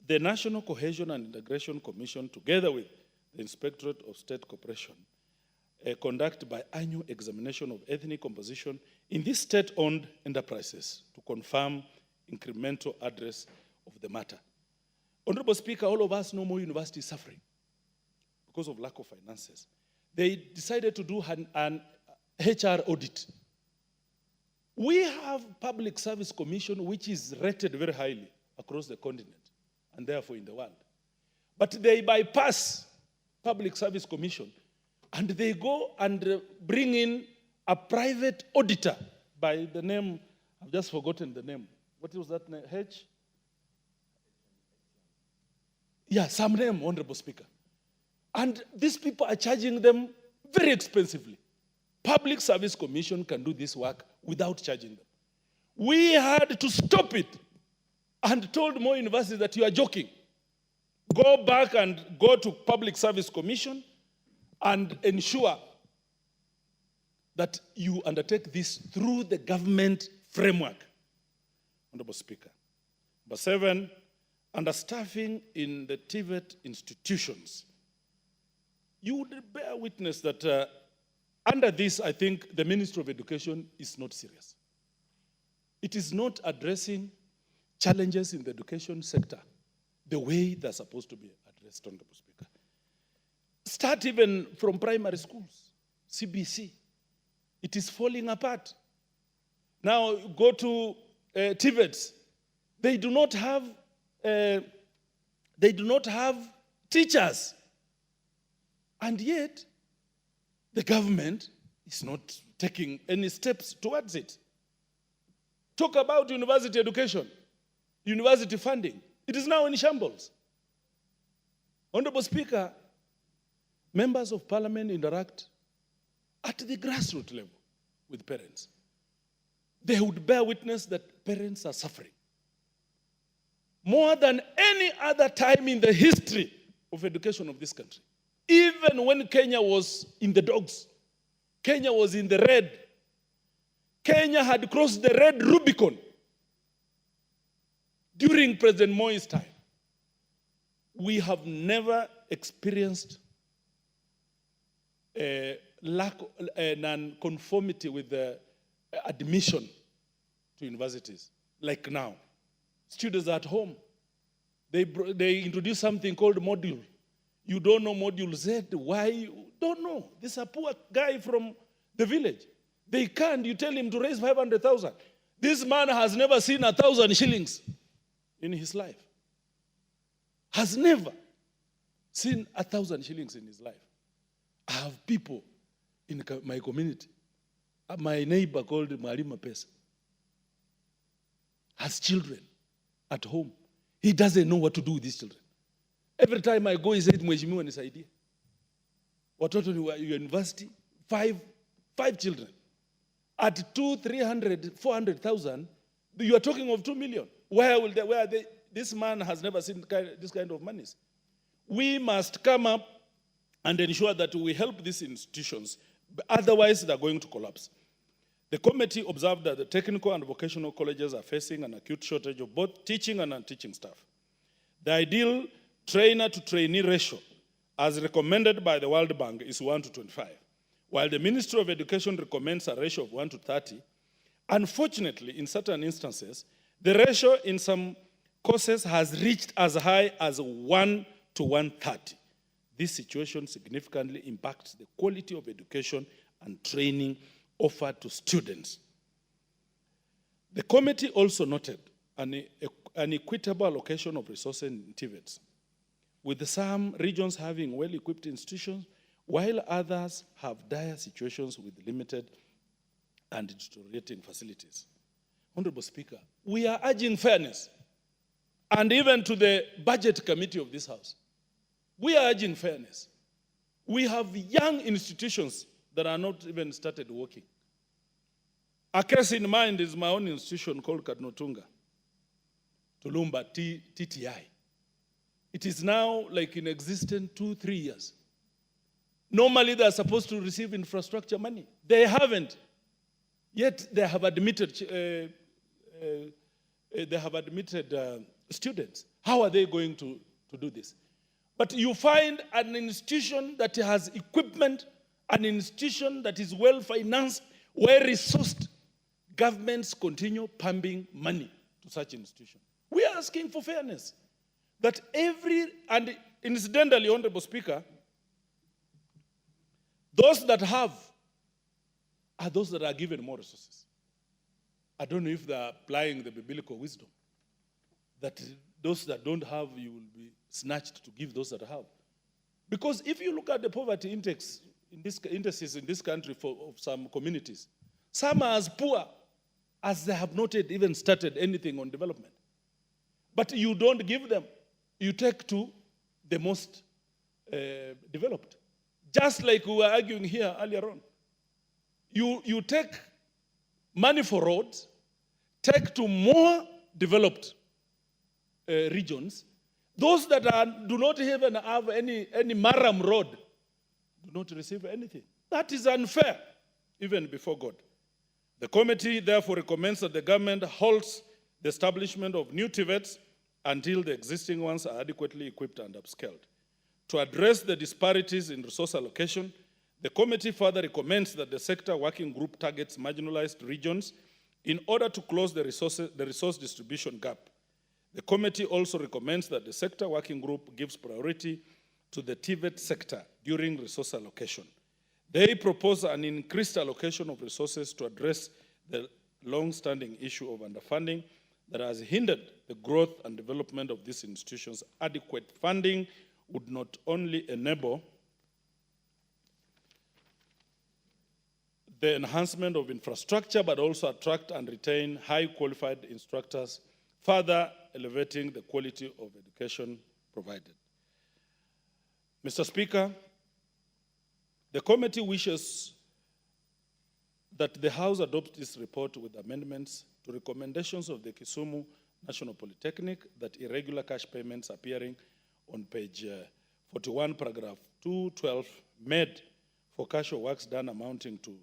G: the National Cohesion and Integration Commission, together with the Inspectorate of State Corporation, conduct biannual examination of ethnic composition in these state-owned enterprises to confirm incremental address of the matter. Honorable Speaker, all of us know more universities suffering because of lack of finances. They decided to do an HR audit. We have Public Service Commission, which is rated very highly across the continent and therefore in the world. But they bypass Public Service Commission and they go and bring in a private auditor by the name, I've just forgotten the name. What was that name? H? Yeah, some name, Honorable Speaker. And these people are charging them very expensively. Public Service Commission can do this work without charging them. We had to stop it and told more universities that you are joking. Go back and go to Public Service Commission and ensure that you undertake this through the government framework. Honorable Speaker. Number 7, understaffing in the TVET institutions. You would bear witness that under this, I think the Ministry of Education is not serious. It is not addressing challenges in the education sector the way they're supposed to be addressed, Honorable Speaker. Start even from primary schools, CBC. It is falling apart. Now go to TVETs. They do not have teachers. And yet, the government is not taking any steps towards it. Talk about university education, university funding. It is now in shambles. Honorable Speaker, members of parliament interact at the grassroots level with parents. They would bear witness that parents are suffering. More than any other time in the history of education of this country. Even when Kenya was in the dogs, Kenya was in the red. Kenya had crossed the red Rubicon during President Moi's time. We have never experienced a lack, non-conformity with the admission to universities like now. Students are at home. They introduce something called module. You don't know module Z. Why? You don't know. This is a poor guy from the village. They can't. You tell him to raise 500,000. This man has never seen 1,000 shillings in his life. Has never seen 1,000 shillings in his life. I have people in my community. My neighbor called Mwalimu Pesa has children at home. He doesn't know what to do with these children. Every time I go, he said, Mheshimiwa nisaidie. Watoto ni university, five children. At 200, 300, 400,000, you are talking of 2 million. Where are they? This man has never seen this kind of monies. We must come up and ensure that we help these institutions. Otherwise, they're going to collapse. The committee observed that the technical and vocational colleges are facing an acute shortage of both teaching and non-teaching staff. The ideal trainer-to-trainee ratio, as recommended by the World Bank, is 1 to 25, while the Ministry of Education recommends a ratio of 1 to 30. Unfortunately, in certain instances, the ratio in some courses has reached as high as 1 to 130. This situation significantly impacts the quality of education and training offered to students. The committee also noted an equitable allocation of resources in TVETs, with some regions having well-equipped institutions, while others have dire situations with limited and deteriorating facilities. Honorable Speaker, we are urging fairness, and even to the budget committee of this House. We are urging fairness. We have young institutions that are not even started working. A case in mind is my own institution called Kadnotunga, Tulumba TTI. It is now like in existence 2-3 years. Normally they are supposed to receive infrastructure money. They haven't. Yet they have admitted students. How are they going to do this? But you find an institution that has equipment, an institution that is well-financed, well-resourced. Governments continue pumping money to such institutions. We are asking for fairness. That and incidentally, Honorable Speaker, those that have are those that are given more resources. I don't know if they're applying the biblical wisdom, that those that don't have, you will be snatched to give those that have. Because if you look at the poverty indices in this country of some communities, some are as poor as they have not yet even started anything on development. But you don't give them. You take to the most developed. Just like we were arguing here earlier on. You take money for roads, take to more developed regions. Those that do not even have any Maram road do not receive anything. That is unfair, even before God. The committee therefore recommends that the government halts the establishment of new TVETs until the existing ones are adequately equipped and upscaled. To address the disparities in resource allocation, the committee further recommends that the sector working group targets marginalized regions in order to close the resource distribution gap. The committee also recommends that the sector working group gives priority to the TVET sector during resource allocation. They propose an increased allocation of resources to address the long-standing issue of underfunding that has hindered the growth and development of these institutions. Adequate funding would not only enable the enhancement of infrastructure, but also attract and retain high-qualified instructors, further elevating the quality of education provided. Mr. Speaker, the committee wishes that the House adopt this report with amendments to recommendations of the Kisumu National Polytechnic that irregular cash payments appearing on page 41, paragraph 212, made for casual works done amounting to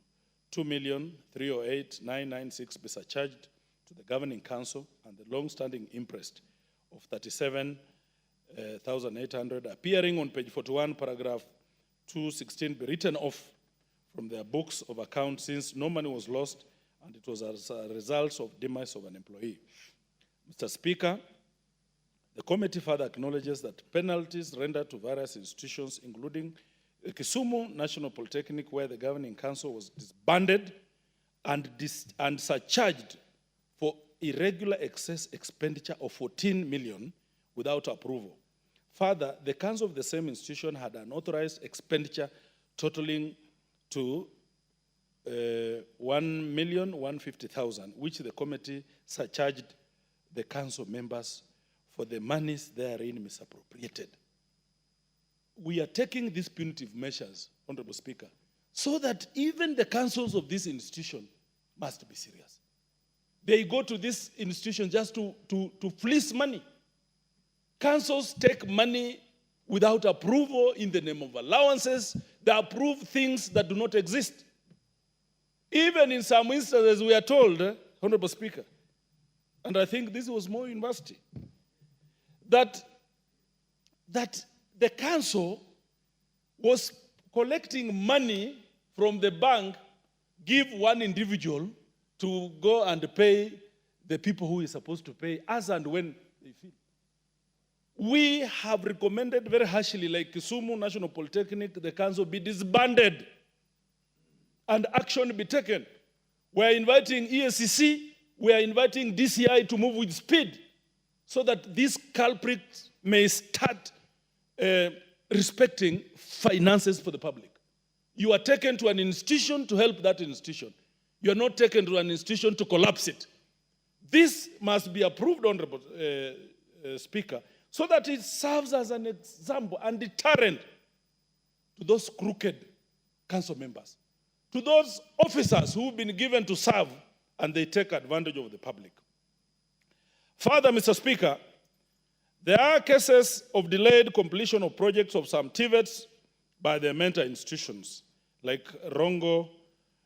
G: 2,308,996 be surcharged to the Governing Council, and the long-standing interest of 37,800 appearing on page 41, paragraph 216 be written off from their books of account, since no money was lost and it was as a result of demise of an employee. Mr. Speaker, the committee further acknowledges that penalties rendered to various institutions, including the Kisumu National Polytechnic, where the Governing Council was disbanded and surcharged for irregular excess expenditure of 14 million without approval. Further, the council of the same institution had an authorized expenditure totaling to 1,150,000, which the committee surcharged the council members for the monies therein misappropriated. We are taking these punitive measures, Honorable Speaker, so that even the councils of this institution must be serious. They go to this institution just to fleece money. Councils take money without approval in the name of allowances. They approve things that do not exist. Even in some instances, we are told, Honorable Speaker, and I think this was more university, that that the council was collecting money from the bank, give one individual to go and pay the people who is supposed to pay as and when they feel. We have recommended very harshly, like Kisumu National Polytechnic, the council be disbanded and action be taken. We are inviting ESCC, we are inviting DCI to move with speed so that these culprits may start respecting finances for the public. You are taken to an institution to help that institution. You are not taken to an institution to collapse it. This must be approved, Honorable Speaker, so that it serves as an example and deterrent to those crooked council members, to those officers who've been given to serve and they take advantage of the public. Further, Mr. Speaker, there are cases of delayed completion of projects of some TVETs by their mentor institutions, like Rongo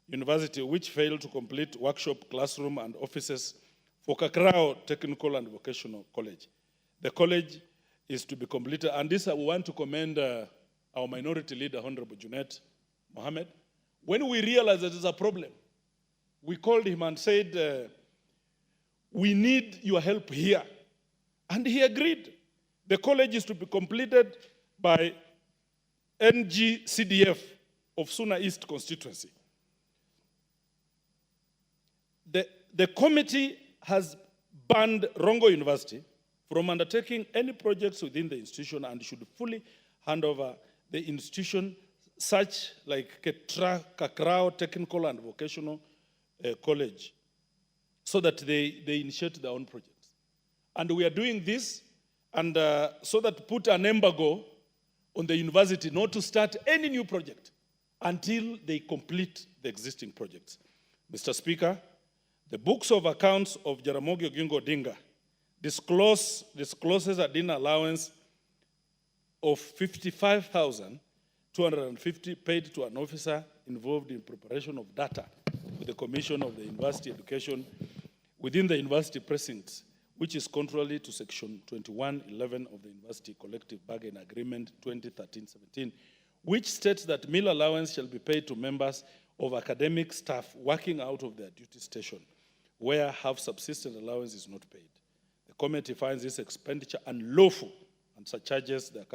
G: University, which failed to complete workshop, classroom, and offices for Kakrao Technical and Vocational College. The college is to be completed, and this I want to commend our minority leader, Honorable Junet Mohammed. When we realized that there's a problem, we called him and said, we need your help here. And he agreed. The college is to be completed by NGCDF of Suna East constituency. The committee has banned Rongo University from undertaking any projects within the institution and should fully hand over the institution, such like Kakrao Technical and Vocational College, so that they initiate their own projects. And we are doing this and so that put an embargo on the university not to start any new project until they complete the existing projects. Mr. Speaker, the books of accounts of Jaramogi Oginga Odinga discloses a dinner allowance of 55,250 paid to an officer involved in preparation of data with the Commission of the University Education within the university precincts, which is contrary to Section 2111 of the University Collective Bargain Agreement 2013-17, which states that meal allowance shall be paid to members of academic staff working out of their duty station, where half-subsistence allowance is not paid. The committee finds this expenditure unlawful and charges the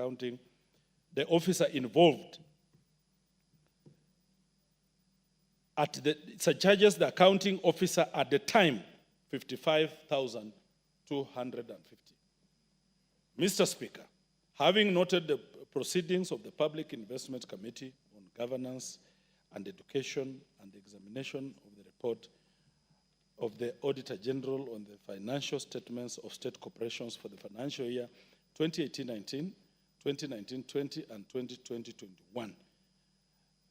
G: officer involved charges the accounting officer at the time 55,250. Mr. Speaker, having noted the proceedings of the Public Investment Committee on Governance and Education and the examination of the report of the Auditor General on the financial statements of state corporations for the financial year 2018-19, 2019-20, and 2020-21.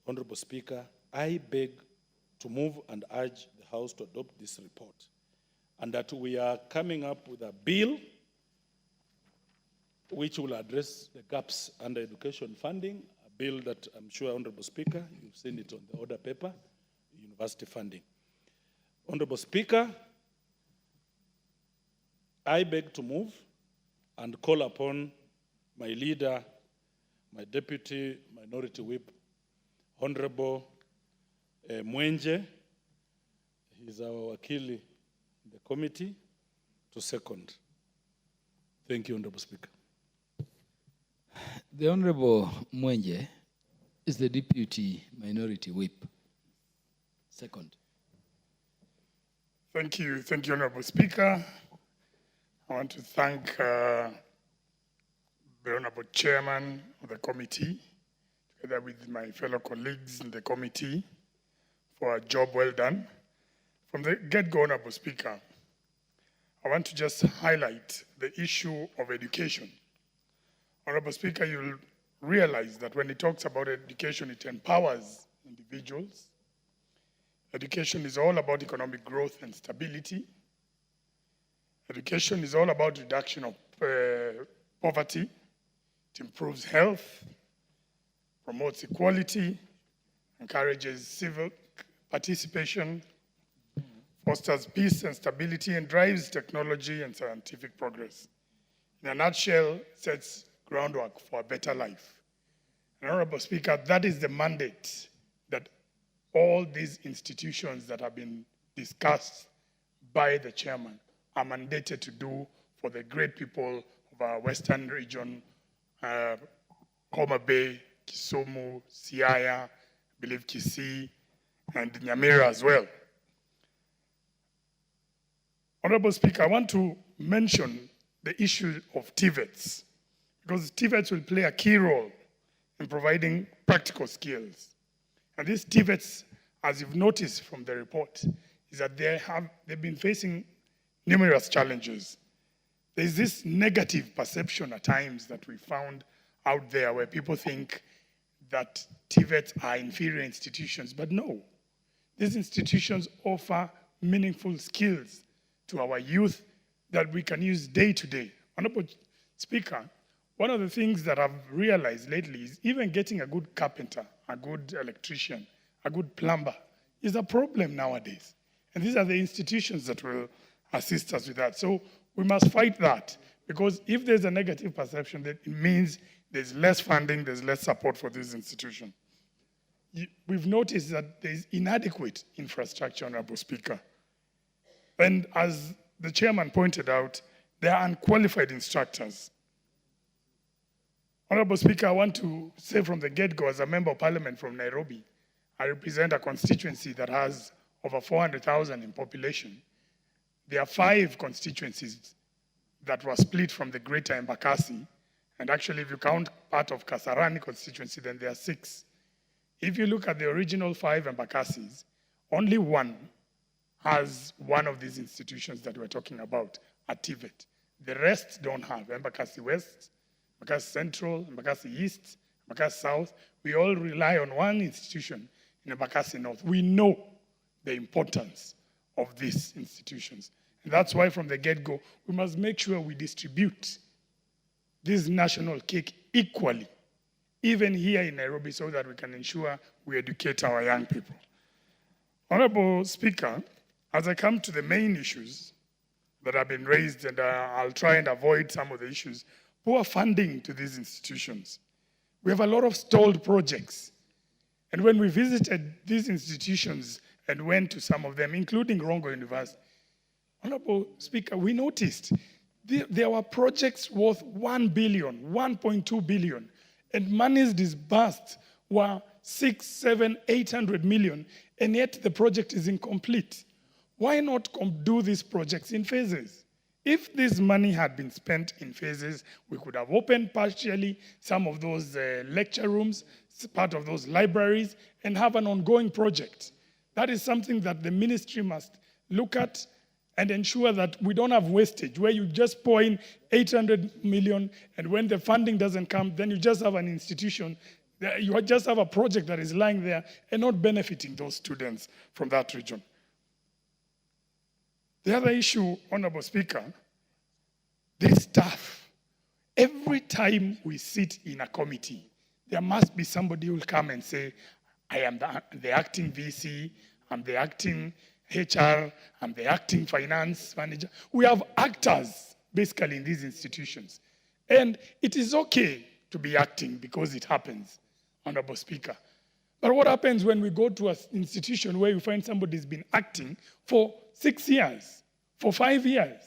G: Honorable Speaker, I beg to move and urge the House to adopt this report, and that we are coming up with a bill which will address the gaps under education funding, a bill that I'm sure, Honorable Speaker, you've seen it on the order paper, university funding. Honorable Speaker, I beg to move and call upon my leader, my deputy minority whip, Honorable Mwenje, he's our wakili in the committee, to second. Thank you, Honorable Speaker.
N: The Honorable Mwenje is the deputy minority whip. Second.
H: Thank you, Honorable Speaker. I want to thank the Honorable Chairman of the committee, together with my fellow colleagues in the committee, for a job well done. From the get-go, Honorable Speaker, I want to just highlight the issue of education. Honorable Speaker, you'll realize that when it talks about education, it empowers individuals. Education is all about economic growth and stability. Education is all about reduction of poverty. It improves health, promotes equality, encourages civil participation, fosters peace and stability, and drives technology and scientific progress. In a nutshell, sets groundwork for a better life. And Honorable Speaker, that is the mandate that all these institutions that have been discussed by the chairman are mandated to do for the great people of our western region, Homa Bay, Kisumu, Siaya, I believe Kisii, and Nyamira as well. Honorable Speaker, I want to mention the issue of TVETs, because TVETs will play a key role in providing practical skills. And these TVETs, as you've noticed from the report, is that they've been facing numerous challenges. There's this negative perception at times that we found out there where people think that TVETs are inferior institutions, but no. These institutions offer meaningful skills to our youth that we can use day to day. Honorable Speaker, one of the things that I've realized lately is even getting a good carpenter, a good electrician, a good plumber is a problem nowadays. And these are the institutions that will assist us with that. So we must fight that, because if there's a negative perception, that it means there's less funding, there's less support for this institution. We've noticed that there's inadequate infrastructure, Honorable Speaker. And as the chairman pointed out, there are unqualified instructors. Honorable Speaker, I want to say from the get-go, as a member of parliament from Nairobi, I represent a constituency that has over 400,000 in population. There are 5 constituencies that were split from the greater Embakasi. And actually, if you count part of Kasarani constituency, then there are 6. If you look at the original 5 Embakasis, only one has one of these institutions that we're talking about, a TVET. The rest don't have. Embakasi West, Embakasi Central, Embakasi East, Embakasi South. We all rely on one institution in Embakasi North. We know the importance of these institutions. And that's why from the get-go, we must make sure we distribute this national cake equally, even here in Nairobi, so that we can ensure we educate our young people. Honorable Speaker, as I come to the main issues that have been raised, and I'll try and avoid some of the issues, poor funding to these institutions. We have a lot of stalled projects. And when we visited these institutions and went to some of them, including Rongo University, Honorable Speaker, we noticed there were projects worth 1 billion, 1.2 billion, and monies disbursed were 6, 7, 800 million, and yet the project is incomplete. Why not do these projects in phases? If this money had been spent in phases, we could have opened partially some of those lecture rooms, part of those libraries, and have an ongoing project. That is something that the ministry must look at and ensure that we don't have wastage, where you just pour in 800 million, and when the funding doesn't come, then you just have an institution, you just have a project that is lying there and not benefiting those students from that region. The other issue, Honorable Speaker, the staff. Every time we sit in a committee, there must be somebody who will come and say, I am the acting VC, I'm the acting HR, I'm the acting finance manager. We have actors, basically, in these institutions. And it is okay to be acting because it happens, Honorable Speaker. But what happens when we go to an institution where you find somebody's been acting for 6 years, for 5 years?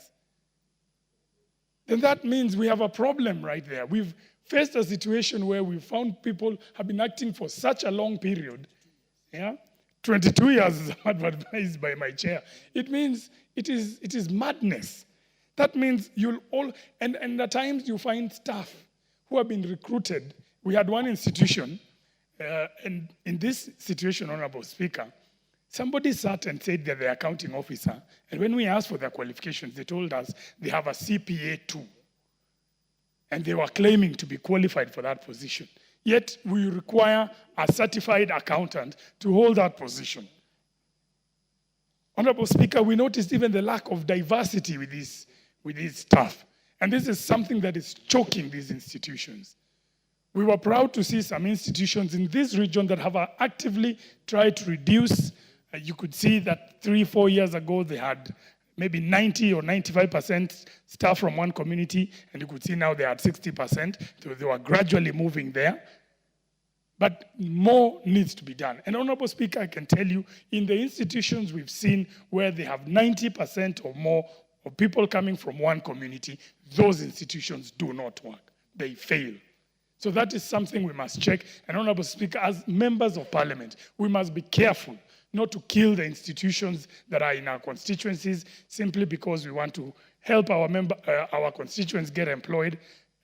H: Then that means we have a problem right there. We've faced a situation where we found people have been acting for such a long period. Yeah? 22 years is advised by my chair. It means it is madness. That means you'll all, and at times you find staff who have been recruited. We had one institution, and in this situation, Honorable Speaker, somebody sat and said they're the accounting officer, and when we asked for their qualifications, they told us they have a CPA 2, and they were claiming to be qualified for that position. Yet we require a certified accountant to hold that position. Honorable Speaker, we noticed even the lack of diversity with these staff. And this is something that is choking these institutions. We were proud to see some institutions in this region that have actively tried to reduce. You could see that 3-4 years ago they had maybe 90 or 95% staff from one community, and you could see now they are at 60%, so they were gradually moving there. But more needs to be done. And Honorable Speaker, I can tell you, in the institutions we've seen where they have 90% or more of people coming from one community, those institutions do not work. They fail. So that is something we must check. And Honorable Speaker, as members of Parliament, we must be careful not to kill the institutions that are in our constituencies simply because we want to help our constituents get employed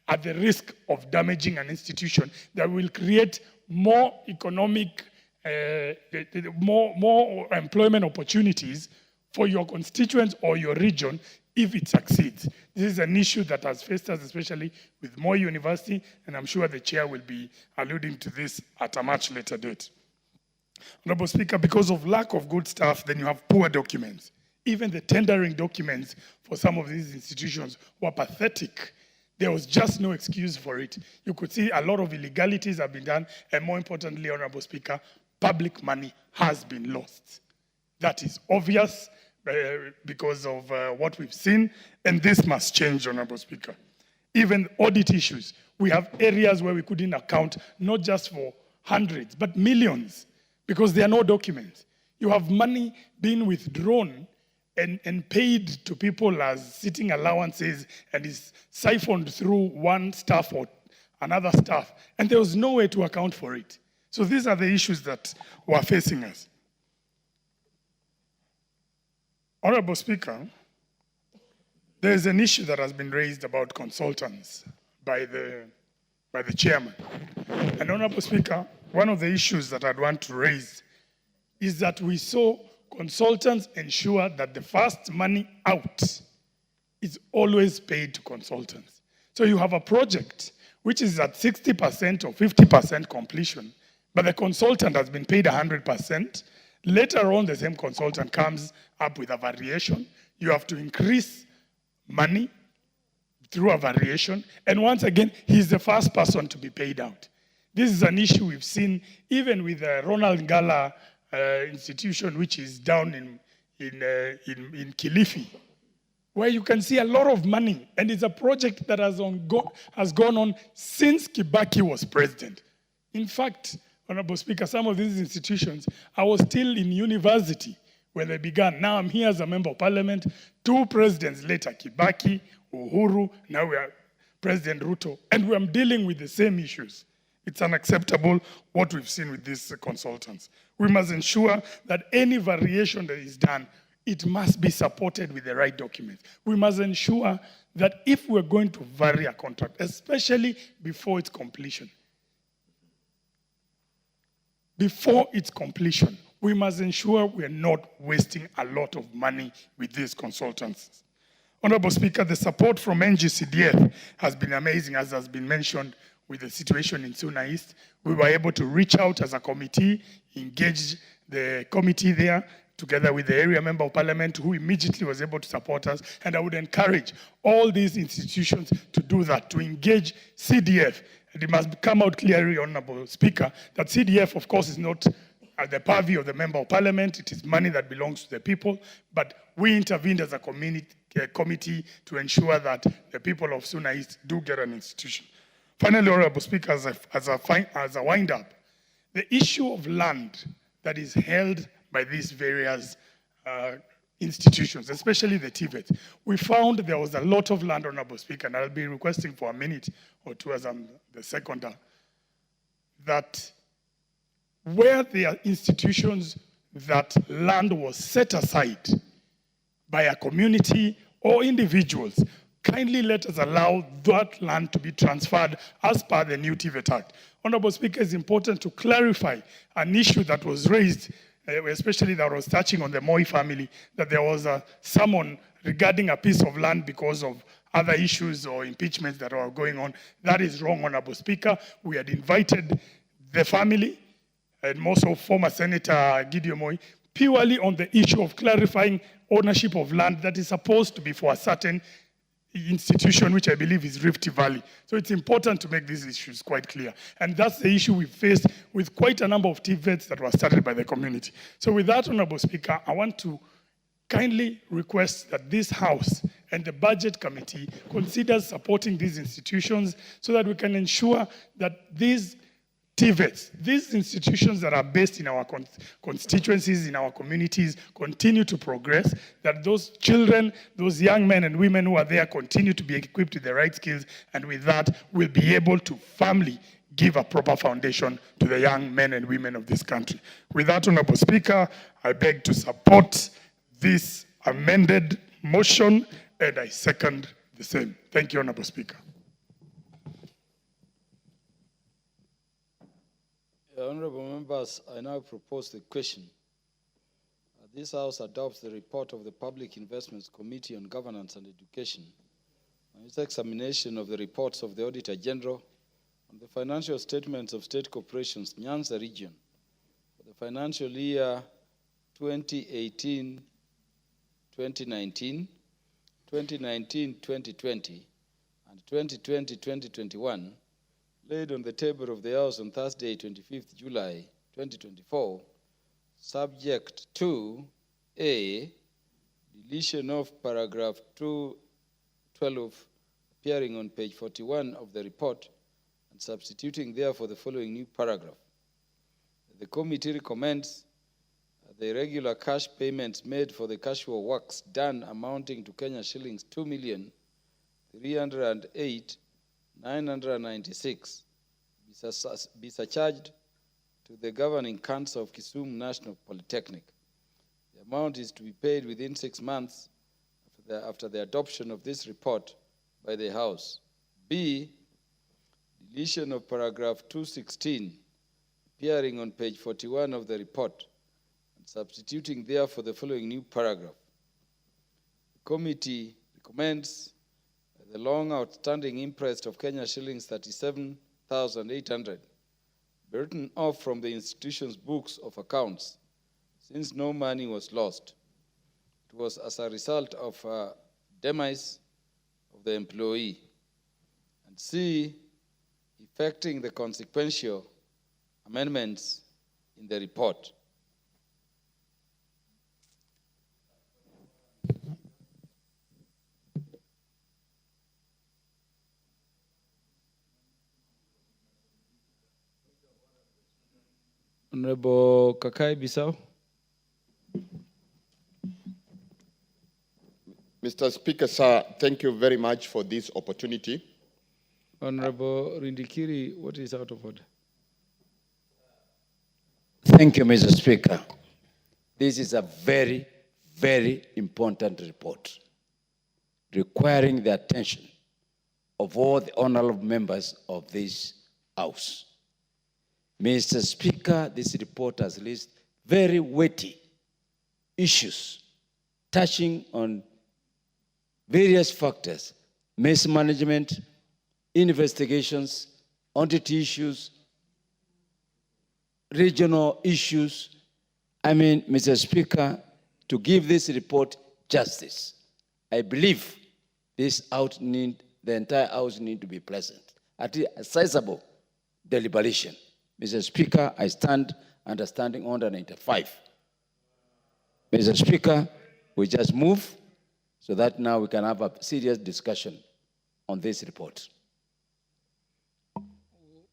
H: at the risk of damaging an institution that will create more economic, more employment opportunities for your constituents or your region if it succeeds. This is an issue that has faced us, especially with Moi University, and I'm sure the chair will be alluding to this at a much later date. Honorable Speaker, because of lack of good staff, then you have poor documents. Even the tendering documents for some of these institutions were pathetic. There was just no excuse for it. You could see a lot of illegalities have been done, and more importantly, Honorable Speaker, public money has been lost. That is obvious because of what we've seen, and this must change, Honorable Speaker. Even audit issues. We have areas where we couldn't account not just for hundreds, but millions, because there are no documents. You have money being withdrawn and paid to people as sitting allowances and is siphoned through one staff or another staff, and there was no way to account for it. So these are the issues that were facing us. Honorable Speaker, there is an issue that has been raised about consultants by the chairman. And Honorable Speaker, one of the issues that I'd want to raise is that we saw consultants ensure that the first money out is always paid to consultants. So you have a project which is at 60% or 50% completion, but the consultant has been paid 100%. Later on, the same consultant comes up with a variation. You have to increase money through a variation. And once again, he's the first person to be paid out. This is an issue we've seen even with the Ronald Ngala institution, which is down in Kilifi, where you can see a lot of money, and it's a project that has gone on since Kibaki was president. In fact, Honorable Speaker, some of these institutions, I was still in university when they began. Now I'm here as a member of Parliament. 2 presidents later, Kibaki, Uhuru, now we are President Ruto, and we are dealing with the same issues. It's unacceptable what we've seen with these consultants. We must ensure that any variation that is done, it must be supported with the right documents. We must ensure that if we're going to vary a contract, especially before its completion, we must ensure we're not wasting a lot of money with these consultants. Honorable Speaker, the support from NGCDF has been amazing, as has been mentioned with the situation in Suna East. We were able to reach out as a committee, engage the committee there, together with the area member of Parliament, who immediately was able to support us. And I would encourage all these institutions to do that, to engage CDF. And it must come out clearly, Honorable Speaker, that CDF, of course, is not at the purview of the member of Parliament. It is money that belongs to the people. But we intervened as a committee to ensure that the people of Suna East do get an institution. Finally, Honorable Speaker, as a wind-up, the issue of land that is held by these various institutions, especially the TVET, we found there was a lot of land, Honorable Speaker, and I'll be requesting for a minute or two as I'm the seconder, that where there are institutions that land was set aside by a community or individuals, kindly let us allow that land to be transferred as per the new TVET Act. Honorable Speaker, it's important to clarify an issue that was raised, especially that was touching on the Moi family, that there was a summon regarding a piece of land because of other issues or impeachments that were going on. That is wrong, Honorable Speaker. We had invited the family and also former Senator Gideon Moi purely on the issue of clarifying ownership of land that is supposed to be for a certain institution, which I believe is Rift Valley. So it's important to make these issues quite clear. And that's the issue we faced with quite a number of TVETs that were started by the community. So with that, Honorable Speaker, I want to kindly request that this House and the Budget Committee considers supporting these institutions so that we can ensure that these TVETs, these institutions that are based in our constituencies, in our communities, continue to progress, that those children, those young men and women who are there continue to be equipped with the right skills, and with that, we'll be able to firmly give a proper foundation to the young men and women of this country. With that, Honorable Speaker, I beg to support this amended motion, and I second the same. Thank you, Honorable Speaker.
N: Honorable members, I now propose the question. This House adopts the report of the Public Investments Committee on Governance and Education. Its examination of the reports of the Auditor General on the financial statements of state corporations, Nyanza region, for the financial year 2018-2019, 2019-2020, and 2020-2021, laid on the table of the House on Thursday, 25th July, 2024, subject to A, deletion of paragraph 212 appearing on page 41 of the report and substituting therefore the following new paragraph. The committee recommends the irregular cash payments made for the casual works done amounting to Kenya shillings 2,308,996 be surcharged to the Governing Council of Kisumu National Polytechnic. The amount is to be paid within 6 months after the adoption of this report by the House. B, deletion of paragraph 216 appearing on page 41 of the report and substituting therefore the following new paragraph. The committee recommends the long outstanding interest of Kenya shillings 37,800 be written off from the institution's books of accounts since no money was lost. It was as a result of demise of the employee. And C, effecting the consequential amendments in the report. Honorable Kakai Bissau.
P: Mr. Speaker, sir, thank you very much for this opportunity.
N: Honorable Rindikiri, what is out of order?
J: Thank you, Mr. Speaker. This is a very, very important report requiring the attention of all the honorable members of this House. Mr. Speaker, this report has listed very weighty issues touching on various factors: mismanagement, investigations, entity issues, regional issues. I mean, Mr. Speaker, to give this report justice, I believe the entire House need to be present at a sizable deliberation. Mr. Speaker, I stand understanding order 95. Mr. Speaker, we just move so that now we can have a serious discussion on this report.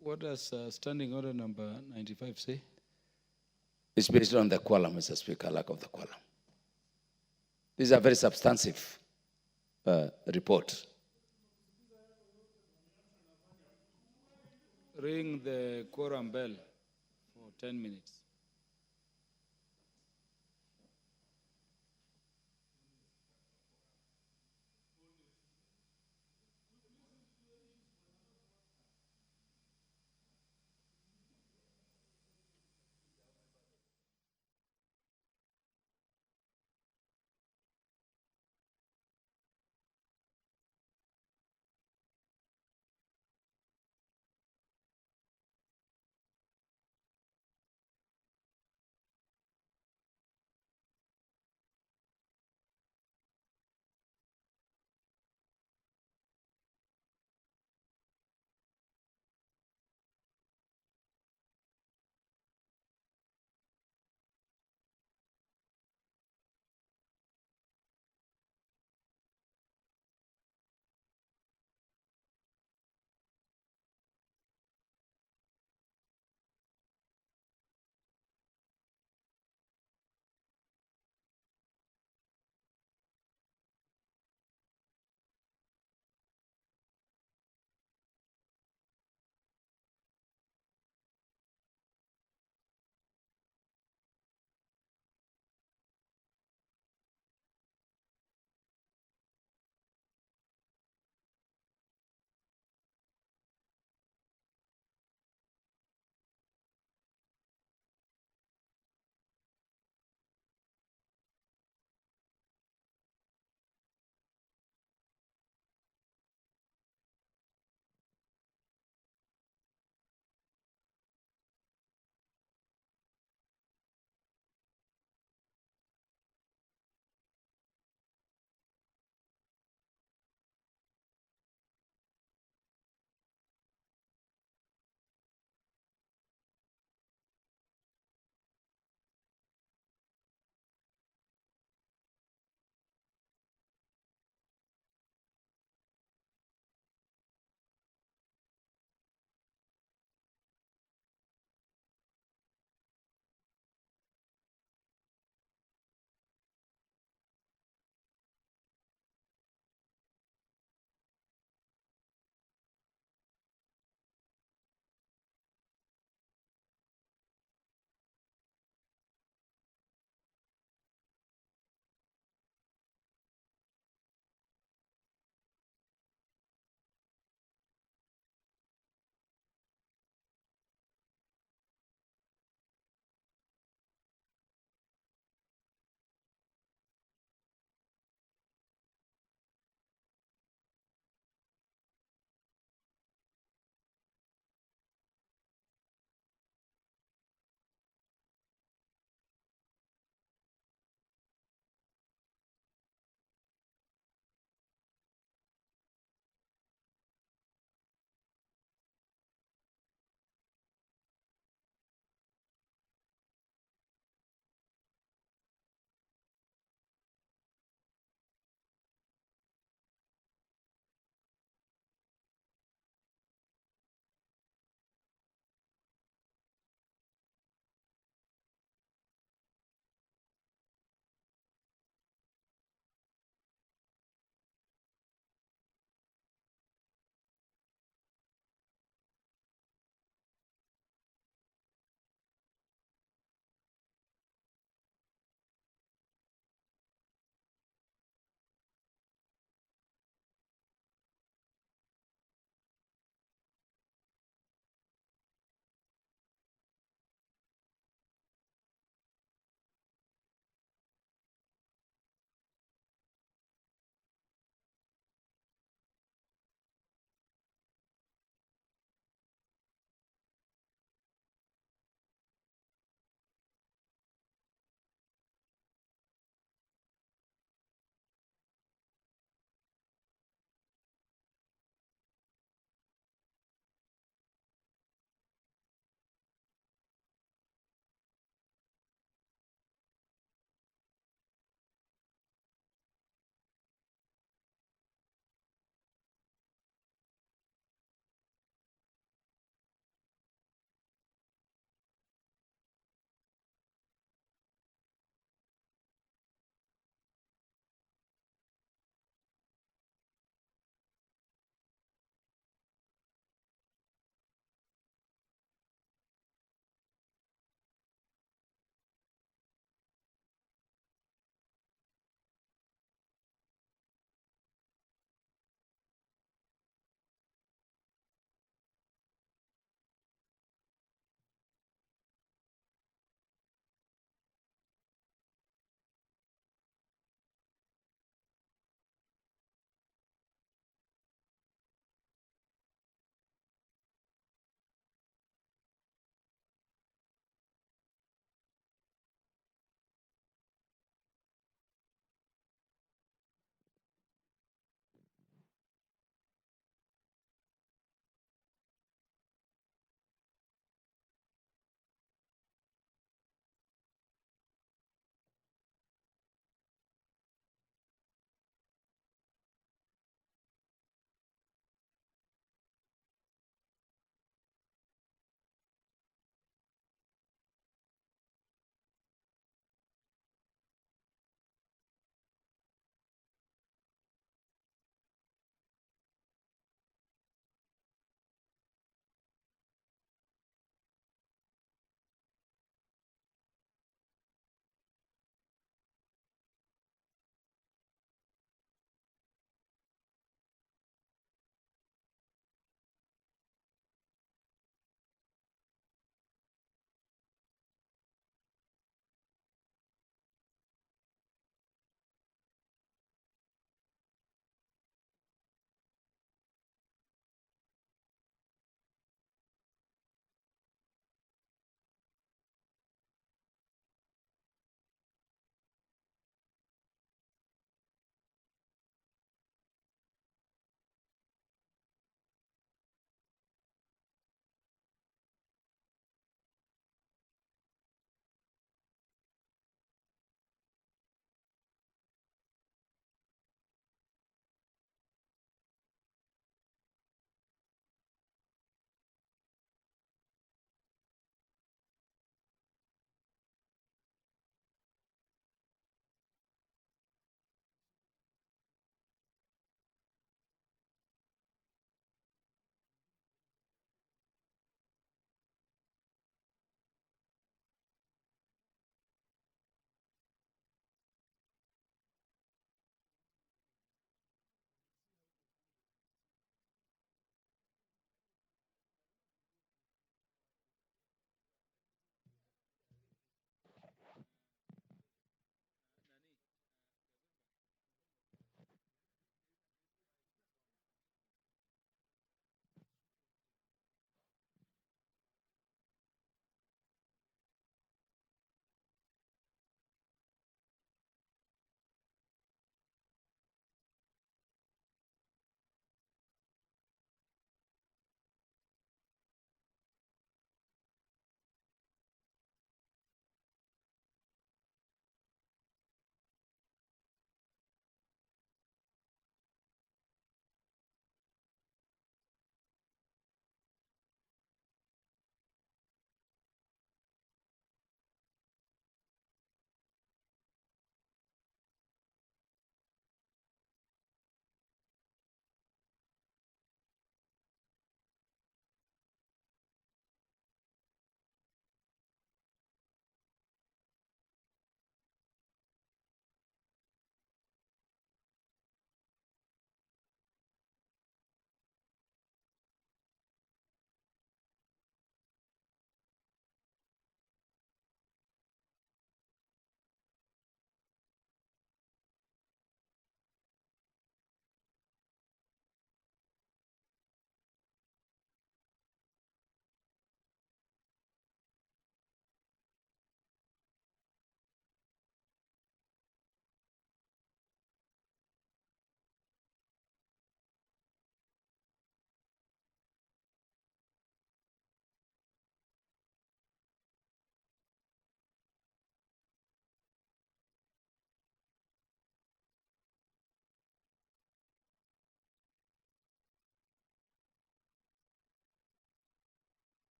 N: What does standing order number 95 say?
J: It's based on the quorum, Mr. Speaker, lack of the quorum. This is a very substantive report.
N: Ring the quorum bell for 10 minutes.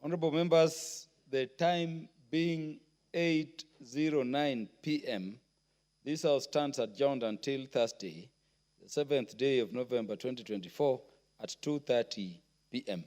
N: Honorable members, the time being 8:09 p.m., this House stands adjourned until Thursday, the 7th day of November 2024 at 2:30 p.m.